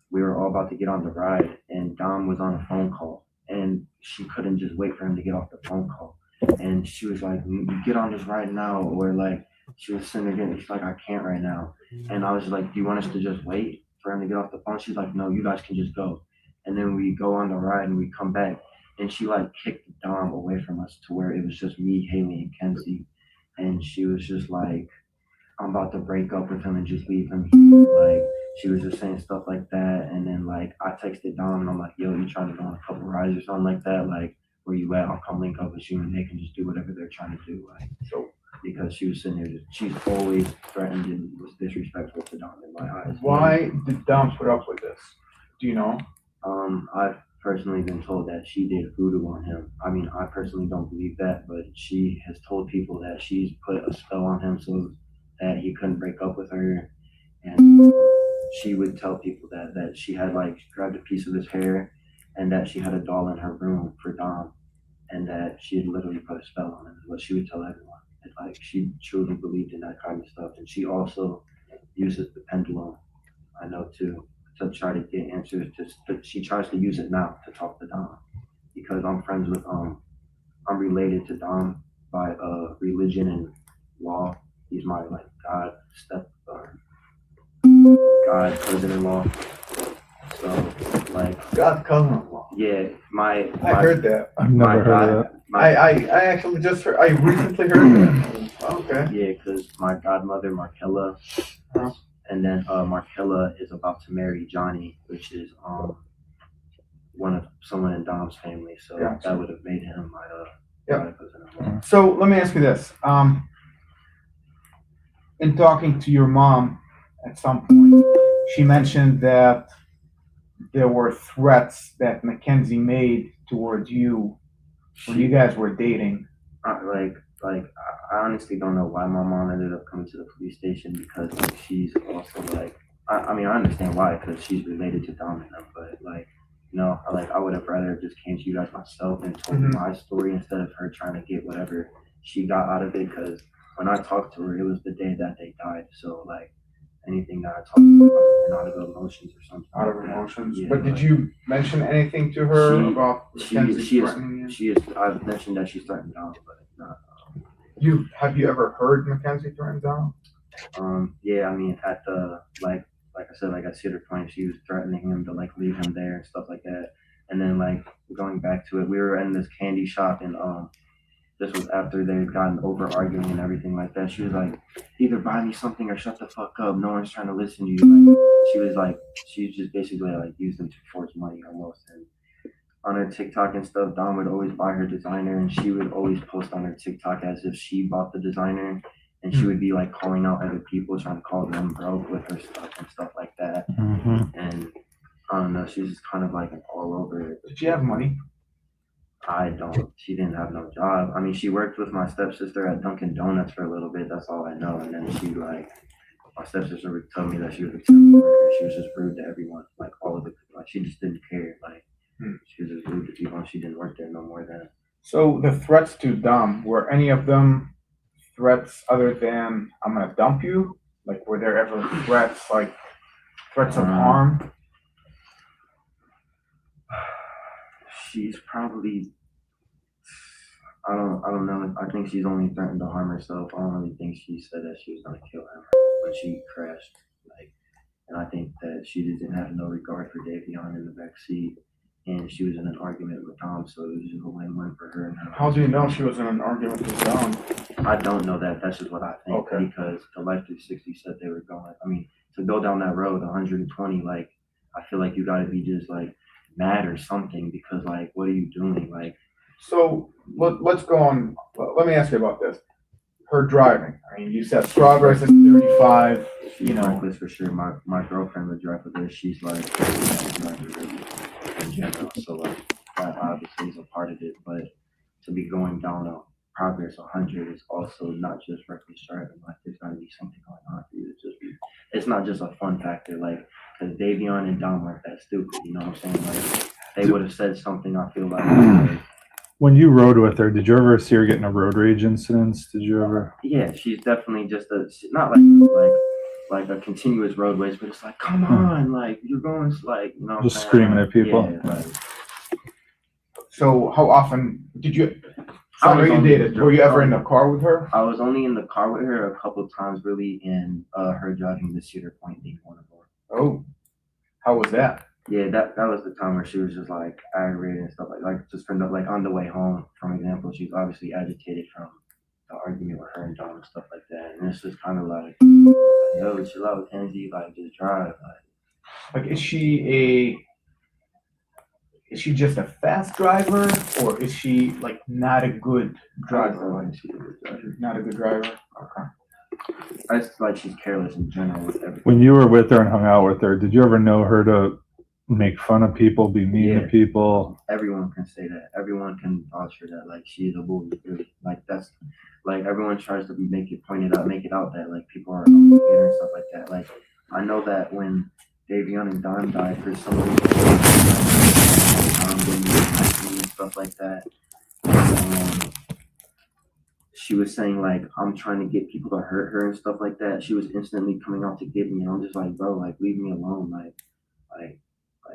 [SPEAKER 12] we were all about to get on the ride, and Dom was on a phone call, and she couldn't just wait for him to get off the phone call. And she was like, get on this ride now, or like, she was sitting there getting, she's like, I can't right now. And I was like, do you want us to just wait for him to get off the phone? She's like, no, you guys can just go. And then we go on the ride and we come back, and she like kicked Dom away from us to where it was just me, Haley, and Kenzie. And she was just like, I'm about to break up with him and just leave him here. Like, she was just saying stuff like that. And then like, I texted Dom and I'm like, yo, you trying to go on a couple rides or something like that? Like, where you at? I'll come link up with you and they can just do whatever they're trying to do. Like, so, because she was sitting there, she's always threatened and was disrespectful to Dom in my eyes.
[SPEAKER 3] Why did Dom put up with this? Do you know?
[SPEAKER 12] I've personally been told that she did voodoo on him. I mean, I personally don't believe that, but she has told people that she's put a spell on him so that he couldn't break up with her. And she would tell people that she had like grabbed a piece of his hair and that she had a doll in her room for Dom, and that she had literally put a spell on him, is what she would tell everyone. And like, she truly believed in that kind of stuff. And she also uses the pendulum, I know too, to try to get answers. She tries to use it now to talk to Dom, because I'm friends with I'm related to Dom by religion and law. He's my like God cousin-in-law. So like
[SPEAKER 3] God cousin-in-law.
[SPEAKER 12] Yeah, I
[SPEAKER 3] heard that.
[SPEAKER 4] I've never heard of that.
[SPEAKER 3] I actually just heard. I recently heard that. Okay.
[SPEAKER 12] Yeah, because my godmother Markella, and then Markella is about to marry Johnny, which is someone in Dom's family. So that would have made him my cousin-in-law.
[SPEAKER 3] So let me ask you this. In talking to your mom at some point, she mentioned that there were threats that Mackenzie made towards you when you guys were dating.
[SPEAKER 12] I honestly don't know why my mom ended up coming to the police station, because like, she's also like, I mean, I understand why, because she's related to Dom and them, but like, you know, I would have rather just came to you guys myself and told my story instead of her trying to get whatever she got out of it, because when I talked to her, it was the day that they died. So like, anything that I talked about out of emotions or something.
[SPEAKER 3] Out of emotions.
[SPEAKER 12] Yeah,
[SPEAKER 3] but did you mention anything to her about Mackenzie threatening you?
[SPEAKER 12] I've mentioned that she's threatened Dom, but not.
[SPEAKER 3] Have you ever heard Mackenzie threaten Dom?
[SPEAKER 12] Yeah, I mean, at the like I said, like at Cedar Point, she was threatening him to like leave him there and stuff like that. And then like going back to it, we were in this candy shop, and this was after they had gotten over arguing and everything like that. She was like, either buy me something or shut the fuck up. No one's trying to listen to you. Like, she just basically like used them to force money almost. And on her TikTok and stuff, Dom would always buy her designer, and she would always post on her TikTok as if she bought the designer. And she would be like calling out other people, trying to call them broke with her stuff and stuff like that. And I don't know, she's just kind of like all over it.
[SPEAKER 3] Did she have money?
[SPEAKER 12] She didn't have no job. I mean, she worked with my stepsister at Dunkin' Donuts for a little bit. That's all I know. And then my stepsister would tell me that she was a terrible worker. She was just rude to everyone. Like all of it. Like she just didn't care. Like she was just rude to people, and she didn't work there no more then.
[SPEAKER 3] So the threats to Dom, were any of them threats other than I'm gonna dump you? Like, were there ever threats of harm?
[SPEAKER 12] She's probably I don't know. I think she's only threatened to harm herself. I don't really think she said that she was gonna kill him when she crashed. Like, and I think that she didn't have no regard for Davion in the back seat, and she was in an argument with Dom, so it was just a win-win for her. And her.
[SPEAKER 3] How do you know she was in an argument with Dom?
[SPEAKER 12] I don't know that. That's just what I think.
[SPEAKER 3] Okay.
[SPEAKER 12] Because the Life 360 said they were going. I mean, to go down that road, 120, like, I feel like you got to be just like mad or something because, like, what are you doing? Like,
[SPEAKER 3] So let's go on. Let me ask you about this. Her driving. I mean, you said Strawberry's at 35. You know,
[SPEAKER 12] reckless for sure. My girlfriend would drive with her. She's like in general. So like that obviously is a part of it. But to be going down a progress 100 is also not just reckless driving. Like there's got to be something going on for you to just be. It's not just a fun factor. Like because Davion and Dom aren't that stupid. You know what I'm saying? Like they would have said something. I feel like.
[SPEAKER 13] When you rode with her, did you ever see her get in a road rage incidents? Did you ever?
[SPEAKER 12] Yeah, she's definitely just not like a continuous road rage, but it's like, come on, like you're going like, you know,
[SPEAKER 13] just screaming at people.
[SPEAKER 12] Yeah, like,
[SPEAKER 3] so how often did you? You dated. Were you ever in the car with her?
[SPEAKER 12] I was only in the car with her a couple of times, really, and her driving the Cedar Point being one of them.
[SPEAKER 3] Oh, how was that?
[SPEAKER 12] Yeah, that was the time where she was just like aggravated and stuff like just from like on the way home, for example, she's obviously agitated from the argument with her and John and stuff like that. And it's just kind of like, yo, chill out, Mackenzie, like just drive.
[SPEAKER 3] Like is she just a fast driver or is she like not a good driver? Not a good driver. Okay.
[SPEAKER 12] It's like she's careless in general with everything.
[SPEAKER 13] When you were with her and hung out with her, did you ever know her to make fun of people, be mean to people?
[SPEAKER 12] Everyone can say that. Everyone can vouch for that. Like she's a bully. Really. Like that's like everyone tries to make it out that like people are and stuff like that. Like I know that when Davion and Don died for some reason, and stuff like that. She was saying like I'm trying to get people to hurt her and stuff like that. She was instantly coming out to get me, and I'm just like, bro, like leave me alone, like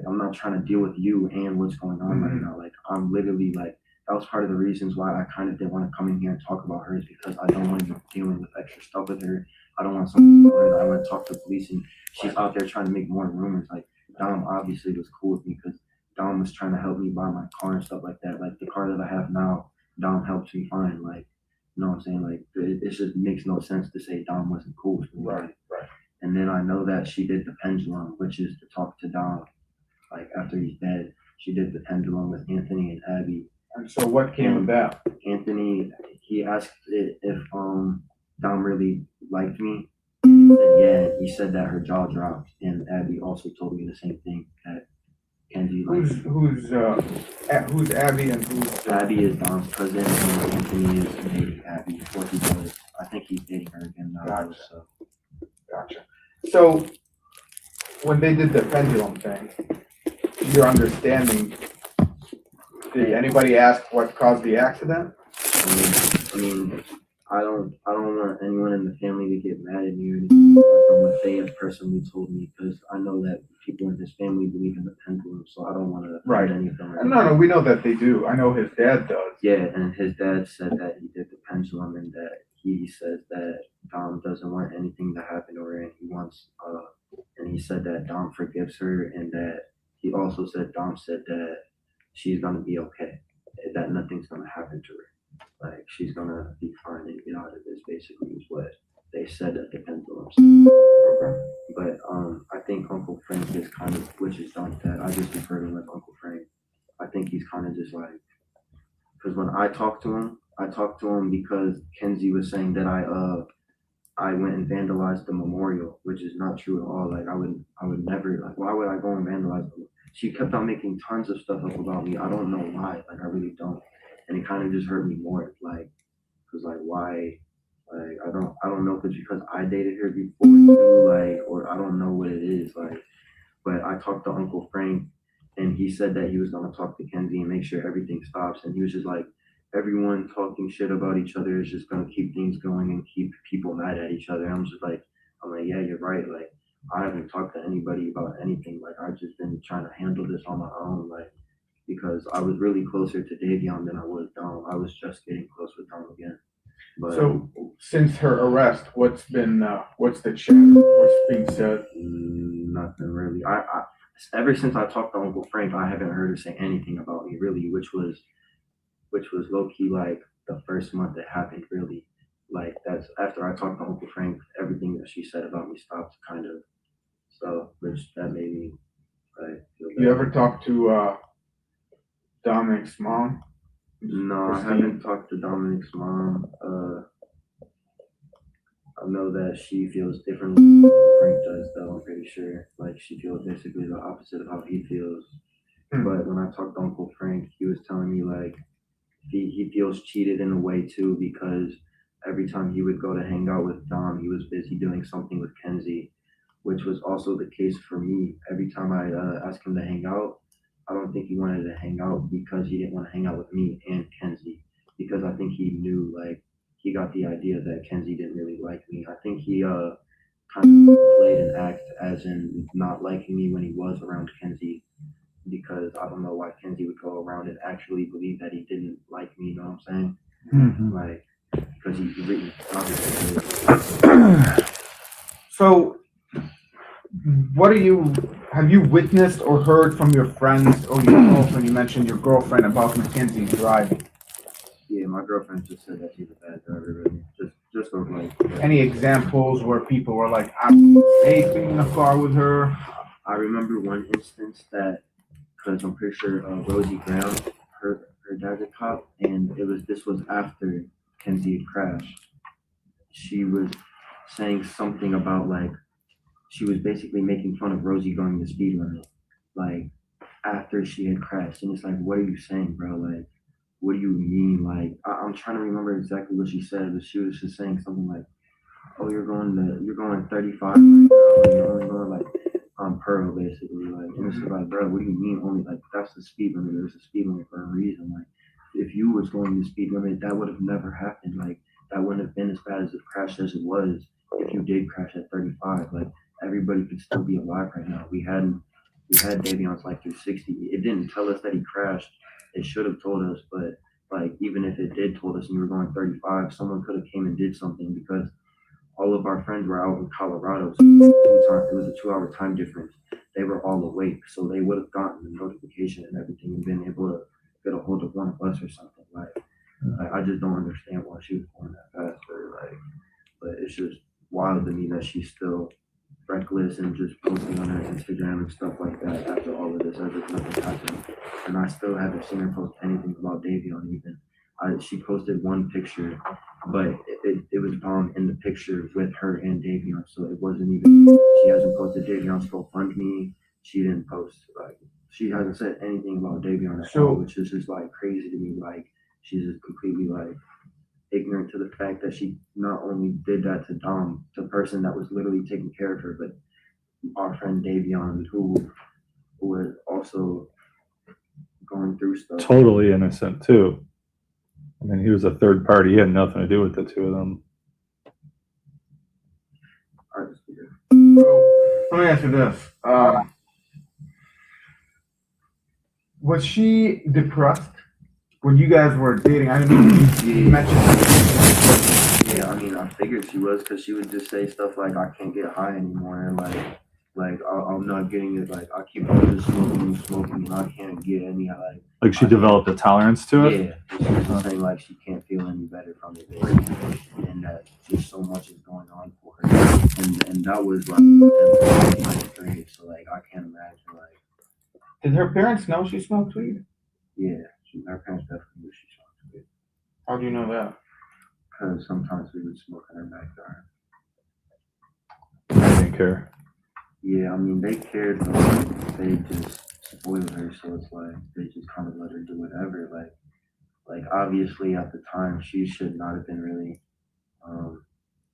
[SPEAKER 12] I'm not trying to deal with you and what's going on right now. Like I'm literally like that was part of the reasons why I kind of didn't want to come in here and talk about her is because I don't want to be dealing with extra stuff with her. I don't want someone to know her. I want to talk to the police, and she's out there trying to make more rumors. Like Dom obviously was cool with me because Dom was trying to help me buy my car and stuff like that. Like the car that I have now, Dom helps me find. Like you know what I'm saying? Like it just makes no sense to say Dom wasn't cool with me.
[SPEAKER 3] Right.
[SPEAKER 12] And then I know that she did the pendulum, which is to talk to Dom. Like after he's dead, she did the pendulum with Anthony and Abby.
[SPEAKER 3] And so what came of that?
[SPEAKER 12] Anthony, he asked if Dom really liked me. He said yeah. He said that her jaw dropped, and Abby also told me the same thing. That Kenzie
[SPEAKER 3] who's Abby and who's
[SPEAKER 12] Abby is Dom's cousin, and Anthony is dating Abby. Before he does, I think he's dating her again now.
[SPEAKER 3] Gotcha. So when they did the pendulum thing, your understanding, did anybody ask what caused the accident?
[SPEAKER 12] I mean, I don't want anyone in the family to get mad at me or anything from what they have personally told me, because I know that people in his family believe in the pendulum, so I don't want to offend any of them.
[SPEAKER 3] No, we know that they do. I know his dad does.
[SPEAKER 12] Yeah, and his dad said that he did the pendulum and that he says that Dom doesn't want anything to happen to her, and he wants, and he said that Dom forgives her, and that he also said Dom said that she's gonna be okay, that nothing's gonna happen to her. Like she's gonna be fine and get out of this. Basically, is what they said at the pendulum. But I think Uncle Frank is kind of, which is Don's dad. I just refer to him as Uncle Frank. I think he's kind of just like, because when I talked to him because Kenzie was saying that I went and vandalized the memorial, which is not true at all. Like I would never, like why would I go and vandalize them? She kept on making tons of stuff up about me. I don't know why. Like I really don't. And it kind of just hurt me more. Like, cause like why? Like I don't know if it's because I dated her before too, like, or I don't know what it is. Like, but I talked to Uncle Frank, and he said that he was gonna talk to Kenzie and make sure everything stops. And he was just like, everyone talking shit about each other is just gonna keep things going and keep people mad at each other. I'm like, yeah, you're right. Like, I haven't talked to anybody about anything. Like, I've just been trying to handle this on my own. Like, because I was really closer to Davion than I was Dom. I was just getting close with Dom again. But
[SPEAKER 3] So since her arrest, what's the chatter? What's being said?
[SPEAKER 12] nothing really. I ever since I talked to Uncle Frank, I haven't heard her say anything about me really, which was low key like the first month it happened really. Like that's after I talked to Uncle Frank, everything that she said about me stopped kind of. So which that made me feel bad.
[SPEAKER 3] You ever talked to Dominic's mom?
[SPEAKER 12] No, I haven't talked to Dominic's mom. I know that she feels differently than Frank does, though. I'm pretty sure. Like she feels basically the opposite of how he feels. But when I talked to Uncle Frank, he was telling me like he feels cheated in a way too, because every time he would go to hang out with Dom, he was busy doing something with Kenzie, which was also the case for me. Every time I asked him to hang out, I don't think he wanted to hang out because he didn't want to hang out with me and Kenzie, because I think he knew, like, he got the idea that Kenzie didn't really like me. I think he kind of played an act as in not liking me when he was around Kenzie, because I don't know why Kenzie would go around and actually believe that he didn't like me, you know what I'm saying? Like, because he really obviously.
[SPEAKER 3] So, have you witnessed or heard from your friends or your girlfriend? You mentioned your girlfriend about Mackenzie driving.
[SPEAKER 12] Yeah, my girlfriend just said that she's a bad driver, really. Just over like.
[SPEAKER 3] Any examples where people were like, I'm safe in the car with her?
[SPEAKER 12] I remember one instance that, because I'm pretty sure Rosie Brown, her dad's a cop, and this was after Kenzie had crashed. She was saying something about like, she was basically making fun of Rosie going the speed limit, like after she had crashed. And it's like, what are you saying, bro? Like, what do you mean? Like, I'm trying to remember exactly what she said, but she was just saying something like, oh, you're going 35 right now, and you're only going like on parole, basically. Like, and it's like, bro, what do you mean only? Like, that's the speed limit. There's a speed limit for a reason. Like, if you was going the speed limit, that would have never happened. Like, that wouldn't have been as bad as the crash as it was if you did crash at 35. Like, everybody could still be alive right now. We had Davion's life through 60. It didn't tell us that he crashed. It should have told us, but like, even if it did told us and you were going 35, someone could have came and did something, because all of our friends were out in Colorado. So it was a 2-hour time difference. They were all awake, so they would have gotten the notification and everything and been able to get a hold of one of us or something. Like I just don't understand why she was going that fast, but it's just wild to me that she's still reckless and just posting on her Instagram and stuff like that after all of this, as if nothing happened. And I still haven't seen her post anything about Davion even. She posted one picture, but it was Dom in the picture with her and Davion, so it wasn't even. She hasn't posted Davion's GoFundMe. She didn't post, like, she hasn't said anything about Davion at all, which is just like crazy to me. Like, she's just completely like ignorant to the fact that she not only did that to Dom, the person that was literally taking care of her, but our friend Davion, who was also going through stuff.
[SPEAKER 13] Totally innocent too. I mean, he was a third party. He had nothing to do with the two of them.
[SPEAKER 3] So, let me ask you this. Was she depressed when you guys were dating? I mean, you mentioned.
[SPEAKER 12] Yeah, I mean, I figured she was, because she would just say stuff like, I can't get high anymore, and like I'm not getting it. Like, I keep on just smoking, and I can't get any high.
[SPEAKER 13] Like, she developed a tolerance to it?
[SPEAKER 12] Yeah, she was saying like she can't feel any better from it, and that just so much is going on for her. And that was like 9th grade, so like I can't imagine like.
[SPEAKER 3] Did her parents know she smoked weed?
[SPEAKER 12] Yeah, her parents definitely knew she smoked weed.
[SPEAKER 3] How do you know that?
[SPEAKER 12] Because sometimes we would smoke in her backyard.
[SPEAKER 13] I didn't care.
[SPEAKER 12] Yeah, I mean, they cared, but like, they just spoiled her, so it's like they just kind of let her do whatever. Like obviously at the time she should not have been really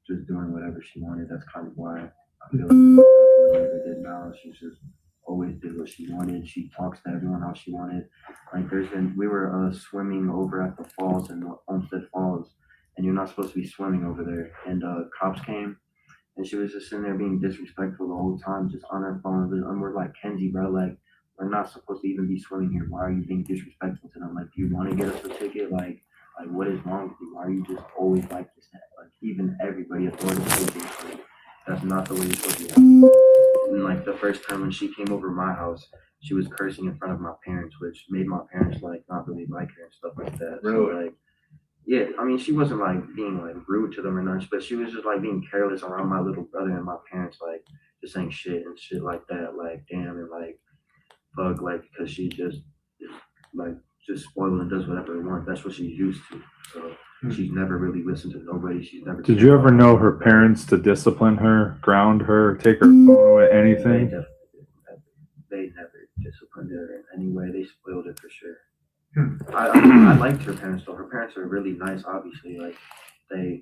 [SPEAKER 12] just doing whatever she wanted. That's kind of why I feel like whatever did now. She just always did what she wanted. She talks to everyone how she wanted. Like we were swimming over at the falls in Olmsted Falls, and you're not supposed to be swimming over there. And cops came, and she was just sitting there being disrespectful the whole time, just on her phone. And we're like, Kenzie, bro, like
[SPEAKER 14] we're not supposed to even be swimming here. Why are you being disrespectful to them? Like, do you want to get us a ticket? Like what is wrong with you? Why are you just always like this? Like, even everybody authority like, that's not the way you're supposed to be. And like the first time when she came over my house, she was cursing in front of my parents, which made my parents like not really like her and stuff like that.
[SPEAKER 3] Really?
[SPEAKER 14] So, like, yeah, I mean, she wasn't like being like rude to them or nothing, but she was just like being careless around my little brother and my parents, like just saying shit and shit like that, like damn and like fuck, like because she just like just spoiled and does whatever it wants. That's what she's used to. So she's never really listened to nobody. She's never.
[SPEAKER 13] Did you ever know her parents to discipline her, ground her, take her phone away, anything?
[SPEAKER 14] They never disciplined her in any way. They spoiled it for sure. I liked her parents though. Her parents are really nice. Obviously, like they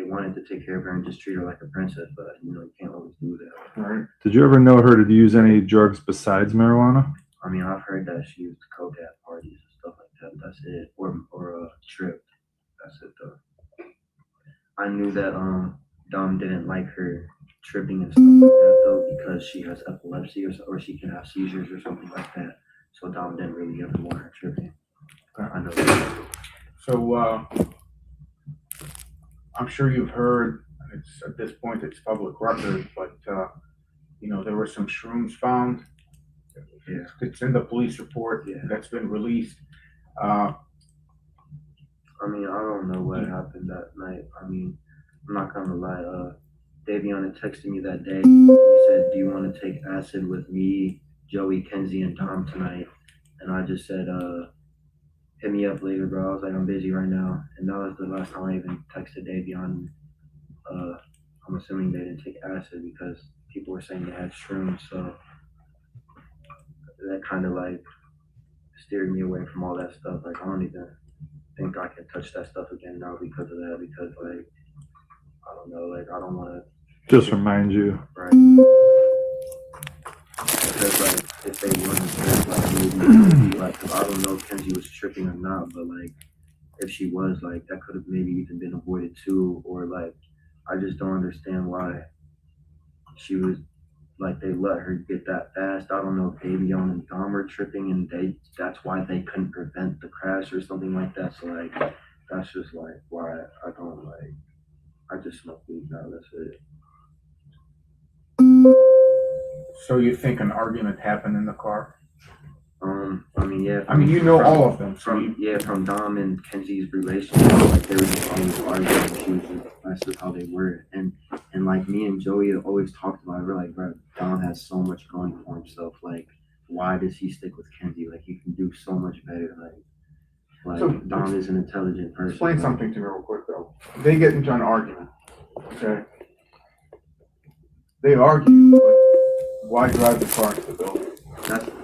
[SPEAKER 14] wanted to take care of her and just treat her like a princess. But you can't always do that.
[SPEAKER 3] Right.
[SPEAKER 13] Did you ever know her to use any drugs besides marijuana?
[SPEAKER 14] I mean, I've heard that she used coke at parties and stuff like that. That's it. Or trip. That's it though. I knew that Dom didn't like her tripping and stuff like that though because she has epilepsy or she can have seizures or something like that. So Dom didn't really ever want her tripping. I know that.
[SPEAKER 3] So I'm sure you've heard. It's at this point it's public record, but there were some shrooms found.
[SPEAKER 14] Yeah.
[SPEAKER 3] It's in the police report.
[SPEAKER 14] Yeah.
[SPEAKER 3] That's been released.
[SPEAKER 14] I mean, I don't know what happened that night. I mean, I'm not gonna lie. Davion had texted me that day. He said, "Do you want to take acid with me, Joey, Kenzie, and Dom tonight?" And I just said, "Hit me up later, bro." I was like, "I'm busy right now." And that was the last time I even texted Davion. I'm assuming they didn't take acid because people were saying they had shrooms, so that kind of like steered me away from all that stuff. Like, I don't even think I can touch that stuff again now because of that. Because like, I don't know, like I don't want to.
[SPEAKER 13] Just remind you.
[SPEAKER 14] Right. Because like, if they weren't, like maybe like, cause I don't know if Kenzie was tripping or not, but like, if she was, like, that could have maybe even been avoided too, or like, I just don't understand why she was. Like they let her get that fast. I don't know if Davion and Dom were tripping and that's why they couldn't prevent the crash or something like that. So like that's just like why I don't like I just smoke weed now, that's it.
[SPEAKER 3] So you think an argument happened in the car?
[SPEAKER 14] I mean, yeah.
[SPEAKER 3] I mean, you know all of them.
[SPEAKER 14] From Dom and Kenzie's relationship, like they were just always arguing. That's just how they were. And like me and Joey have always talked about it. We're like, bro, Dom has so much going for himself. Like, why does he stick with Kenzie? Like, he can do so much better. Like
[SPEAKER 3] So,
[SPEAKER 14] Dom is an intelligent person.
[SPEAKER 3] Explain something to me real quick though. They get into an argument. Okay. They argue, but why drive the car into the building?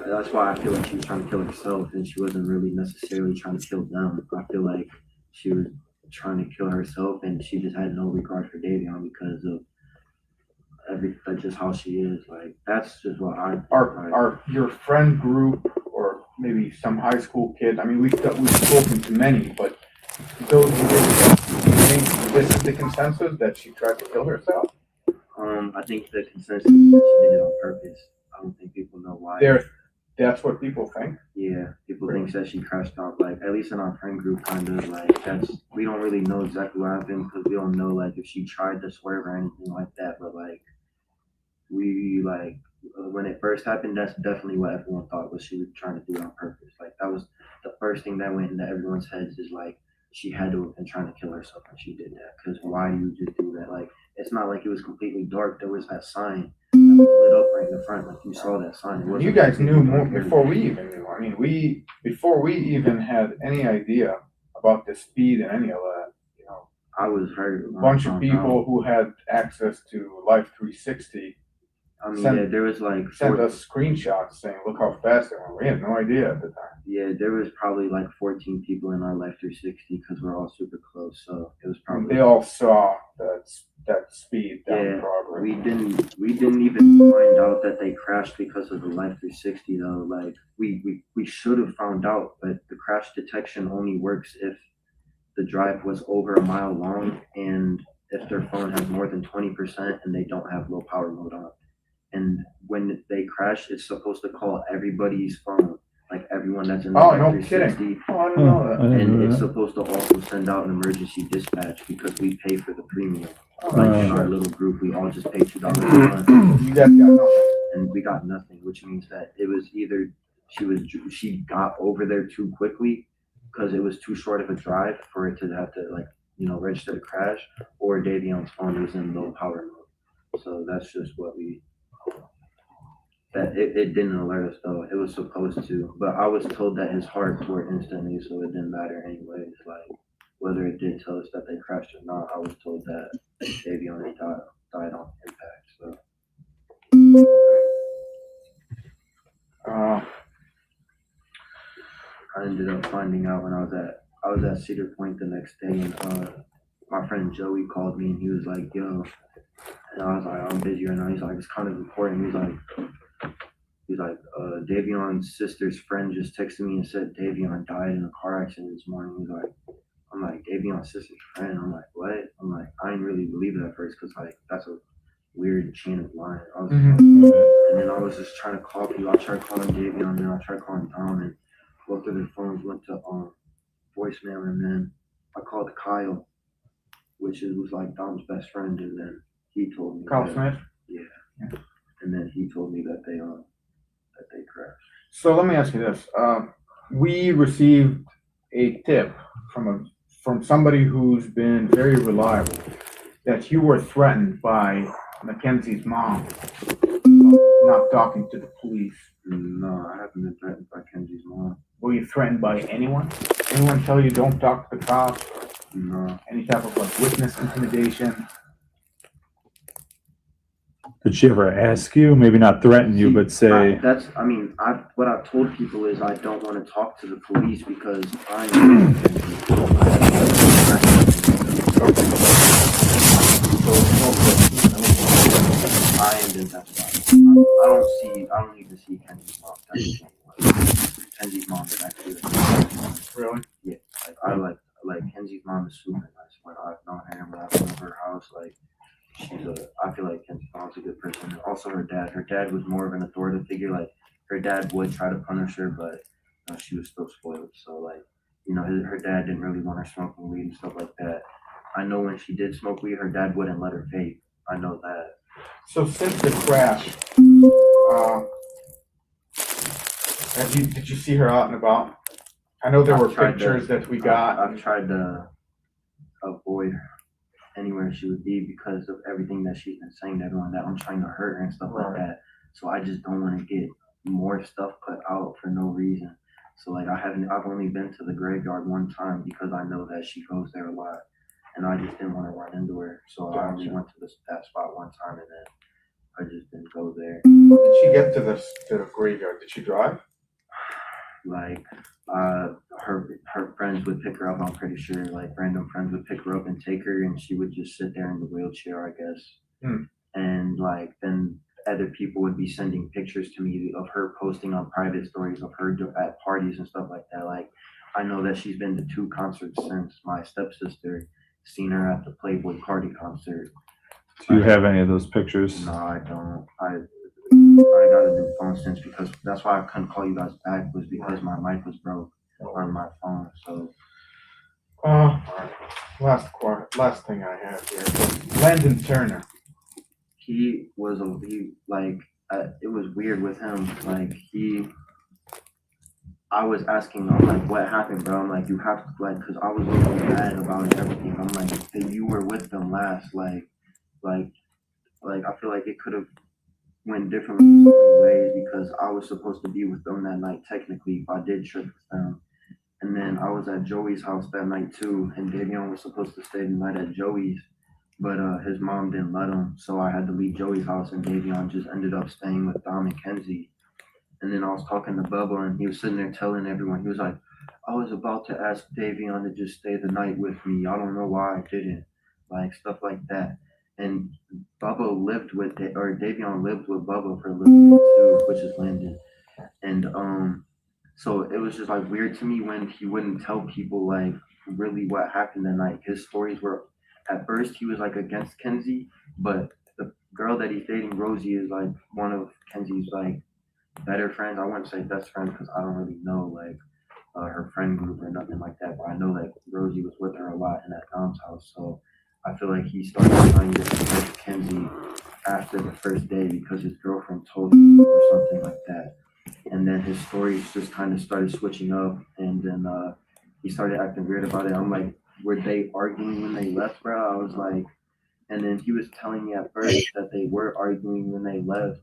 [SPEAKER 14] That's why I feel like she was trying to kill herself, and she wasn't really necessarily trying to kill them. I feel like she was trying to kill herself, and she just had no regard for Davion because of that's just how she is. Like that's just what
[SPEAKER 3] Are your friend group or maybe some high school kid? I mean, we've spoken to many, but those you think this is the consensus that she tried to kill herself?
[SPEAKER 14] I think the consensus is that she did it on purpose. I don't think people know why.
[SPEAKER 3] That's what people think?
[SPEAKER 14] Yeah, people think that she crashed out, like, at least in our friend group, kind of, like, we don't really know exactly what happened, because we don't know, like, if she tried to swerve or anything like that, but, like, when it first happened, that's definitely what everyone thought, was she was trying to do it on purpose. Like, that was the first thing that went into everyone's heads, is, like, she had to have been trying to kill herself when she did that, because why do you just do that? Like, it's not like it was completely dark. There was that sign that was lit up right in the front. Like, you saw that sign.
[SPEAKER 3] You guys knew more before we even knew. I mean, before we even had any idea about the speed and any of that,
[SPEAKER 14] I was hurt.
[SPEAKER 3] A bunch of people who had access to Life 360
[SPEAKER 14] there was like
[SPEAKER 3] sent us screenshots saying, look how fast they went. We had no idea at the time.
[SPEAKER 14] Yeah, there was probably like 14 people in our Life 360 because we're all super close. So it was probably.
[SPEAKER 3] They all saw that speed down the road.
[SPEAKER 14] We didn't even find out that they crashed because of the Life 360 though. Like we should have found out, but the crash detection only works if the drive was over a mile long and if their phone has more than 20% and they don't have low power mode on. And when they crash, it's supposed to call everybody's phone, like everyone that's in the
[SPEAKER 3] Oh, no
[SPEAKER 14] 360.
[SPEAKER 3] kidding. Oh, I didn't know that.
[SPEAKER 14] And it's supposed to also send out an emergency dispatch because we pay for the premium. Like in our little group, we all just pay $2 a month.
[SPEAKER 3] You guys got nothing.
[SPEAKER 14] And we got nothing, which means that it was either she got over there too quickly because it was too short of a drive for it to have to register the crash, or Davion's phone was in low power mode. So that's just what it didn't alert us though. It was supposed to, but I was told that his heart tore instantly, so it didn't matter anyways. Like whether it did tell us that they crashed or not, I was told that Davion had died on impact. So. I ended up finding out when I was at Cedar Point the next day, and my friend Joey called me and he was like, "Yo," and I was like, "I'm busy right now." He's like, "It's kind of important." He's like, Davion's sister's friend just texted me and said Davion died in a car accident this morning. I'm like, Davion's sister's friend. I'm like, what? I'm like, I didn't really believe it at first because like that's a weird chain of line. And then I was just trying to call people. I tried calling Davion, and then I tried calling Dom, and both of their phones went to voicemail. And then I called Kyle, which was like Dom's best friend, and then he told me.
[SPEAKER 3] Kyle Smith.
[SPEAKER 14] Yeah. And then he told me that they crashed.
[SPEAKER 3] So let me ask you this: we received a tip from somebody who's been very reliable that you were threatened by Mackenzie's mom not talking to the police.
[SPEAKER 14] No, I haven't been threatened by Kenzie's mom.
[SPEAKER 3] Were you threatened by anyone? Anyone tell you don't talk to the cops?
[SPEAKER 14] No.
[SPEAKER 3] Any type of like witness intimidation?
[SPEAKER 13] Did she ever ask you, maybe not threaten you, but say?
[SPEAKER 14] What I've told people is I don't want to talk to the police because I'm. I am in that spot. I don't even see Kenzie's mom. Kenzie's mom is actually.
[SPEAKER 3] Really?
[SPEAKER 14] Yeah. Like Kenzie's mom is super nice. When I've known her, when I've been over her house, like. I feel like Kenzie's mom's a good person. And also her dad was more of an authoritative figure. Like her dad would try to punish her, but she was still spoiled. So like, her dad didn't really want her smoking weed and stuff like that. I know when she did smoke weed, her dad wouldn't let her vape. I know that.
[SPEAKER 3] So since the crash, did you see her out and about? I know there were pictures that we got.
[SPEAKER 14] I've tried to avoid her anywhere she would be because of everything that she's been saying to everyone, that I'm trying to hurt her and stuff like that. So I just don't want to get more stuff put out for no reason. So like I've only been to the graveyard one time because I know that she goes there a lot, and I just didn't want to run into her. So I only went to that spot one time, and then I just didn't go there.
[SPEAKER 3] Did she get to the graveyard? Did she drive?
[SPEAKER 14] Like her friends would pick her up. I'm pretty sure like random friends would pick her up and take her, and she would just sit there in the wheelchair, I guess. And like then other people would be sending pictures to me of her posting on private stories of her at parties and stuff like that. Like I know that she's been to 2 concerts since. My stepsister seen her at the Playboy Cardi concert.
[SPEAKER 13] Do you have any of those pictures?
[SPEAKER 14] No, I don't. I got a new phone since, because that's why I couldn't call you guys back, was because my mic was broke on my phone. So
[SPEAKER 3] last thing I have here, Landon Turner.
[SPEAKER 14] It was weird with him. Like I was asking him like, what happened, bro? I'm like, you have to because I was really mad about everything. I'm like, that you were with them last, like I feel like it could have went different in so many ways, because I was supposed to be with them that night technically if I did trip with them. And then I was at Joey's house that night too, and Davion was supposed to stay the night at Joey's, but his mom didn't let him, so I had to leave Joey's house, and Davion just ended up staying with Dom and Kenzie. And then I was talking to Bubba, and he was sitting there telling everyone, he was like, I was about to ask Davion to just stay the night with me. I don't know why I didn't, like stuff like that. And Davion lived with Bubba for a little bit too, which is Landon. And so it was just like weird to me when he wouldn't tell people like really what happened that night. His stories were, at first he was like against Kenzie, but girl that he's dating, Rosie, is like one of Kenzie's like better friends. I wouldn't say best friend because I don't really know like her friend group or nothing like that. But I know like Rosie was with her a lot in that Dom's house, so I feel like he started trying to get Kenzie after the first day because his girlfriend told him or something like that. And then his stories just kind of started switching up, and then he started acting weird about it. I'm like, were they arguing when they left, bro? I was like, and then he was telling me at first that they were arguing when they left,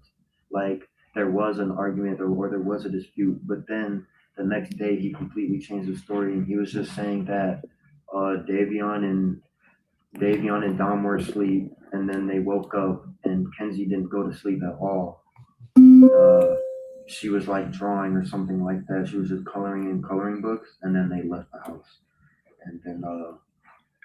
[SPEAKER 14] like there was an argument or there was a dispute. But then the next day he completely changed the story, and he was just saying that Davion and Dom were asleep, and then they woke up, and Kenzie didn't go to sleep at all. She was like drawing or something like that. She was just coloring in coloring books, and then they left the house. And then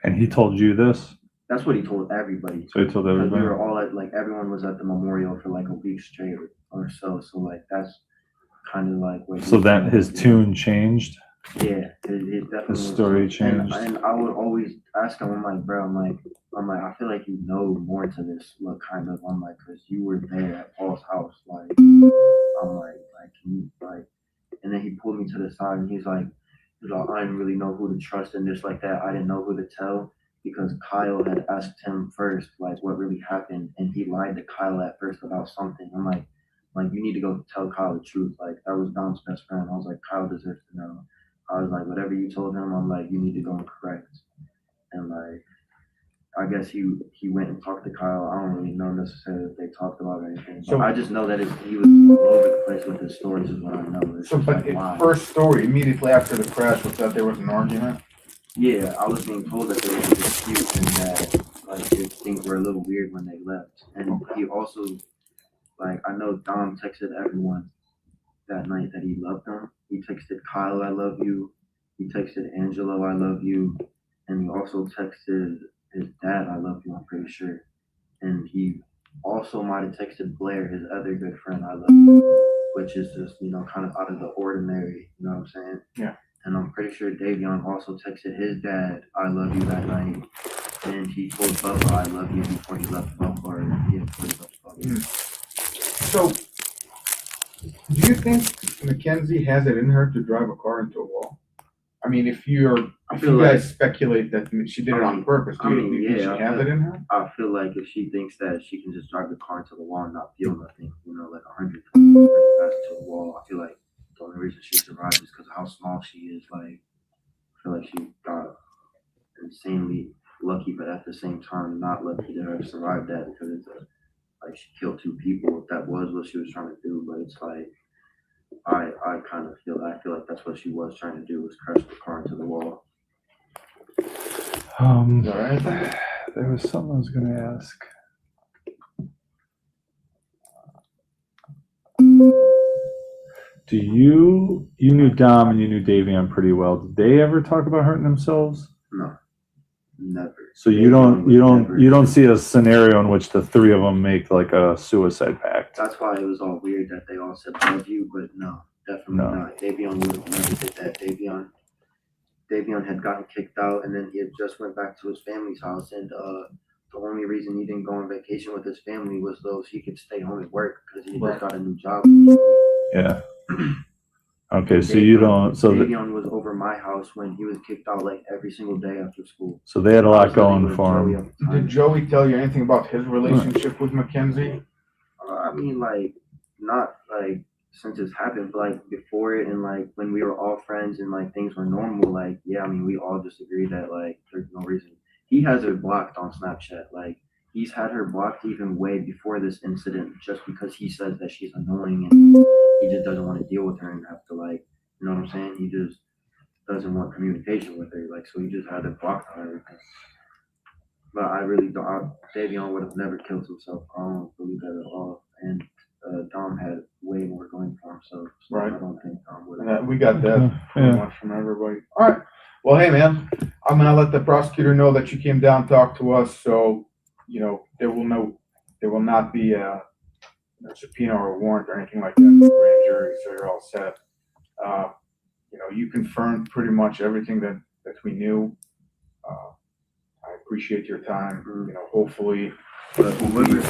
[SPEAKER 13] And he told you this?
[SPEAKER 14] that's what he told everybody.
[SPEAKER 13] So he told everybody?
[SPEAKER 14] We were all at, like, everyone was at the memorial for like a week straight or so. So like that's kind of like what.
[SPEAKER 13] So then his tune changed?
[SPEAKER 14] Yeah, it definitely.
[SPEAKER 13] His story changed.
[SPEAKER 14] And I would always ask him, I'm like, bro, I'm like, I feel like you know more to this, look, kind of. I'm like, because you were there at Paul's house, like, I'm like, can you, like, and then he pulled me to the side, and he's like, I didn't really know who to trust and just like that. I didn't know who to tell because Kyle had asked him first, like, what really happened, and he lied to Kyle at first about something. I'm like, you need to go tell Kyle the truth. Like, that was Dom's best friend. I was like, Kyle deserves to know. I was like, whatever you told him, I'm like, you need to go and correct. And like, I guess he went and talked to Kyle. I don't really know necessarily if they talked about anything. So I just know that he was all over the place with his stories is what I know. It's
[SPEAKER 3] So, but
[SPEAKER 14] like,
[SPEAKER 3] first story immediately after the crash was that there was an argument?
[SPEAKER 14] Yeah, I was being told that there was a dispute and that like things were a little weird when they left. And he also, like, I know Dom texted everyone that night that he loved them. He texted Kyle, I love you. He texted Angelo, I love you. And he also texted his dad, I love you, I'm pretty sure. And he also might have texted Blair, his other good friend, I love you, which is just, kind of out of the ordinary, you know what I'm saying?
[SPEAKER 3] Yeah.
[SPEAKER 14] And I'm pretty sure Davion also texted his dad, I love you, that night. And he told Bubba, I love you, before he left Bubba, or before he left Bubba.
[SPEAKER 3] So, do you think Mackenzie has it in her to drive a car into a wall? I mean, if you guys speculate that she did it on purpose, do you think she has it in her?
[SPEAKER 14] I feel like if she thinks that she can just drive the car into the wall and not feel nothing, like 120 pretty fast to the wall, I feel like the only reason she survived is because of how small she is. Like, I feel like she got insanely lucky, but at the same time, not lucky to have survived that because it's like she killed 2 people. If that was what she was trying to do, but it's like, I feel like that's what she was trying to do, was crash the car into the wall.
[SPEAKER 13] There was something I was going to ask. You knew Dom and you knew Davion pretty well. Did they ever talk about hurting themselves?
[SPEAKER 14] No, never.
[SPEAKER 13] So you don't see a scenario in which the 3 of them make like a suicide pact.
[SPEAKER 14] That's why it was all weird that they all said love you, but no, definitely not. Davion would have never did that. Davion had gotten kicked out, and then he had just went back to his family's house, and the only reason he didn't go on vacation with his family was so he could stay home and work because he just got a new job.
[SPEAKER 13] Yeah. Okay, so you don't. So
[SPEAKER 14] Davion was over my house when he was kicked out like every single day after school.
[SPEAKER 13] So they had a lot going for him.
[SPEAKER 3] Did Joey tell you anything about his relationship with Mackenzie?
[SPEAKER 14] I mean, like, not like since it's happened, but like before it and like when we were all friends and like things were normal, like, yeah, I mean, we all just agreed that like there's no reason. He has her blocked on Snapchat. Like, he's had her blocked even way before this incident just because he says that she's annoying and he just doesn't want to deal with her and have to, like, you know what I'm saying? He just doesn't want communication with her. Like, so he just had her blocked on everything. But I really don't. Davion would have never killed himself. I don't believe that at all. And Dom had way more going for himself. So
[SPEAKER 3] Right.
[SPEAKER 14] I don't think Dom would have.
[SPEAKER 3] We got that pretty much from everybody. All right. Well, hey, man, I'm going to let the prosecutor know that you came down, talk to us. So, there will not be a subpoena or a warrant or anything like that in the grand jury. So you're all set. You confirmed pretty much everything that we knew.
[SPEAKER 13] appreciate your time. You know, hopefully,
[SPEAKER 14] But whoever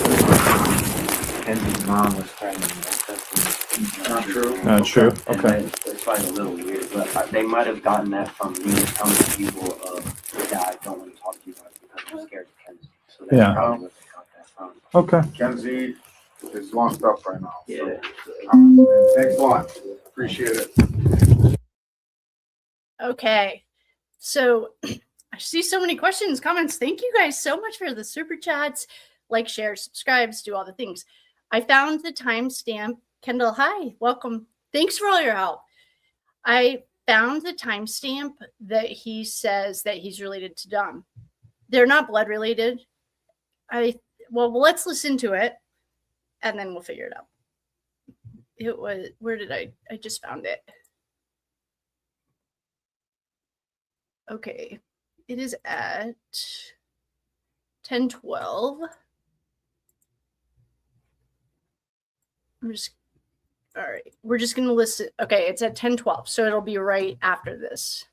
[SPEAKER 14] Kenzie's mom was pregnant, that's
[SPEAKER 13] not true.
[SPEAKER 14] Not
[SPEAKER 13] true.
[SPEAKER 14] And
[SPEAKER 13] Okay.
[SPEAKER 14] it's like a little weird, but they might have gotten that from me telling people that I don't want to talk to you about it because I'm scared of Kenzie. So that's
[SPEAKER 13] Yeah.
[SPEAKER 14] probably what they got that from.
[SPEAKER 13] Okay.
[SPEAKER 3] Kenzie is locked up right now.
[SPEAKER 14] Yeah.
[SPEAKER 3] Thanks a lot. Appreciate it.
[SPEAKER 1] Okay. So I see so many questions, comments. Thank you guys so much for the super chats. Like, share, subscribes, do all the things. I found the timestamp. Kendall, hi, welcome. Thanks for all your help. I found the timestamp that he says that he's related to Dom. They're not blood related. Well, let's listen to it and then we'll figure it out. It was, where did I just found it. Okay. It is at 10:12. All right. We're just going to listen. Okay. It's at 10:12. So it'll be right after this.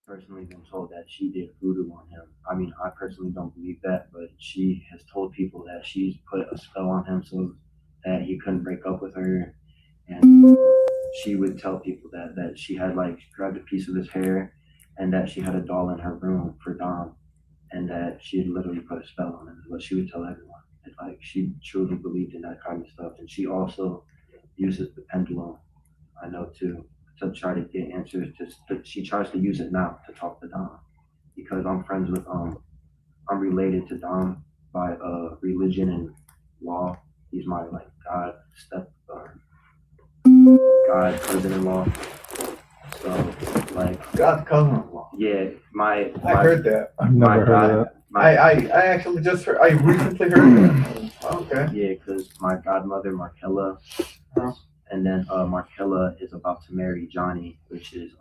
[SPEAKER 14] Personally been told that she did voodoo on him. I mean, I personally don't believe that, but she has told people that she's put a spell on him so that he couldn't break up with her. And she would tell people that she had like grabbed a piece of his hair and that she had a doll in her room for Dom and that she had literally put a spell on him is what she would tell everyone. And like she truly believed in that kind of stuff. And she also uses the pendulum, I know too, to try to get answers. She tries to use it now to talk to Dom because I'm friends with I'm related to Dom by religion and law. He's my like God cousin-in-law. So like
[SPEAKER 3] God cousin-in-law.
[SPEAKER 14] Yeah,
[SPEAKER 3] I heard that.
[SPEAKER 13] I've never heard of that.
[SPEAKER 3] I actually just heard. I recently heard that. Okay.
[SPEAKER 14] Yeah, because my godmother Markella, and then Markella is about to marry Johnny, which is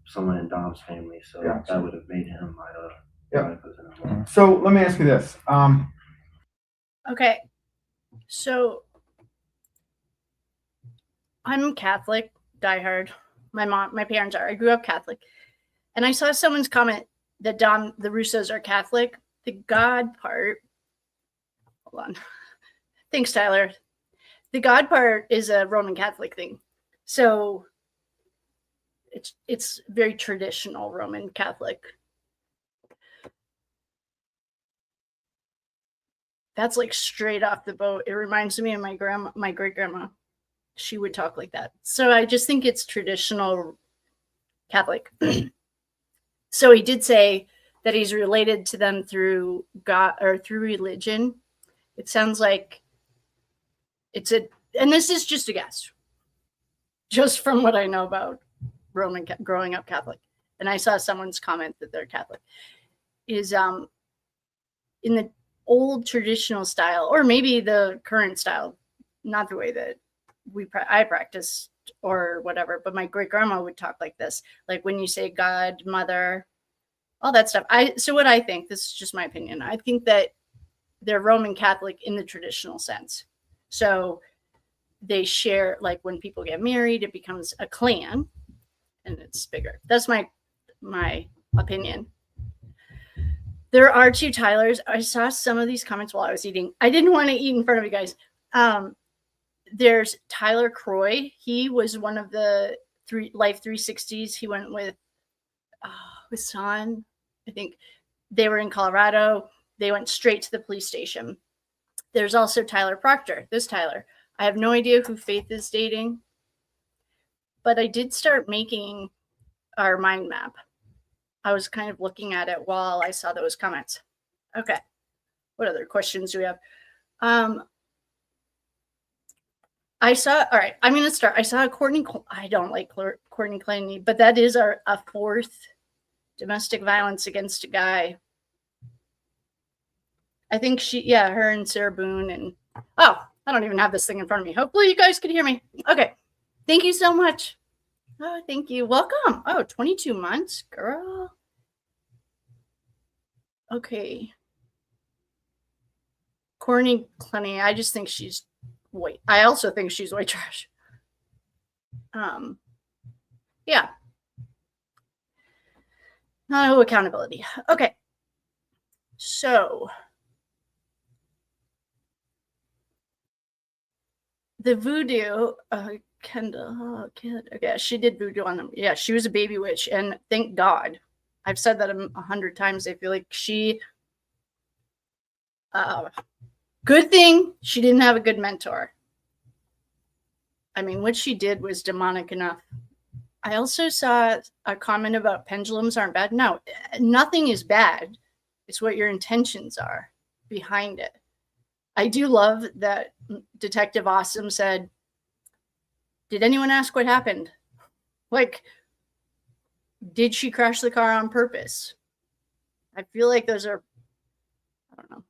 [SPEAKER 14] someone in Dom's family. So
[SPEAKER 3] Gotcha.
[SPEAKER 14] that would have made him my
[SPEAKER 3] Yeah.
[SPEAKER 14] cousin-in-law.
[SPEAKER 3] So let me ask you this.
[SPEAKER 1] Okay. So I'm Catholic, diehard. My parents are. I grew up Catholic. And I saw someone's comment that the Russos are Catholic. The God part, hold on. Thanks, Tyler. The God part is a Roman Catholic thing. So it's very traditional Roman Catholic. That's like straight off the boat. It reminds me of my great grandma. She would talk like that. So I just think it's traditional Catholic. So he did say that he's related to them through God or through religion. It sounds like and this is just a guess, just from what I know about Roman growing up Catholic. And I saw someone's comment that they're Catholic is in the old traditional style, or maybe the current style, not the way that I practiced or whatever, but my great grandma would talk like this, like when you say God, mother, all that stuff. So what I think, this is just my opinion, I think that they're Roman Catholic in the traditional sense. So they share, like when people get married, it becomes a clan and it's bigger. That's my opinion. There are two Tylers. I saw some of these comments while I was eating. I didn't want to eat in front of you guys. There's Tyler Croy. He was one of the Life 360s. He went with his son. I think they were in Colorado. They went straight to the police station. There's also Tyler Proctor. This Tyler. I have no idea who Faith is dating, but I did start making our mind map. I was kind of looking at it while I saw those comments. Okay. What other questions do we have? All right, I'm going to start. I saw Courtney. I don't like Courtney Clancy, but that is a fourth domestic violence against a guy. I think her and Sarah Boone and, I don't even have this thing in front of me. Hopefully you guys can hear me. Okay. Thank you so much. Oh, thank you. Welcome. 22 months, girl. Okay. Courtney Clenny, I just think she's white. I also think she's white trash. Yeah. No accountability. Okay. So the voodoo, Kendall, oh, kid. Okay, she did voodoo on them. Yeah, she was a baby witch, and thank God. I've said that 100 times. I feel like she, good thing she didn't have a good mentor. I mean, what she did was demonic enough. I also saw a comment about pendulums aren't bad. No, nothing is bad. It's what your intentions are behind it. I do love that Detective Awesome said, did anyone ask what happened? Like, did she crash the car on purpose? I feel like those are, I don't know.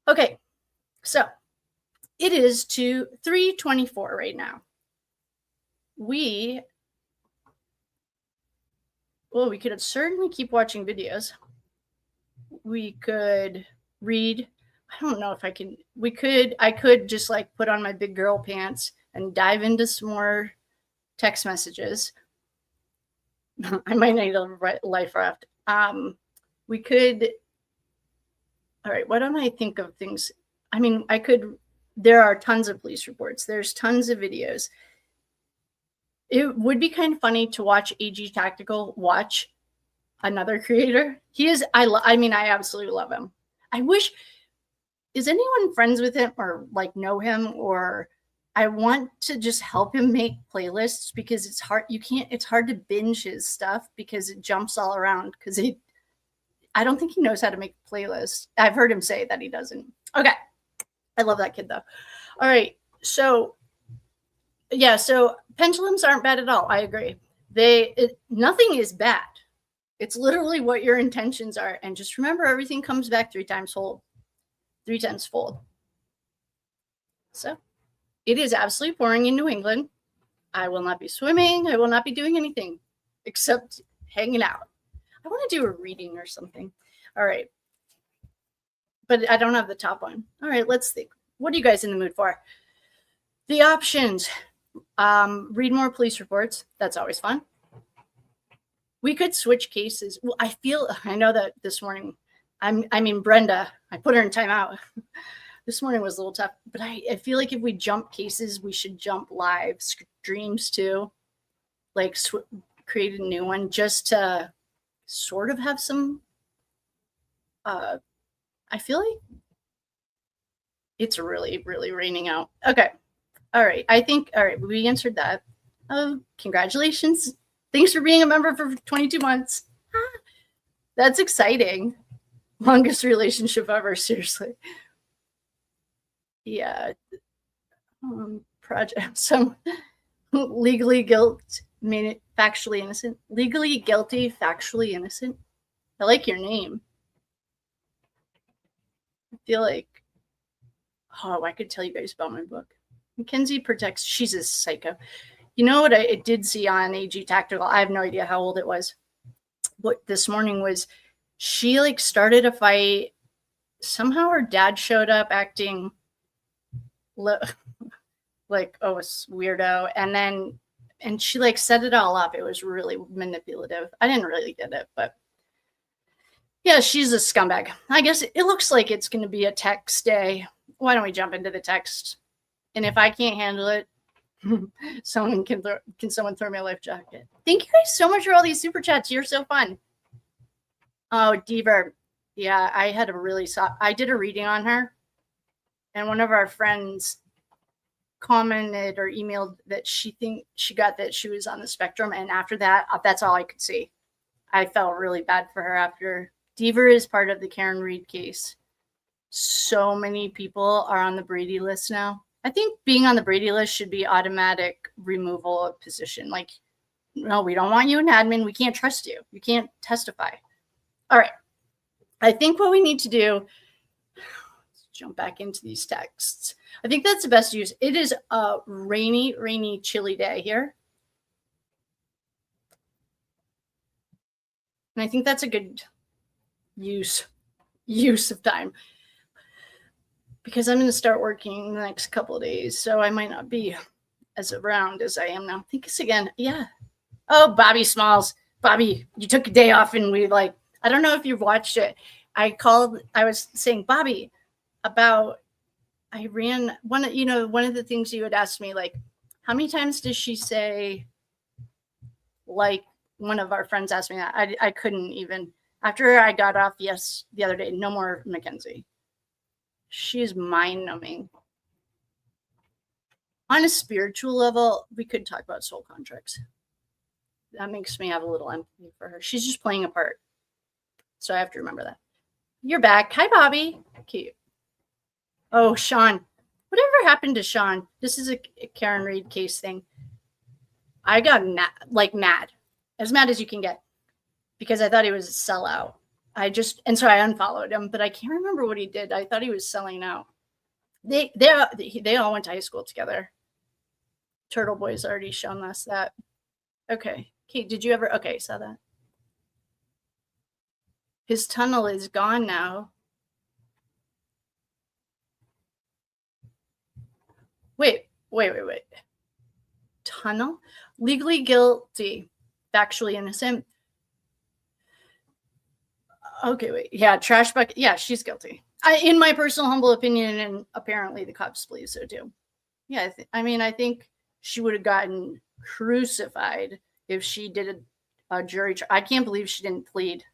[SPEAKER 1] Okay, so it is to 3:24 right now. We could certainly keep watching videos. We could read. I don't know if I can. I could just like put on my big girl pants and dive into some more text messages. I might need a life raft. We could. All right. Why don't I think of things? I mean, there are tons of police reports. There's tons of videos. It would be kind of funny to watch AG Tactical watch another creator. He is, I mean, I absolutely love him. I wish, is anyone friends with him or like know him, or I want to just help him make playlists because it's hard. It's hard to binge his stuff because it jumps all around because I don't think he knows how to make playlists. I've heard him say that he doesn't. Okay. I love that kid though. All right. So yeah, so pendulums aren't bad at all. I agree. Nothing is bad. It's literally what your intentions are. And just remember, everything comes back 3 times fold. 3 times fold. So it is absolutely pouring in New England. I will not be swimming. I will not be doing anything except hanging out. I want to do a reading or something. All right. But I don't have the top one. All right, let's think. What are you guys in the mood for? The options. Read more police reports. That's always fun. We could switch cases. Well, I know that this morning, I mean, Brenda, I put her in timeout. This morning was a little tough, but I feel like if we jump cases, we should jump live streams too. Like create a new one just to sort of have some, I feel like it's really, really raining out. Okay. All right. All right. We answered that. Congratulations. Thanks for being a member for 22 months. That's exciting. Longest relationship ever. Seriously. Yeah. Project. Some legally factually innocent. Legally guilty, factually innocent. I like your name. I feel like, I could tell you guys about my book. Mackenzie protects. She's a psycho. You know what I did see on AG Tactical? I have no idea how old it was. What this morning was, she like started a fight. Somehow her dad showed up acting like, oh, it's weirdo. And she like set it all up. It was really manipulative. I didn't really get it, but yeah, she's a scumbag. I guess it looks like it's going to be a text day. Why don't we jump into the text? And if I can't handle it, someone can someone throw me a life jacket. Thank you guys so much for all these super chats. You're so fun. Oh, Deaver. Yeah, I did a reading on her, and one of our friends commented or emailed that she got that she was on the spectrum, and after that, that's all I could see. I felt really bad for her after. Deaver is part of the Karen Reed case. So many people are on the Brady list now. I think being on the Brady list should be automatic removal of position. Like, no, we don't want you in admin. We can't trust you. You can't testify. All right. I think what we need to do, let's jump back into these texts. I think that's the best use. It is a rainy, chilly day here. And I think that's a good use of time. Because I'm going to start working the next couple of days, so I might not be as around as I am now. Think this again. Yeah. Oh, Bobby Smalls. Bobby, you took a day off, and we like, I don't know if you've watched it. I was saying, Bobby, about, I ran one of the things you had asked me, like, how many times does she say, like, one of our friends asked me that. I couldn't even, after I got off, the other day, no more Mackenzie. She's mind numbing. On a spiritual level, we could talk about soul contracts. That makes me have a little empathy for her. She's just playing a part. So I have to remember that. You're back. Hi, Bobby. Cute. Oh, Sean. Whatever happened to Sean? This is a Karen Reed case thing. I got mad. As mad as you can get. Because I thought he was a sellout. So I unfollowed him, but I can't remember what he did. I thought he was selling out. They all went to high school together. Turtle Boy's already shown us that. Okay. Kate, did you ever? Okay, saw that. His tunnel is gone now. Wait. Tunnel? Legally guilty. Factually innocent. Okay, wait. Yeah, trash bucket. Yeah, she's guilty. In my personal humble opinion, and apparently the cops believe so too. Yeah, I think she would have gotten crucified if she did a jury trial. I can't believe she didn't plead.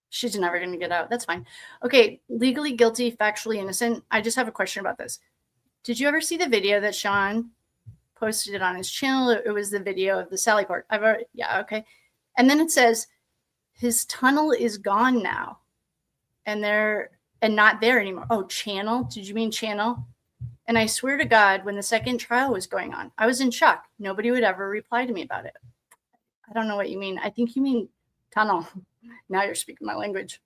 [SPEAKER 1] She's never going to get out. That's fine. Okay, legally guilty, factually innocent. I just have a question about this. Did you ever see the video that Sean posted it on his channel? It was the video of the Sally Port. Yeah, okay. And then it says, his tunnel is gone now. And not there anymore. Oh, channel? Did you mean channel? And I swear to God, when the second trial was going on, I was in shock. Nobody would ever reply to me about it. I don't know what you mean. I think you mean tunnel. Now you're speaking my language.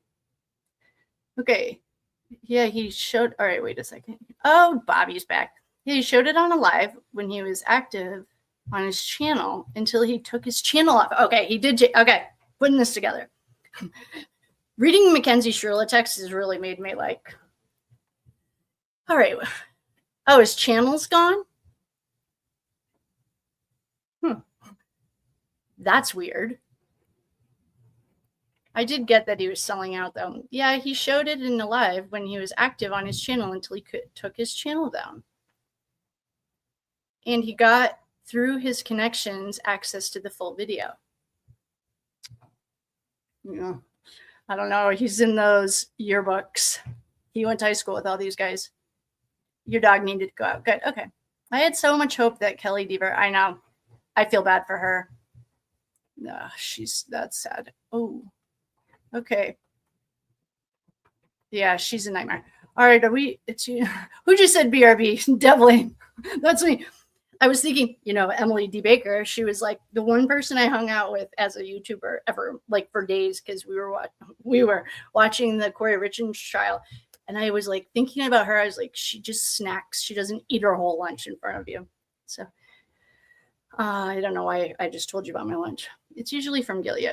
[SPEAKER 1] Okay. Yeah, he showed. All right, wait a second. Oh, Bobby's back. Yeah, he showed it on a live when he was active on his channel until he took his channel off. Okay, he did. Okay, putting this together. Reading Mackenzie Shirilla text has really made me like, all right. Oh, his channel's gone? That's weird. I did get that he was selling out, though. Yeah, he showed it in the live when he was active on his channel until he took his channel down. And he got, through his connections, access to the full video. Yeah. I don't know. He's in those yearbooks. He went to high school with all these guys. Your dog needed to go out. Good. Okay. I had so much hope that Kelly Deaver, I know. I feel bad for her. That's sad. Oh, okay. Yeah, she's a nightmare. All right. It's you. Who just said BRB? Devlin. That's me. I was thinking, Emily D. Baker, she was like the one person I hung out with as a YouTuber ever, like for days, because we were watching the Corey Richards trial. And I was like thinking about her. I was like, she just snacks. She doesn't eat her whole lunch in front of you. So I don't know why I just told you about my lunch. It's usually from Gilead.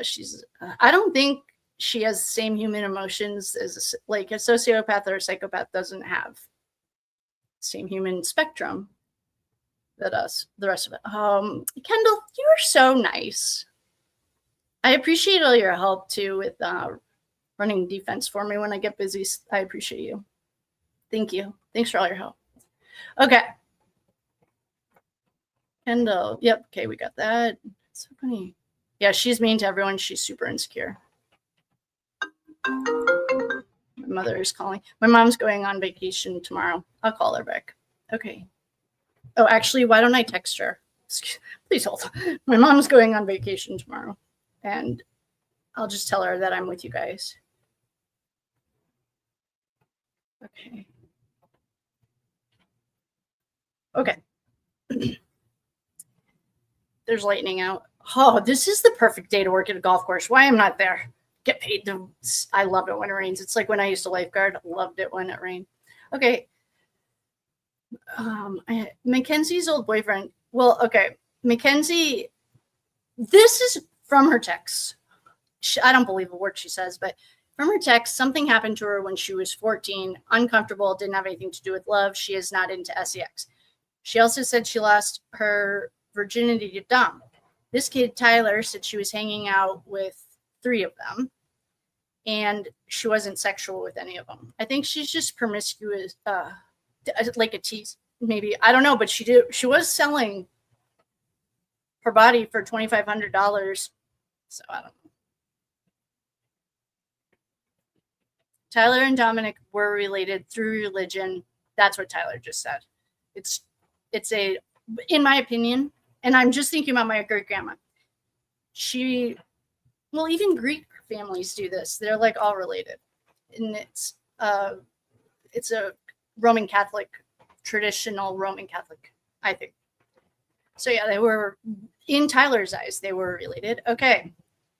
[SPEAKER 1] I don't think she has the same human emotions as a sociopath or a psychopath doesn't have. Same human spectrum that the rest of it. Kendall, you are so nice. I appreciate all your help too with running defense for me when I get busy. I appreciate you. Thank you. Thanks for all your help. Okay. Kendall. Yep. Okay, we got that. So funny. Yeah, she's mean to everyone. She's super insecure. My mother is calling. My mom's going on vacation tomorrow. I'll call her back. Okay. Oh, actually, why don't I text her? Please hold. My mom's going on vacation tomorrow. And I'll just tell her that I'm with you guys. Okay. Okay. There's lightning out. Oh, this is the perfect day to work at a golf course. Why am I not there? Get paid to. I love it when it rains. It's like when I used to lifeguard. Loved it when it rained. Okay. Mackenzie's old boyfriend. Well, okay. Mackenzie, this is from her text. I don't believe a word she says, but from her text, something happened to her when she was 14, uncomfortable, didn't have anything to do with love. She is not into sex. She also said she lost her virginity to Dom. This kid, Tyler, said she was hanging out with 3 of them and she wasn't sexual with any of them. I think she's just promiscuous, like a tease, maybe. I don't know, but she was selling her body for $2,500. So I don't know. Tyler and Dominic were related through religion. That's what Tyler just said. It's a, in my opinion, and I'm just thinking about my great grandma. Well, even Greek families do this. They're like all related, and it's a Roman Catholic, traditional Roman Catholic, I think. So yeah, they were, in Tyler's eyes, they were related. Okay.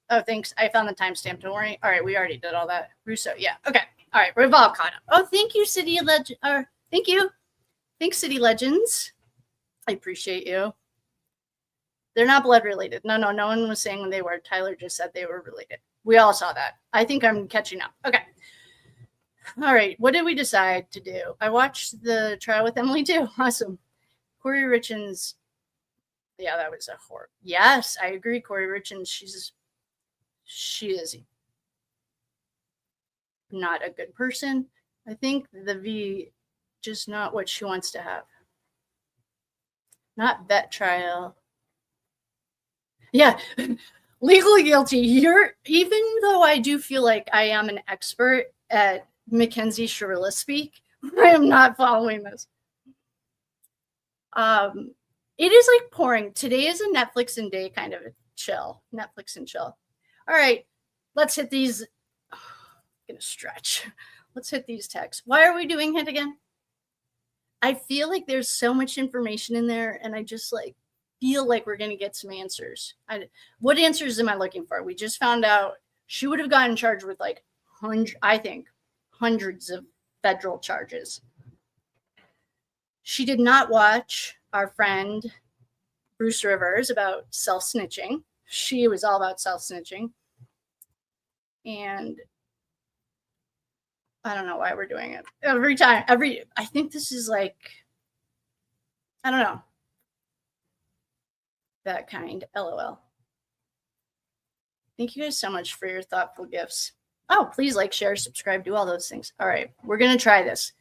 [SPEAKER 1] Oh, thanks. I found the timestamp. Don't worry. All right, we already did all that. Russo, yeah. Okay. All right, we've all caught up. Oh, thank you, City Legend. Thank you. Thanks, City Legends. I appreciate you. They're not blood related. No one was saying when they were. Tyler just said they were related. We all saw that. I think I'm catching up. Okay. All right. What did we decide to do? I watched the trial with Emily too. Awesome. Corey Richins. Yeah, that was a horror. Yes, I agree. Corey Richins. She is not a good person. I think the V just not what she wants to have. Not vet trial. Yeah, legally guilty. Even though I do feel like I am an expert at Mackenzie Shirilla speak, I am not following this. It is like pouring. Today is a Netflix and day kind of a chill. Netflix and chill. All right, let's hit these. I'm gonna stretch. Let's hit these texts. Why are we doing it again? I feel like there's so much information in there, and I just feel like we're gonna get some answers. What answers am I looking for? We just found out she would have gotten charged with hundreds of federal charges. She did not watch our friend Bruce Rivers about self-snitching. She was all about self-snitching. And I don't know why we're doing it. Every time, I think this is I don't know. That kind, LOL. Thank you guys so much for your thoughtful gifts. Oh, please share, subscribe, do all those things. All right, we're going to try this.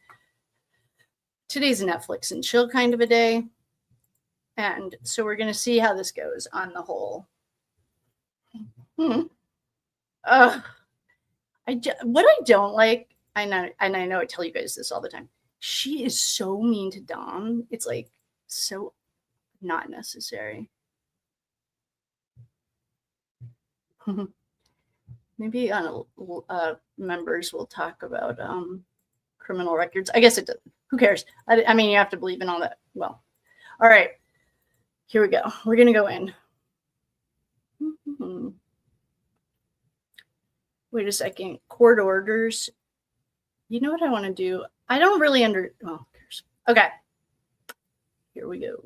[SPEAKER 1] Today's a Netflix and chill kind of a day. And so we're going to see how this goes on the whole. What I don't like, I know I tell you guys this all the time. She is so mean to Dom. It's so not necessary. Maybe on members will talk about criminal records. I guess it doesn't. Who cares? I mean, you have to believe in all that. Well, all right. Here we go. We're going to go in. Wait a second. Court orders. You know what I want to do? I don't really well, who cares? Okay. Here we go.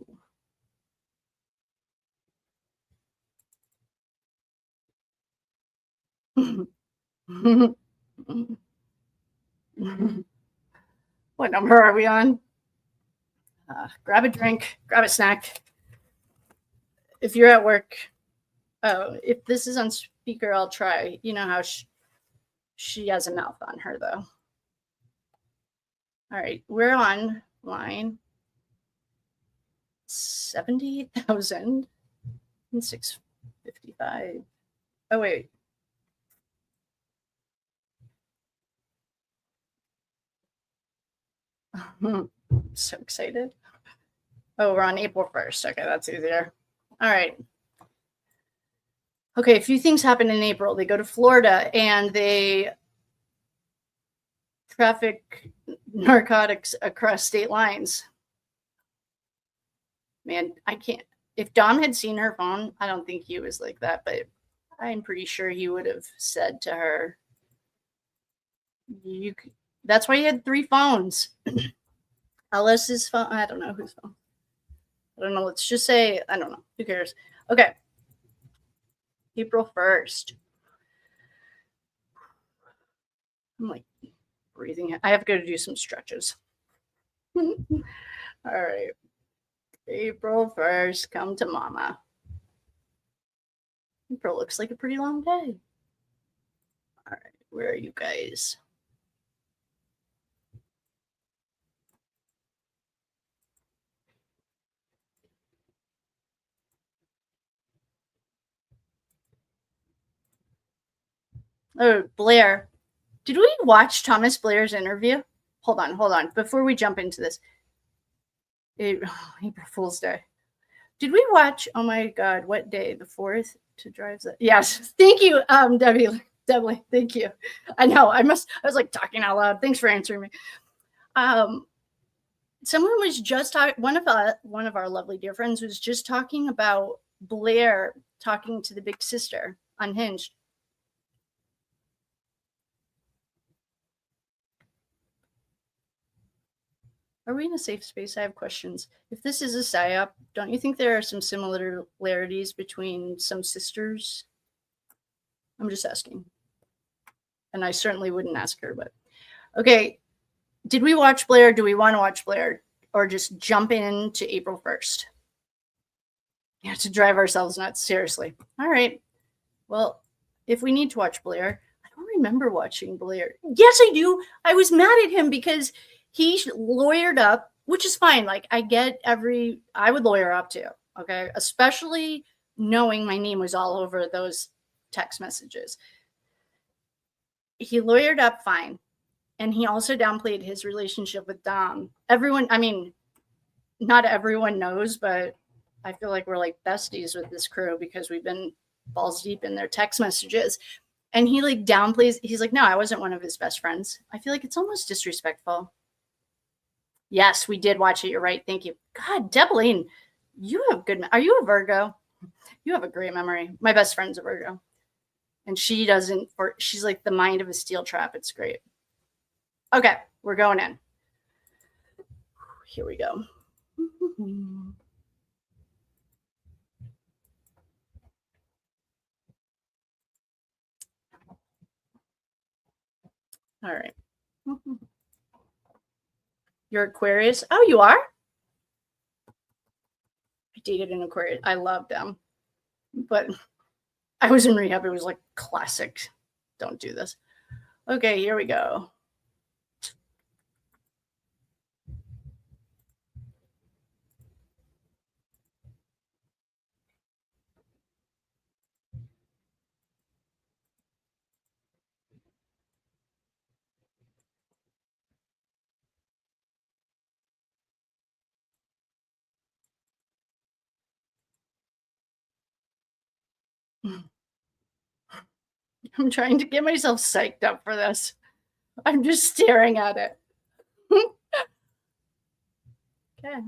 [SPEAKER 1] What number are we on? Grab a drink, grab a snack. If you're at work, if this is on speaker, I'll try. You know how she has a mouth on her, though. All right, we're on line 78,655. Oh, wait. So excited. Oh, we're on April 1st. Okay, that's easier. All right. Okay, a few things happen in April. They go to Florida and they traffic narcotics across state lines. Man, I can't. If Dom had seen her phone, I don't think he was like that, but I'm pretty sure he would have said to her, that's why he had 3 phones. Alice's phone. I don't know whose phone. I don't know. Let's just say, I don't know. Who cares? Okay. April 1st. I'm breathing. I have to go to do some stretches. All right. April 1st. Come to mama. April looks like a pretty long day. All right, where are you guys? Oh, Blair. Did we watch Thomas Blair's interview? Hold on. Before we jump into this. April Fool's Day. Did we watch, oh my God, what day? The 4th to drive that? Yes. Thank you, Debbie, thank you. I know, I was like talking out loud. Thanks for answering me. Someone was just talking, one of our lovely dear friends was just talking about Blair talking to the big sister, Unhinged. Are we in a safe space? I have questions. If this is a psyop, don't you think there are some similarities between some sisters? I'm just asking. And I certainly wouldn't ask her, but okay. Did we watch Blair? Do we want to watch Blair? Or just jump into April 1st? Yeah, to drive ourselves nuts, seriously. All right. Well, if we need to watch Blair, I don't remember watching Blair. Yes, I do. I was mad at him because he lawyered up, which is fine. Like, I would lawyer up too, okay? Especially knowing my name was all over those text messages. He lawyered up fine. And he also downplayed his relationship with Dom. Everyone, I mean, not everyone knows, but I feel like we're like besties with this crew because we've been balls deep in their text messages. And he like downplays, he's like, no, I wasn't one of his best friends. I feel like it's almost disrespectful. Yes, we did watch it. You're right. Thank you. God, Debeline, you have good, are you a Virgo? You have a great memory. My best friend's a Virgo. And she doesn't, she's like the mind of a steel trap. It's great. Okay, we're going in. Here we go. All right. You're Aquarius. Oh, you are? I dated an Aquarius. I love them. But I was in rehab. It was like classic. Don't do this. Okay, here we go. I'm trying to get myself psyched up for this. I'm just staring at it. Okay.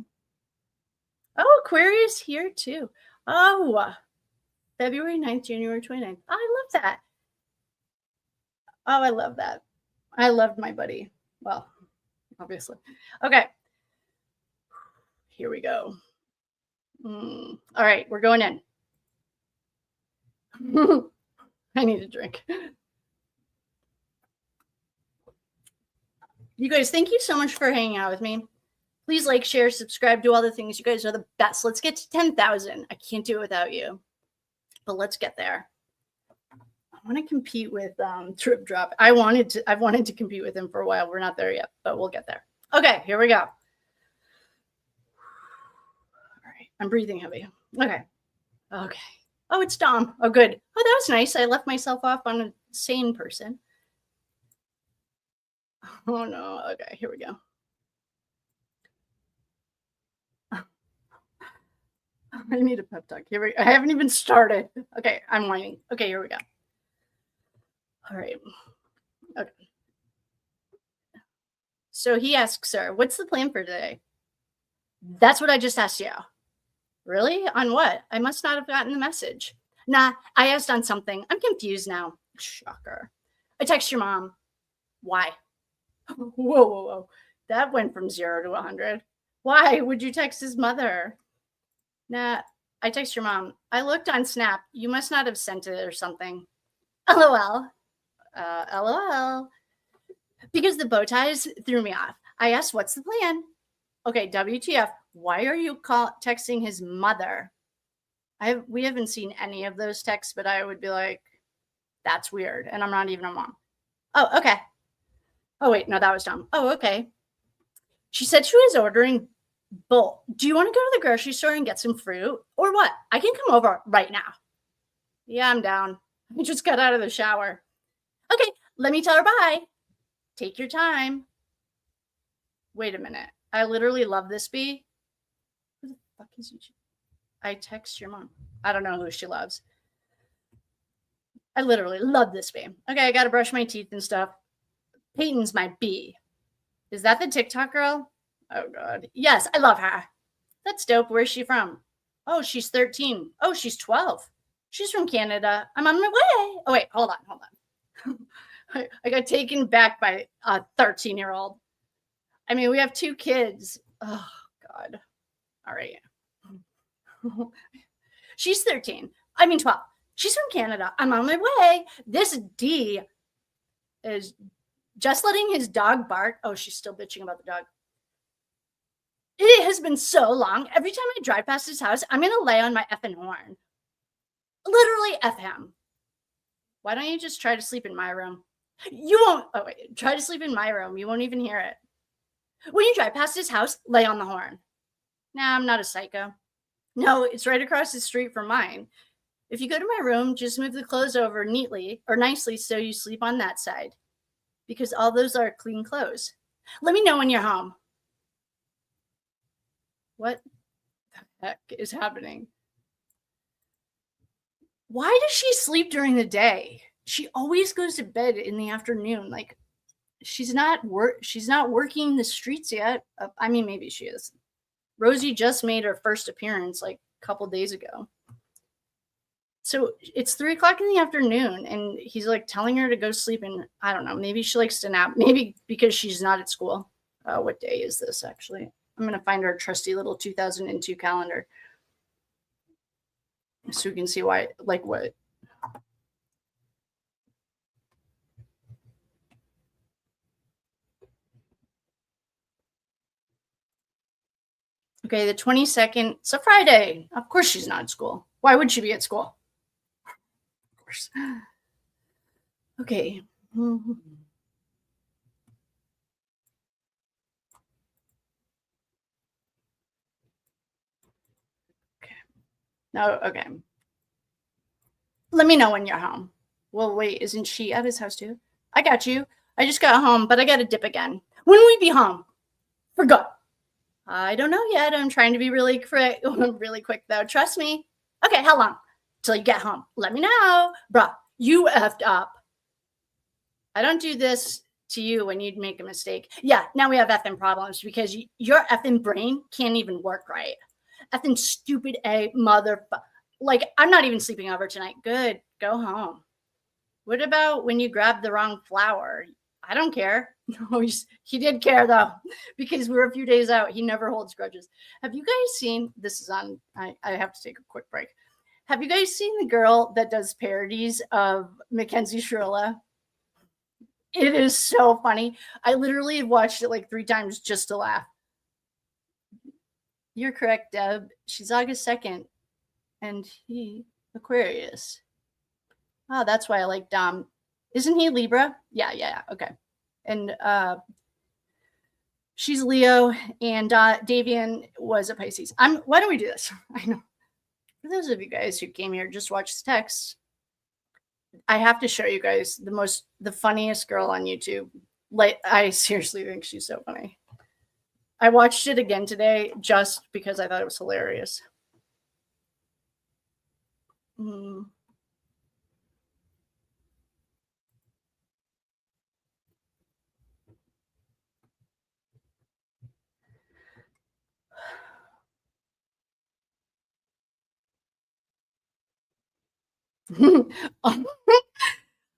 [SPEAKER 1] Oh, Aquarius here too. Oh, February 9th, January 29th. Oh, I love that. Oh, I love that. I loved my buddy. Well, obviously. Okay. Here we go. All right, we're going in. I need a drink. You guys, thank you so much for hanging out with me. Please like, share, subscribe, do all the things. You guys are the best. Let's get to 10,000. I can't do it without you. But let's get there. I want to compete with Trip Drop. I've wanted to compete with him for a while. We're not there yet, but we'll get there. Okay, here we go. All right, I'm breathing heavy. Okay. Oh, it's Dom. Oh, good. Oh, that was nice. I left myself off on a sane person. Oh, no. Okay, here we go. I need a pep talk. I haven't even started. Okay, I'm whining. Okay, here we go. All right. Okay. So he asks her, what's the plan for today? That's what I just asked you. Really? On what? I must not have gotten the message. Nah, I asked on something. I'm confused now. Shocker. I text your mom. Why? Whoa. That went from 0 to 100. Why would you text his mother? Nah, I text your mom. I looked on Snap. You must not have sent it or something. LOL. LOL. Because the bow ties threw me off. I asked, what's the plan? Okay, WTF. Why are you texting his mother? We haven't seen any of those texts, but I would be like, that's weird. And I'm not even a mom. Oh, okay. Oh, wait, no, that was dumb. Oh, okay. She said she was ordering both. Do you want to go to the grocery store and get some fruit or what? I can come over right now. Yeah, I'm down. I just got out of the shower. Okay, let me tell her bye. Take your time. Wait a minute. I literally love this bee. Who the fuck is you? I text your mom. I don't know who she loves. I literally love this bee. Okay, I got to brush my teeth and stuff. Peyton's my bee. Is that the TikTok girl? Oh, God. Yes, I love her. That's dope. Where's she from? Oh, she's 13. Oh, she's 12. She's from Canada. I'm on my way. Oh, wait, hold on. I got taken back by a 13-year-old. I mean, we have 2 kids. Oh, God. All right. She's 13. I mean, 12. She's from Canada. I'm on my way. This D is just letting his dog bark. Oh, she's still bitching about the dog. It has been so long. Every time I drive past his house, I'm going to lay on my effing horn. Literally F him. Why don't you just try to sleep in my room? You won't. Oh, wait. Try to sleep in my room. You won't even hear it. When you drive past his house, lay on the horn. Nah, I'm not a psycho. No, it's right across the street from mine. If you go to my room, just move the clothes over neatly or nicely so you sleep on that side. Because all those are clean clothes. Let me know when you're home. What the heck is happening? Why does she sleep during the day? She always goes to bed in the afternoon. Like, she's not working the streets yet. I mean, maybe she is. Rosie just made her first appearance like a couple days ago. So it's 3 o'clock in the afternoon, and he's like telling her to go sleep. And I don't know, maybe she likes to nap. Maybe because she's not at school. What day is this actually? I'm going to find our trusty little 2002 calendar so we can see why, like what. Okay, the 22nd. It's a Friday. Of course she's not at school. Why would she be at school? Of course. Okay. Okay. No, okay. Let me know when you're home. Well, wait, isn't she at his house too? I got you. I just got home, but I got to dip again. When will we be home? For good. I don't know yet. I'm trying to be really quick, though. Trust me. Okay, how long? Till you get home. Let me know. Bruh, you effed up. I don't do this to you when you'd make a mistake. Yeah, now we have effing problems because your effing brain can't even work right. Effing stupid A motherfucker. Like, I'm not even sleeping over tonight. Good. Go home. What about when you grabbed the wrong flower? I don't care. No, he did care, though, because we're a few days out. He never holds grudges. Have you guys seen, this is on, I have to take a quick break. Have you guys seen the girl that does parodies of Mackenzie Shirilla? It is so funny. I literally have watched it like 3 times just to laugh. You're correct, Deb. She's August 2nd. And he, Aquarius. Oh, that's why I like Dom. Isn't he Libra? Yeah. Okay. And she's Leo, and Davion was a Pisces. Why don't we do this? I know. For those of you guys who came here, just watch the text. I have to show you guys the funniest girl on YouTube. Like, I seriously think she's so funny. I watched it again today just because I thought it was hilarious.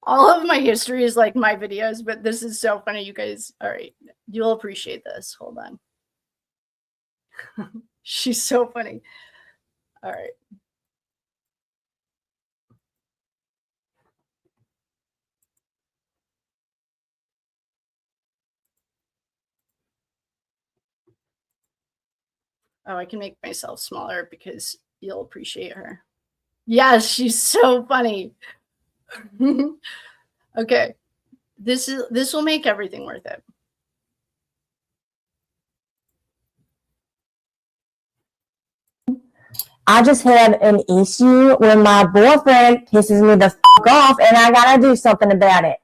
[SPEAKER 1] All of my history is like my videos, but this is so funny, you guys. All right, you'll appreciate this. Hold on. She's so funny. All right. Oh, I can make myself smaller because you'll appreciate her. Yes, she's so funny. Okay. This will make everything worth it.
[SPEAKER 15] I just had an issue when my boyfriend pisses me the f off and I gotta do something about it.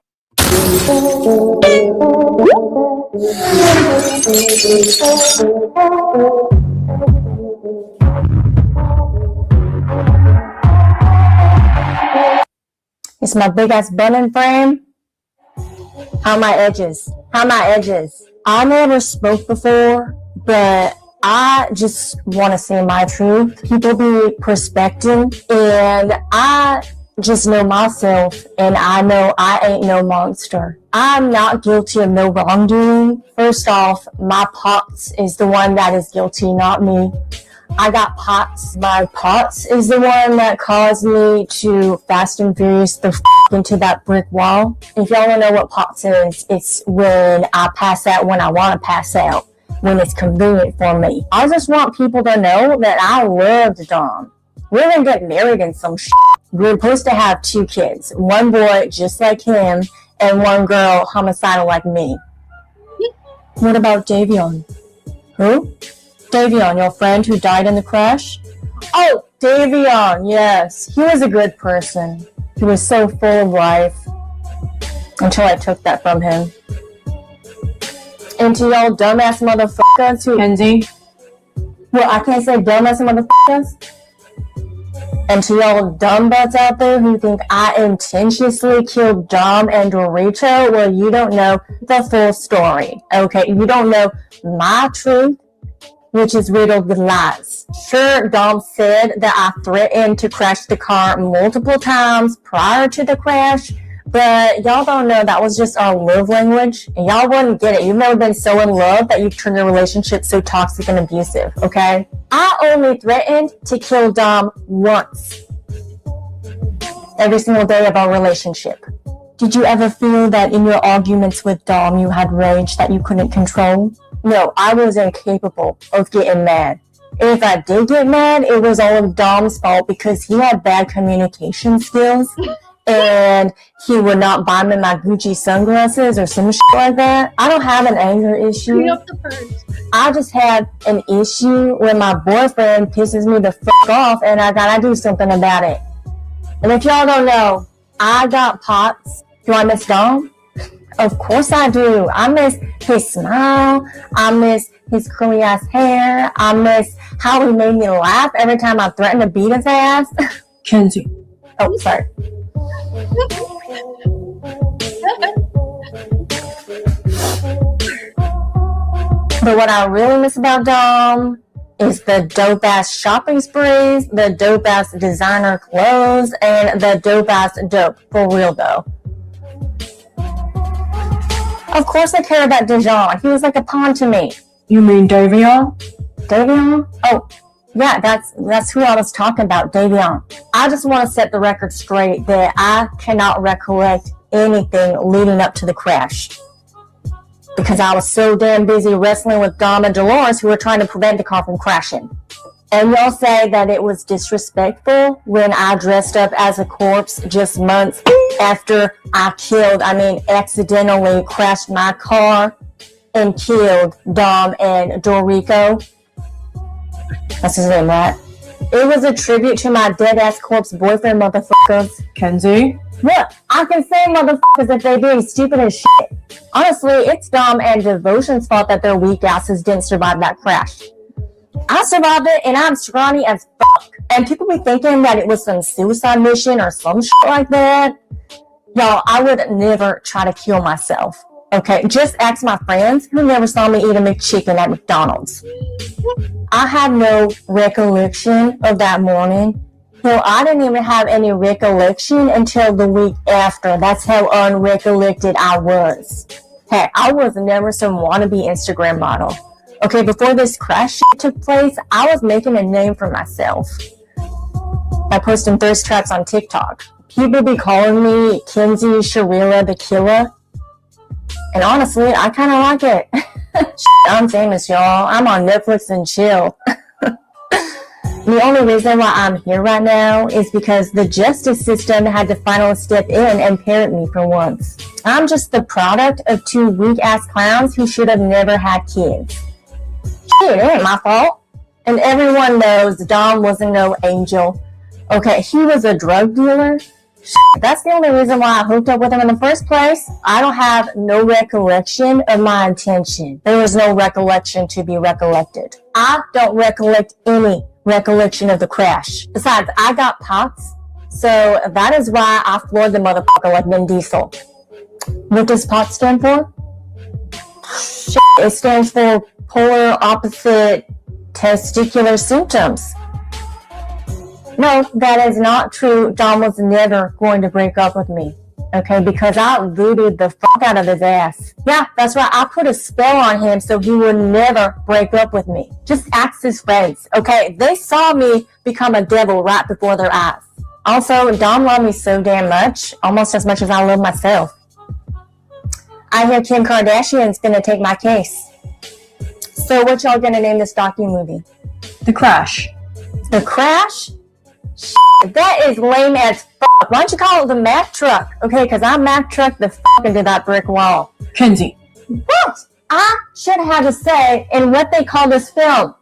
[SPEAKER 15] It's my big ass button frame. How my edges? How my edges? I never spoke before, but I just want to say my truth. People be prospecting, and I just know myself, and I know I ain't no monster. I'm not guilty of no wrongdoing. First off, my pops is the one that is guilty, not me. I got POTS. My POTS is the one that caused me to fast and furious the f into that brick wall. If y'all don't know what POTS is, it's when I pass out when I want to pass out, when it's convenient for me. I just want people to know that I loved Dom. We're gonna get married in some shit. We're supposed to have 2 kids. One boy just like him, and one girl homicidal like me. What about Davion? Who? Davion, your friend who died in the crash? Oh, Davion, yes. He was a good person. He was so full of life. Until I took that from him. And to y'all dumbass motherfuckers who... Kenzie? Well, I can't say dumbass motherfuckers. And to y'all dumb butts out there who think I intentionally killed Dom and Dorito, well, you don't know the full story. Okay, you don't know my truth, which is riddled with lies. Sure, Dom said that I threatened to crash the car multiple times prior to the crash, but y'all don't know that was just our love language, and y'all wouldn't get it. You've never been so in love that you've turned your relationship so toxic and abusive, okay? I only threatened to kill Dom once. Every single day of our relationship. Did you ever feel that in your arguments with Dom you had rage that you couldn't control? No, I was incapable of getting mad. If I did get mad, it was all of Dom's fault because he had bad communication skills and he would not buy me my Gucci sunglasses or some shit like that. I don't have an anger issue. I just have an issue when my boyfriend pisses me the f off and I gotta do something about it. And if y'all don't know, I got POTS. Do I miss Dom? Of course I do. I miss his smile. I miss his curly ass hair. I miss how he made me laugh every time I threatened to beat his ass. Kenzie. Oh, sorry. But what I really miss about Dom is the dope ass shopping sprees, the dope ass designer clothes, and the dope ass dope. For real though. Of course I care about Davion. He was like a pawn to me. You mean Davion? Davion? Oh, yeah, that's who I was talking about, Davion. I just want to set the record straight that I cannot recollect anything leading up to the crash. Because I was so damn busy wrestling with Dom and Dolores who were trying to prevent the car from crashing. And y'all say that it was disrespectful when I dressed up as a corpse just months after I accidentally crashed my car and killed Dom and Dorico. That's his name, right? It was a tribute to my dead-ass corpse boyfriend, motherfuckers. Kenzie? Look, I can say motherfuckers if they being stupid as shit. Honestly, it's Dom and Devotion's fault that their weak asses didn't survive that crash. I survived it and I'm scrawny as fuck. And people be thinking that it was some suicide mission or some shit like that. Y'all, I would never try to kill myself. Okay, just ask my friends who never saw me eat a McChicken at McDonald's. I have no recollection of that morning. Hell, I didn't even have any recollection until the week after. That's how unrecollected I was. Heck, I was never some wannabe Instagram model. Okay, before this crash shit took place, I was making a name for myself by posting thirst traps on TikTok. People be calling me Mackenzie Shirilla the Killer. And honestly, I kind of like it. I'm famous, y'all. I'm on Netflix and chill. The only reason why I'm here right now is because the justice system had to finally step in and parent me for once. I'm just the product of two weak-ass clowns who should have never had kids. Shit, it ain't my fault. And everyone knows Dom wasn't no angel. Okay, he was a drug dealer. That's the only reason why I hooked up with him in the first place. I don't have no recollection of my intention. There was no recollection to be recollected. I don't recollect any recollection of the crash. Besides, I got POTS, so that is why I floored the motherfucker like Vin Diesel. What does POTS stand for? It stands for polar opposite testicular symptoms. No, that is not true. Dom was never going to break up with me. Okay, because I voodooed the fuck out of his ass. Yeah, that's right. I put a spell on him so he would never break up with me. Just ask his friends. Okay, they saw me become a devil right before their eyes. Also, Dom loved me so damn much, almost as much as I love myself. I hear Kim Kardashian's gonna take my case. So what y'all gonna name this docu-movie? The Crash. The Crash? That is lame as fuck. Why don't you call it the Mack truck? Okay, because I Mack trucked the fuck into that brick wall. Kenzie. What? I should have to say in what they call this film.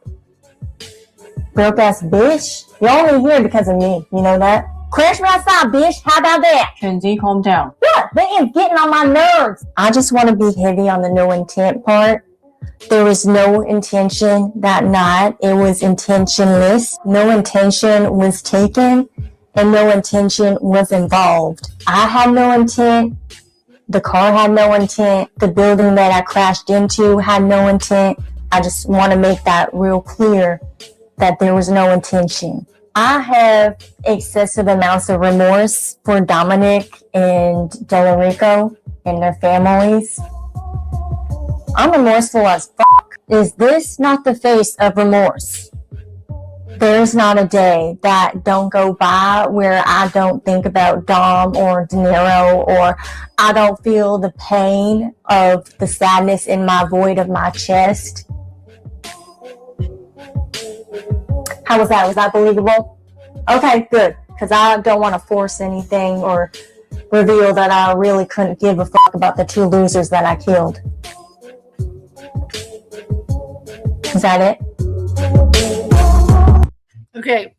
[SPEAKER 15] Broke ass bitch. You're only here because of me. You know that? Crash right outside, bitch. How about that? Kenzie, calm down. Yeah, they is getting on my nerves. I just want to be heavy on the no intent part. There was no intention that night. It was intentionless. No intention was taken, and no intention was involved. I had no intent. The car had no intent. The building that I crashed into had no intent. I just want to make that real clear that there was no intention. I have excessive amounts of remorse for Dominic and Delarico and their families. I'm remorseful as fuck. Is this not the face of remorse? There's not a day that don't go by where I don't think about Dom or De Niro, or I don't feel the pain of the sadness in my void of my chest. How was that? Was that believable? Okay, good. Because I don't want to force anything or reveal that I really couldn't give a fuck about the two losers that I killed. Is that it?
[SPEAKER 1] Okay,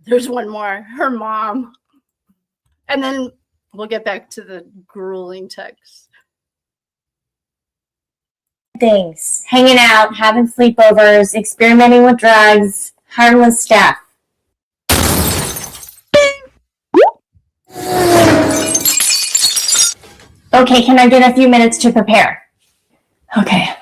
[SPEAKER 1] there's one more. Her mom. And then we'll get back to the grueling text.
[SPEAKER 15] Things. Hanging out, having sleepovers, experimenting with drugs, harmless stuff. Okay, can I get a few minutes to prepare? Okay.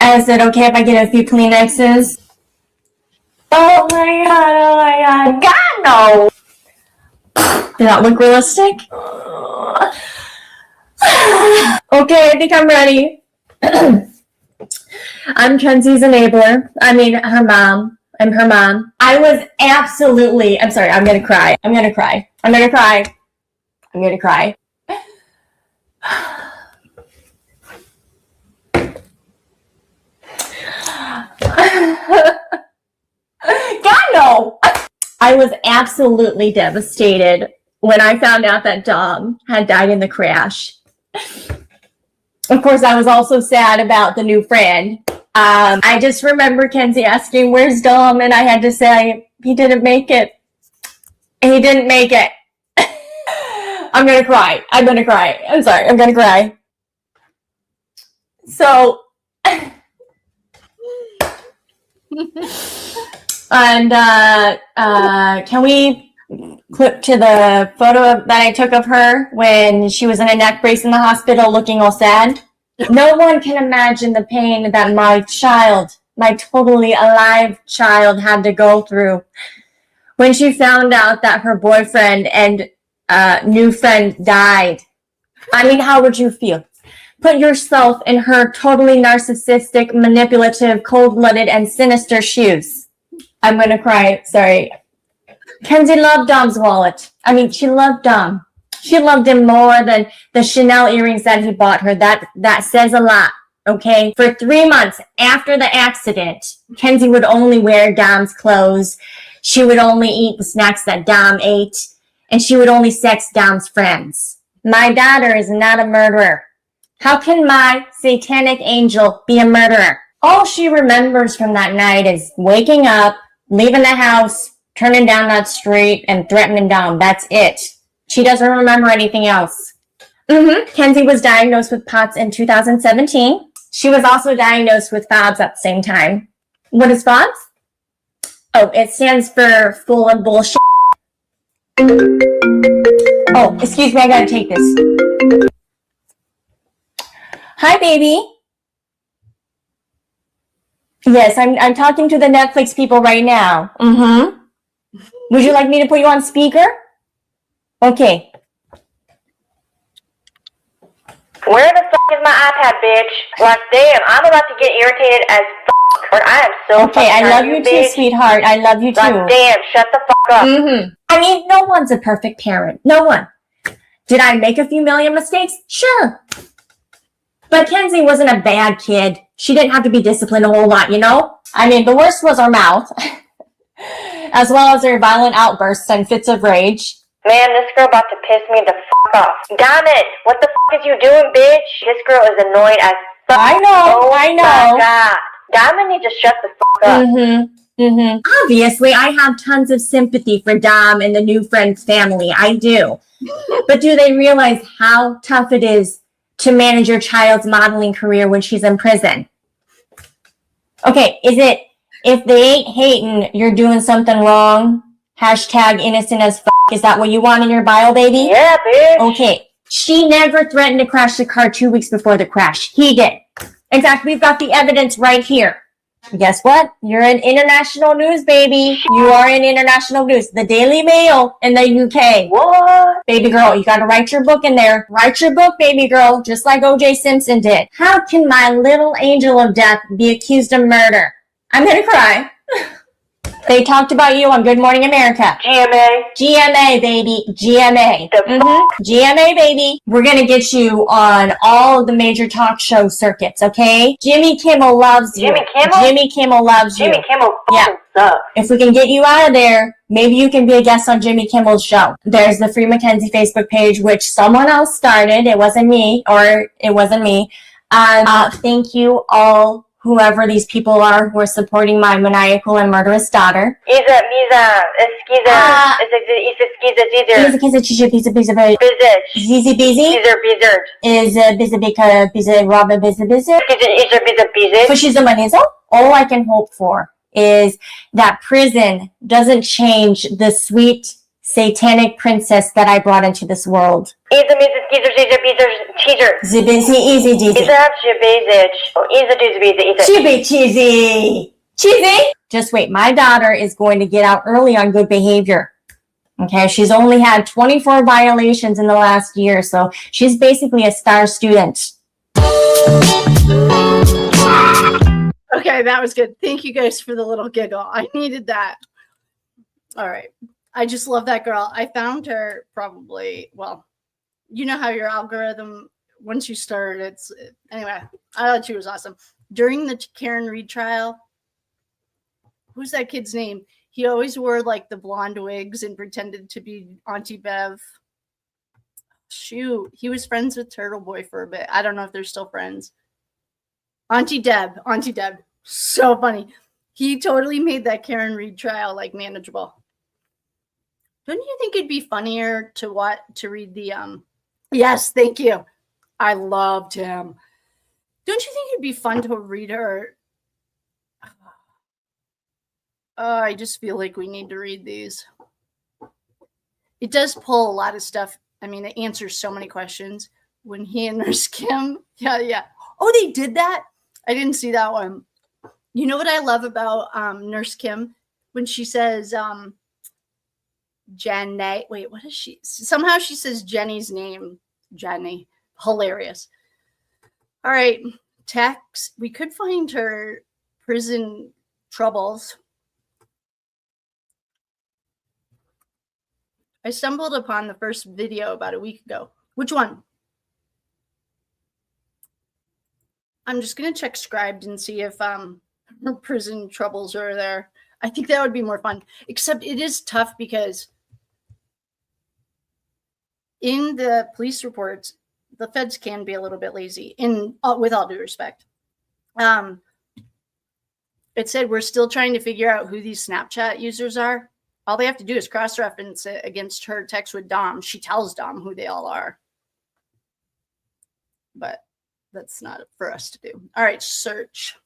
[SPEAKER 15] Is it okay if I get a few Kleenexes? Oh my god, God no! Did that look realistic? Okay, I think I'm ready. I'm Kenzie's enabler. I mean, her mom. I'm her mom. I was absolutely, I'm sorry, I'm gonna cry. I'm gonna cry. I'm gonna cry. I'm gonna cry. God, no! I was absolutely devastated when I found out that Dom had died in the crash. Of course, I was also sad about the new friend. I just remember Kenzie asking, "Where's Dom?" And I had to say, he didn't make it. He didn't make it. I'm gonna cry. I'm gonna cry. I'm sorry. I'm gonna cry. So, and can we clip to the photo that I took of her when she was in a neck brace in the hospital looking all sad? No one can imagine the pain that my child, my totally alive child, had to go through when she found out that her boyfriend and new friend died. I mean, how would you feel? Put yourself in her totally narcissistic, manipulative, cold-blooded, and sinister shoes. I'm gonna cry. Sorry. Kenzie loved Dom's wallet. I mean, she loved Dom. She loved him more than the Chanel earrings that he bought her. That says a lot. Okay? For 3 months after the accident, Kenzie would only wear Dom's clothes. She would only eat the snacks that Dom ate. And she would only sex Dom's friends. My daughter is not a murderer. How can my satanic angel be a murderer? All she remembers from that night is waking up, leaving the house, turning down that street, and threatening Dom. That's it. She doesn't remember anything else. Kenzie was diagnosed with POTS in 2017. She was also diagnosed with FOBS at the same time. What is FOBS? Oh, it stands for full of bullshit. Oh, excuse me, I gotta take this. Hi, baby. Yes, I'm talking to the Netflix people right now. Would you like me to put you on speaker? Okay.
[SPEAKER 5] Where the fuck is my iPad, bitch? Like, damn, I'm about to get irritated as fuck. Or I am so
[SPEAKER 15] Okay, I love you too,
[SPEAKER 5] bitch.
[SPEAKER 15] sweetheart. I love you too.
[SPEAKER 5] Like, damn, shut the fuck up.
[SPEAKER 15] I mean, no one's a perfect parent. No one. Did I make a few million mistakes? Sure. But Kenzie wasn't a bad kid. She didn't have to be disciplined a whole lot, you know? I mean, the worst was her mouth, as well as her violent outbursts and fits of rage.
[SPEAKER 5] Man, this girl about to piss me the fuck off. Dominic, what the fuck is you doing, bitch? This girl is annoyed as fuck.
[SPEAKER 15] I know, I know.
[SPEAKER 5] Oh my god. Dominic, just shut the fuck up.
[SPEAKER 15] Obviously, I have tons of sympathy for Dom and the new friend's family. I do. But do they realize how tough it is to manage your child's modeling career when she's in prison? Okay, is it, if they ain't hating, you're doing something wrong? Hashtag innocent as fuck. Is that what you want in your bio, baby?
[SPEAKER 5] Yeah, bitch.
[SPEAKER 15] Okay. She never threatened to crash the car 2 weeks before the crash. He did. In fact, we've got the evidence right here. Guess what? You're in international news, baby. You are in international news. The Daily Mail in the UK.
[SPEAKER 5] What?
[SPEAKER 15] Baby girl, you gotta write your book in there. Write your book, baby girl, just like O.J. Simpson did. How can my little angel of death be accused of murder? I'm gonna cry. They talked about you on Good Morning America.
[SPEAKER 5] GMA.
[SPEAKER 15] GMA, baby. GMA. GMA, baby. We're gonna get you on all of the major talk show circuits, okay? Jimmy Kimmel loves you.
[SPEAKER 5] Jimmy Kimmel?
[SPEAKER 15] Jimmy Kimmel loves you.
[SPEAKER 5] Jimmy Kimmel fucking sucks.
[SPEAKER 15] If we can get you out of there, maybe you can be a guest on Jimmy Kimmel's show. There's the Free Mackenzie Facebook page, which someone else started. It wasn't me, thank you all, whoever these people are who are supporting my maniacal and murderous daughter. All I can hope for is that prison doesn't change the sweet satanic princess that I brought into this world. Cheesy. Just wait, my daughter is going to get out early on good behavior. Okay, she's only had 24 violations in the last year, so she's basically a star student.
[SPEAKER 1] Okay, that was good. Thank you guys for the little giggle. I needed that. All right. I just love that girl. I found her probably, well, you know how your algorithm, once you start, anyway, I thought she was awesome. During the Karen Reed trial, who's that kid's name? He always wore like the blonde wigs and pretended to be Auntie Bev. Shoot, he was friends with Turtle Boy for a bit. I don't know if they're still friends. Auntie Deb. So funny. He totally made that Karen Reed trial like manageable. Don't you think it'd be funnier to read the yes, thank you. I loved him. Don't you think it'd be fun to read her? I just feel like we need to read these. It does pull a lot of stuff. I mean, it answers so many questions. When he and Nurse Kim, yeah. Oh, they did that? I didn't see that one. You know what I love about Nurse Kim? When she says, Jenny, wait, what is she? Somehow she says Jenny's name, Jenny. Hilarious. All right, Tex. We could find her prison troubles. I stumbled upon the first video about a week ago. Which one? I'm just gonna check Scribed and see if her prison troubles are there. I think that would be more fun. Except it is tough because in the police reports, the feds can be a little bit lazy. With all due respect, it said we're still trying to figure out who these Snapchat users are. All they have to do is cross-reference it against her text with Dom. She tells Dom who they all are. But that's not for us to do. All right, search.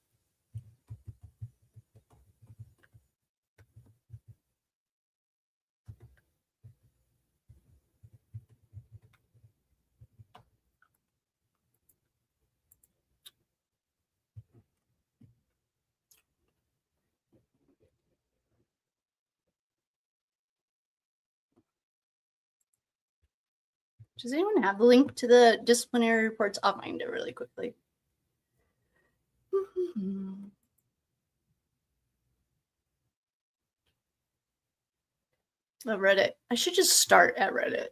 [SPEAKER 1] Does anyone have the link to the disciplinary reports? I'll find it really quickly. Oh, Reddit. I should just start at Reddit.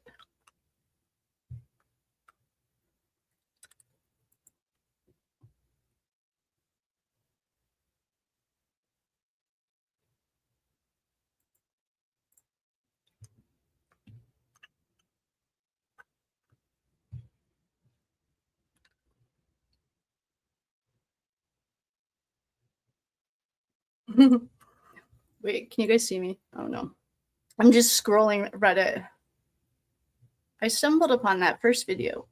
[SPEAKER 1] Wait, can you guys see me? Oh no. I'm just scrolling Reddit. I stumbled upon that first video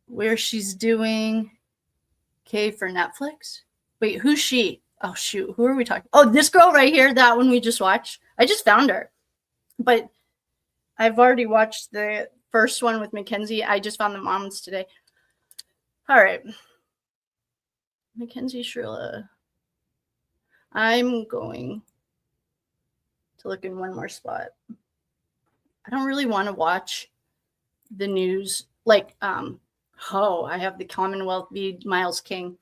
[SPEAKER 1] where she's doing K for Netflix. Wait, who's she? Oh shoot, who are we talking? Oh, this girl right here, that one we just watched. I just found her. But I've already watched the first one with Mackenzie. I just found the moms today. All right. Mackenzie Shirilla. I'm going to look in one more spot. I don't really want to watch the news. Like, I have the Commonwealth v. Miles King.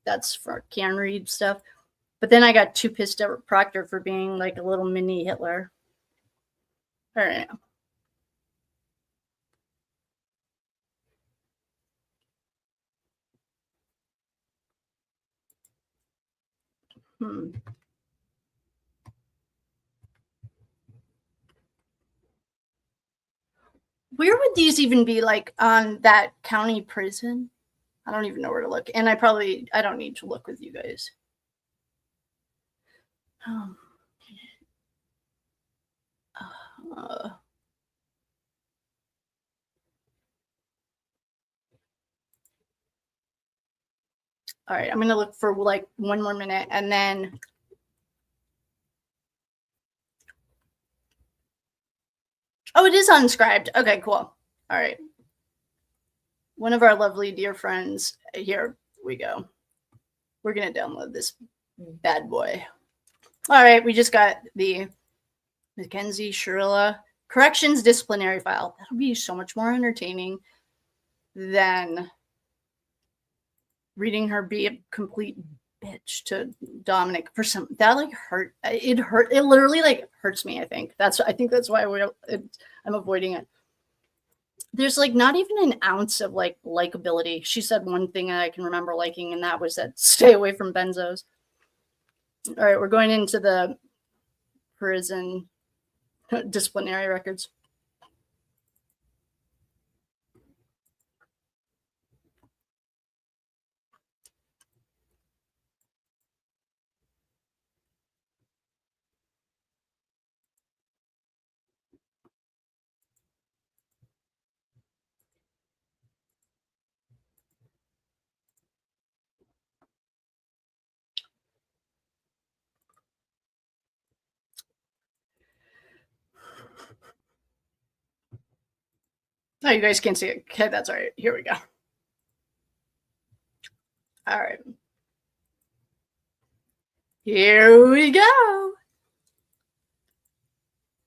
[SPEAKER 1] That's for Karen Reed stuff. But then I got too pissed at Proctor for being like a little mini Hitler. All right. Where would these even be, like on that county prison? I don't even know where to look. And I don't need to look with you guys. All right, I'm going to look for like one more minute and then. Oh, it is unscribed. Okay, cool. All right. One of our lovely dear friends. Here we go. We're going to download this bad boy. All right, we just got the Mackenzie Shirilla corrections disciplinary file. That'll be so much more entertaining than reading her be a complete bitch to Dominic for some that like hurt. It literally like hurts me. I think that's why I'm avoiding it. There's like not even an ounce of like likability. She said one thing that I can remember liking, and that was that stay away from benzos. All right, we're going into the prison disciplinary records. Oh, you guys can't see it. Okay, that's all right. Here we go. All right. Here we go.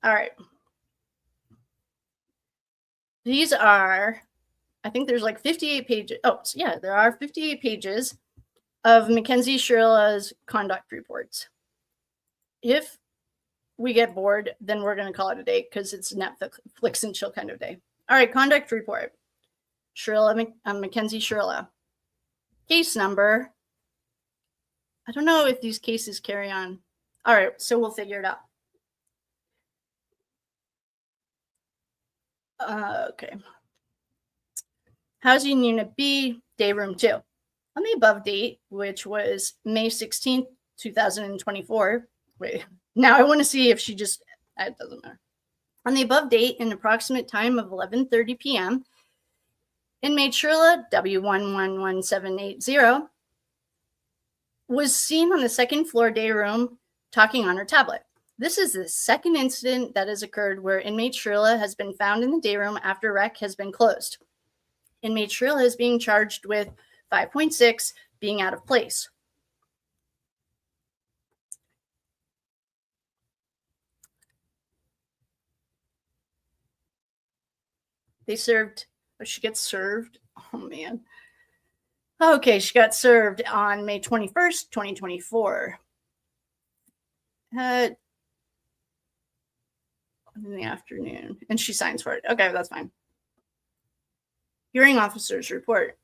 [SPEAKER 1] All right. These are, I think there's like 58 pages. Oh, so yeah, there are 58 pages of Mackenzie Shirilla's conduct reports. If we get bored, then we're going to call it a day because it's Netflix and chill kind of day. All right, conduct report. Mackenzie Shirilla. Case number. I don't know if these cases carry on. All right, so we'll figure it out. Okay. Housing Unit B, Day Room 2. On the above date, which was May 16th, 2024. Wait, now I want to see if she just, it doesn't matter. On the above date, an approximate time of 11:30 p.m., inmate Shirilla, W111780, was seen on the second floor day room talking on her tablet. This is the second incident that has occurred where inmate Shirilla has been found in the day room after rec has been closed. Inmate Shirilla is being charged with 5.6, being out of place. They served, she gets served. Oh man. Okay, she got served on May 21st, 2024. In the afternoon. And she signs for it. Okay, that's fine. Hearing officer's report.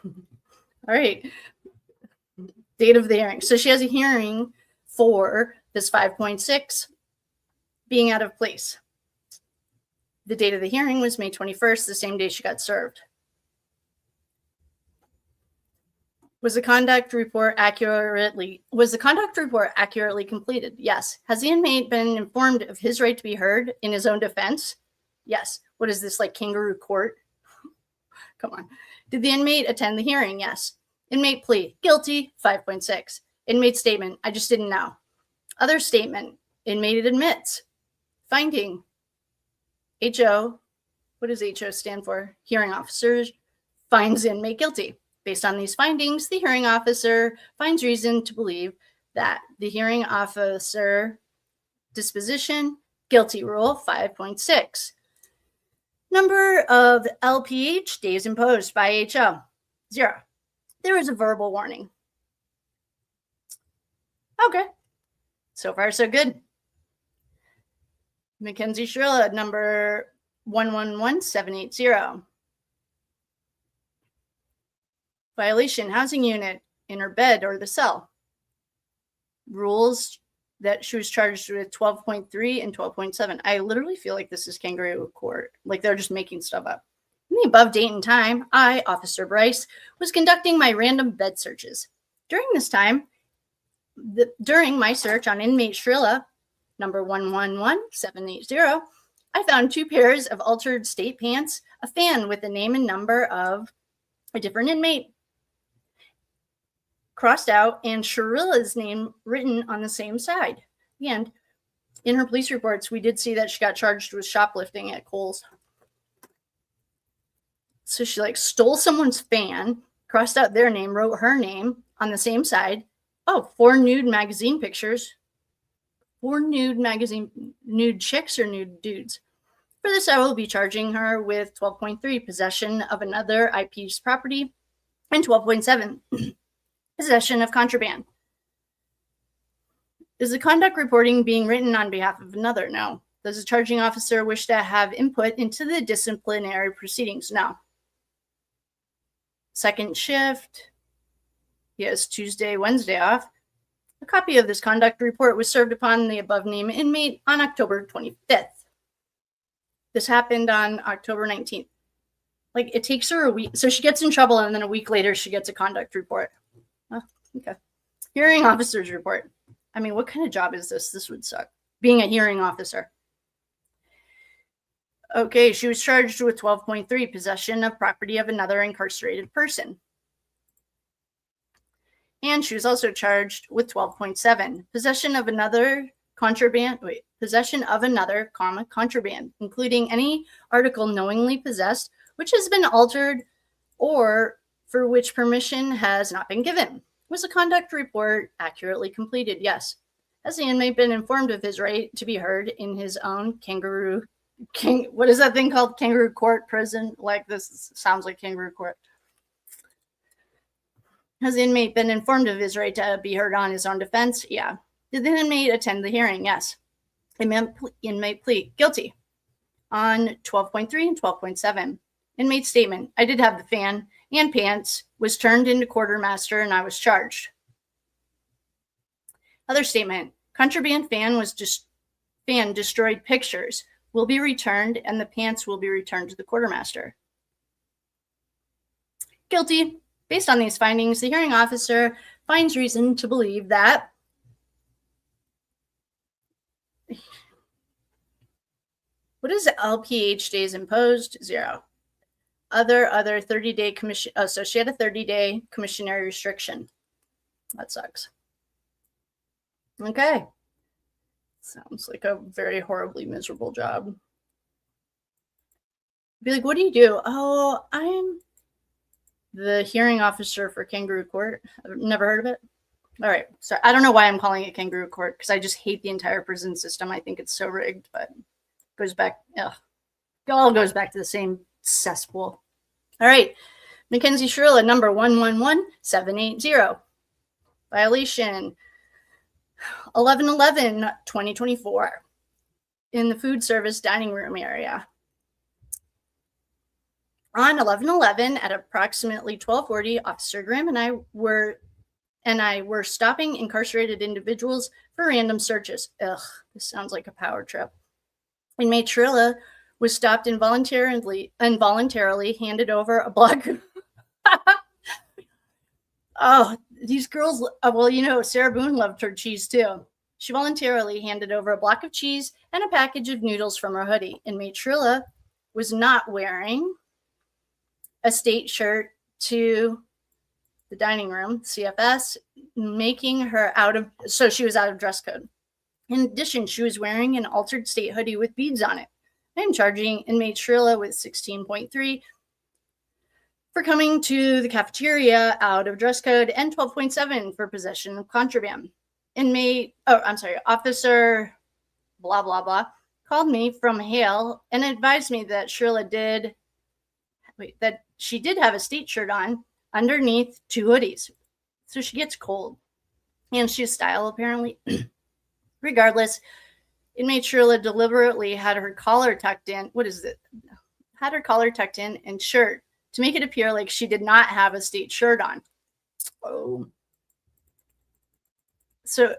[SPEAKER 1] All right. Date of the hearing. So she has a hearing for this 5.6 being out of place. The date of the hearing was May 21st, the same day she got served. Was the conduct report accurately completed? Yes. Has the inmate been informed of his right to be heard in his own defense? Yes. What is this, like kangaroo court? Come on. Did the inmate attend the hearing? Yes. Inmate plea, guilty, 5.6. Inmate statement, I just didn't know. Other statement, inmate admits. Finding, HO, what does HO stand for? Hearing officer finds inmate guilty. Based on these findings, the hearing officer finds reason to believe that the hearing officer disposition, guilty rule 5.6. Number of LPH days imposed by HO, 0. There was a verbal warning. Okay. So far, so good. Mackenzie Shirilla, number 111780. Violation, housing unit in her bed or the cell. Rules that she was charged with 12.3 and 12.7. I literally feel like this is kangaroo court. Like they're just making stuff up. In the above date and time, I, Officer Bryce, was conducting my random bed searches. During this time, during my search on inmate Shirilla, number 111780, I found 2 pairs of altered state pants, a fan with the name and number of a different inmate crossed out, and Shirilla's name written on the same side. And in her police reports, we did see that she got charged with shoplifting at Kohl's. So she like stole someone's fan, crossed out their name, wrote her name on the same side. Oh, 4 nude magazine pictures. 4 nude chicks or nude dudes. For this, I will be charging her with 12.3, possession of another IP's property, and 12.7, possession of contraband. Is the conduct reporting being written on behalf of another? No. Does the charging officer wish to have input into the disciplinary proceedings? No. Second shift. He has Tuesday, Wednesday off. A copy of this conduct report was served upon the above named inmate on October 25th. This happened on October 19th. Like, it takes her a week. So she gets in trouble, and then a week later, she gets a conduct report. Oh, okay. Hearing officer's report. I mean, what kind of job is this? This would suck. Being a hearing officer. Okay, she was charged with 12.3, possession of property of another incarcerated person. And she was also charged with 12.7, possession of another contraband, contraband, including any article knowingly possessed, which has been altered or for which permission has not been given. Was the conduct report accurately completed? Yes. Has the inmate been informed of his right to be heard in his own kangaroo What is that thing called? Kangaroo court prison? Like this sounds like kangaroo court. Has the inmate been informed of his right to be heard on his own defense? Yeah. Did the inmate attend the hearing? Yes. Inmate plea guilty on 12.3 and 12.7. Inmate statement. I did have the fan and pants, was turned into quartermaster, and I was charged. Other statement. Contraband fan destroyed pictures, will be returned, and the pants will be returned to the quartermaster. Guilty. Based on these findings, the hearing officer finds reason to believe that what is LPH days imposed? 0. Other 30-day commission. Oh, so she had a 30-day commissionary restriction. That sucks. Okay. Sounds like a very horribly miserable job. Be like, what do you do? Oh, I'm the hearing officer for kangaroo court. I've never heard of it. All right. So I don't know why I'm calling it kangaroo court because I just hate the entire prison system. I think it's so rigged, but it goes back. Ugh. It all goes back to the same cesspool. All right. Mackenzie Shirilla, number 111780. Violation 11/11/2024 in the food service dining room area. On 11/11 at approximately 12:40, Officer Grimm and I were stopping incarcerated individuals for random searches. Ugh, this sounds like a power trip. Inmate Shirilla was stopped involuntarily handed over a block. Oh, these girls, well, you know, Sarah Boone loved her cheese too. She voluntarily handed over a block of cheese and a package of noodles from her hoodie. Inmate Shirilla was not wearing a state shirt to the dining room, CFS, making her so she was out of dress code. In addition, she was wearing an altered state hoodie with beads on it. I'm charging inmate Shirilla with 16.3 for coming to the cafeteria out of dress code and 12.7 for possession of contraband. Officer blah, blah, blah, called me from Hale and advised me that that she did have a state shirt on underneath 2 hoodies. So she gets cold. And she's style, apparently. Regardless, inmate Shirilla deliberately had her collar tucked in. What is it? Had her collar tucked in and shirt to make it appear like she did not have a state shirt on. Oh. So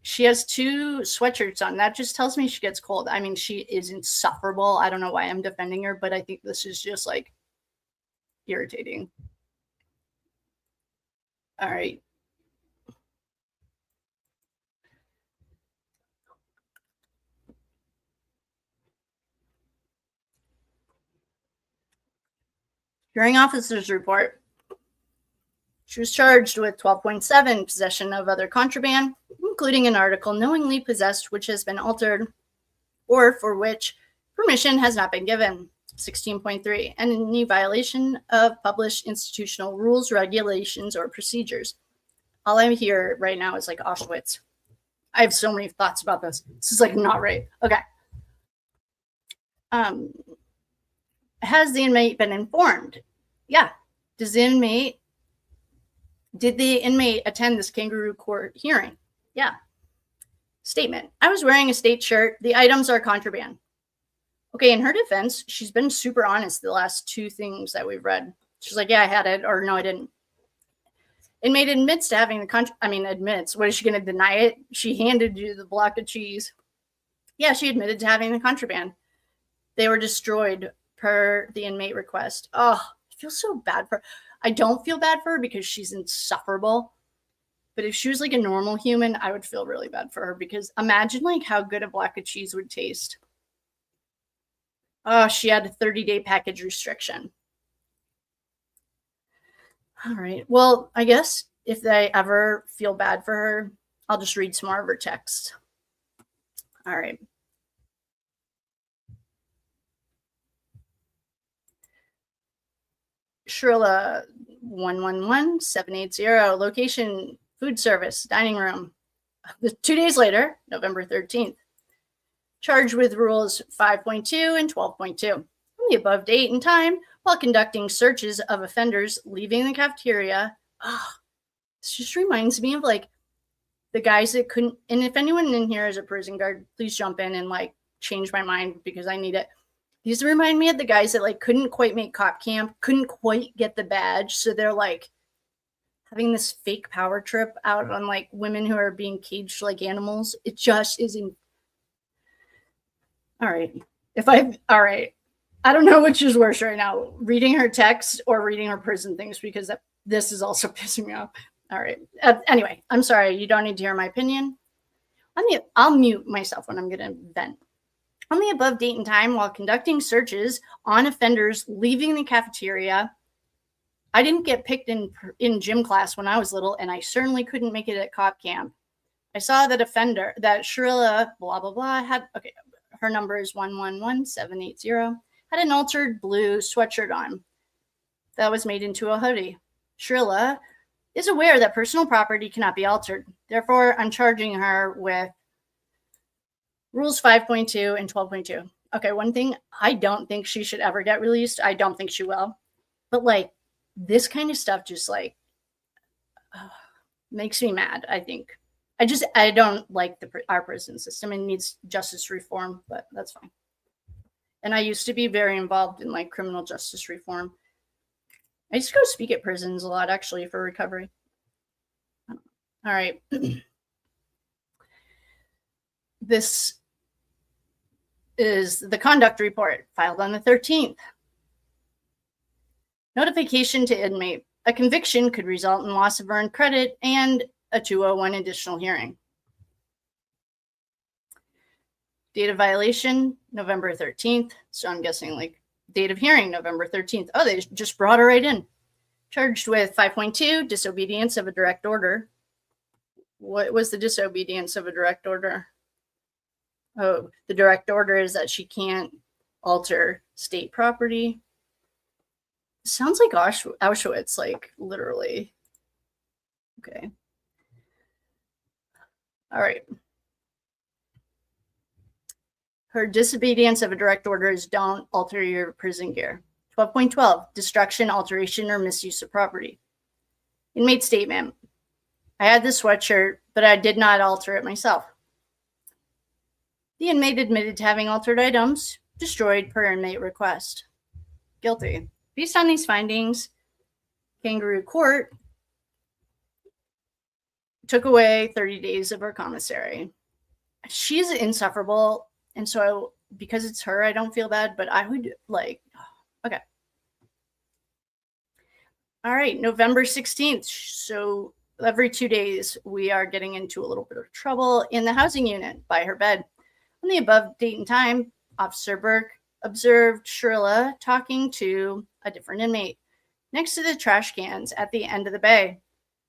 [SPEAKER 1] she has 2 sweatshirts on. That just tells me she gets cold. I mean, she is insufferable. I don't know why I'm defending her, but I think this is just like irritating. All right. Hearing officer's report. She was charged with 12.7 possession of other contraband, including an article knowingly possessed which has been altered or for which permission has not been given. 16.3, and any violation of published institutional rules, regulations, or procedures. All I hear right now is like Auschwitz. I have so many thoughts about this. This is like not right. Okay. Has the inmate been informed? Yeah. Did the inmate attend this kangaroo court hearing? Yeah. Statement. I was wearing a state shirt. The items are contraband. Okay, in her defense, she's been super honest the last 2 things that we've read. She's like, yeah, I had it, or no, I didn't. Inmate admits to having admits. What is she going to deny it? She handed you the block of cheese. Yeah, she admitted to having the contraband. They were destroyed per the inmate request. Oh, I feel so bad for her. I don't feel bad for her because she's insufferable. But if she was like a normal human, I would feel really bad for her because imagine like how good a block of cheese would taste. Oh, she had a 30-day package restriction. All right. Well, I guess if I ever feel bad for her, I'll just read some more of her text. All right. Shirilla 111780, location, food service, dining room. 2 days later, November 13th. charged with rules 5.2 and 12.2. On the above date and time, while conducting searches of offenders leaving the cafeteria. Oh, this just reminds me of like the guys that couldn't, and if anyone in here is a prison guard, please jump in and like change my mind because I need it. These remind me of the guys that like couldn't quite make cop camp, couldn't quite get the badge. So they're like having this fake power trip out on like women who are being caged like animals. It just isn't. All right. All right. I don't know which is worse right now, reading her text or reading her prison things, because this is also pissing me off. All right. Anyway, I'm sorry. You don't need to hear my opinion. I'll mute myself when I'm going to vent. On the above date and time, while conducting searches on offenders leaving the cafeteria, I didn't get picked in gym class when I was little, and I certainly couldn't make it at cop camp. I saw that offender, that Shirilla, blah, blah, blah, had, okay, her number is 111780, had an altered blue sweatshirt on that was made into a hoodie. Shirilla is aware that personal property cannot be altered. Therefore, I'm charging her with rules 5.2 and 12.2. Okay, one thing, I don't think she should ever get released. I don't think she will. But like this kind of stuff just like makes me mad, I think. I don't like our prison system. It needs justice reform, but that's fine. And I used to be very involved in like criminal justice reform. I used to go speak at prisons a lot, actually, for recovery. All right. This is the conduct report filed on the 13th. Notification to inmate. A conviction could result in loss of earned credit and a 201 additional hearing. Date of violation, November 13th. So I'm guessing like date of hearing, November 13th. Oh, they just brought her right in. Charged with 5.2, disobedience of a direct order. What was the disobedience of a direct order? Oh, the direct order is that she can't alter state property. Sounds like Auschwitz, like literally. Okay. All right. Her disobedience of a direct order is don't alter your prison gear. 12.12, destruction, alteration, or misuse of property. Inmate statement. I had this sweatshirt, but I did not alter it myself. The inmate admitted to having altered items destroyed per inmate request. Guilty. Based on these findings, Kangaroo Court took away 30 days of her commissary. She's insufferable, and so because it's her, I don't feel bad, but I would like, okay. All right, November 16th. So every 2 days, we are getting into a little bit of trouble in the housing unit by her bed. On the above date and time, Officer Burke observed Shirilla talking to a different inmate next to the trash cans at the end of the bay,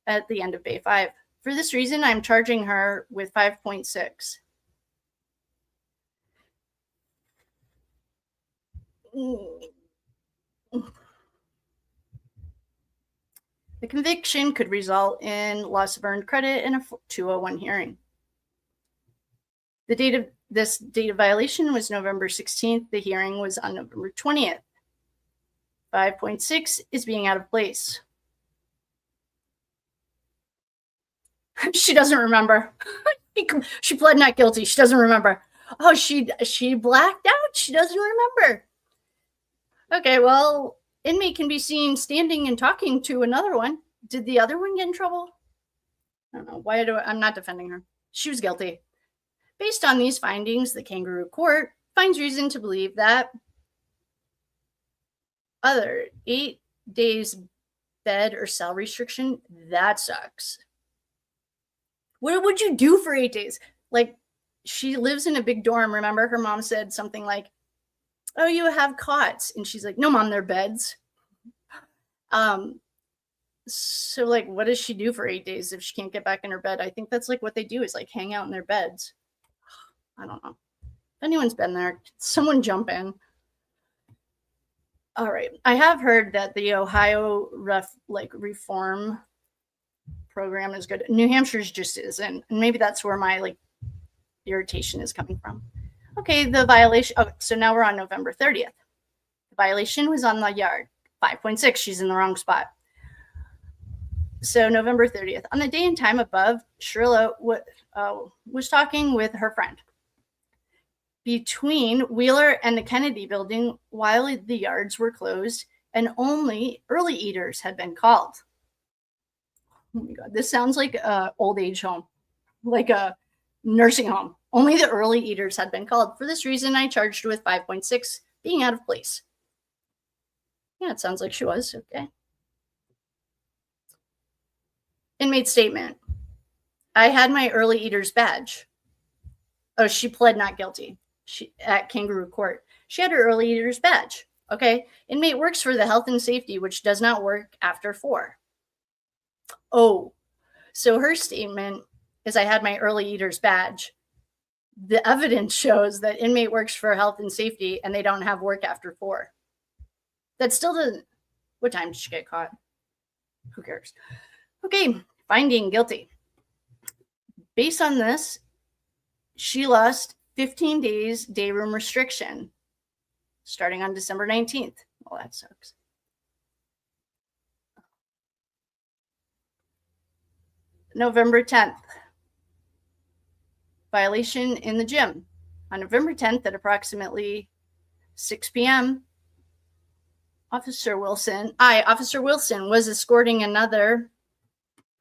[SPEAKER 1] at the end of Bay 5. For this reason, I'm charging her with 5.6. The conviction could result in loss of earned credit and a 201 hearing. The date of this date of violation was November 16th. The hearing was on November 20th. 5.6 is being out of place. She doesn't remember. She pled not guilty. She doesn't remember. Oh, she blacked out. She doesn't remember. Okay, well, inmate can be seen standing and talking to another one. Did the other one get in trouble? I don't know. I'm not defending her. She was guilty. Based on these findings, the Kangaroo Court finds reason to believe that other 8 days bed or cell restriction, that sucks. What would you do for 8 days? Like, she lives in a big dorm. Remember, her mom said something like, oh, you have cots. And she's like, no, Mom, they're beds. So, like, what does she do for 8 days if she can't get back in her bed? I think that's, like, what they do is, like, hang out in their beds. I don't know. If anyone's been there, someone jump in. All right. I have heard that the Ohio reform program is good. New Hampshire's just isn't. And maybe that's where my, like, irritation is coming from. Okay, the violation. Oh, so now we're on November 30th. The violation was on the yard. 5.6. She's in the wrong spot. So November 30th. On the day and time above, Shirilla was talking with her friend between Wheeler and the Kennedy building while the yards were closed and only early eaters had been called. Oh my God, this sounds like an old age home, like a nursing home. Only the early eaters had been called. For this reason, I charged with 5.6 being out of place. Yeah, it sounds like she was. Okay. Inmate statement. I had my early eaters badge. Oh, she pled not guilty. At Kangaroo Court. She had her early eaters badge. Okay. Inmate works for the health and safety, which does not work after 4. Oh, so her statement is I had my early eaters badge. The evidence shows that inmate works for health and safety and they don't have work after 4. That still doesn't. What time did she get caught? Who cares? Okay, finding guilty. Based on this, she lost 15 days day room restriction starting on December 19th. Well, that sucks. November 10th. Violation in the gym. On November 10th at approximately 6 p.m., Officer Wilson was escorting another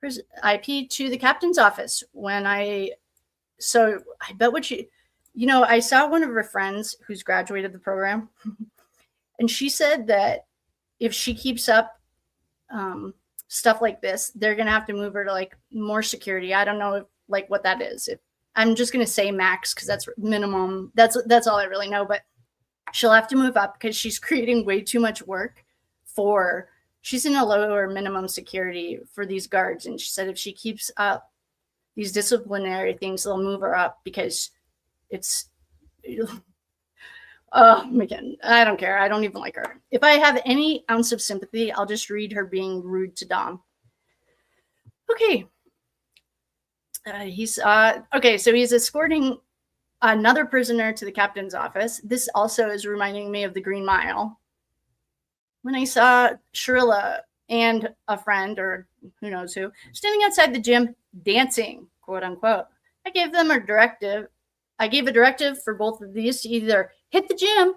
[SPEAKER 1] IP to the captain's office when I bet what I saw one of her friends who's graduated the program and she said that if she keeps up stuff like this, they're going to have to move her to like more security. I don't know what that is. I'm just going to say max because that's minimum. That's all I really know, but she'll have to move up because she's creating way too much work she's in a lower minimum security for these guards. And she said if she keeps up these disciplinary things, they'll move her up because it's, oh my God, I don't care. I don't even like her. If I have any ounce of sympathy, I'll just read her being rude to Dom. Okay. So he's escorting another prisoner to the captain's office. This also is reminding me of the Green Mile. When I saw Shirilla and a friend, or who knows who, standing outside the gym dancing, quote unquote, I gave a directive for both of these to either hit the gym,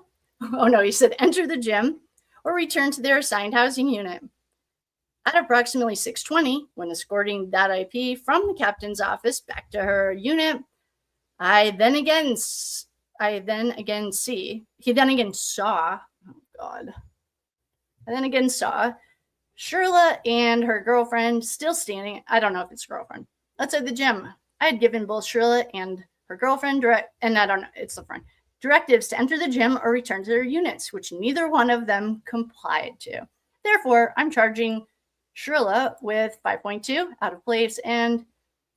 [SPEAKER 1] oh no, he said enter the gym, or return to their assigned housing unit. At approximately 6:20, when escorting that IP from the captain's office back to her unit, he then again saw Shirilla and her girlfriend still standing. I don't know if it's girlfriend outside the gym. I had given both Shirilla and her girlfriend directives to enter the gym or return to their units, which neither one of them complied to. Therefore, I'm charging Shirilla with 5.2 out of place and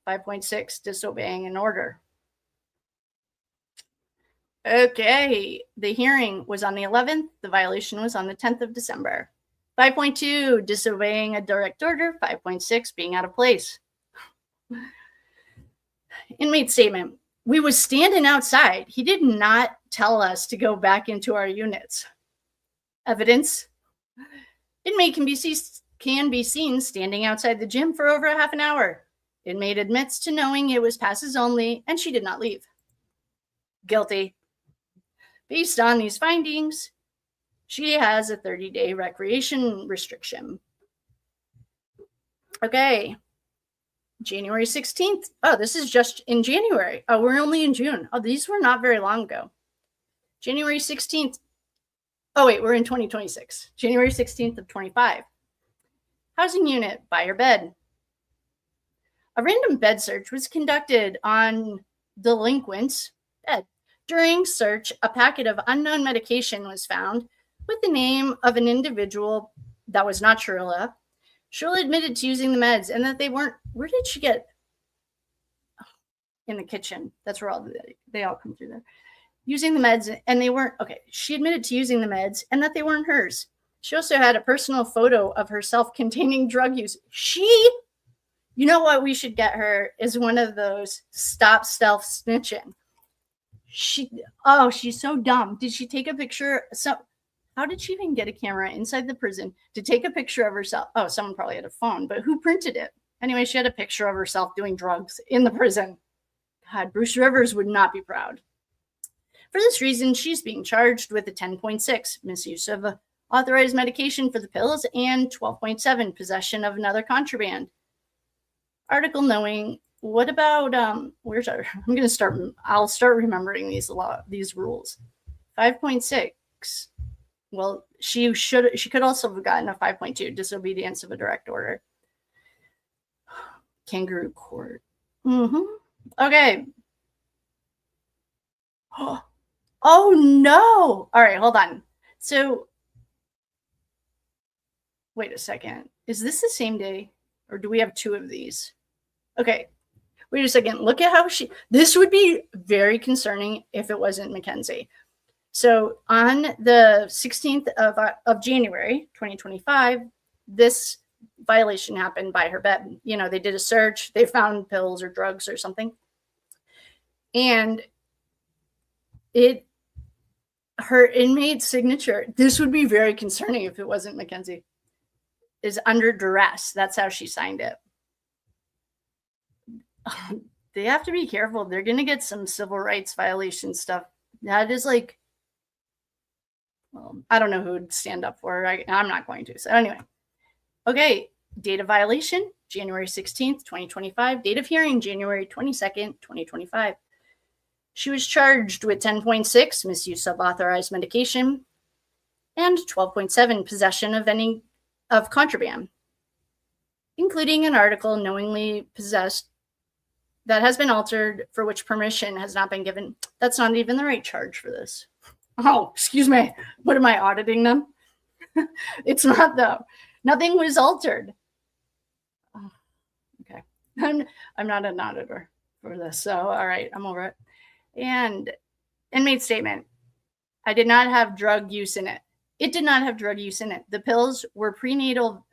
[SPEAKER 1] 5.6 disobeying an order. Okay, the hearing was on the 11th. The violation was on the 10th of December. 5.2, disobeying a direct order. 5.6, being out of place. Inmate statement. We was standing outside. He did not tell us to go back into our units. Evidence. Inmate can be seen standing outside the gym for over a half an hour. Inmate admits to knowing it was passes only and she did not leave. Guilty. Based on these findings, she has a 30-day recreation restriction. Okay. January 16th. Oh, this is just in January. Oh, we're only in June. Oh, these were not very long ago. January 16th. Oh, wait, we're in 2026. January 16th of 25. Housing unit, by your bed. A random bed search was conducted on delinquent's bed. During search, a packet of unknown medication was found with the name of an individual that was not Shirilla. Shirilla admitted to using the meds and that they weren't. Where did she get? In the kitchen. That's where they all come through there. Using the meds and they weren't. Okay, she admitted to using the meds and that they weren't hers. She also had a personal photo of herself containing drug use. You know what we should get her is one of those stop stealth snitching. She's so dumb. Did she take a picture? So how did she even get a camera inside the prison to take a picture of herself? Oh, someone probably had a phone, but who printed it? Anyway, she had a picture of herself doing drugs in the prison. God, Bruce Rivers would not be proud. For this reason, she's being charged with a 10.6 misuse of authorized medication for the pills and 12.7 possession of another contraband. Article knowing. What about where's our? I'll start remembering these rules. 5.6. Well, she could also have gotten a 5.2, disobedience of a direct order. Kangaroo court. Okay. Oh no. All right, hold on. So wait a second. Is this the same day or do we have two of these? Okay. Wait a second. Look at how this would be very concerning if it wasn't Mackenzie. So on the 16th of January, 2025, this violation happened by her bed. You know, they did a search, they found pills or drugs or something. And her inmate signature, this would be very concerning if it wasn't Mackenzie, is under duress. That's how she signed it. They have to be careful. They're going to get some civil rights violation stuff. That is like, well, I don't know who would stand up for her. I'm not going to. So anyway, okay. Date of violation, January 16th, 2025. Date of hearing, January 22nd, 2025. She was charged with 10.6 misuse of authorized medication and 12.7 possession of contraband, including an article knowingly possessed that has been altered for which permission has not been given. That's not even the right charge for this. Oh, excuse me. What am I auditing them? It's not though. Nothing was altered. Oh, okay. I'm not an auditor for this. So, all right, I'm over it. And inmate statement. I did not have drug use in it. It did not have drug use in it. The pills were prenatal.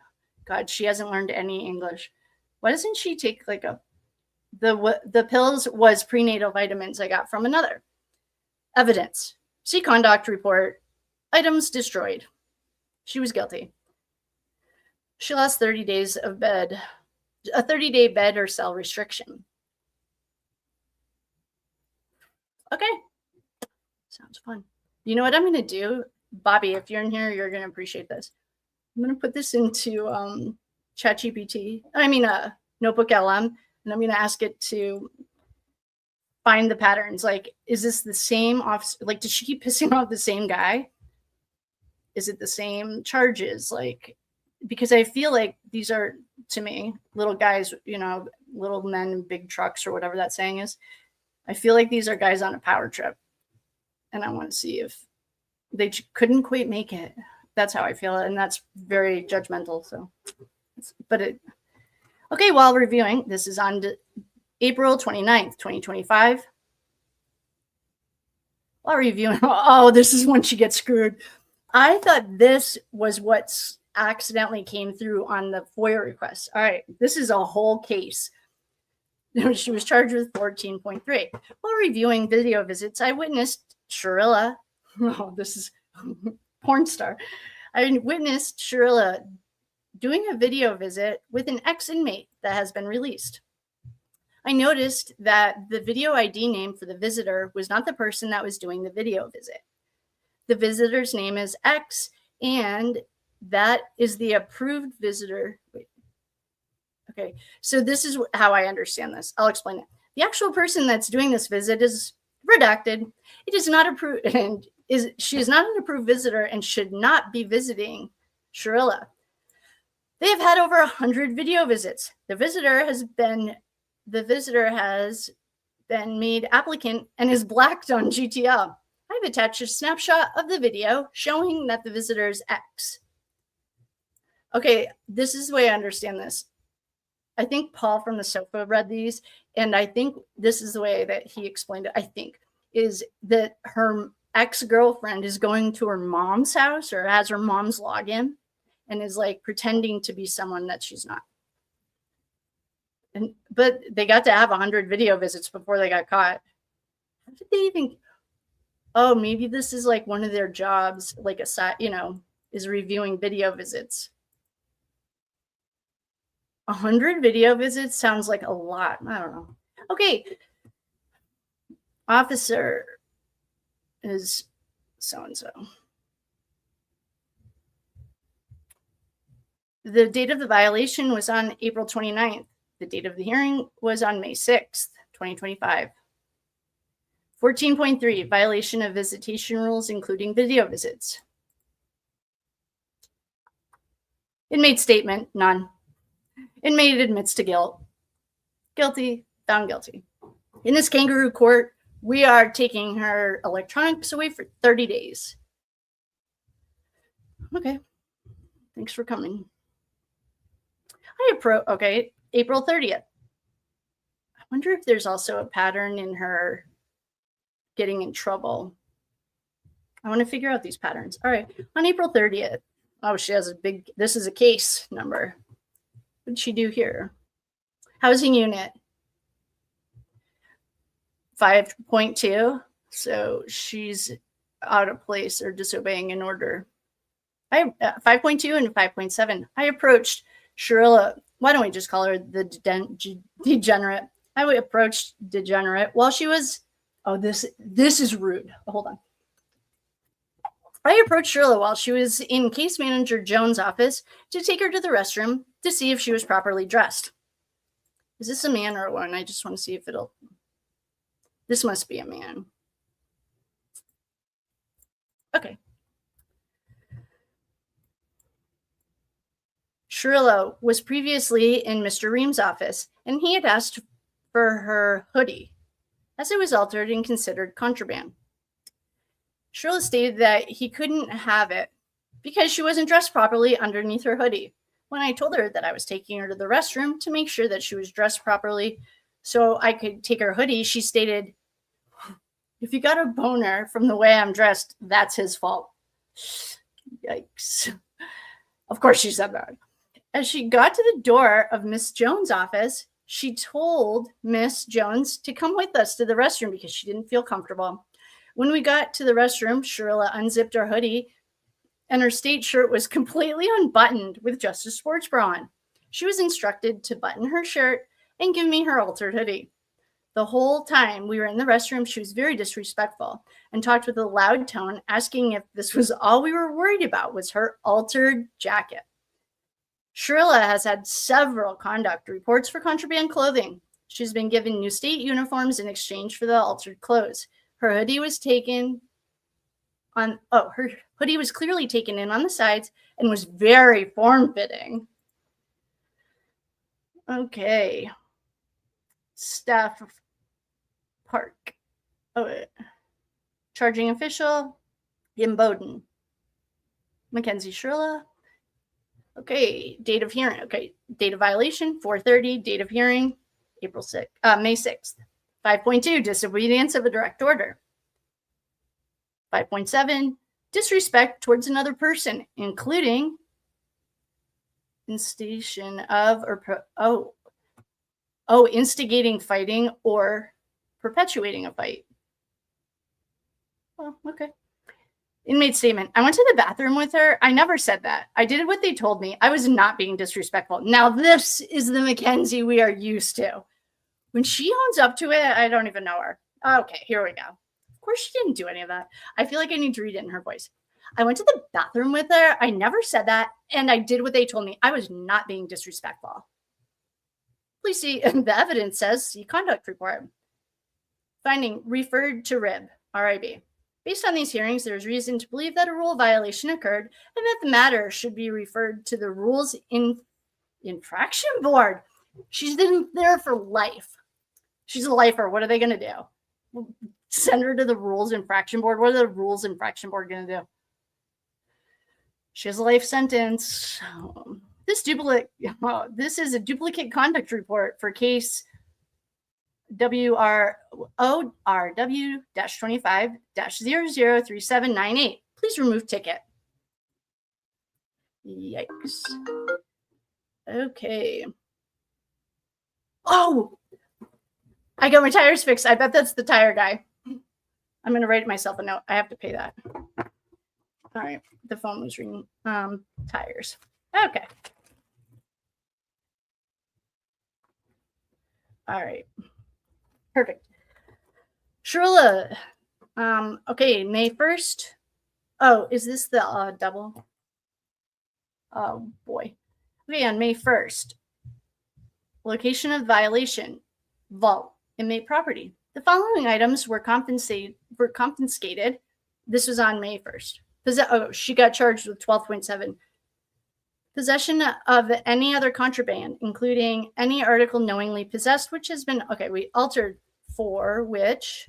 [SPEAKER 1] God, she hasn't learned any English. Why doesn't she take like the pills was prenatal vitamins I got from another. Evidence. See conduct report. Items destroyed. She was guilty. She lost 30 days of bed, a 30-day bed or cell restriction. Okay. Sounds fun. You know what I'm going to do? Bobby, if you're in here, you're going to appreciate this. I'm going to put this into ChatGPT. Notebook LM. And I'm going to ask it to find the patterns. Like, is this the same officer? Like, does she keep pissing off the same guy? Is it the same charges? Like, because I feel like these are, to me, little guys, you know, little men in big trucks or whatever that saying is. I feel like these are guys on a power trip. And I want to see if they couldn't quite make it. That's how I feel. And that's very judgmental. So, okay, while reviewing, this is on April 29th, 2025. While reviewing, this is when she gets screwed. I thought this was what accidentally came through on the FOIA request. All right, this is a whole case. She was charged with 14.3. While reviewing video visits, I witnessed Shirilla. Oh, this is porn star. I witnessed Shirilla doing a video visit with an ex-inmate that has been released. I noticed that the video ID name for the visitor was not the person that was doing the video visit. The visitor's name is X, and that is the approved visitor. Wait. Okay, so this is how I understand this. I'll explain it. The actual person that's doing this visit is redacted. It is not approved, and she is not an approved visitor and should not be visiting Shirilla. They have had over 100 video visits. The visitor has been made applicant and is blacked on GTL. I've attached a snapshot of the video showing that the visitor is X. Okay, this is the way I understand this. I think Paul from the sofa read these, and I think this is the way that he explained it, I think, is that her ex-girlfriend is going to her mom's house or has her mom's login and is like pretending to be someone that she's not. But they got to have 100 video visits before they got caught. How did they even? Oh, maybe this is like one of their jobs, like a side, is reviewing video visits. 100 video visits sounds like a lot. I don't know. Okay. Officer is so-and-so. The date of the violation was on April 29th. The date of the hearing was on May 6th, 2025. 14.3, violation of visitation rules, including video visits. Inmate statement, none. Inmate admits to guilt. Guilty, found guilty. In this kangaroo court, we are taking her electronics away for 30 days. Okay. Thanks for coming. Okay, April 30th. I wonder if there's also a pattern in her getting in trouble. I want to figure out these patterns. All right, on April 30th. Oh, she has this is a case number. What did she do here? Housing unit. 5.2. So she's out of place or disobeying an order. 5.2 and 5.7. I approached Shirilla. Why don't we just call her the degenerate? I approached degenerate while she was. Oh, this is rude. Hold on. I approached Shirilla while she was in Case Manager Jones' office to take her to the restroom to see if she was properly dressed. Is this a man or a woman? I just want to see if it'll. This must be a man. Okay. Shirilla was previously in Mr. Ream's office, and he had asked for her hoodie, as it was altered and considered contraband. Shirilla stated that he couldn't have it because she wasn't dressed properly underneath her hoodie. When I told her that I was taking her to the restroom to make sure that she was dressed properly so I could take her hoodie, she stated, "If you got a boner from the way I'm dressed, that's his fault." Yikes. Of course she said that. As she got to the door of Miss Jones' office, she told Miss Jones to come with us to the restroom because she didn't feel comfortable. When we got to the restroom, Shirilla unzipped her hoodie and her state shirt was completely unbuttoned with just a sports bra on. She was instructed to button her shirt and give me her altered hoodie. The whole time we were in the restroom, she was very disrespectful and talked with a loud tone, asking if this was all we were worried about was her altered jacket. Shirilla has had several conduct reports for contraband clothing. She's been given new state uniforms in exchange for the altered clothes. Her hoodie was taken on, her hoodie was clearly taken in on the sides and was very form-fitting. Okay. Staff Park. Charging official, Jim Bowden. Mackenzie Shirilla. Okay, date of hearing. Okay, date of violation, 4:30. Date of hearing, May 6th. 5.2, disobedience of a direct order. 5.7, disrespect towards another person, including instigation of or instigating fighting or perpetuating a fight. Oh, okay. Inmate statement. I went to the bathroom with her. I never said that. I did what they told me. I was not being disrespectful. Now, this is the Mackenzie we are used to. When she owns up to it, I don't even know her. Okay, here we go. Of course, she didn't do any of that. I feel like I need to read it in her voice. I went to the bathroom with her. I never said that. And I did what they told me. I was not being disrespectful. Please see, the evidence says, see conduct report. Finding referred to RIB, RIB. Based on these hearings, there is reason to believe that a rule violation occurred and that the matter should be referred to the Rules Infraction Board. She's been there for life. She's a lifer. What are they going to do? Send her to the Rules Infraction Board. What are the Rules Infraction Board going to do? She has a life sentence. This is a duplicate conduct report for case WRW-25-003798. Please remove ticket. Yikes. Okay. Oh, I got my tires fixed. I bet that's the tire guy. I'm going to write myself a note. I have to pay that. All right. The phone was ringing. Tires. Okay. All right. Perfect. Shirilla. Okay. May 1st. Oh, is this the double? Oh, boy. Okay. On May 1st. Location of violation. Vault. Inmate property. The following items were confiscated. This was on May 1st. She got charged with 12.7. Possession of any other contraband, including any article knowingly possessed, which has been, okay, we altered for which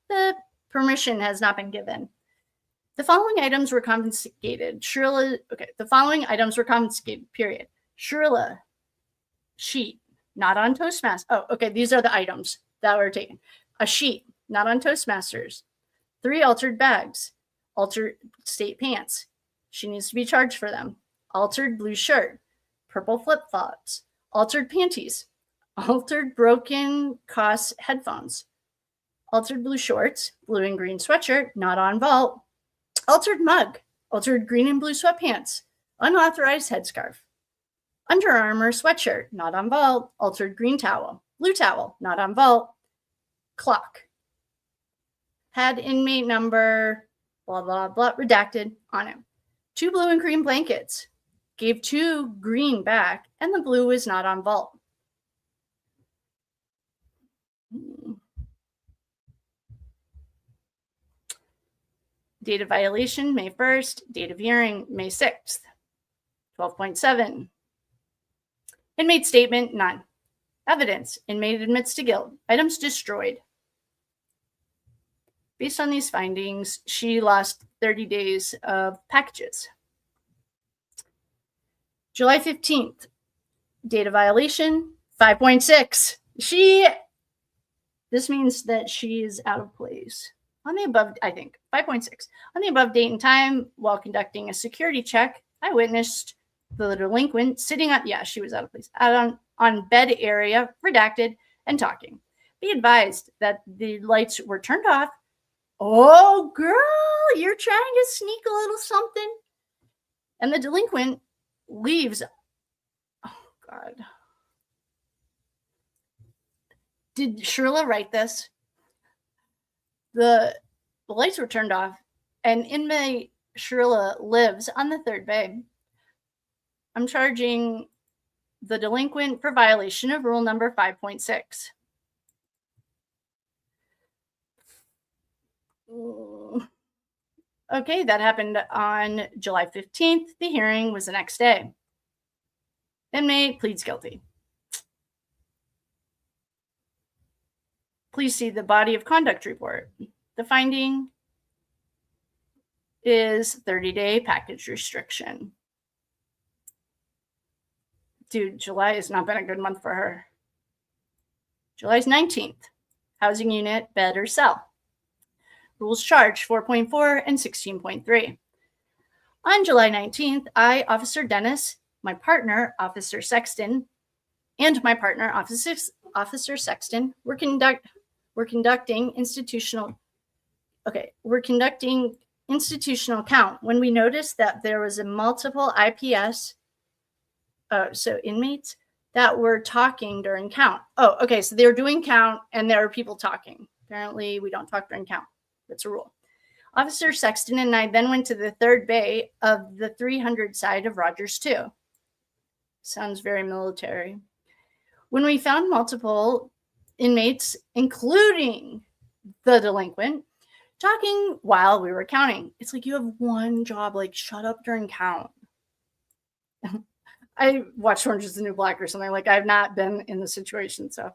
[SPEAKER 1] the permission has not been given. The following items were confiscated. Shirilla, okay, the following items were confiscated, period. Shirilla, sheet, not on Toastmasters. Oh, okay, these are the items that were taken. A sheet, not on Toastmasters. 3 altered bags. Altered state pants. She needs to be charged for them. Altered blue shirt. Purple flip-flops. Altered panties. Altered broken cost headphones. Altered blue shorts. Blue and green sweatshirt, not on vault. Altered mug. Altered green and blue sweatpants. Unauthorized headscarf. Under Armour sweatshirt, not on vault. Altered green towel. Blue towel, not on vault. Clock. Had inmate number, blah, blah, blah, redacted on it. 2 blue and green blankets. Gave 2 green back, and the blue is not on vault. Date of violation, May 1st. Date of hearing, May 6th. 12.7. Inmate statement, none. Evidence, inmate admits to guilt. Items destroyed. Based on these findings, she lost 30 days of packages. July 15th, date of violation, 5.6. This means that she is out of place. On the above, I think, 5.6. On the above date and time, while conducting a security check, I witnessed the delinquent sitting on, she was out of place, on bed area, redacted, and talking. Be advised that the lights were turned off. Oh, girl, you're trying to sneak a little something. And the delinquent leaves. Oh, God. Did Shirilla write this? The lights were turned off, and inmate Shirilla lives on the 3rd bay. I'm charging the delinquent for violation of rule number 5.6. Okay, that happened on July 15th. The hearing was the next day. Inmate pleads guilty. Please see the body of conduct report. The finding is 30-day package restriction. Dude, July has not been a good month for her. July's 19th. Housing unit, bed or cell. Rules charged 4.4 and 16.3. On July 19th, I, Officer Dennis, my partner, Officer Sexton, and my partner, Officer Sexton, were conducting institutional count when we noticed that there was a multiple IPS, inmates that were talking during count. Oh, okay, so they were doing count and there were people talking. Apparently, we don't talk during count. That's a rule. Officer Sexton and I then went to the 3rd bay of the 300 side of Rogers 2. Sounds very military. When we found multiple inmates, including the delinquent, talking while we were counting. It's like, you have one job, like shut up during count. I watched Orange is the New Black or something. Like, I've not been in the situation. So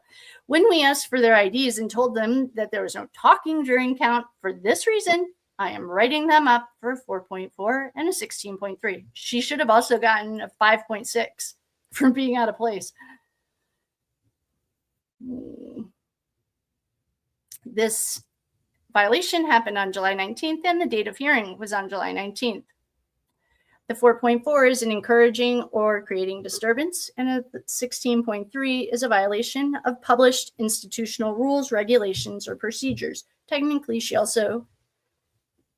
[SPEAKER 1] when we asked for their IDs and told them that there was no talking during count, for this reason, I am writing them up for 4.4 and a 16.3. She should have also gotten a 5.6 for being out of place. This violation happened on July 19th, and the date of hearing was on July 19th. The 4.4 is an encouraging or creating disturbance, and a 16.3 is a violation of published institutional rules, regulations, or procedures. Technically, she also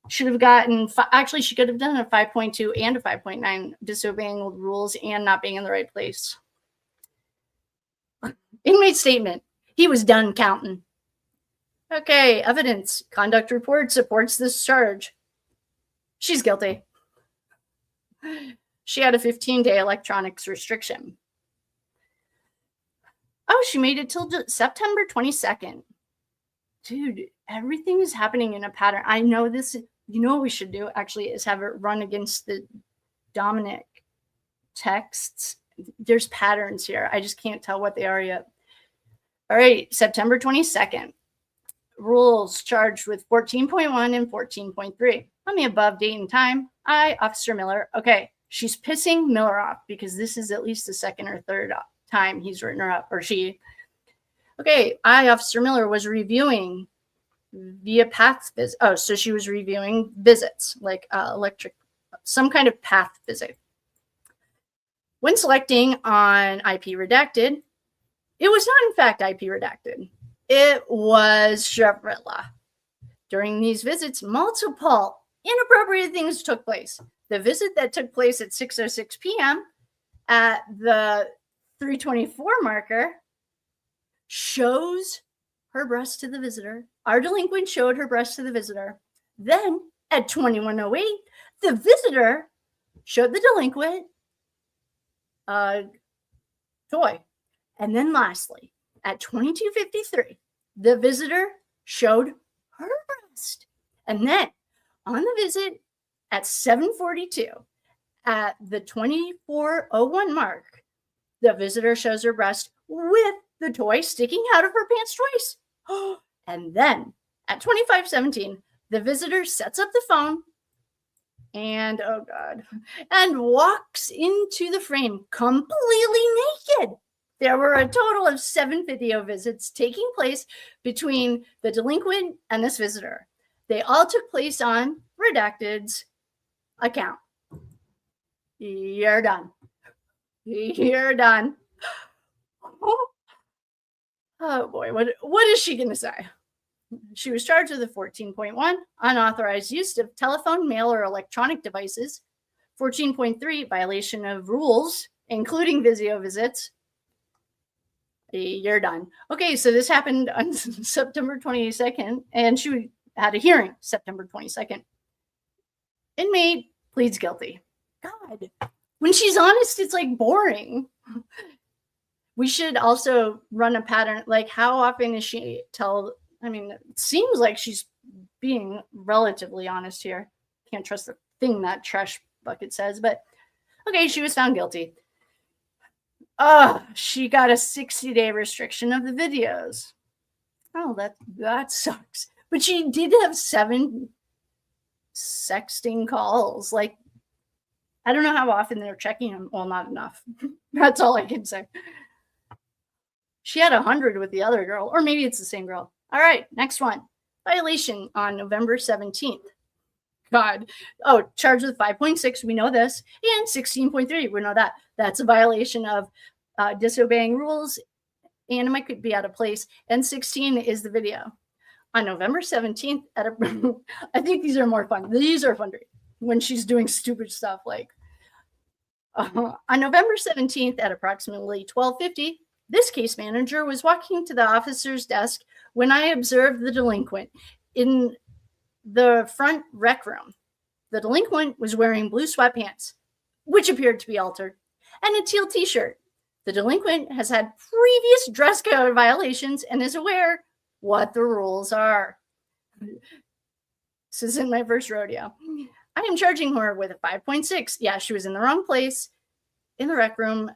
[SPEAKER 1] should have gotten, actually, she could have done a 5.2 and a 5.9, disobeying rules and not being in the right place. Inmate statement. He was done counting. Okay, evidence. Conduct report supports this charge. She's guilty. She had a 15-day electronics restriction. Oh, she made it till September 22nd. Dude, everything is happening in a pattern. I know this. You know what we should do, actually, is have it run against the Dominic texts. There's patterns here. I just can't tell what they are yet. All right, September 22nd. Rules charged with 14.1 and 14.3. On the above date and time, I, Officer Miller, okay, she's pissing Miller off because this is at least the second or third time he's written her up, or she. Okay, I, Officer Miller, was reviewing via path visit. Oh, so she was reviewing visits, like some kind of path visit. When selecting on IP redacted, it was not, in fact, IP redacted. It was Shirilla. During these visits, multiple inappropriate things took place. The visit that took place at 6:06 p.m. at the 3:24 marker shows her breast to the visitor. Our delinquent showed her breast to the visitor. Then at 21:08, the visitor showed the delinquent a toy. And then lastly, at 22:53, the visitor showed her breast. And then on the visit at 7:42, at the 24:01 mark, the visitor shows her breast with the toy sticking out of her pants twice. And then at 25:17, the visitor sets up the phone and, oh God, and walks into the frame completely naked. There were a total of 7 video visits taking place between the delinquent and this visitor. They all took place on Redacted's account. You're done. You're done. Oh boy, what is she going to say? She was charged with a 14.1, unauthorized use of telephone, mail, or electronic devices. 14.3, violation of rules, including video visits. You're done. Okay, so this happened on September 22nd, and she had a hearing September 22nd. Inmate pleads guilty. God, when she's honest, it's like boring. We should also run a pattern. Like, how often is she I mean, it seems like she's being relatively honest here. Can't trust the thing that trash bucket says, but okay, she was found guilty. She got a 60-day restriction of the videos. Oh, that sucks. But she did have 7 sexting calls. Like, I don't know how often they're checking them. Well, not enough. That's all I can say. She had 100 with the other girl, or maybe it's the same girl. All right, next one. Violation on November 17th. God. Oh, charged with 5.6, we know this, and 16.3, we know that. That's a violation of disobeying rules, and it might be out of place, and 16 is the video. On November 17th, I think these are more fun. These are fun when she's doing stupid stuff like, on November 17th at approximately 12:50, this case manager was walking to the officer's desk when I observed the delinquent in the front rec room. The delinquent was wearing blue sweatpants, which appeared to be altered, and a teal t-shirt. The delinquent has had previous dress code violations and is aware what the rules are. This isn't my first rodeo. I am charging her with a 5.6. Yeah, she was in the wrong place in the rec room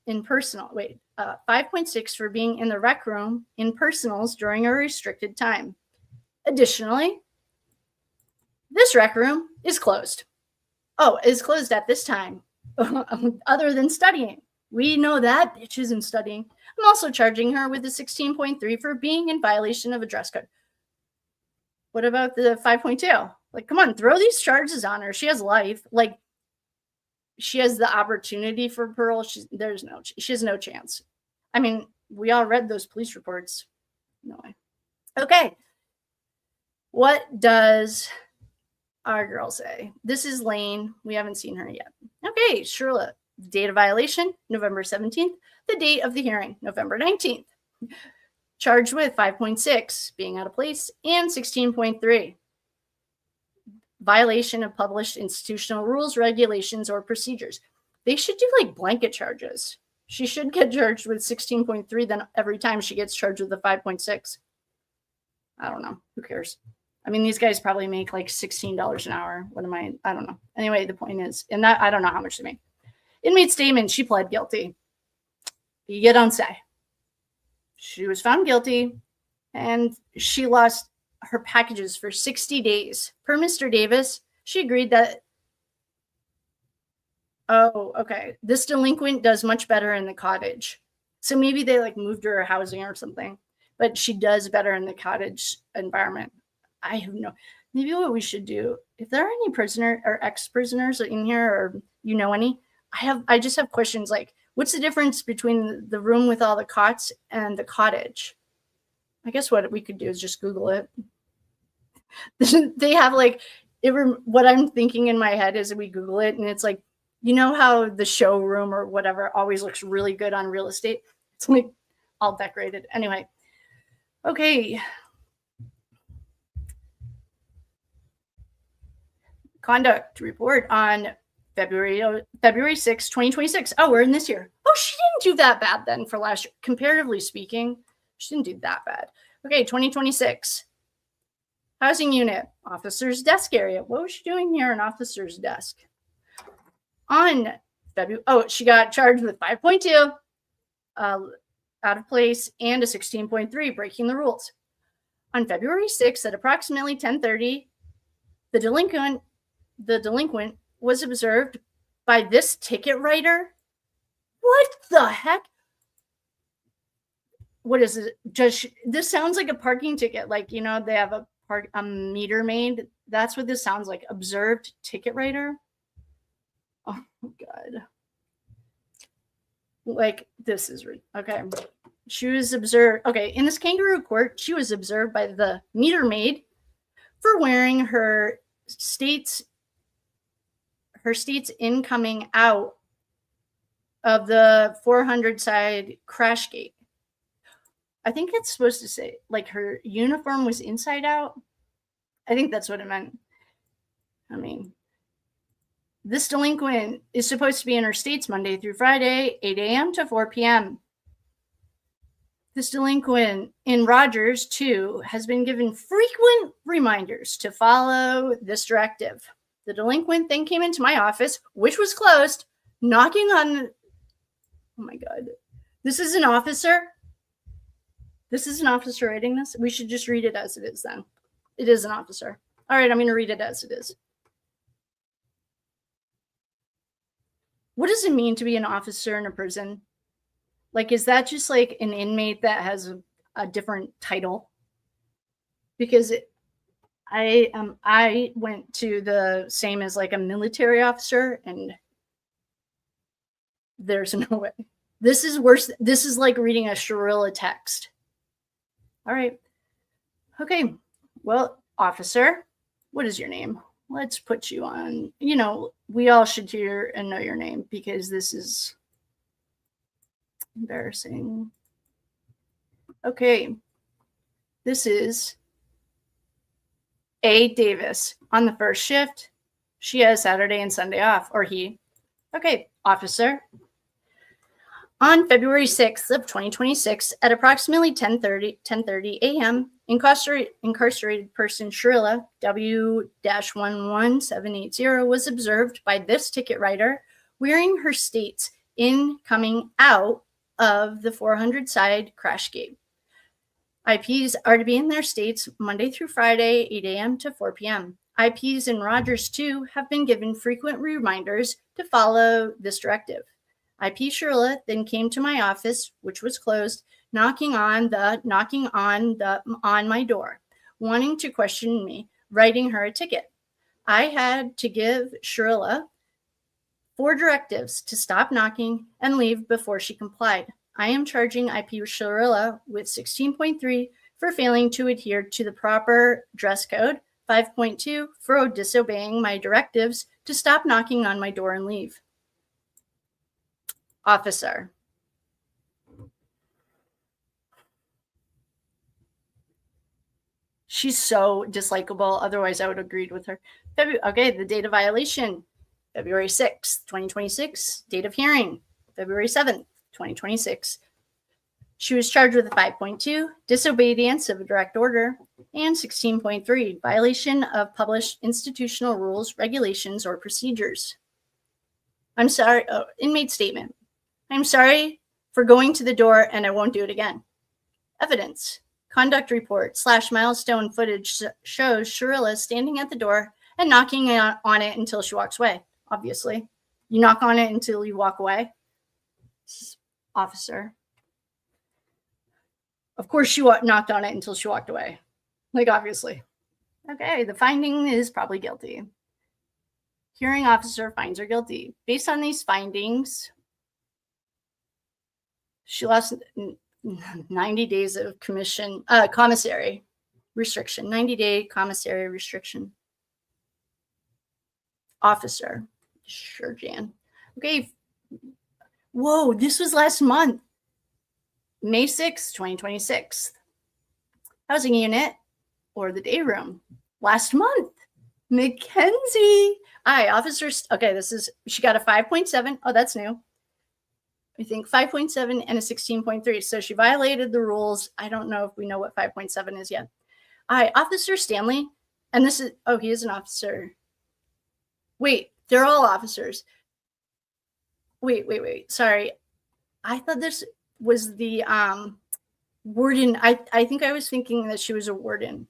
[SPEAKER 1] in personal. 5.6 for being in the rec room in personals during a restricted time. Additionally, this rec room is closed. Oh, it is closed at this time, other than studying. We know that bitch isn't studying. I'm also charging her with a 16.3 for being in violation of a dress code. What about the 5.2? Like, come on, throw these charges on her. She has life. Like, she has the opportunity for parole, she has no chance. I mean, we all read those police reports. No way. Okay. What does our girl say? This is Lane. We haven't seen her yet. Okay, Shirilla. Date of violation, November 17th. The date of the hearing, November 19th. Charged with 5.6, being out of place, and 16.3. Violation of published institutional rules, regulations, or procedures. They should do like blanket charges. She should get charged with 16.3, then every time she gets charged with the 5.6. I don't know. Who cares? I mean, these guys probably make like $16 an hour. I don't know. Anyway, the point is, and that I don't know how much they make. Inmate statement, she pled guilty. You don't say. She was found guilty, and she lost her packages for 60 days. Per Mr. Davis, she agreed that, oh, okay, this delinquent does much better in the cottage. So maybe they like moved her housing or something, but she does better in the cottage environment. I have no, maybe what we should do, if there are any prisoner or ex-prisoners in here, or you know any, I just have questions like, what's the difference between the room with all the cots and the cottage? I guess what we could do is just Google it. They have like, what I'm thinking in my head is we Google it, and it's like, you know how the showroom or whatever always looks really good on real estate? It's like all decorated. Anyway, okay. Conduct report on February 6, 2026. Oh, we're in this year. Oh, she didn't do that bad then for last year. Comparatively speaking, she didn't do that bad. Okay, 2026. Housing unit, officer's desk area. What was she doing here? An officer's desk. On February, she got charged with 5.2, out of place, and a 16.3, breaking the rules. On February 6th at approximately 10:30, the delinquent was observed by this ticket writer. What the heck? What is it? This sounds like a parking ticket. Like, you know, they have a meter made. That's what this sounds like. Observed ticket writer. Oh God. Like, this is okay. She was observed. Okay, in this kangaroo court, she was observed by the meter maid for wearing her state's incoming out of the 400 side crash gate. I think it's supposed to say like her uniform was inside out. I think that's what it meant. I mean, this delinquent is supposed to be in her states Monday through Friday, 8 a.m. to 4 p.m. This delinquent in Rogers, too, has been given frequent reminders to follow this directive. The delinquent then came into my office, which was closed, knocking on. Oh my God. This is an officer. This is an officer writing this. We should just read it as it is then. It is an officer. All right, I'm going to read it as it is. What does it mean to be an officer in a prison? Like, is that just like an inmate that has a different title? Because I went to the same as like a military officer, and there's no way. This is worse. This is like reading a Shirilla text. All right. Okay. Well, officer, what is your name? Let's put you on, you know, we all should hear and know your name because this is embarrassing. Okay. This is A. Davis on the first shift. She has Saturday and Sunday off, or he. Okay, officer. On February 6th of 2026 at approximately 10:30 a.m., incarcerated person Shirilla W-11780 was observed by this ticket writer wearing her state's in coming out of the 400 side crash gate. IPs are to be in their states Monday through Friday, 8 a.m. to 4 p.m. IPs in Rogers, too, have been given frequent reminders to follow this directive. IP Shirilla then came to my office, which was closed, knocking on my door, wanting to question me, writing her a ticket. I had to give Shirilla 4 directives to stop knocking and leave before she complied. I am charging IP Shirilla with 16.3 for failing to adhere to the proper dress code, 5.2 for disobeying my directives to stop knocking on my door and leave. Officer. She's so dislikable. Otherwise, I would have agreed with her. Okay, the date of violation, February 6th, 2026. Date of hearing, February 7th, 2026. She was charged with a 5.2, disobedience of a direct order, and 16.3, violation of published institutional rules, regulations, or procedures. I'm sorry, inmate statement. I'm sorry for going to the door and I won't do it again. Evidence. Conduct report / milestone footage shows Shirilla standing at the door and knocking on it until she walks away. Obviously, you knock on it until you walk away. Officer. Of course, she knocked on it until she walked away. Like, obviously. Okay, the finding is probably guilty. Hearing officer finds her guilty. Based on these findings, she lost 90 days of commissary restriction. 90-day commissary restriction. Officer. Sure, Jan. Okay. Whoa, this was last month. May 6th, 2026. Housing unit or the day room. Last month. Mackenzie. Hi, officers. Okay, she got a 5.7. Oh, that's new. I think 5.7 and a 16.3. So she violated the rules. I don't know if we know what 5.7 is yet. Hi, Officer Stanley. And this is, he is an officer. Wait, they're all officers. Wait. Sorry. I thought this was the warden. I think I was thinking that she was a warden.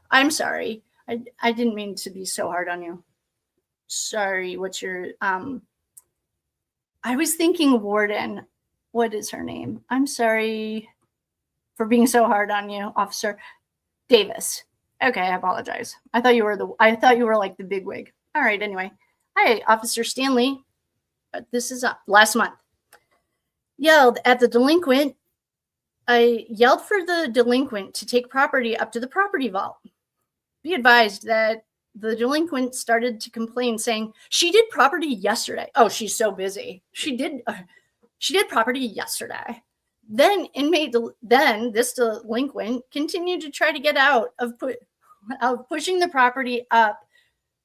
[SPEAKER 1] I'm sorry. I didn't mean to be so hard on you. Sorry, what's your I was thinking warden. What is her name? I'm sorry for being so hard on you, Officer Davis. Okay, I apologize. I thought you were like the bigwig. All right, anyway. Hi, Officer Stanley. This is last month. Yelled at the delinquent. I yelled for the delinquent to take property up to the property vault. Be advised that the delinquent started to complain, saying she did property yesterday. Oh, she's so busy. She did property yesterday. Then this delinquent continued to try to get out of pushing the property up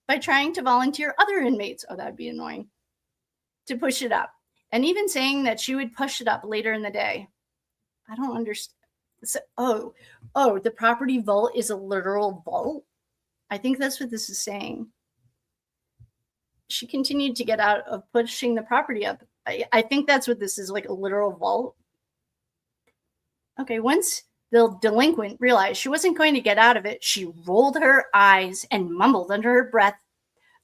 [SPEAKER 1] by trying to volunteer other inmates. Oh, that'd be annoying. To push it up, and even saying that she would push it up later in the day. I don't understand. So, the property vault is a literal vault. I think that's what this is saying. She continued to get out of pushing the property up. I think that's what this is, like a literal vault. Okay, once the delinquent realized she wasn't going to get out of it, she rolled her eyes and mumbled under her breath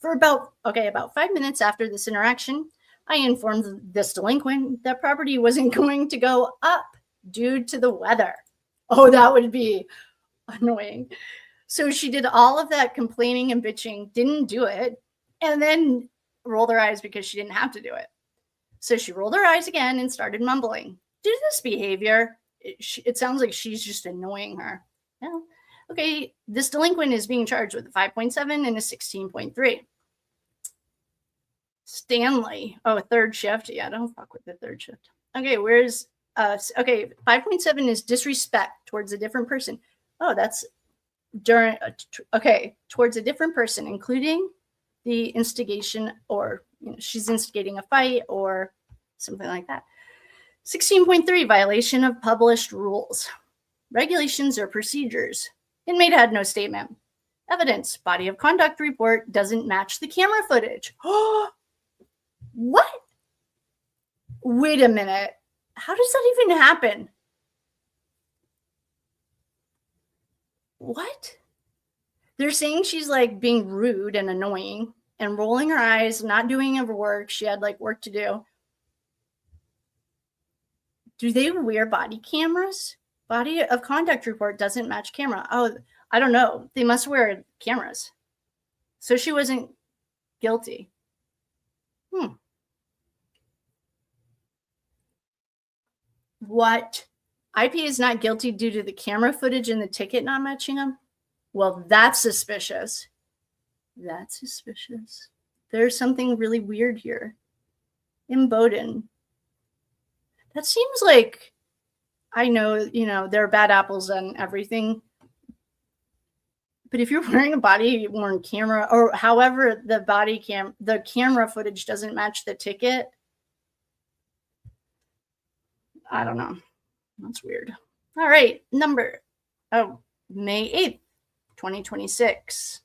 [SPEAKER 1] for about 5 minutes after this interaction. I informed this delinquent that property wasn't going to go up due to the weather. Oh, that would be annoying. So she did all of that complaining and bitching, didn't do it, and then rolled her eyes because she didn't have to do it. So she rolled her eyes again and started mumbling. Due to this behavior, it sounds like she's just annoying her. Yeah. Okay, this delinquent is being charged with a 5.7 and a 16.3. Stanley. Oh, third shift. Yeah, don't fuck with the third shift. Okay, where's 5.7 is disrespect towards a different person. Oh, that's towards a different person, including the instigation, or she's instigating a fight or something like that. 16.3, violation of published rules, regulations, or procedures. Inmate had no statement. Evidence, body of conduct report doesn't match the camera footage. What? Wait a minute. How does that even happen? What? They're saying she's like being rude and annoying and rolling her eyes, not doing her work. She had like work to do. Do they wear body cameras? Body of conduct report doesn't match camera. Oh, I don't know. They must wear cameras. So she wasn't guilty. What? IP is not guilty due to the camera footage and the ticket not matching him? Well, that's suspicious. That's suspicious. There's something really weird here. In Bowdoin. That seems like, I know, there are bad apples and everything. But if you're wearing a body-worn camera, or however the camera footage doesn't match the ticket, I don't know. That's weird. All right, May 8th, 2026.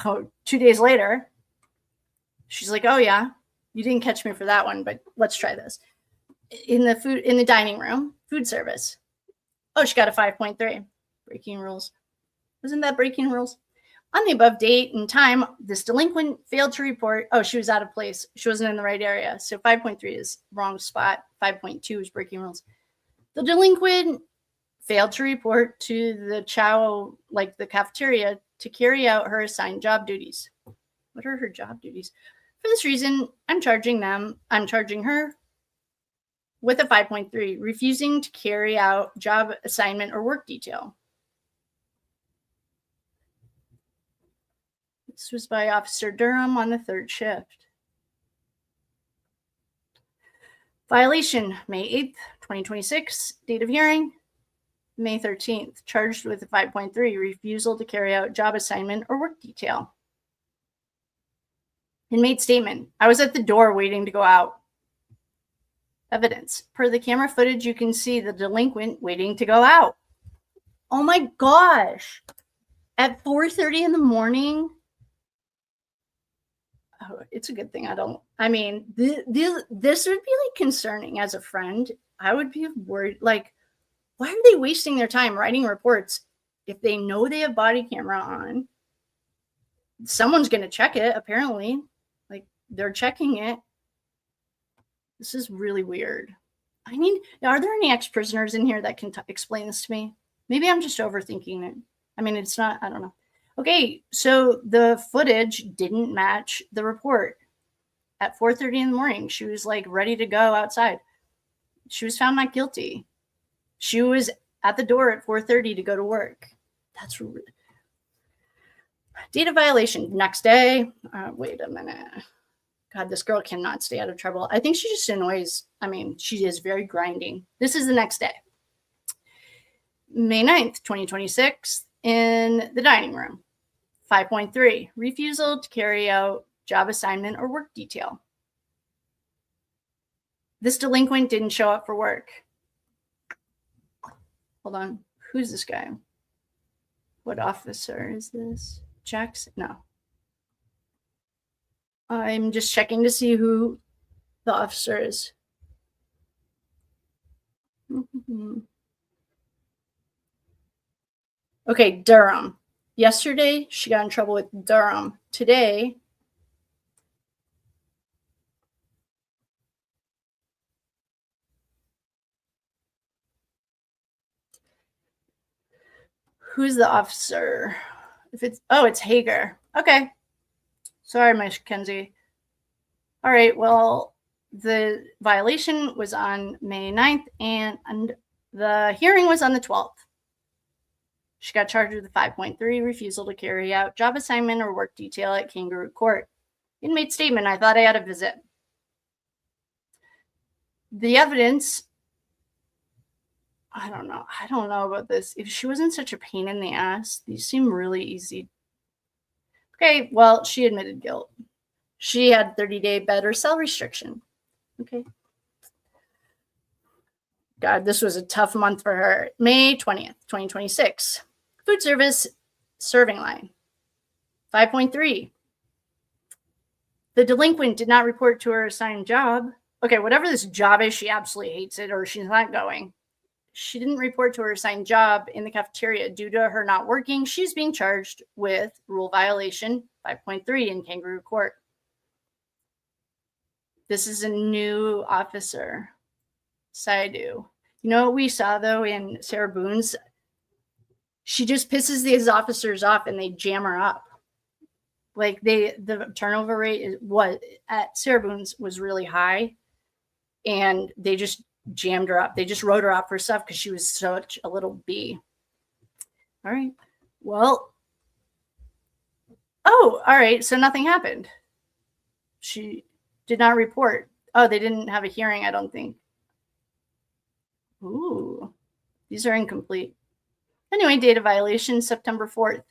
[SPEAKER 1] Oh, 2 days later, she's like, oh yeah, you didn't catch me for that one, but let's try this. In the dining room, food service. Oh, she got a 5.3. Breaking rules. Wasn't that breaking rules? On the above date and time, this delinquent failed to report. Oh, she was out of place. She wasn't in the right area. So 5.3 is wrong spot. 5.2 is breaking rules. The delinquent failed to report to the the cafeteria, to carry out her assigned job duties. What are her job duties? For this reason, I'm charging her with a 5.3, refusing to carry out job assignment or work detail. This was by Officer Durham on the 3rd shift. Violation, May 8th, 2026. Date of hearing, May 13th. Charged with a 5.3, refusal to carry out job assignment or work detail. Inmate statement, I was at the door waiting to go out. Evidence, per the camera footage, you can see the delinquent waiting to go out. Oh my gosh. At 4:30 in the morning. Oh, it's a good thing this would be like concerning as a friend. I would be worried, like, why are they wasting their time writing reports if they know they have body camera on? Someone's going to check it, apparently. Like, they're checking it. This is really weird. Are there any ex-prisoners in here that can explain this to me? Maybe I'm just overthinking it. It's not, I don't know. Okay, so the footage didn't match the report. At 4:30 in the morning, she was like ready to go outside. She was found not guilty. She was at the door at 4:30 to go to work. That's really... Date of violation, next day. Wait a minute. God, this girl cannot stay out of trouble. I think she just annoys. She is very grinding. This is the next day. May 9th, 2026, in the dining room. 5.3, refusal to carry out job assignment or work detail. This delinquent didn't show up for work. Hold on. Who's this guy? What officer is this? Jackson? No. I'm just checking to see who the officer is. Okay, Durham. Yesterday, she got in trouble with Durham. Today, who's the officer? It's Hager. Okay. Sorry, Mackenzie. All right, well, the violation was on May 9th and the hearing was on the 12th. She got charged with a 5.3, refusal to carry out job assignment or work detail at Kangaroo Court. Inmate statement, I thought I had a visit. The evidence, I don't know about this. If she wasn't such a pain in the ass, these seem really easy. Okay, well, she admitted guilt. She had 30-day bed or cell restriction. Okay. God, this was a tough month for her. May 20th, 2026. Food service serving line. 5.3. The delinquent did not report to her assigned job. Okay, whatever this job is, she absolutely hates it or she's not going. She didn't report to her assigned job in the cafeteria due to her not working. She's being charged with rule violation 5.3 in Kangaroo Court. This is a new officer. Saidu. You know what we saw, though, in Sarah Boone's? She just pisses these officers off and they jam her up. Like the turnover rate was at Sarah Boone's was really high, and they just jammed her up. They just wrote her up for stuff because she was such a little bee. All right. Well, oh, all right. So nothing happened. She did not report. Oh, they didn't have a hearing, I don't think. Ooh, these are incomplete. Anyway, data violation, September 4th,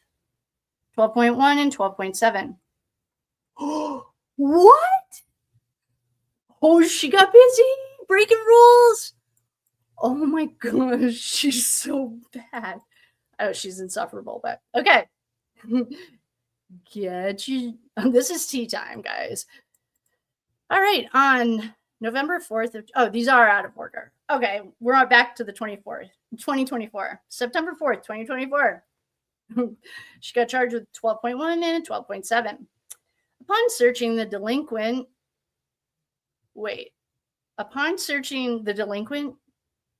[SPEAKER 1] 12.1 and 12.7. What? Oh, she got busy breaking rules. Oh my gosh, she's so bad. Oh, she's insufferable, but okay. Get you. This is tea time, guys. All right, on November 4th. Oh, these are out of order. Okay, we're back to the 24th, 2024. September 4th, 2024. She got charged with 12.1 and 12.7. Upon searching the delinquent,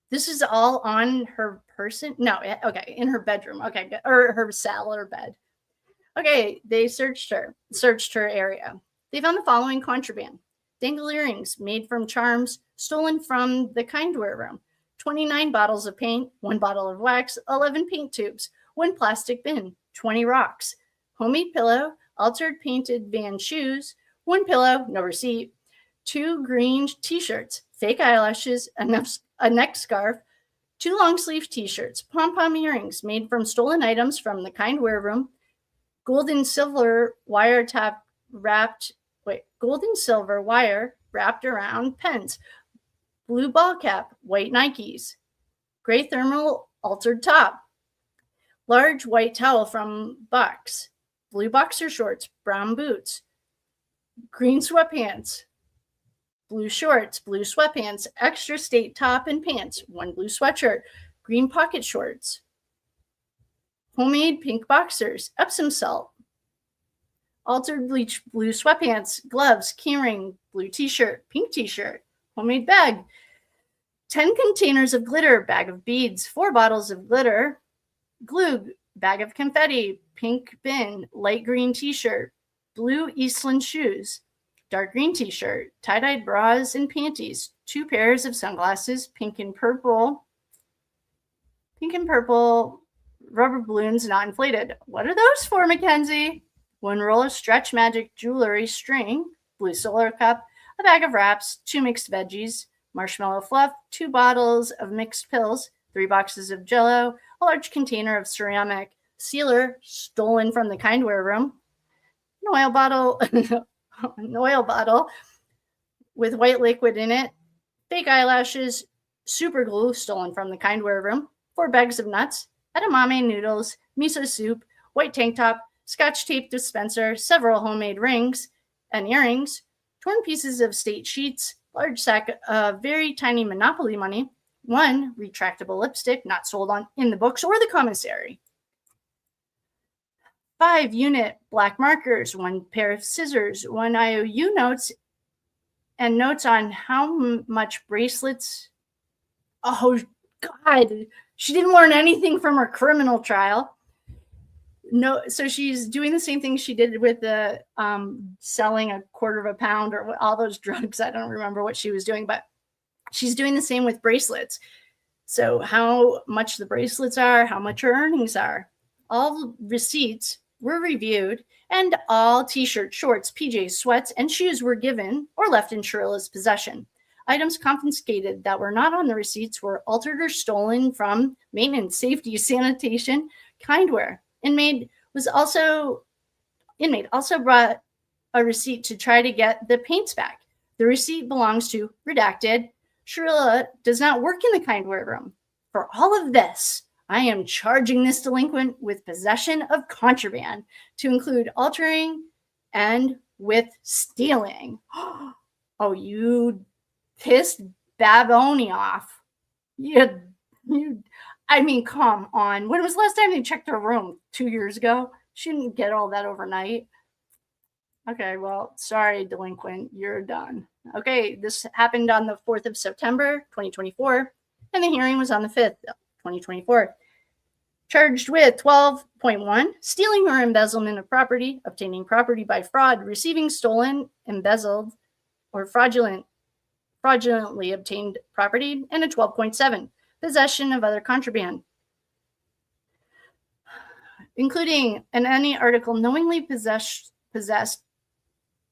[SPEAKER 1] this is all on her person? No, okay, in her bedroom. Okay, or her cell or bed. Okay, they searched her area. They found the following contraband: dangle earrings made from charms stolen from the kindware room, 29 bottles of paint, 1 bottle of wax, 11 paint tubes, 1 plastic bin, 20 rocks, homemade pillow, altered painted Van shoes, 1 pillow, no receipt, 2 green t-shirts, fake eyelashes, a neck scarf, 2 long sleeve t-shirts, pom-pom earrings made from stolen items from the kindware room, gold and silver wire wrapped around pens, blue ball cap, white Nikes, gray thermal altered top, large white towel from Bucks, blue boxer shorts, brown boots, green sweatpants, blue shorts, blue sweatpants, extra state top and pants, 1 blue sweatshirt, green pocket shorts, homemade pink boxers, Epsom salt, altered bleach blue sweatpants, gloves, keyring, blue t-shirt, pink t-shirt, homemade bag, 10 containers of glitter, bag of beads, 4 bottles of glitter, glue, bag of confetti, pink bin, light green t-shirt, blue Eastland shoes, dark green t-shirt, tie-dyed bras and panties, 2 pairs of sunglasses, pink and purple rubber balloons not inflated. What are those for, Mackenzie? 1 roll of Stretch Magic jewelry string, blue solar cup, a bag of wraps, 2 mixed veggies, marshmallow fluff, 2 bottles of mixed pills, 3 boxes of Jell-O, a large container of ceramic sealer stolen from the kindware room, an oil bottle with white liquid in it, fake eyelashes, super glue stolen from the kindware room, 4 bags of nuts, edamame noodles, miso soup, white tank top, Scotch tape dispenser, several homemade rings and earrings, torn pieces of state sheets, large sack of very tiny Monopoly money, 1 retractable lipstick not sold in the books or the commissary, 5 unit black markers, 1 pair of scissors, 1 IOU notes, and notes on how much bracelets. Oh, God. She didn't learn anything from her criminal trial. No, so she's doing the same thing she did with the selling a quarter of a pound or all those drugs. I don't remember what she was doing, but she's doing the same with bracelets. So how much the bracelets are, how much her earnings are. All receipts were reviewed, and all t-shirts, shorts, PJs, sweats, and shoes were given or left in Shirilla's possession. Items confiscated that were not on the receipts were altered or stolen from maintenance, safety, sanitation, kindware. Inmate also brought a receipt to try to get the paints back. The receipt belongs to redacted. Shirilla does not work in the kindware room. For all of this, I am charging this delinquent with possession of contraband to include altering and with stealing. Oh, you pissed Baboni off. I mean, come on. When was the last time they checked her room? 2 years ago? She didn't get all that overnight. Okay, well, sorry, delinquent. You're done. Okay, this happened on the 4th of September, 2024, and the hearing was on the 5th, 2024. Charged with 12.1, stealing or embezzlement of property, obtaining property by fraud, receiving stolen, embezzled, or fraudulently obtained property, and a 12.7, possession of other contraband, including any article knowingly possessed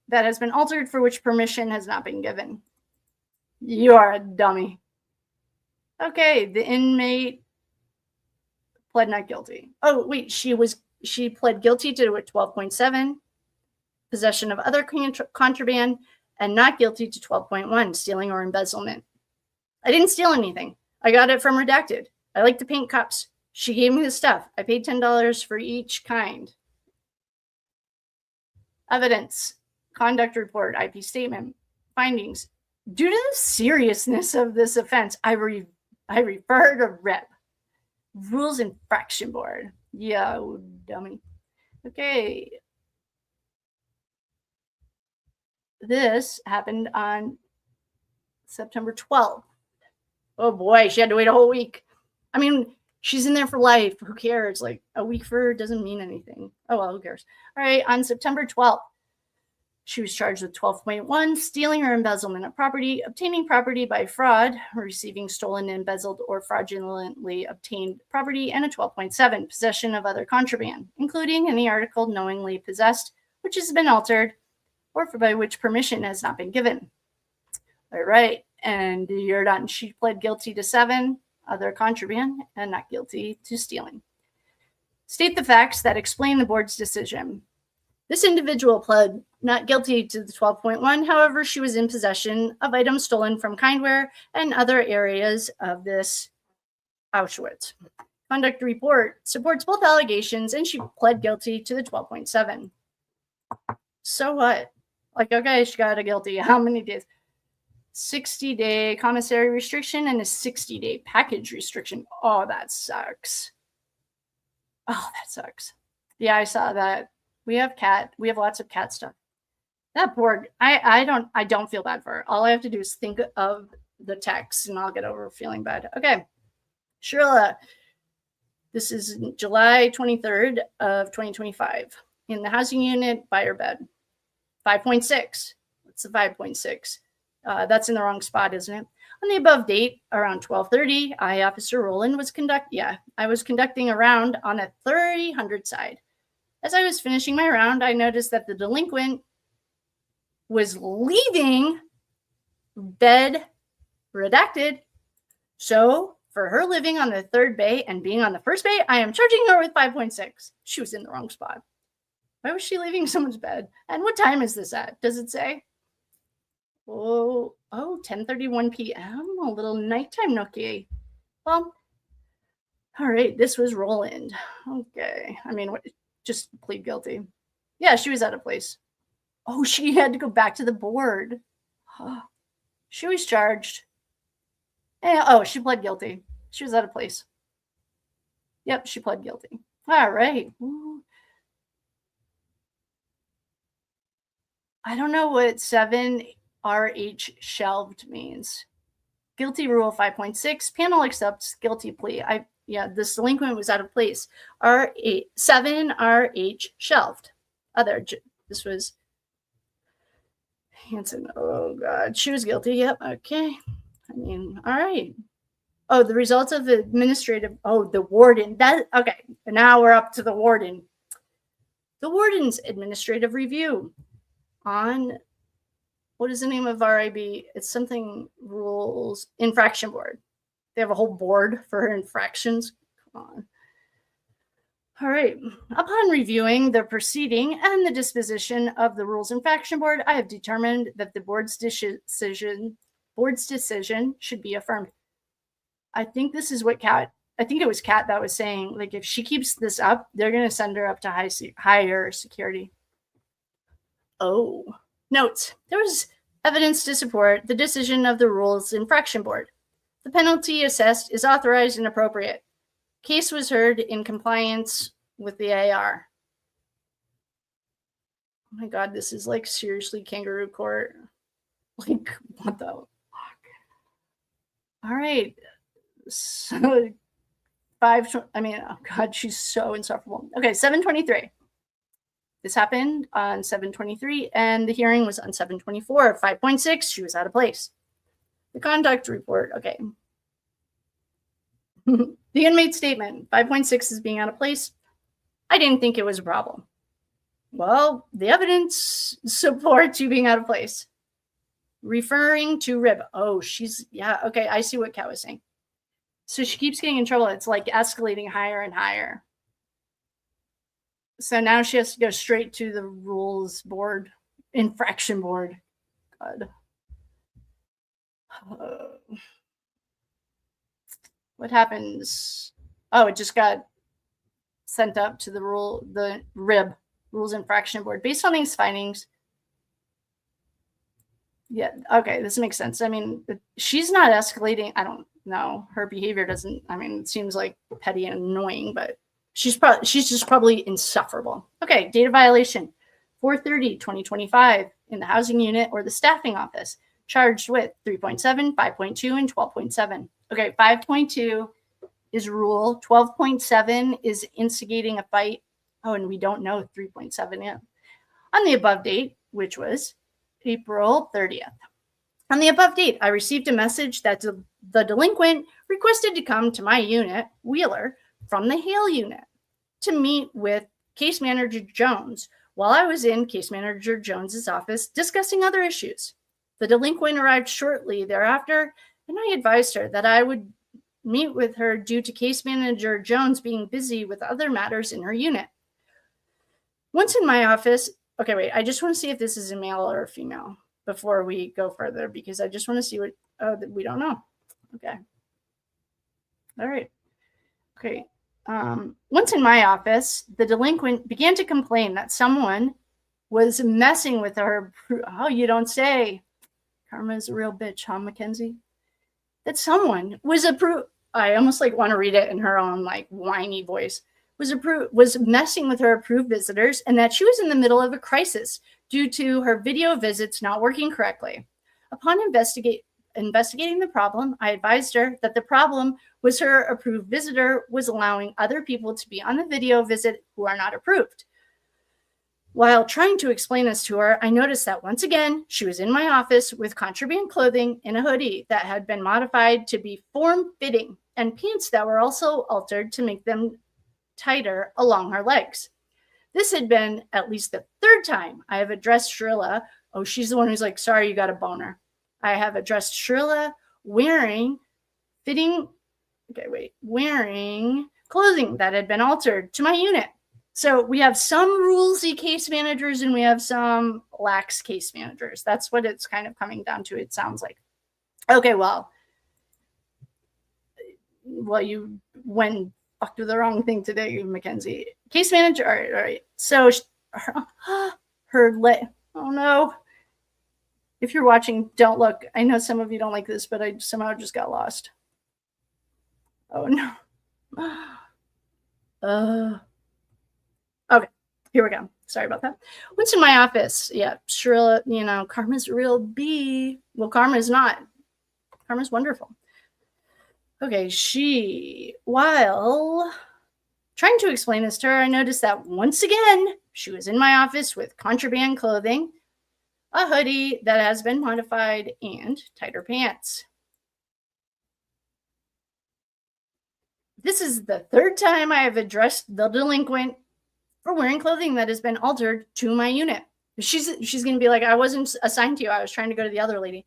[SPEAKER 1] that has been altered for which permission has not been given. You are a dummy. Okay, the inmate pled not guilty. Oh, wait, she pled guilty to a 12.7, possession of other contraband, and not guilty to 12.1, stealing or embezzlement. I didn't steal anything. I got it from Redacted. I like to paint cups. She gave me the stuff. I paid $10 for each kind. Evidence, conduct report, IP statement, findings. Due to the seriousness of this offense, I refer to REP, Rules Infraction Board. Yeah, dummy. Okay. This happened on September 12th. Oh boy, she had to wait a whole week. I mean, she's in there for life. Who cares? Like, a week for her doesn't mean anything. Oh, well, who cares? All right, on September 12th, she was charged with 12.1, stealing or embezzlement of property, obtaining property by fraud, receiving stolen, embezzled, or fraudulently obtained property, and a 12.7, possession of other contraband, including any article knowingly possessed, which has been altered, or by which permission has not been given. All right, and you're done. She pled guilty to 7, other contraband, and not guilty to stealing. State the facts that explain the board's decision. This individual pled not guilty to the 12.1. However, she was in possession of items stolen from Kindware and other areas of this Auschwitz. Conduct report supports both allegations, and she pled guilty to the 12.7. So what? Like, okay, she got a guilty. How many days? 60-day commissary restriction and a 60-day package restriction. Oh, that sucks. Oh, that sucks. Yeah, I saw that. We have lots of cat stuff. That board, I don't feel bad for her. All I have to do is think of the text and I'll get over feeling bad. Okay. Shirilla, this is July 23rd of 2025. In the housing unit, by her bed. 5.6. What's the 5.6? That's in the wrong spot, isn't it? On the above date, around 12:30, I, Officer Rowland, I was conducting a round on the 3000 side. As I was finishing my round, I noticed that the delinquent was leaving bed redacted. So for her living on the 3rd bay and being on the 1st bay, I am charging her with 5.6. She was in the wrong spot. Why was she leaving someone's bed? And what time is this at? Does it say? Oh, 10:31 p.m. A little nighttime nookie. Well, all right, this was Roland. Okay. I mean, just plead guilty. Yeah, she was out of place. Oh, she had to go back to the board. She was charged. Oh, she pled guilty. She was out of place. Yep, she pled guilty. All right. Ooh. I don't know what 7RH shelved means. Guilty rule 5.6. Panel accepts guilty plea. This delinquent was out of place. 7RH shelved. This was Hanson. Oh God, she was guilty. Yep. Okay. I mean, all right. Oh, the results of the administrative. Oh, the warden. Okay. Now we're up to the warden. The warden's administrative review on what is the name of RIB? It's something rules infraction board. They have a whole board for infractions. Come on. All right. Upon reviewing the proceeding and the disposition of the Rules Infraction Board, I have determined that the board's decision should be affirmed. I think this is what I think it was Kat that was saying, like, if she keeps this up, they're going to send her up to higher security. Oh. Notes. There was evidence to support the decision of the Rules Infraction Board. The penalty assessed is authorized and appropriate. Case was heard in compliance with the AR. Oh my God, this is like seriously kangaroo court. Like, what the fuck? All right. So oh God, she's so insufferable. Okay, 7:23. This happened on 7:23, and the hearing was on 7:24. 5.6, she was out of place. The conduct report, okay. The inmate statement, 5.6 is being out of place. I didn't think it was a problem. Well, the evidence supports you being out of place. Referring to rib. Oh, yeah, okay, I see what Kat was saying. So she keeps getting in trouble. It's like escalating higher and higher. So now she has to go straight to the rules board, infraction board. God. What happens? Oh, it just got sent up to the RIB, Rules Infraction Board. Based on these findings, yeah, okay, this makes sense. I mean, she's not escalating. I don't know. Her behavior doesn't, I mean, it seems like petty and annoying, but she's just probably insufferable. Okay, data violation, 4/30/2025 in the housing unit or the staffing office, charged with 3.7, 5.2, and 12.7. Okay, 5.2 is rule. 12.7 is instigating a fight. Oh, and we don't know 3.7 yet. On the above date, which was April 30th. On the above date, I received a message that the delinquent requested to come to my unit, Wheeler, from the Hale unit to meet with Case Manager Jones while I was in Case Manager Jones's office discussing other issues. The delinquent arrived shortly thereafter, and I advised her that I would meet with her due to Case Manager Jones being busy with other matters in her unit. Once in my office, okay, wait, I just want to see if this is a male or a female before we go further, because I just want to see what, we don't know. Okay. All right. Okay. Once in my office, the delinquent began to complain that someone was messing with her. Oh, you don't say. Karma's a real bitch, huh, Mackenzie? That someone was I almost like want to read it in her own like whiny voice. Was messing with her approved visitors, and that she was in the middle of a crisis due to her video visits not working correctly. Upon investigating the problem, I advised her that the problem was her approved visitor was allowing other people to be on the video visit who are not approved. While trying to explain this to her, I noticed that once again, she was in my office with contraband clothing and a hoodie that had been modified to be form-fitting and pants that were also altered to make them tighter along her legs. This had been at least the third time I have addressed Shirilla. Oh, she's the one who's like, sorry, you got a boner. I have addressed Shirilla wearing clothing that had been altered to my unit. So we have some rulesy case managers and we have some lax case managers. That's what it's kind of coming down to, it sounds like. Okay, well, you went fucked with the wrong thing today, Mackenzie. Case manager, all right. So oh no. If you're watching, don't look. I know some of you don't like this, but I somehow just got lost. Oh no. Okay, here we go. Sorry about that. Once in my office, yeah, Shirilla, Karma's a real bee. Well, Karma's not. Karma's wonderful. Okay, while trying to explain this to her, I noticed that once again, she was in my office with contraband clothing, a hoodie that has been modified, and tighter pants. This is the third time I have addressed the delinquent for wearing clothing that has been altered to my unit. She's going to be like, I wasn't assigned to you. I was trying to go to the other lady.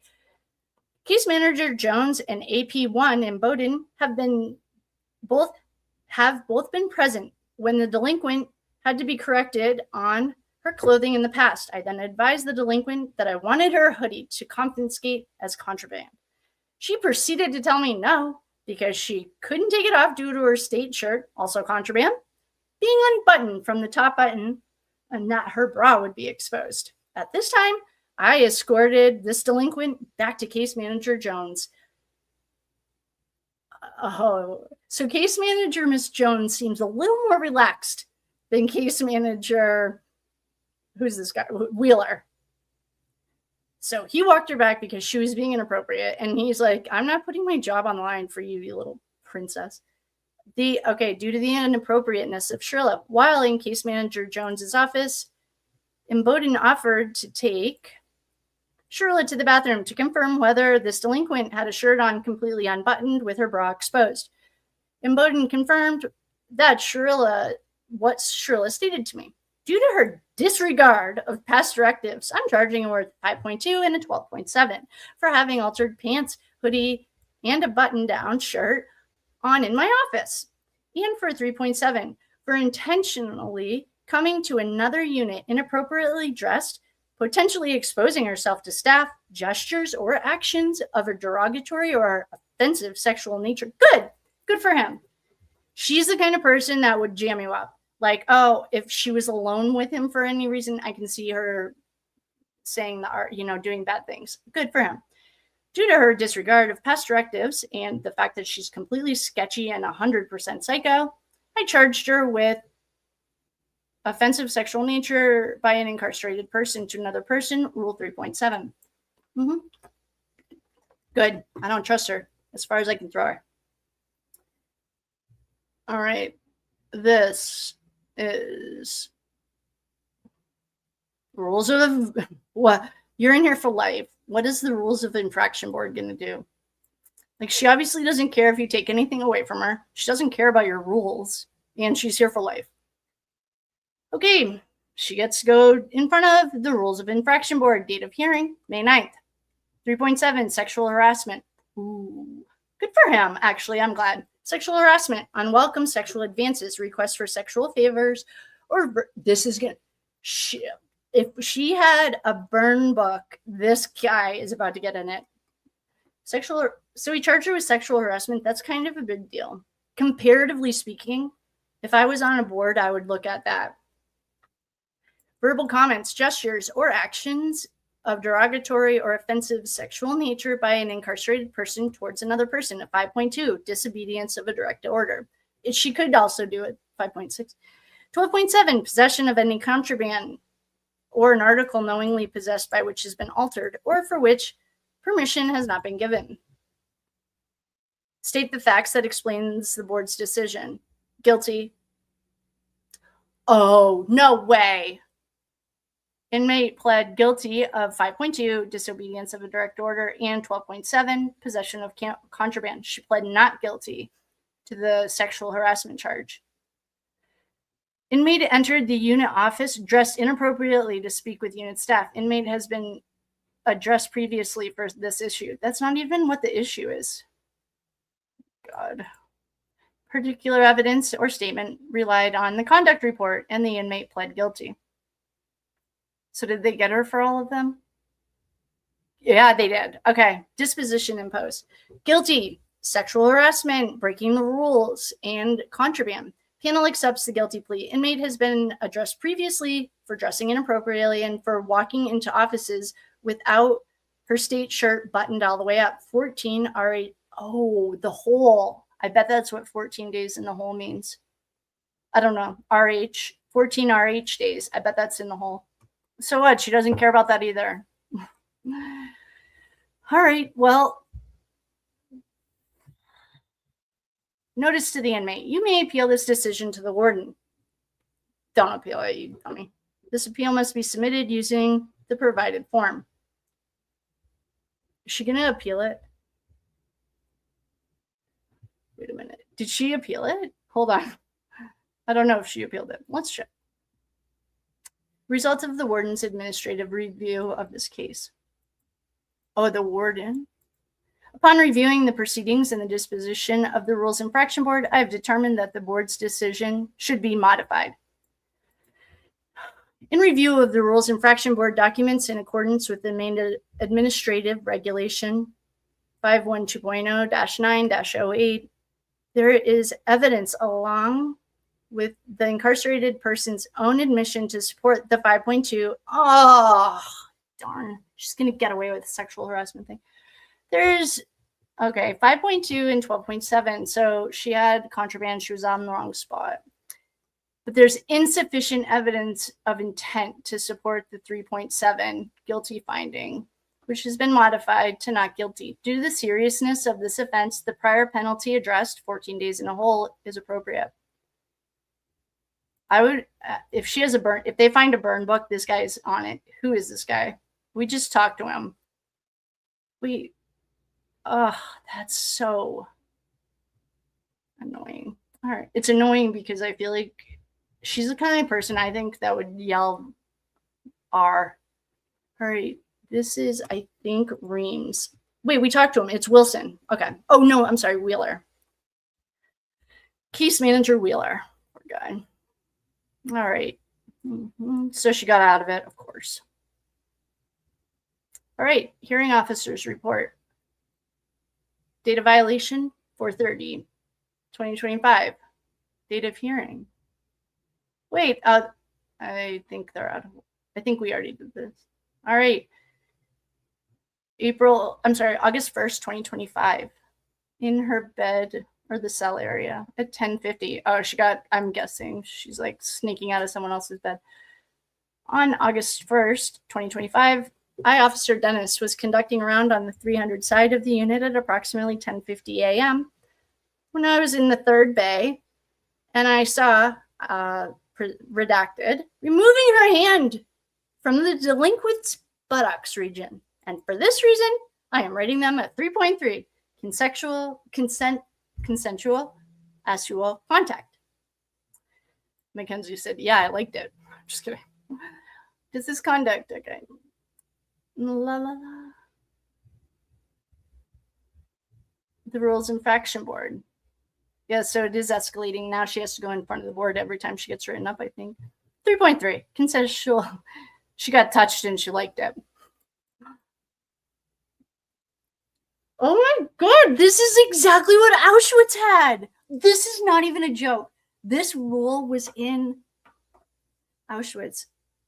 [SPEAKER 1] Case Manager Jones and AP1 in Bowdoin have both been present when the delinquent had to be corrected on her clothing in the past. I then advised the delinquent that I wanted her hoodie to confiscate as contraband. She proceeded to tell me no, because she couldn't take it off due to her state shirt, also contraband, being unbuttoned from the top button, and that her bra would be exposed. At this time, I escorted this delinquent back to Case Manager Jones. So Case Manager Miss Jones seems a little more relaxed than Case Manager, who's this guy? Wheeler. So he walked her back because she was being inappropriate. And he's like, I'm not putting my job on the line for you, you little princess. due to the inappropriateness of Shirilla, while in Case Manager Jones's office, Imboden offered to take Shirilla to the bathroom to confirm whether this delinquent had a shirt on completely unbuttoned with her bra exposed. Imboden confirmed that what Shirilla stated to me. Due to her disregard of past directives, I'm charging her with 5.2 and a 12.7 for having altered pants, hoodie, and a button-down shirt on in my office, and for 3.7 for intentionally coming to another unit inappropriately dressed, potentially exposing herself to staff, gestures, or actions of a derogatory or offensive sexual nature. Good for him. She's the kind of person that would jam you up. Like, oh, if she was alone with him for any reason, I can see her saying doing bad things. Good for him. Due to her disregard of past directives and the fact that she's completely sketchy and 100% psycho, I charged her with offensive sexual nature by an incarcerated person to another person, Rule 3.7. Good. I don't trust her as far as I can throw her. All right. This is rules of what? You're in here for life. What is the rules of infraction board going to do? Like, she obviously doesn't care if you take anything away from her. She doesn't care about your rules, and she's here for life. Okay, she gets to go in front of the rules of infraction board. Date of hearing, May 9th. 3.7, sexual harassment. Ooh, good for him, actually. I'm glad. Sexual harassment, unwelcome sexual advances, requests for sexual favors, or this is going to... If she had a burn book, this guy is about to get in it. So he charged her with sexual harassment. That's kind of a big deal. Comparatively speaking, if I was on a board, I would look at that. Verbal comments, gestures, or actions of derogatory or offensive sexual nature by an incarcerated person towards another person. At 5.2, disobedience of a direct order. She could also do it. 5.6. 12.7, possession of any contraband or an article knowingly possessed by which has been altered or for which permission has not been given. State the facts that explains the board's decision. Guilty. Oh, no way. Inmate pled guilty of 5.2, disobedience of a direct order, and 12.7, possession of contraband. She pled not guilty to the sexual harassment charge. Inmate entered the unit office dressed inappropriately to speak with unit staff. Inmate has been addressed previously for this issue. That's not even what the issue is. God. Particular evidence or statement relied on the conduct report, and the inmate pled guilty. So did they get her for all of them? Yeah, they did. Okay. Disposition imposed. Guilty. Sexual harassment, breaking the rules, and contraband. Panel accepts the guilty plea. Inmate has been addressed previously for dressing inappropriately and for walking into offices without her state shirt buttoned all the way up. 14 RH. Oh, the hole. I bet that's what 14 days in the hole means. I don't know. RH. 14 RH days. I bet that's in the hole. So what? She doesn't care about that either. All right. Well, notice to the inmate. You may appeal this decision to the warden. Don't appeal it, you dummy. This appeal must be submitted using the provided form. Is she going to appeal it? Wait a minute. Did she appeal it? Hold on. I don't know if she appealed it. Let's check. Results of the warden's administrative review of this case. Oh, the warden. Upon reviewing the proceedings and the disposition of the Rules Infraction Board, I have determined that the board's decision should be modified. In review of the Rules Infraction Board documents in accordance with the main administrative regulation 512.0-9-08, there is evidence along with the incarcerated person's own admission to support the 5.2. Oh, darn. She's going to get away with the sexual harassment thing. There's, okay, 5.2 and 12.7. So she had contraband. She was on the wrong spot. But there's insufficient evidence of intent to support the 3.7 guilty finding. which has been modified to not guilty. Due to the seriousness of this offense, the prior penalty addressed, 14 days in a hole, is appropriate. I would, if she has a burn, if they find a burn book, this guy's on it. Who is this guy? We just talked to him. That's so annoying. All right. It's annoying because I feel like she's the kind of person I think that would yell R. All right. This is, I think, Reams. Wait, we talked to him. It's Wilson. Okay. Oh, no, I'm sorry. Wheeler. Case manager Wheeler. Poor guy. All right. So she got out of it, of course. All right. Hearing officer's report. Date of violation, 4/30/2025. Date of hearing. Wait, I think they're out of, I think we already did this. All right. August 1st, 2025. In her bed or the cell area at 10:50. Oh, I'm guessing she's like sneaking out of someone else's bed. On August 1st, 2025, I, Officer Dennis, was conducting a round on the 300 side of the unit at approximately 10:50 a.m. when I was in the third bay and I saw redacted removing her hand from the delinquent's buttocks region. And for this reason, I am rating them at 3.3, consensual actual contact. Mackenzie said, yeah, I liked it. Just kidding. This is conduct. Okay. La, la, la. The rules infraction board. Yeah, so it is escalating. Now she has to go in front of the board every time she gets written up, I think. 3.3, consensual. She got touched and she liked it. Oh my God, this is exactly what Auschwitz had. This is not even a joke. This rule was in Auschwitz.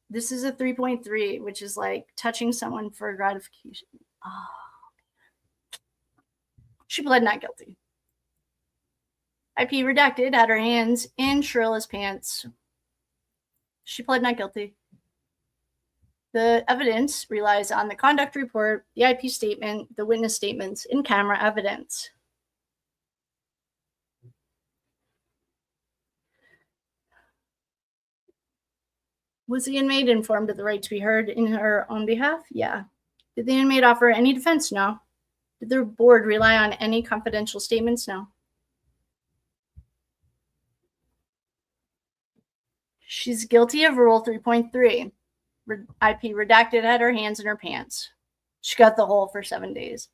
[SPEAKER 1] This is a 3.3, which is like touching someone for gratification. Oh. She pled not guilty. IP redacted, had her hands in Shirilla's pants. She pled not guilty. The evidence relies on the conduct report, the IP statement, the witness statements, in-camera evidence. Was the inmate informed of the right to be heard in her own behalf? Yeah. Did the inmate offer any defense? No. Did the board rely on any confidential statements? No. She's guilty of Rule 3.3. IP redacted, had her hands in her pants. She got the hole for 7 days.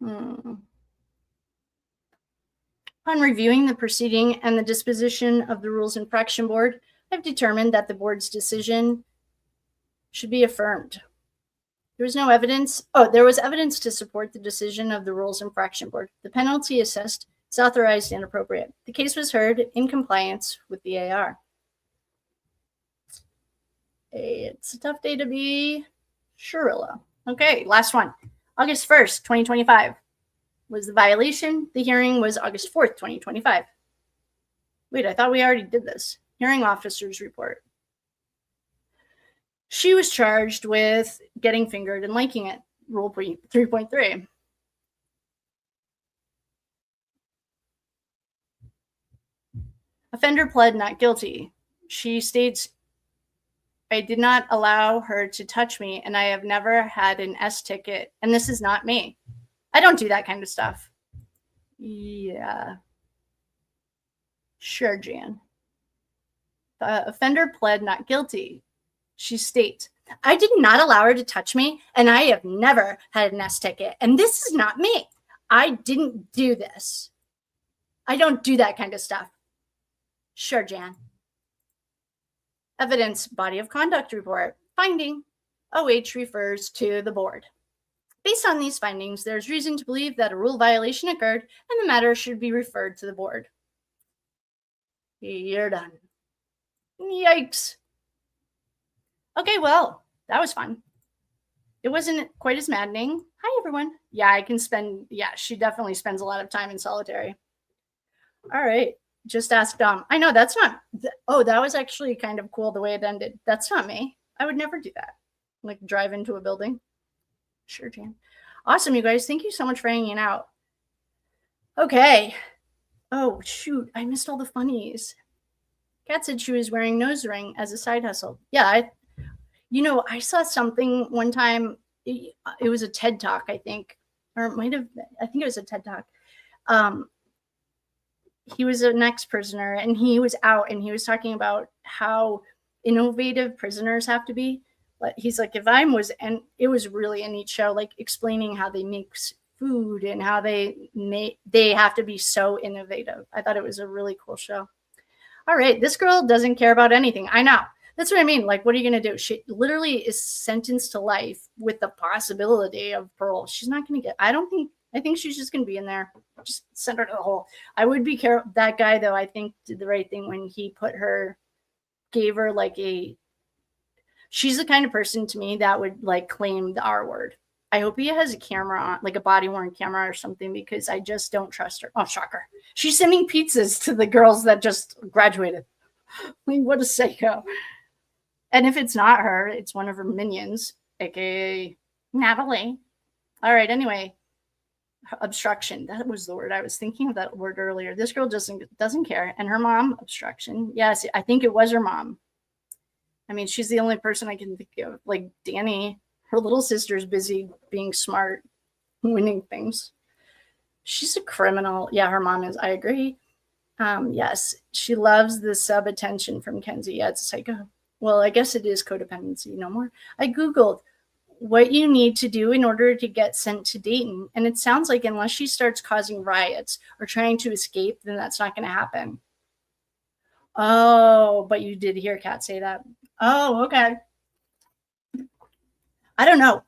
[SPEAKER 1] Upon reviewing the proceeding and the disposition of the Rules Infraction Board, I've determined that the board's decision should be affirmed. There was no evidence. Oh, there was evidence to support the decision of the Rules Infraction Board. The penalty assessed is authorized and appropriate. The case was heard in compliance with the AR. It's a tough day to be Shirilla. Okay, last one. August 1st, 2025 was the violation. The hearing was August 4th, 2025. Wait, I thought we already did this. Hearing officer's report. She was charged with getting fingered and liking it. Rule 3.3. Offender pled not guilty. She states, I did not allow her to touch me, and I have never had an S ticket, and this is not me. I don't do that kind of stuff. Yeah. Sure, Jan. The offender pled not guilty. She states, I did not allow her to touch me, and I have never had an S ticket, and this is not me. I didn't do this. I don't do that kind of stuff. Sure, Jan. Evidence, body of conduct report. Finding, OH refers to the board. Based on these findings, there's reason to believe that a rule violation occurred and the matter should be referred to the board. You're done. Yikes. Okay, well, that was fun. It wasn't quite as maddening. Hi, everyone. Yeah, she definitely spends a lot of time in solitary. All right. Just ask Dom. I know that's not. Oh, that was actually kind of cool the way it ended. That's not me. I would never do that. Like drive into a building. Sure, Jan. Awesome, you guys. Thank you so much for hanging out. Okay. Oh, shoot. I missed all the funnies. Kat said she was wearing nose ring as a side hustle. Yeah, I saw something one time. It was a TED Talk, I think. Or it might have been. I think it was a TED Talk. He was an ex-prisoner, and he was out, and he was talking about how innovative prisoners have to be. But he's like, and it was really a neat show, like explaining how they make food and how they have to be so innovative. I thought it was a really cool show. All right, this girl doesn't care about anything. I know. That's what I mean. Like, what are you going to do? She literally is sentenced to life with the possibility of parole. She's not going to get, I think she's just going to be in there. Just send her to the hole. I would be careful. That guy, though, I think did the right thing when he gave her like she's the kind of person to me that would like claim the R word. I hope he has a camera on, like a body worn camera or something, because I just don't trust her. Oh, shocker. She's sending pizzas to the girls that just graduated. I mean, what a psycho. And if it's not her, it's one of her minions, aka Natalie. All right, anyway. Obstruction. That was the word. I was thinking of that word earlier. This girl doesn't care. And her mom, obstruction. Yes, I think it was her mom. I mean, she's the only person I can think of. Like Danny, her little sister's busy being smart, winning things. She's a criminal. Yeah, her mom is. I agree. Yes, she loves the sub attention from Kenzie. Yeah, it's a psycho. Well, I guess it is codependency. No more. I Googled what you need to do in order to get sent to Dayton. And it sounds like unless she starts causing riots or trying to escape, then that's not going to happen. Oh, but you did hear Kat say that. Oh, okay. I don't know.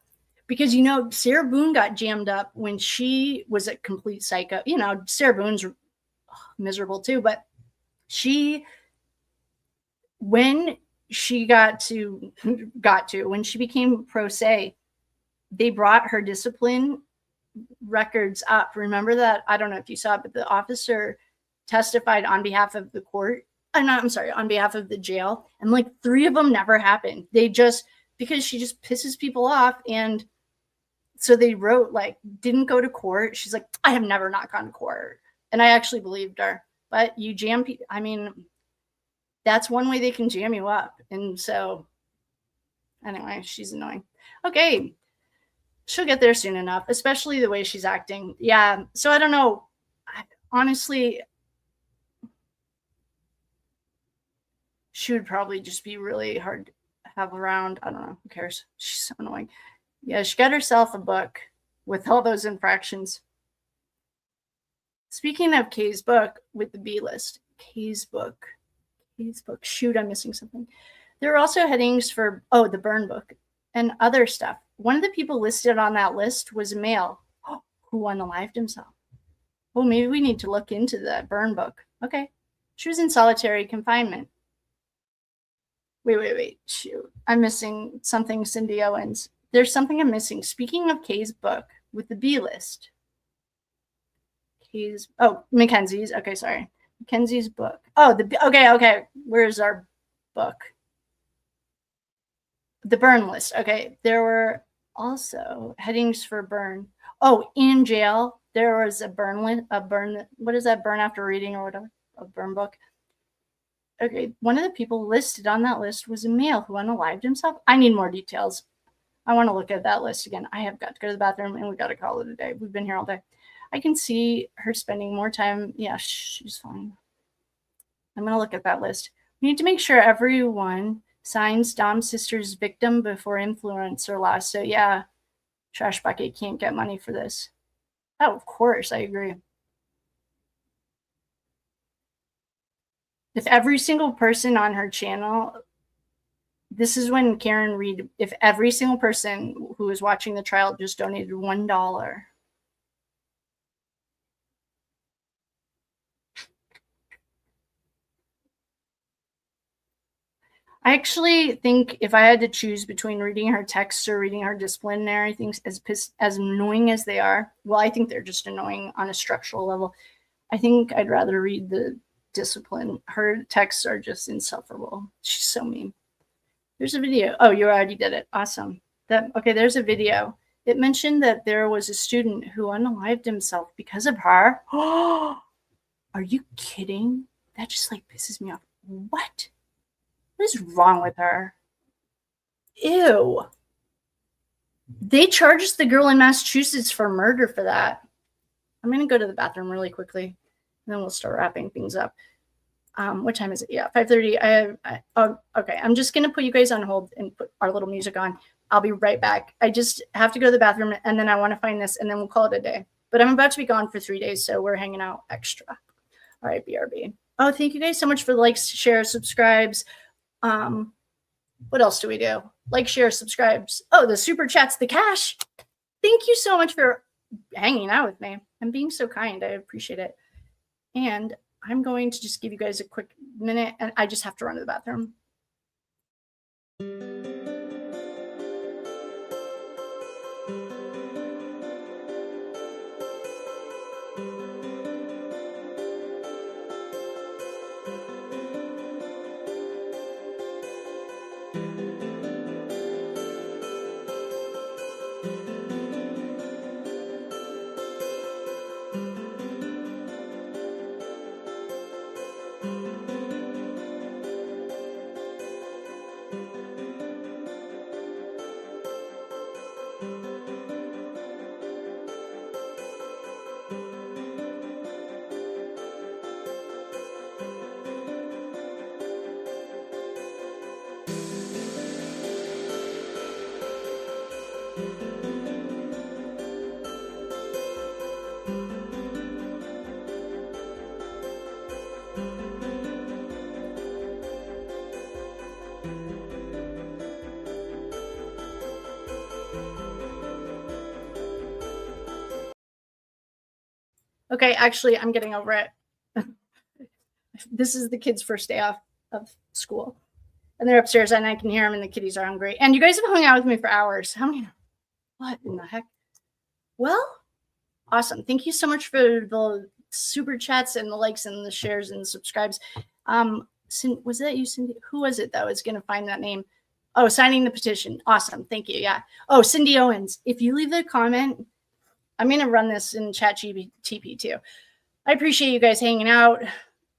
[SPEAKER 1] Because, Sarah Boone got jammed up when she was a complete psycho. Sarah Boone's miserable too, but when she when she became pro se, they brought her discipline records up. Remember that? I don't know if you saw it, but the officer testified on behalf of the court. On behalf of the jail. And like 3 of them never happened. Because she just pisses people off. And so they wrote like, didn't go to court. She's like, I have never not gone to court. And I actually believed her. But you jam people. I mean, that's one way they can jam you up. And so, anyway, she's annoying. Okay. She'll get there soon enough, especially the way she's acting. Yeah. So I don't know. Honestly, she would probably just be really hard to have around. I don't know. Who cares? She's so annoying. Yeah, she got herself a book with all those infractions. Speaking of Kay's book with the B list, Kay's book. Shoot, I'm missing something. There are also headings for, the burn book and other stuff. One of the people listed on that list was a male who unalived himself. Well, maybe we need to look into the burn book. Okay. She was in solitary confinement. Wait. Shoot. I'm missing something, Cindy Owens. There's something I'm missing. Speaking of Kay's book with the B list. Mackenzie's. Okay, sorry. Mackenzie's book. Okay. Where's our book? The burn list. Okay. There were also headings for burn. Oh, in jail, there was a burn, what is that? Burn after reading or whatever? A burn book. Okay. One of the people listed on that list was a male who unalived himself. I need more details. I want to look at that list again. I have got to go to the bathroom and we got to call it a day. We've been here all day. I can see her spending more time. Yeah, she's fine. I'm going to look at that list. We need to make sure everyone signs Dom's sister's victim before influencer law. So yeah, Trash Bucket can't get money for this. Oh, of course. I agree. If every single person on her channel, this is when Karen Reed, if every single person who is watching the trial just donated $1. I actually think if I had to choose between reading her texts or reading her disciplinary things, as annoying as they are, well, I think they're just annoying on a structural level. I think I'd rather read the discipline. Her texts are just insufferable. She's so mean. There's a video. Oh, you already did it. Awesome. Okay, there's a video. It mentioned that there was a student who unalived himself because of her. Oh, are you kidding? That just like pisses me off. What? What is wrong with her? Ew. They charged the girl in Massachusetts for murder for that. I'm going to go to the bathroom really quickly, and then we'll start wrapping things up. What time is it? Yeah, 5:30. Okay. I'm just going to put you guys on hold and put our little music on. I'll be right back. I just have to go to the bathroom, and then I want to find this, and then we'll call it a day. But I'm about to be gone for 3 days, so we're hanging out extra. All right, BRB. Oh, thank you guys so much for the likes, shares, subscribes. What else do we do? Like, share, subscribes. Oh, the super chats, the cash. Thank you so much for hanging out with me and being so kind. I appreciate it. And I'm going to just give you guys a quick minute, and I just have to run to the bathroom. Okay, actually, I'm getting over it. This is the kids' first day off of school. And they're upstairs, and I can hear them, and the kitties are hungry. And you guys have hung out with me for hours. How many? What in the heck? Well, awesome. Thank you so much for the super chats and the likes and the shares and the subscribes. Was that you, Cindy? Who was it that was going to find that name? Oh, signing the petition. Awesome. Thank you. Yeah. Oh, Cindy Owens. If you leave the comment, I'm going to run this in ChatGPT too. I appreciate you guys hanging out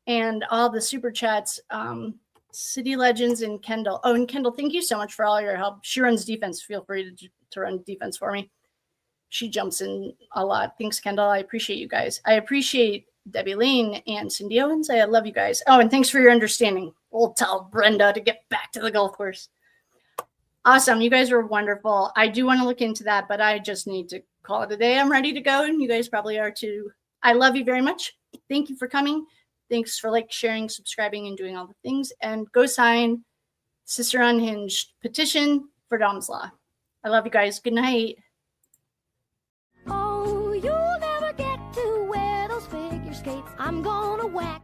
[SPEAKER 1] and all the super chats. City Legends and Kendall. Oh, and Kendall, thank you so much for all your help. She runs defense. Feel free to run defense for me. She jumps in a lot. Thanks, Kendall. I appreciate you guys. I appreciate Debbie Lane and Cindy Owens. I love you guys. Oh, and thanks for your understanding. We'll tell Brenda to get back to the golf course. Awesome. You guys were wonderful. I do want to look into that, but I just need to call it a day. I'm ready to go, and you guys probably are too. I love you very much. Thank you for coming. Thanks for sharing, subscribing, and doing all the things. And go sign Sister Unhinged petition for Dom's Law. I love you guys. Good night.
[SPEAKER 16] Oh, you'll never get to wear those figure skates. I'm gonna whack